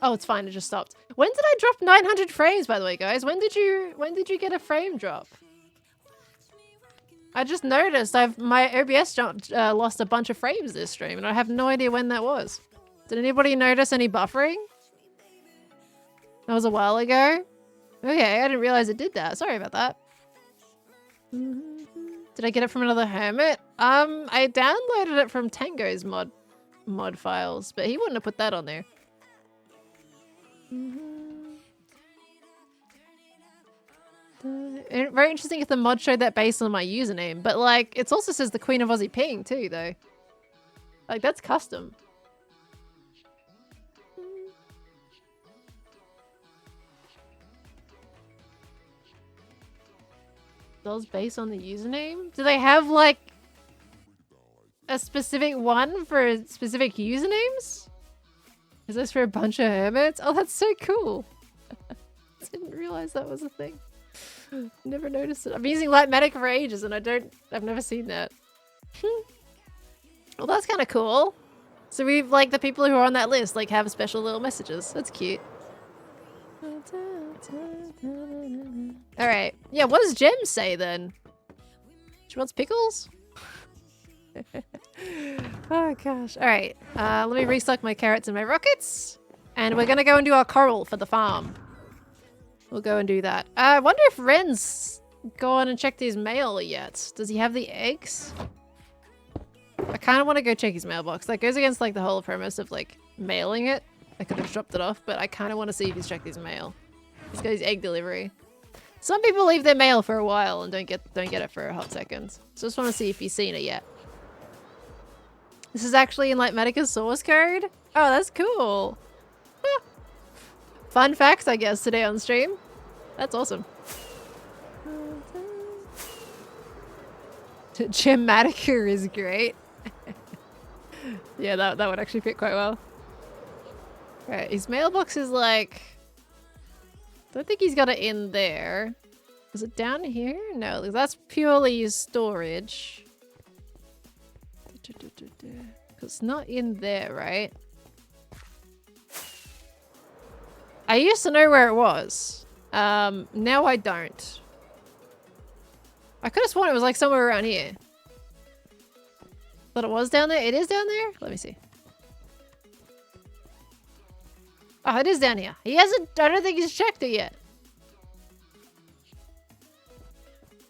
Speaker 2: Oh, it's fine. It just stopped. When did I drop 900 frames, by the way, guys? When did you get a frame drop? I just noticed my OBS lost a bunch of frames this stream, and I have no idea when that was. Did anybody notice any buffering? That was a while ago. Okay, I didn't realize it did that. Sorry about that. Did I get it from another hermit? I downloaded it from Tango's mod files, but he wouldn't have put that on there. Very interesting if the mod showed that based on my username, but like it also says the Queen of Aussie Ping too, though. Like that's custom. Those based on the username? Do they have like a specific one for specific usernames? Is this for a bunch of hermits? Oh, that's so cool. I didn't realize that was a thing. Never noticed it. I'm using Lightmatic for ages and I've never seen that. Well, that's kind of cool. So we've like the people who are on that list like have special little messages. That's cute. All right. Yeah, what does Jem say then? She wants pickles? Oh gosh. All right. Let me restock my carrots and my rockets. And we're going to go and do our coral for the farm. We'll go and do that. I wonder if Ren's gone and checked his mail yet. Does he have the eggs? I kind of want to go check his mailbox. That goes against like the whole premise of like mailing it. I could have dropped it off, but I kind of want to see if he's checked his mail. He's got his egg delivery. Some people leave their mail for a while and don't get it for a hot second. So just want to see if he's seen it yet. This is actually in Lightmatica's source code. Oh, that's cool. Huh. Fun facts, I guess, today on stream. That's awesome. Gematica is great. Yeah, that would actually fit quite well. Right, his mailbox is like... Don't think he's got it in there. Is it down here? No, that's purely his storage. It's not in there, right? I used to know where it was. Now I don't. I could have sworn it was like somewhere around here. Thought it was down there. It is down there? Let me see. Oh, it is down here. He hasn't... I don't think he's checked it yet.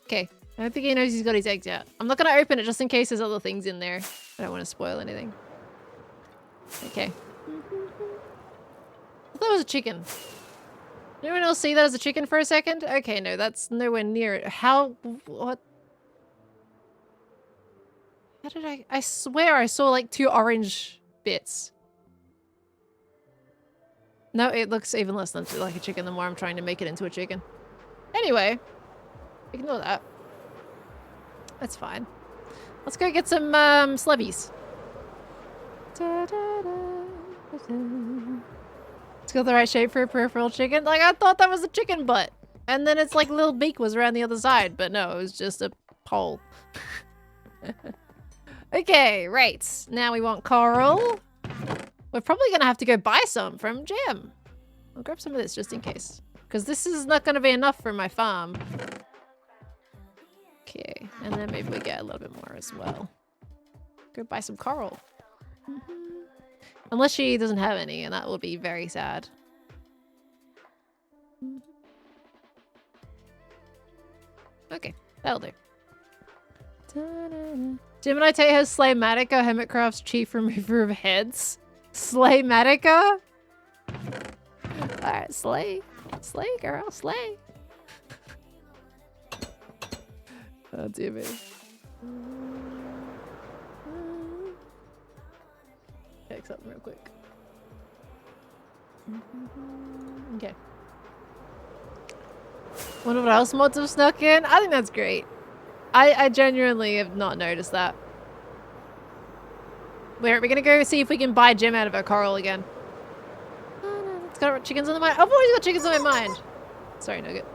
Speaker 2: Okay. I don't think he knows he's got his eggs out. I'm not going to open it just in case there's other things in there. I don't want to spoil anything. Okay. I thought it was a chicken. Did anyone else see that as a chicken for a second? Okay, no, that's nowhere near it. How... What? How did I swear I saw like 2 orange bits. No, it looks even less than like a chicken the more I'm trying to make it into a chicken. Anyway, ignore that. That's fine. Let's go get some slubbies. It's got the right shape for a peripheral chicken. Like, I thought that was a chicken butt. And then its like little beak was around the other side. But no, it was just a pole. Okay, right. Now we want coral. We're probably gonna have to go buy some from Jim. I'll grab some of this just in case. Because this is not gonna be enough for my farm. Okay, and then maybe we get a little bit more as well. Go buy some coral. Unless she doesn't have any, and that will be very sad. Okay, that'll do. Jim and I take her Slaymatica, Hermitcraft's chief remover of heads. Slaymatica? Alright, slay. Slay, girl, slay. Oh, dear me. Check something real quick. Okay. Wonder what else mods have snuck in? I think that's great. I genuinely have not noticed that. We're gonna go see if we can buy Jim out of our coral again. Oh no, it's got chickens on the mind. I've always got chickens on my mind. Sorry, Nugget.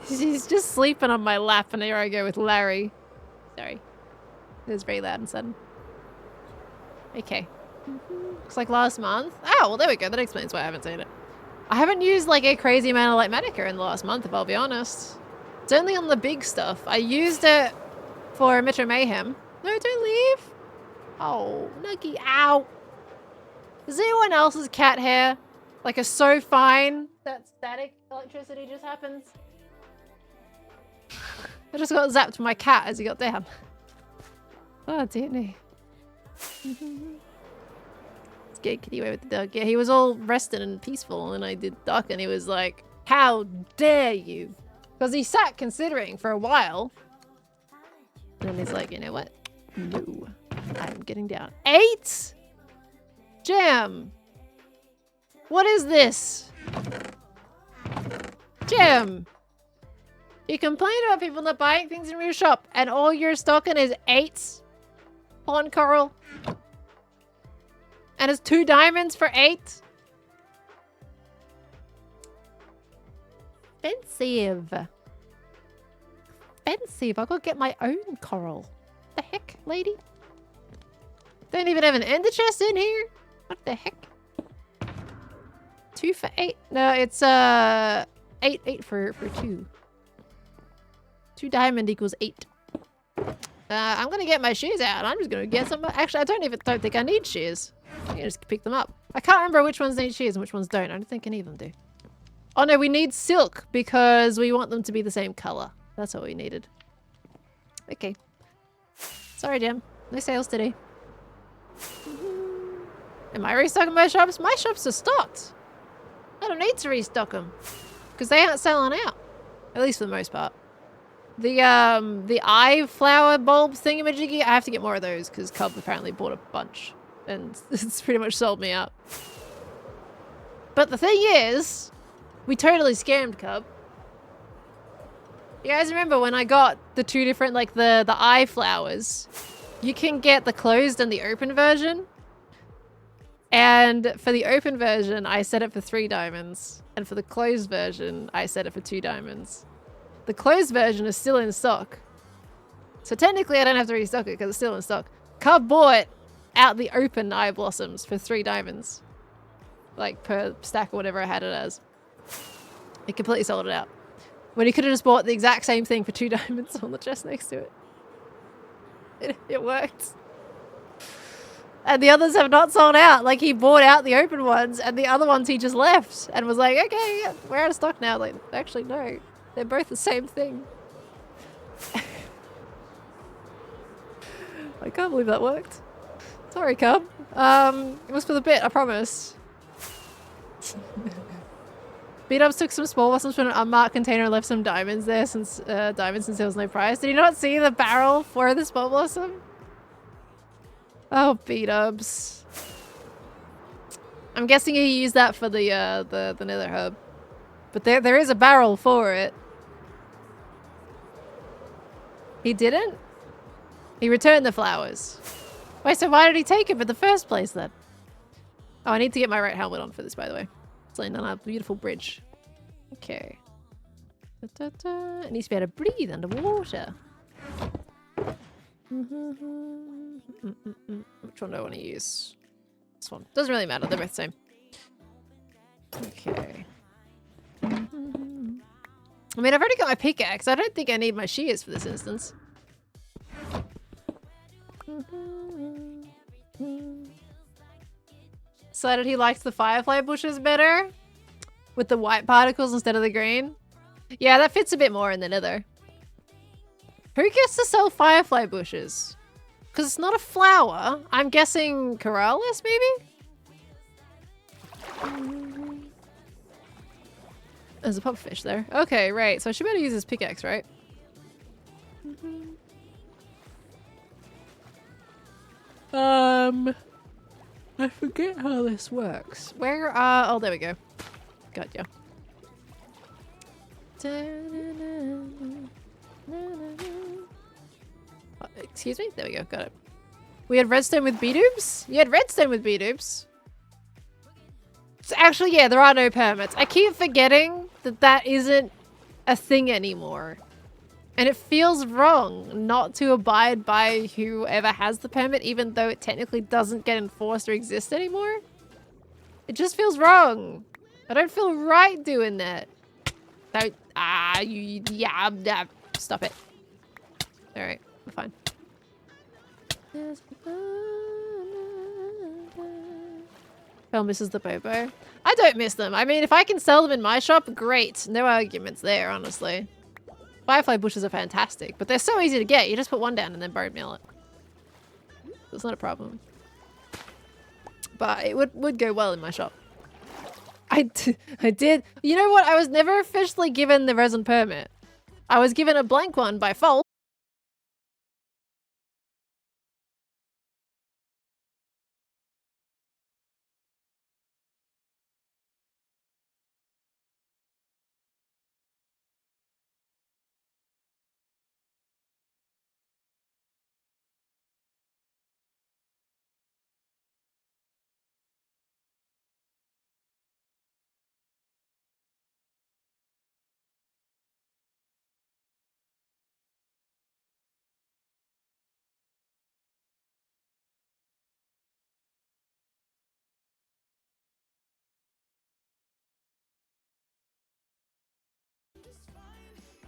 Speaker 2: She's just sleeping on my lap, and here I go with Larry. Sorry. It was very loud and sudden. Okay. Looks like last month. Oh, well, there we go. That explains why I haven't seen it. I haven't used like a crazy amount of Lightmatica in the last month, if I'll be honest. It's only on the big stuff. I used it for Metro Mayhem. No, don't leave. Oh, Nuggy, ow. Is anyone else's cat hair like a so fine that static electricity just happens? I just got zapped by my cat as he got down. Oh, dear me. Scared kitty away with the dog. Yeah, he was all rested and peaceful, and I did duck, and he was like, "How dare you?" Because he sat considering for a while. And then he's like, "You know what? No, I'm getting down." 8? Jim! What is this? Jim! You complain about people not buying things from your shop, and all you're stocking is 8 pond coral? And it's 2 diamonds for 8? Expensive. Expensive. I gotta get my own coral. What the heck, lady? Don't even have an ender chest in here? What the heck? 2 for 8? No, it's 8 for 2. 2 diamond equals 8. I'm gonna get my shoes out. I'm just gonna get some. Actually, I don't think I need shoes. I can just pick them up. I can't remember which ones need shoes and which ones don't. I don't think any of them do. Oh no, we need silk because we want them to be the same color. That's what we needed. Okay. Sorry, Jim. No sales today. Am I restocking my shops? My shops are stocked. I don't need to restock them because they aren't selling out. At least for the most part. The eye flower bulb thingamajiggy, I have to get more of those because Cub apparently bought a bunch. And it's pretty much sold me out. But the thing is, we totally scammed Cub. You guys remember when I got the 2 different, like the eye flowers? You can get the closed and the open version. And for the open version, I set it for 3 diamonds. And for the closed version, I set it for 2 diamonds. The closed version is still in stock. So technically I don't have to restock it because it's still in stock. Cub bought out the open eye blossoms for 3 diamonds. Like per stack or whatever I had it as. It completely sold it out. When he could have just bought the exact same thing for 2 diamonds on the chest next to it. It worked. And the others have not sold out. Like he bought out the open ones and the other ones he just left and was like, okay, yeah, we're out of stock now. Like, actually, no. They're both the same thing. I can't believe that worked. Sorry, Cub. It was for the bit, I promise. Beat-ups took some small blossoms from an unmarked container and left some diamonds there since there was no price. Did you not see the barrel for the small blossom? Oh, beat-ups. I'm guessing he used that for the nether hub. But there is a barrel for it. He didn't? He returned the flowers. Wait, so why did he take it in the first place then? Oh, I need to get my right helmet on for this, by the way. It's laying on a beautiful bridge. Okay. It needs to be able to breathe underwater. Which one do I want to use? This one. Doesn't really matter. They're both the same. Okay. I mean, I've already got my pickaxe. I don't think I need my shears for this instance. Decided he likes the firefly bushes better with the white particles instead of the green. Yeah, that fits a bit more in the nether. Who gets to sell firefly bushes? Because it's not a flower. I'm guessing Corrales, maybe? There's a pupfish there. Okay, right. So I should better use his pickaxe, right? I forget how this works. Where, oh, there we go. Gotcha. Oh, excuse me? There we go. Got it. We had redstone with B-dubs? You had redstone with B-dubs? So actually, yeah, there are no permits. I keep forgetting that that isn't a thing anymore. And it feels wrong not to abide by whoever has the permit, even though it technically doesn't get enforced or exist anymore. It just feels wrong. I don't feel right doing that. Don't, yeah, stop it. All right, we're fine. Phil misses the Bobo. I don't miss them. I mean, if I can sell them in my shop, great. No arguments there, honestly. Firefly bushes are fantastic, but they're so easy to get. You just put one down and then bone meal it. It's not a problem. But it would go well in my shop. I did. You know what? I was never officially given the resin permit. I was given a blank one by fault.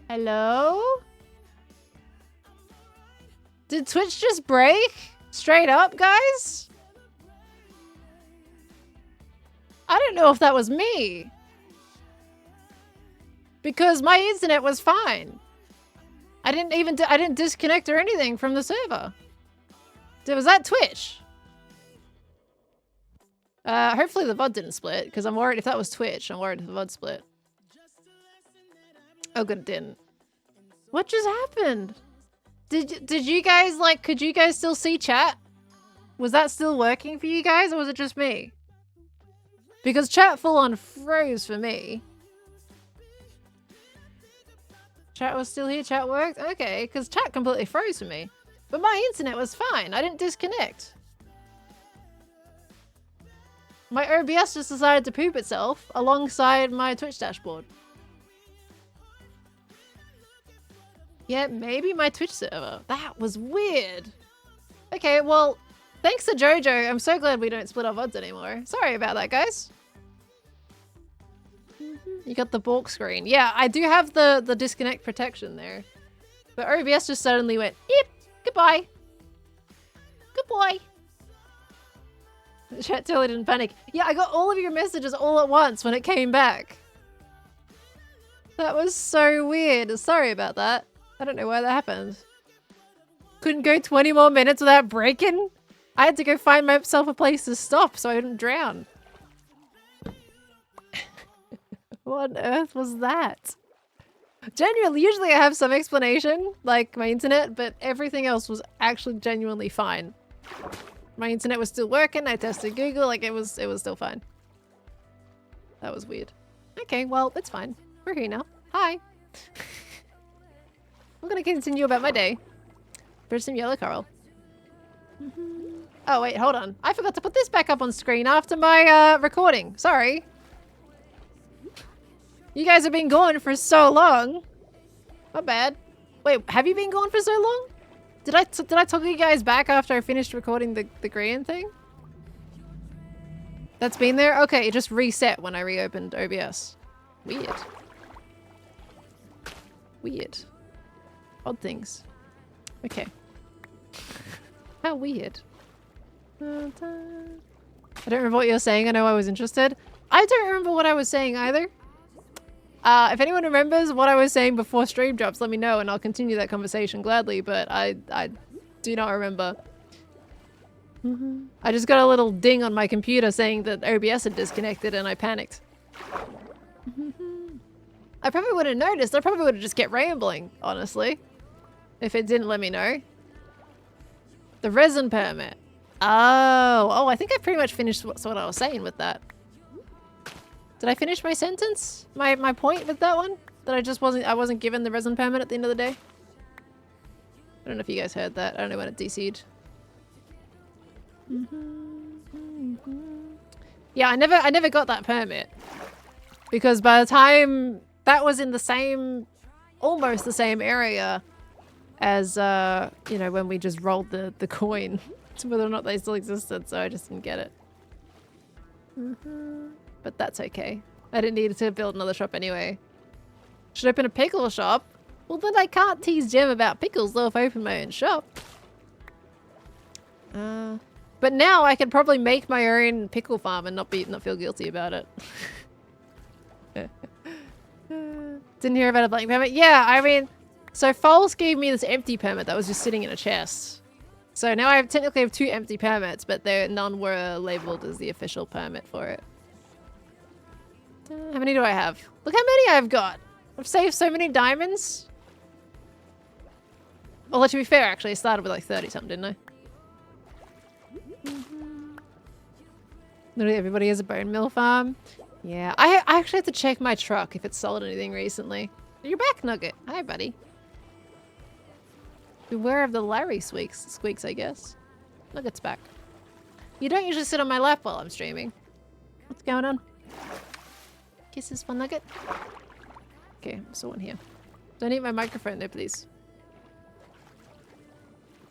Speaker 2: Hello? Did Twitch just break? Straight up, guys? I don't know if that was me. Because my internet was fine. I didn't disconnect or anything from the server. Was that Twitch? Hopefully the VOD didn't split, because I'm worried if that was Twitch, I'm worried if the VOD split. Oh good, it didn't. What just happened? Did you guys, like, could you guys still see chat? Was that still working for you guys, or was it just me? Because chat full on froze for me. Chat was still here, chat worked? Okay, because chat completely froze for me. But my internet was fine, I didn't disconnect. My OBS just decided to poop itself alongside my Twitch dashboard. Yeah, maybe my Twitch server. That was weird. Okay, well, thanks to Jojo, I'm so glad we don't split our VODs anymore. Sorry about that, guys. You got the bulk screen. Yeah, I do have the disconnect protection there. But OBS just suddenly went, yep, goodbye. Goodbye. The chat totally didn't panic. Yeah, I got all of your messages all at once when it came back. That was so weird. Sorry about that. I don't know why that happened. Couldn't go 20 more minutes without breaking? I had to go find myself a place to stop so I didn't drown. What on earth was that? Genuinely, usually I have some explanation, like my internet, but everything else was actually genuinely fine. My internet was still working, I tested Google, like it was still fine. That was weird. Okay, well, it's fine. We're here now. Hi. I'm gonna continue about my day. There's some yellow coral. Oh wait, hold on. I forgot to put this back up on screen after my recording. Sorry. You guys have been gone for so long. Not bad. Wait, have you been gone for so long? Did I talk you guys back after I finished recording the Grian thing? That's been there? Okay, it just reset when I reopened OBS. Weird. Weird. Odd things. Okay. How weird. I don't remember what you're saying. I know I was interested. I don't remember what I was saying either. If anyone remembers what I was saying before stream drops, let me know and I'll continue that conversation gladly, but I do not remember. I just got a little ding on my computer saying that OBS had disconnected and I panicked. I probably would have noticed. I probably would have just kept rambling, honestly, if it didn't let me know. The resin permit. Oh, I think I pretty much finished what I was saying with that. Did I finish my sentence? My point with that one? That I wasn't given the resin permit at the end of the day? I don't know if you guys heard that. I don't know when it DC'd. Yeah, I never got that permit. Because by the time that was in the same, almost the same area as, you know, when we just rolled the coin. To whether or not they still existed, so I just didn't get it. But that's okay. I didn't need to build another shop anyway. Should I open a pickle shop? Well, then I can't tease Jem about pickles though if I open my own shop. But now I could probably make my own pickle farm and not feel guilty about it. Didn't hear about a blank permit? Yeah, I mean, so Foles gave me this empty permit that was just sitting in a chest. So now I technically have 2 empty permits, but none were labeled as the official permit for it. How many do I have? Look how many I've got! I've saved so many diamonds. Well, to be fair, actually, I started with like 30 something, didn't I? Literally everybody has a bone meal farm. Yeah, I actually have to check my truck if it's sold anything recently. You're back, Nugget. Hi, buddy. Beware of the Larry squeaks, I guess. Nugget's back. You don't usually sit on my lap while I'm streaming. What's going on? Kisses for Nugget. Okay, I saw one here. Don't eat my microphone there, please.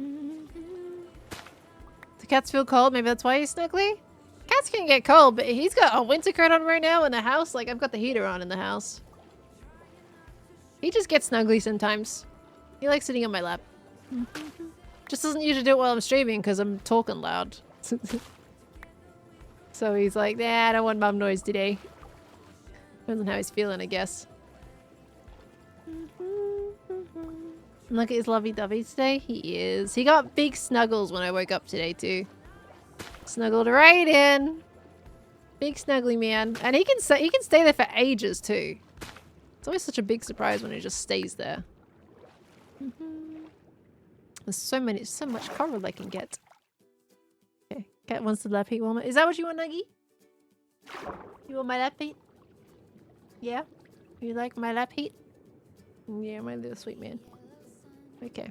Speaker 2: The cats feel cold. Maybe that's why he's snuggly? Cats can get cold, but he's got a winter coat on right now in the house. Like, I've got the heater on in the house. He just gets snuggly sometimes. He likes sitting on my lap. Just doesn't usually do it while I'm streaming because I'm talking loud. So he's like, nah, I don't want mum noise today. Depends on how he's feeling, I guess. Look at his lovey-dovey today. He is. He got big snuggles when I woke up today too. Snuggled right in. Big snuggly man. And he can stay there for ages too. It's always such a big surprise when he just stays there. There's so much coral I can get. Okay, cat wants the lap heat warmer. Is that what you want, Nuggy? You want my lap heat? Yeah? You like my lap heat? Yeah, my little sweet man. Okay.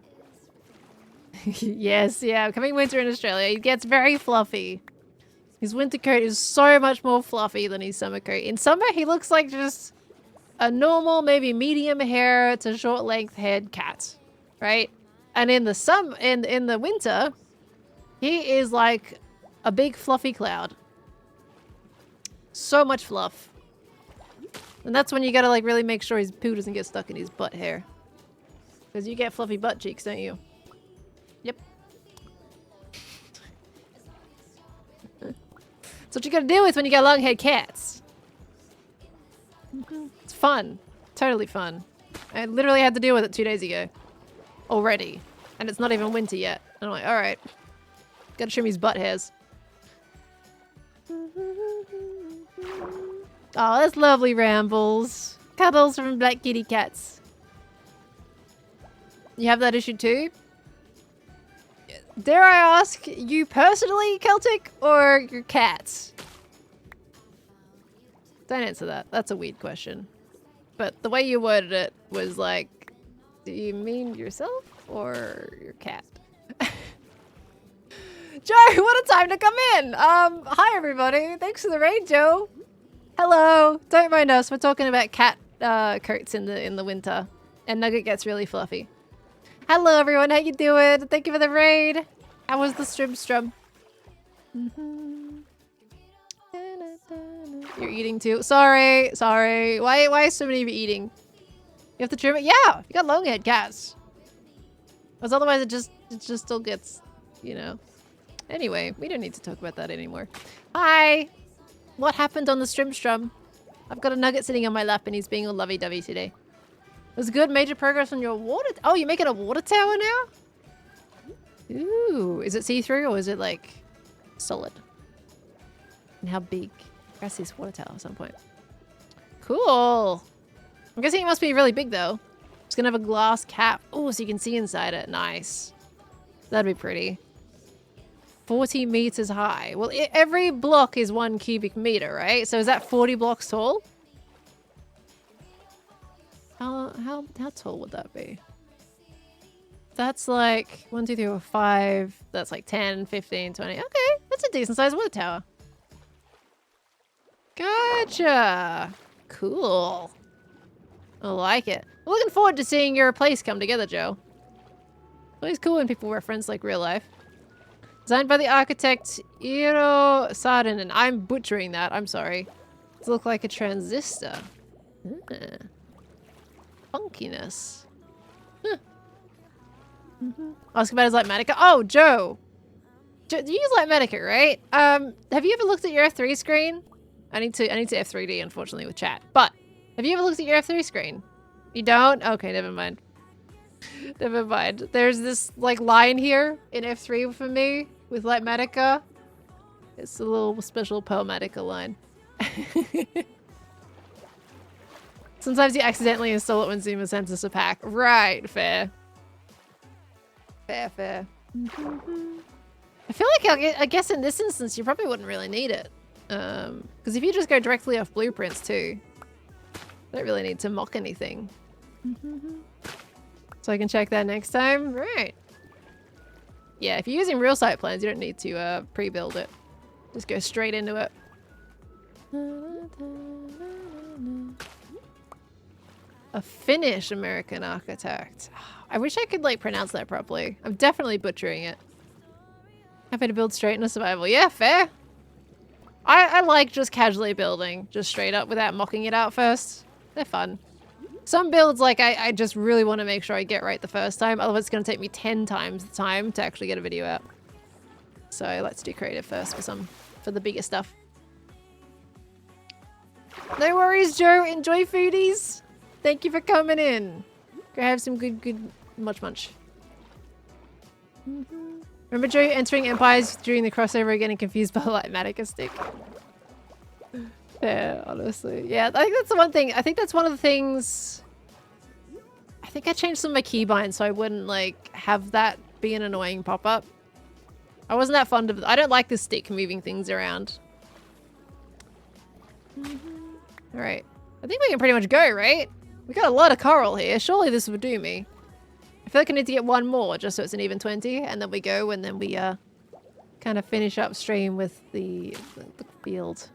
Speaker 2: Yes, yeah, coming winter in Australia, he gets very fluffy. His winter coat is so much more fluffy than his summer coat. In summer, he looks like just a normal, maybe medium hair to short length haired cat, right? And in the winter, he is like a big fluffy cloud. So much fluff. And that's when you gotta like really make sure his poo doesn't get stuck in his butt hair. Because you get fluffy butt cheeks, don't you? Yep. That's what you gotta deal with when you got long-haired cats. It's fun. Totally fun. I literally had to deal with it 2 days ago. Already. And it's not even winter yet. And I'm like, alright. Gotta trim his butt hairs. Oh, that's lovely rambles. Cuddles from black kitty cats. You have that issue too? Dare I ask, you personally, Celtic, or your cats? Don't answer that. That's a weird question. But the way you worded it was like, do you mean yourself or your cat? Joe, what a time to come in! Hi everybody. Thanks for the raid, Joe. Hello. Don't mind us. We're talking about cat coats in the winter, and Nugget gets really fluffy. Hello, everyone. How you doing? Thank you for the raid. How was the strum? You're eating too. Sorry. Why is so many of you eating? You have to trim it? Yeah, you got long head cats. Because otherwise it just still gets, you know. Anyway, we don't need to talk about that anymore. Hi! What happened on the strum? I've got a nugget sitting on my lap and he's being all lovey-dovey today. It was good, major progress on your water. Oh, you're making a water tower now? Ooh, is it see-through or is it like solid? And how big? I see this water tower at some point. Cool. I'm guessing it must be really big though. It's gonna have a glass cap. Oh, so you can see inside it. Nice. That'd be pretty. 40 meters high. Well, every block is 1 cubic meter, right? So is that 40 blocks tall? How tall would that be? That's like 1, 2, 3, 4, 5. That's like 10, 15, 20. Okay, that's a decent sized water tower. Gotcha. Cool. I like it. I'm looking forward to seeing your place come together, Joe. Always cool when people reference like real life. Designed by the architect Eero Saarinen. I'm butchering that. I'm sorry. Does it look like a transistor? Funkiness. Huh. Ask about his Lightmatica. Oh, Joe. You use Lightmatica, right? Have you ever looked at your F3 screen? I need to F3D, unfortunately, with chat. But have you ever looked at your F3 screen? You don't? Okay, never mind. Never mind. There's this like line here in F3 for me with Lightmatica. It's a little special Pearlmatica line. Sometimes you accidentally install it when Zuma sends us a pack. Right, fair. Fair. I feel like I guess in this instance you probably wouldn't really need it. Because if you just go directly off blueprints too, don't really need to mock anything. So I can check that next time. Right. Yeah, if you're using real site plans, you don't need to pre-build it. Just go straight into it. A Finnish American architect. I wish I could like pronounce that properly. I'm definitely butchering it. Happy to build straight into survival. Yeah, fair. I like just casually building, just straight up without mocking it out first. They're fun. Some builds, like, I just really want to make sure I get right the first time. Otherwise, it's going to take me 10 times the time to actually get a video out. So let's do creative first for the bigger stuff. No worries, Joe. Enjoy foodies. Thank you for coming in. Go have some good munch. Remember Joe entering Empires during the crossover again and confused by Lightmatica stick? Yeah, honestly. Yeah, I think that's the one thing. I think that's one of the things. I think I changed some of my keybinds so I wouldn't like have that be an annoying pop-up. I wasn't that fond of I don't like the stick moving things around. Alright. I think we can pretty much go, right? We got a lot of coral here. Surely this would do me. I feel like I need to get one more just so it's an even 20 and then we go and then we kind of finish upstream with the field.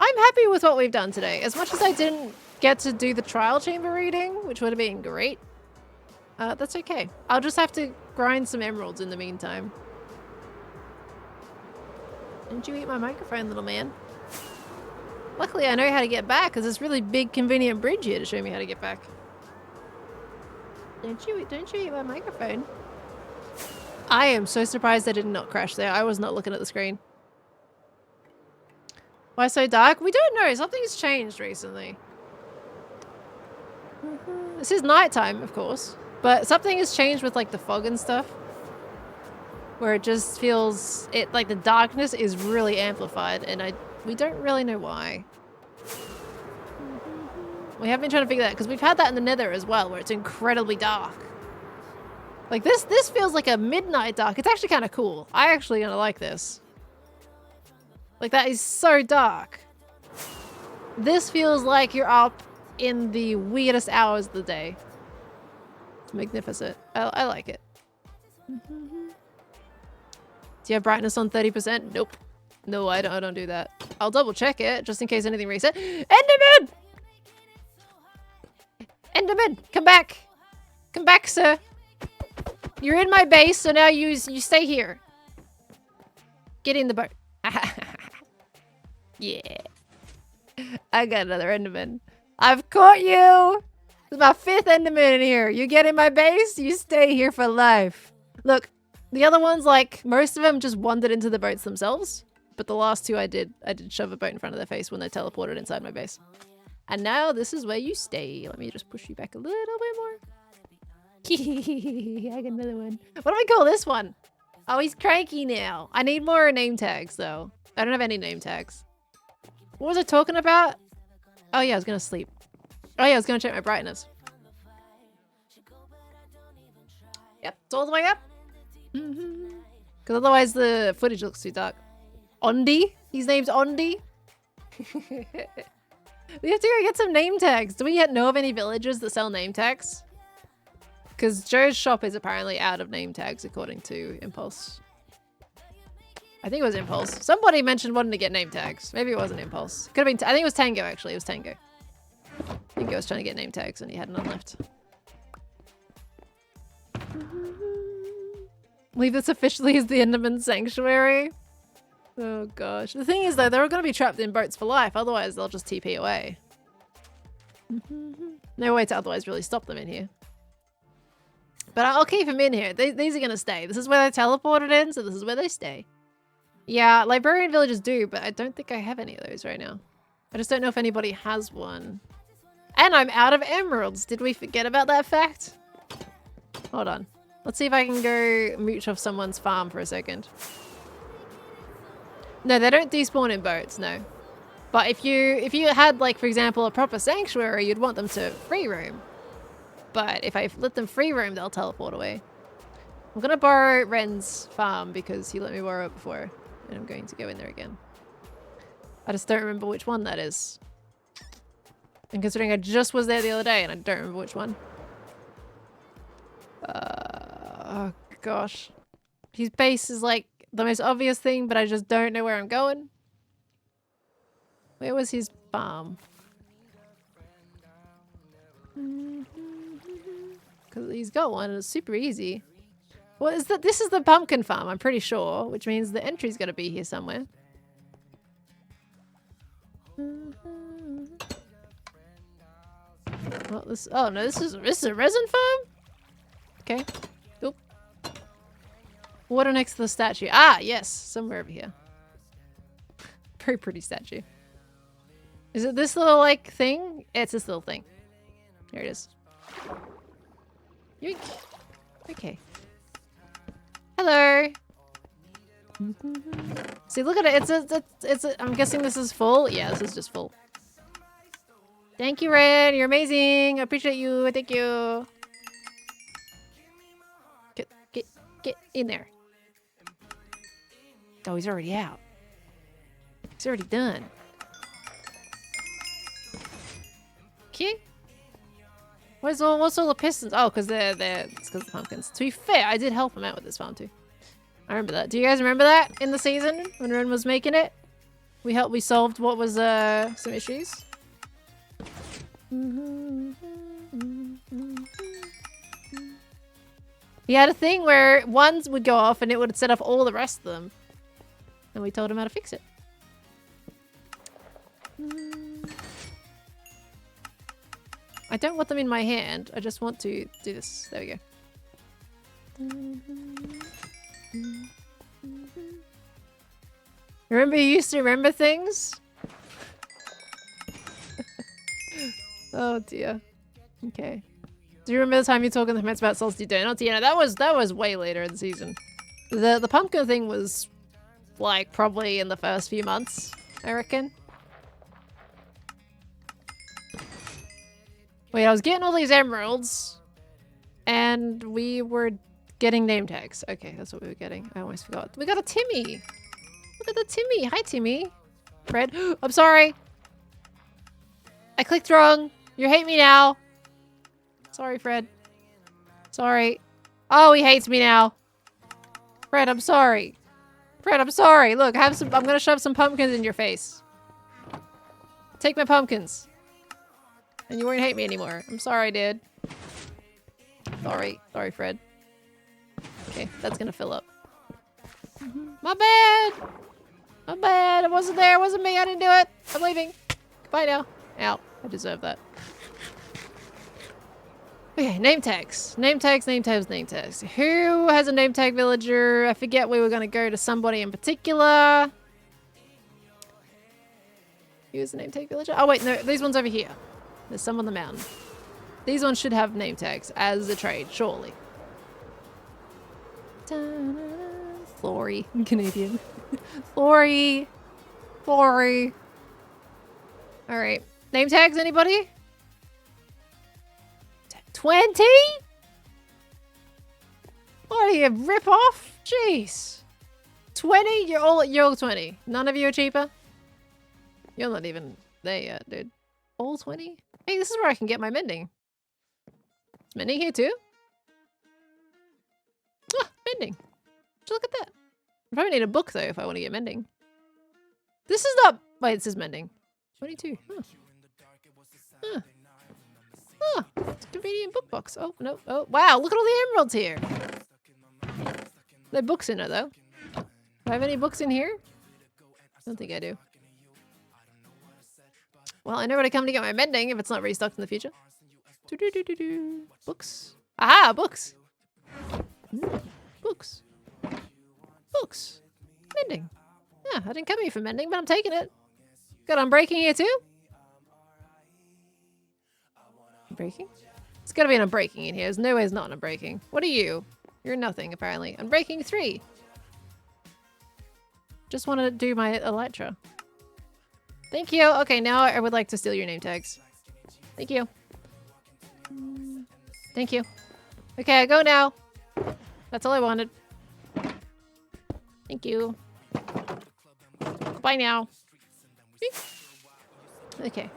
Speaker 2: I'm happy with what we've done today. As much as I didn't get to do the trial chamber reading, which would have been great, that's okay. I'll just have to grind some emeralds in the meantime. Didn't you eat my microphone, little man? Luckily, I know how to get back because this really big, convenient bridge here to show me how to get back. Don't you eat my microphone? I am so surprised I did not crash there. I was not looking at the screen. Why so dark? We don't know. Something's changed recently. This is nighttime, of course. But something has changed with like the fog and stuff. Where it just feels like the darkness is really amplified and we don't really know why. We have been trying to figure that because we've had that in the Nether as well, where it's incredibly dark. Like this feels like a midnight dark. It's actually kind of cool. I actually gonna like this. Like that is so dark. This feels like you're up in the weirdest hours of the day. It's magnificent. I like it. Do you have brightness on 30%? Nope. No, I don't do that. I'll double check it just in case anything reset. Enderman! Enderman, come back! Come back, sir! You're in my base, so now you stay here. Get in the boat. Yeah. I got another Enderman. I've caught you. This is my 5th Enderman in here. You get in my base, you stay here for life. Look, the other ones, like, most of them just wandered into the boats themselves. But the last 2 I did shove a boat in front of their face when they teleported inside my base. And now this is where you stay. Let me just push you back a little bit more. I got another one. What do I call this one? Oh, he's cranky now. I need more name tags, though. I don't have any name tags. What was I talking about? Oh, yeah, I was going to sleep. Oh, yeah, I was going to check my brightness. Yep, it's all the way up. Because otherwise the footage looks too dark. Ondi? His name's Ondi? We have to go get some name tags. Do we yet know of any villagers that sell name tags? Because Joe's shop is apparently out of name tags, according to Impulse. I think it was Impulse. Somebody mentioned wanting to get name tags. Maybe it wasn't Impulse. Could have been. I think it was Tango, actually. It was Tango. Tango was trying to get name tags and he had none left. Leave this officially as the Enderman Sanctuary. Oh gosh. The thing is, though, they're all going to be trapped in boats for life. Otherwise, they'll just TP away. No way to otherwise really stop them in here. But I'll keep them in here. These are going to stay. This is where they teleported in, so this is where they stay. Yeah, librarian villages do, but I don't think I have any of those right now. I just don't know if anybody has one. And I'm out of emeralds. Did we forget about that fact? Hold on. Let's see if I can go mooch off someone's farm for a second. No, they don't despawn in boats, no. But if you had, like, for example, a proper sanctuary, you'd want them to free roam. But if I let them free roam, they'll teleport away. I'm gonna borrow Ren's farm because he let me borrow it before. And I'm going to go in there again. I just don't remember which one that is. And considering I just was there the other day and I don't remember which one. Oh gosh. His base is like the most obvious thing, but I just don't know where I'm going. Where was his farm? Because he's got one and it's super easy. What is that? This is the pumpkin farm, I'm pretty sure, which means the entry's got to be here somewhere. Well, this. Oh no, this is a resin farm. Okay. Oop. Water next to the statue. Ah, yes, somewhere over here. Very pretty statue. Is it this little like thing? It's this little thing. Here it is. Yoink. Okay. Hello. See, look at it. It's a, I'm guessing this is full. Yeah, this is just full. Thank you, Red. You're amazing. I appreciate you. Thank you. Get in there. Oh, he's already out. He's already done. Okay. What's all the pistons? Oh, because it's because the pumpkins. To be fair, I did help him out with this farm too. I remember that. Do you guys remember that in the season when Ren was making it? We solved what was some issues. He had a thing where ones would go off and it would set off all the rest of them. And we told him how to fix it. I don't want them in my hand. I just want to do this. There we go. Remember you used to remember things? Oh dear. Okay. Do you remember the time you talking to the about salty donuts? Yeah, that was way later in the season. The pumpkin thing was like probably in the first few months, I reckon. Wait, I was getting all these emeralds and we were getting name tags. Okay, that's what we were getting. I almost forgot. We got a Timmy. Look at the Timmy. Hi, Timmy. Fred. I'm sorry. I clicked wrong. You hate me now. Sorry, Fred. Sorry. Oh, he hates me now. Fred, I'm sorry. Fred, I'm sorry. Look, I'm gonna shove some pumpkins in your face. Take my pumpkins. And you won't hate me anymore. I'm sorry, dude. Sorry. Sorry, Fred. Okay, that's gonna fill up. My bad! My bad, it wasn't there, it wasn't me, I didn't do it! I'm leaving. Goodbye now. Ow, I deserve that. Okay, name tags. Name tags, name tags, name tags. Who has a name tag villager? I forget we were gonna go to somebody in particular. Who's the name tag villager? Oh wait, no, these ones over here. There's some on the mountain. These ones should have name tags as a trade, surely. Flory, Canadian. Flory. Flory. Alright. Name tags, anybody? 20? What are you, rip off? Jeez. 20? You're all 20. None of you are cheaper? You're not even there yet, dude. All 20? Hey, this is where I can get my mending. Is mending here too? Ah, mending. Just look at that. I probably need a book though if I want to get mending. This is not... Wait, it says mending. 22. Huh. Huh. Oh, it's a convenient book box. Oh, no. Oh, wow. Look at all the emeralds here. There are books in it, though. Do I have any books in here? I don't think I do. Well, I know where to come to get my mending if it's not restocked in the future. Books. Aha, books. Books. Books. Mending. Yeah, I didn't come here for mending, but I'm taking it. Got unbreaking here, too? Unbreaking? It's gotta be an unbreaking in here. There's no way it's not an unbreaking. What are you? You're nothing, apparently. Unbreaking 3. Just want to do my Elytra. Thank you. Okay, now I would like to steal your name tags. Thank you. Thank you. Okay, I go now. That's all I wanted. Thank you. Bye now. Okay.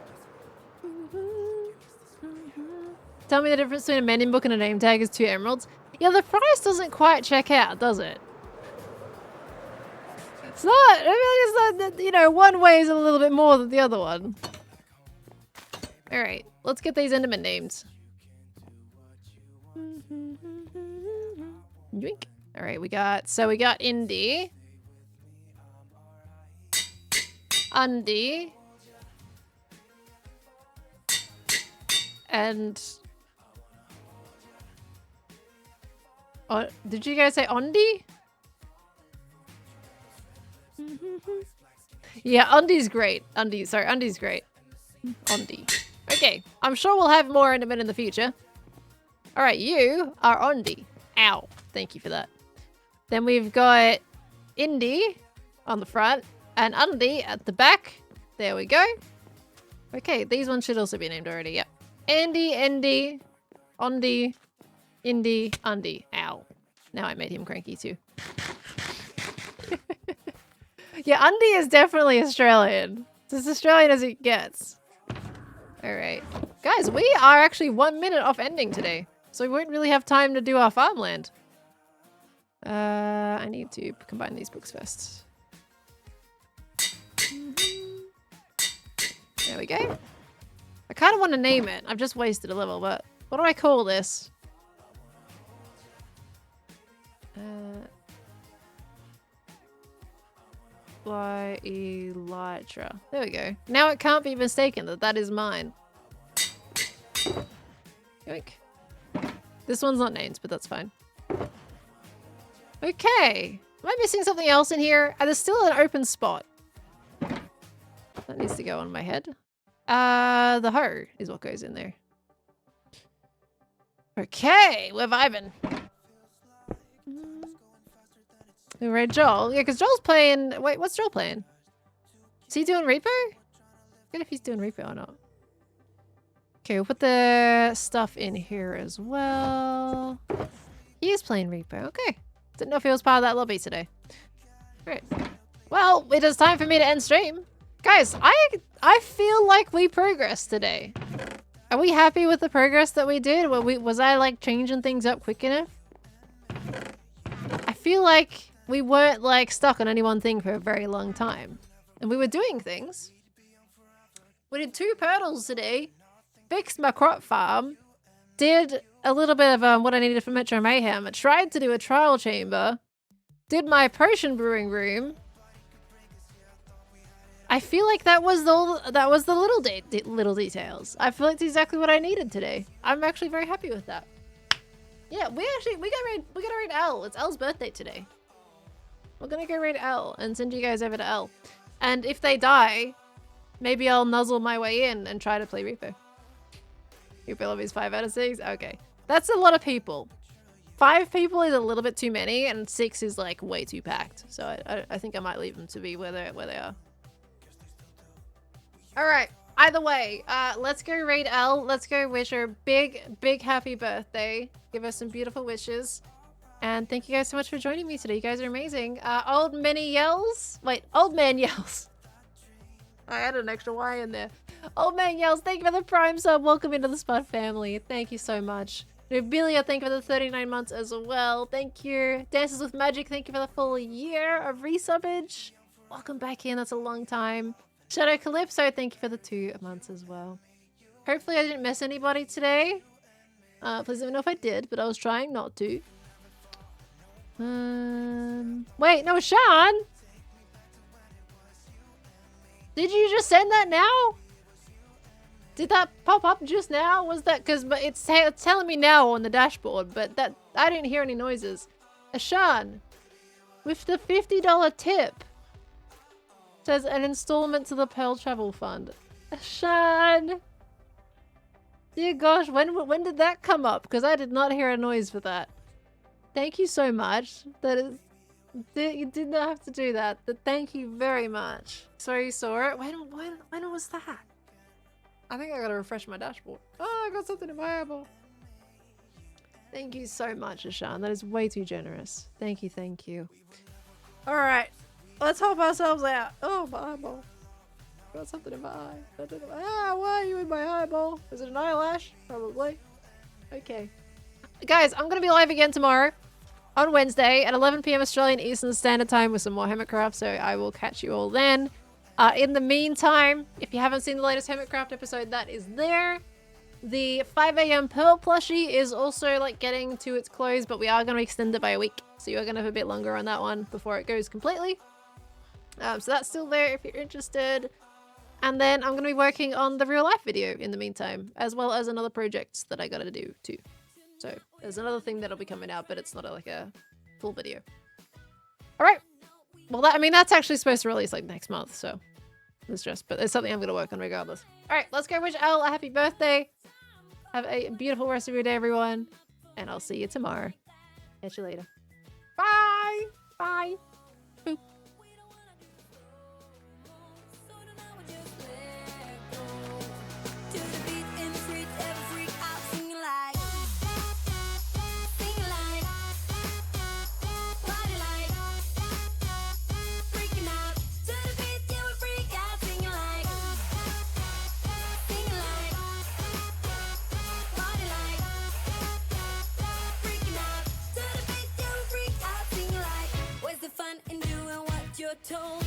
Speaker 2: Tell me the difference between a mending book and a name tag is 2 emeralds. Yeah, the price doesn't quite check out, does it? It's not. I feel like it's not, you know, one way is a little bit more than the other one. Alright, let's get these enderman names. Yoink. Alright, we got Indy. Undy. And... Oh, did you guys say Ondi? Yeah, Undy's great. Undy's great. Ondi. Okay, I'm sure we'll have more Endermen in the future. Alright, you are Ondi. Ow. Thank you for that. Then we've got Indy on the front and Undy at the back. There we go. Okay, these ones should also be named already. Yep. Andy, Ondi, Indy, Undy. Ow. Now I made him cranky too. Yeah, Undy is definitely Australian. It's as Australian as it gets. Alright. Guys, we are actually 1 minute off ending today. So we won't really have time to do our farmland. I need to combine these books first. There we go. I kind of want to name it. I've just wasted a level, but what do I call this? Elytra. There we go. Now it can't be mistaken that that is mine. Yoink. This one's not named, but that's fine. Okay. Am I missing something else in here? There's still an open spot. That needs to go on my head. The hoe is what goes in there. Okay, we're vibing. We read Joel. Yeah, because Joel's playing... Wait, what's Joel playing? Is he doing Reaper? I forget if he's doing Reaper or not. Okay, we'll put the stuff in here as well. He is playing Reaper. Okay. Didn't know if he was part of that lobby today. Alright. Well, it is time for me to end stream. Guys, I feel like we progressed today. Are we happy with the progress that we did? Was I like changing things up quick enough? I feel like we weren't like stuck on any one thing for a very long time. And we were doing things. We did 2 purdles today. Fixed my crop farm. Did a little bit of what I needed for Metro Mayhem. I tried to do a trial chamber, did my potion brewing room. I feel like that was the little details. I feel like it's exactly what I needed today. I'm actually very happy with that. Yeah, we gotta raid L. It's L's birthday today. We're gonna go raid L and send you guys over to L. And if they die, maybe I'll nuzzle my way in and try to play Reaper. Reaper lobby's 5 out of 6. Okay, that's a lot of people. 5 people is a little bit too many, and 6 is like way too packed. So I think I might leave them to be where they are. All right. Either way, let's go raid L. Let's go wish her a big happy birthday. Give her some beautiful wishes. And thank you guys so much for joining me today. You guys are amazing. Old man yells. I added an extra Y in there. Old man yells, thank you for the prime sub. Welcome into the Spud family. Thank you so much. Nobilia, thank you for the 39 months as well. Thank you. Dances with Magic, thank you for the full year of resubbage. Welcome back in. That's a long time. Shadow Calypso, thank you for the 2 months as well. Hopefully I didn't miss anybody today. Please let me know if I did, but I was trying not to. Wait, no, Sean! Did you just send that now? Did that pop up just now? Was that because it's telling me now on the dashboard, but that I didn't hear any noises. Ashan, with the $50 tip, says an installment to the Pearl Travel Fund. Ashan, dear gosh, when did that come up? Because I did not hear a noise for that. Thank you so much. That is, you did not have to do that. But thank you very much. So you saw it. When was that? I think I gotta refresh my dashboard. Oh, I got something in my eyeball. Thank you so much, Ashan. That is way too generous. Thank you, thank you. All right, let's help ourselves out. Oh, my eyeball. Got something in my eye. Ah, why are you in my eyeball? Is it an eyelash? Probably. Okay. Guys, I'm gonna be live again tomorrow on Wednesday at 11 PM Australian Eastern Standard Time with some more Hermitcraft, so I will catch you all then. In the meantime, if you haven't seen the latest Hermitcraft episode, that is there. The 5 AM Pearl plushie is also like getting to its close, but we are going to extend it by a week, so you're going to have a bit longer on that one before it goes completely. So that's still there if you're interested. And then I'm going to be working on the real life video in the meantime, as well as another project that I got to do too. So there's another thing that'll be coming out, but it's not like a full video. All right. Well, that's actually supposed to release like next month, so but it's something I'm going to work on regardless. All right, let's go wish Elle a happy birthday. Have a beautiful rest of your day, everyone, and I'll see you tomorrow. Catch you later. Bye. Bye. Boop.
Speaker 1: Fun in doing what you're told.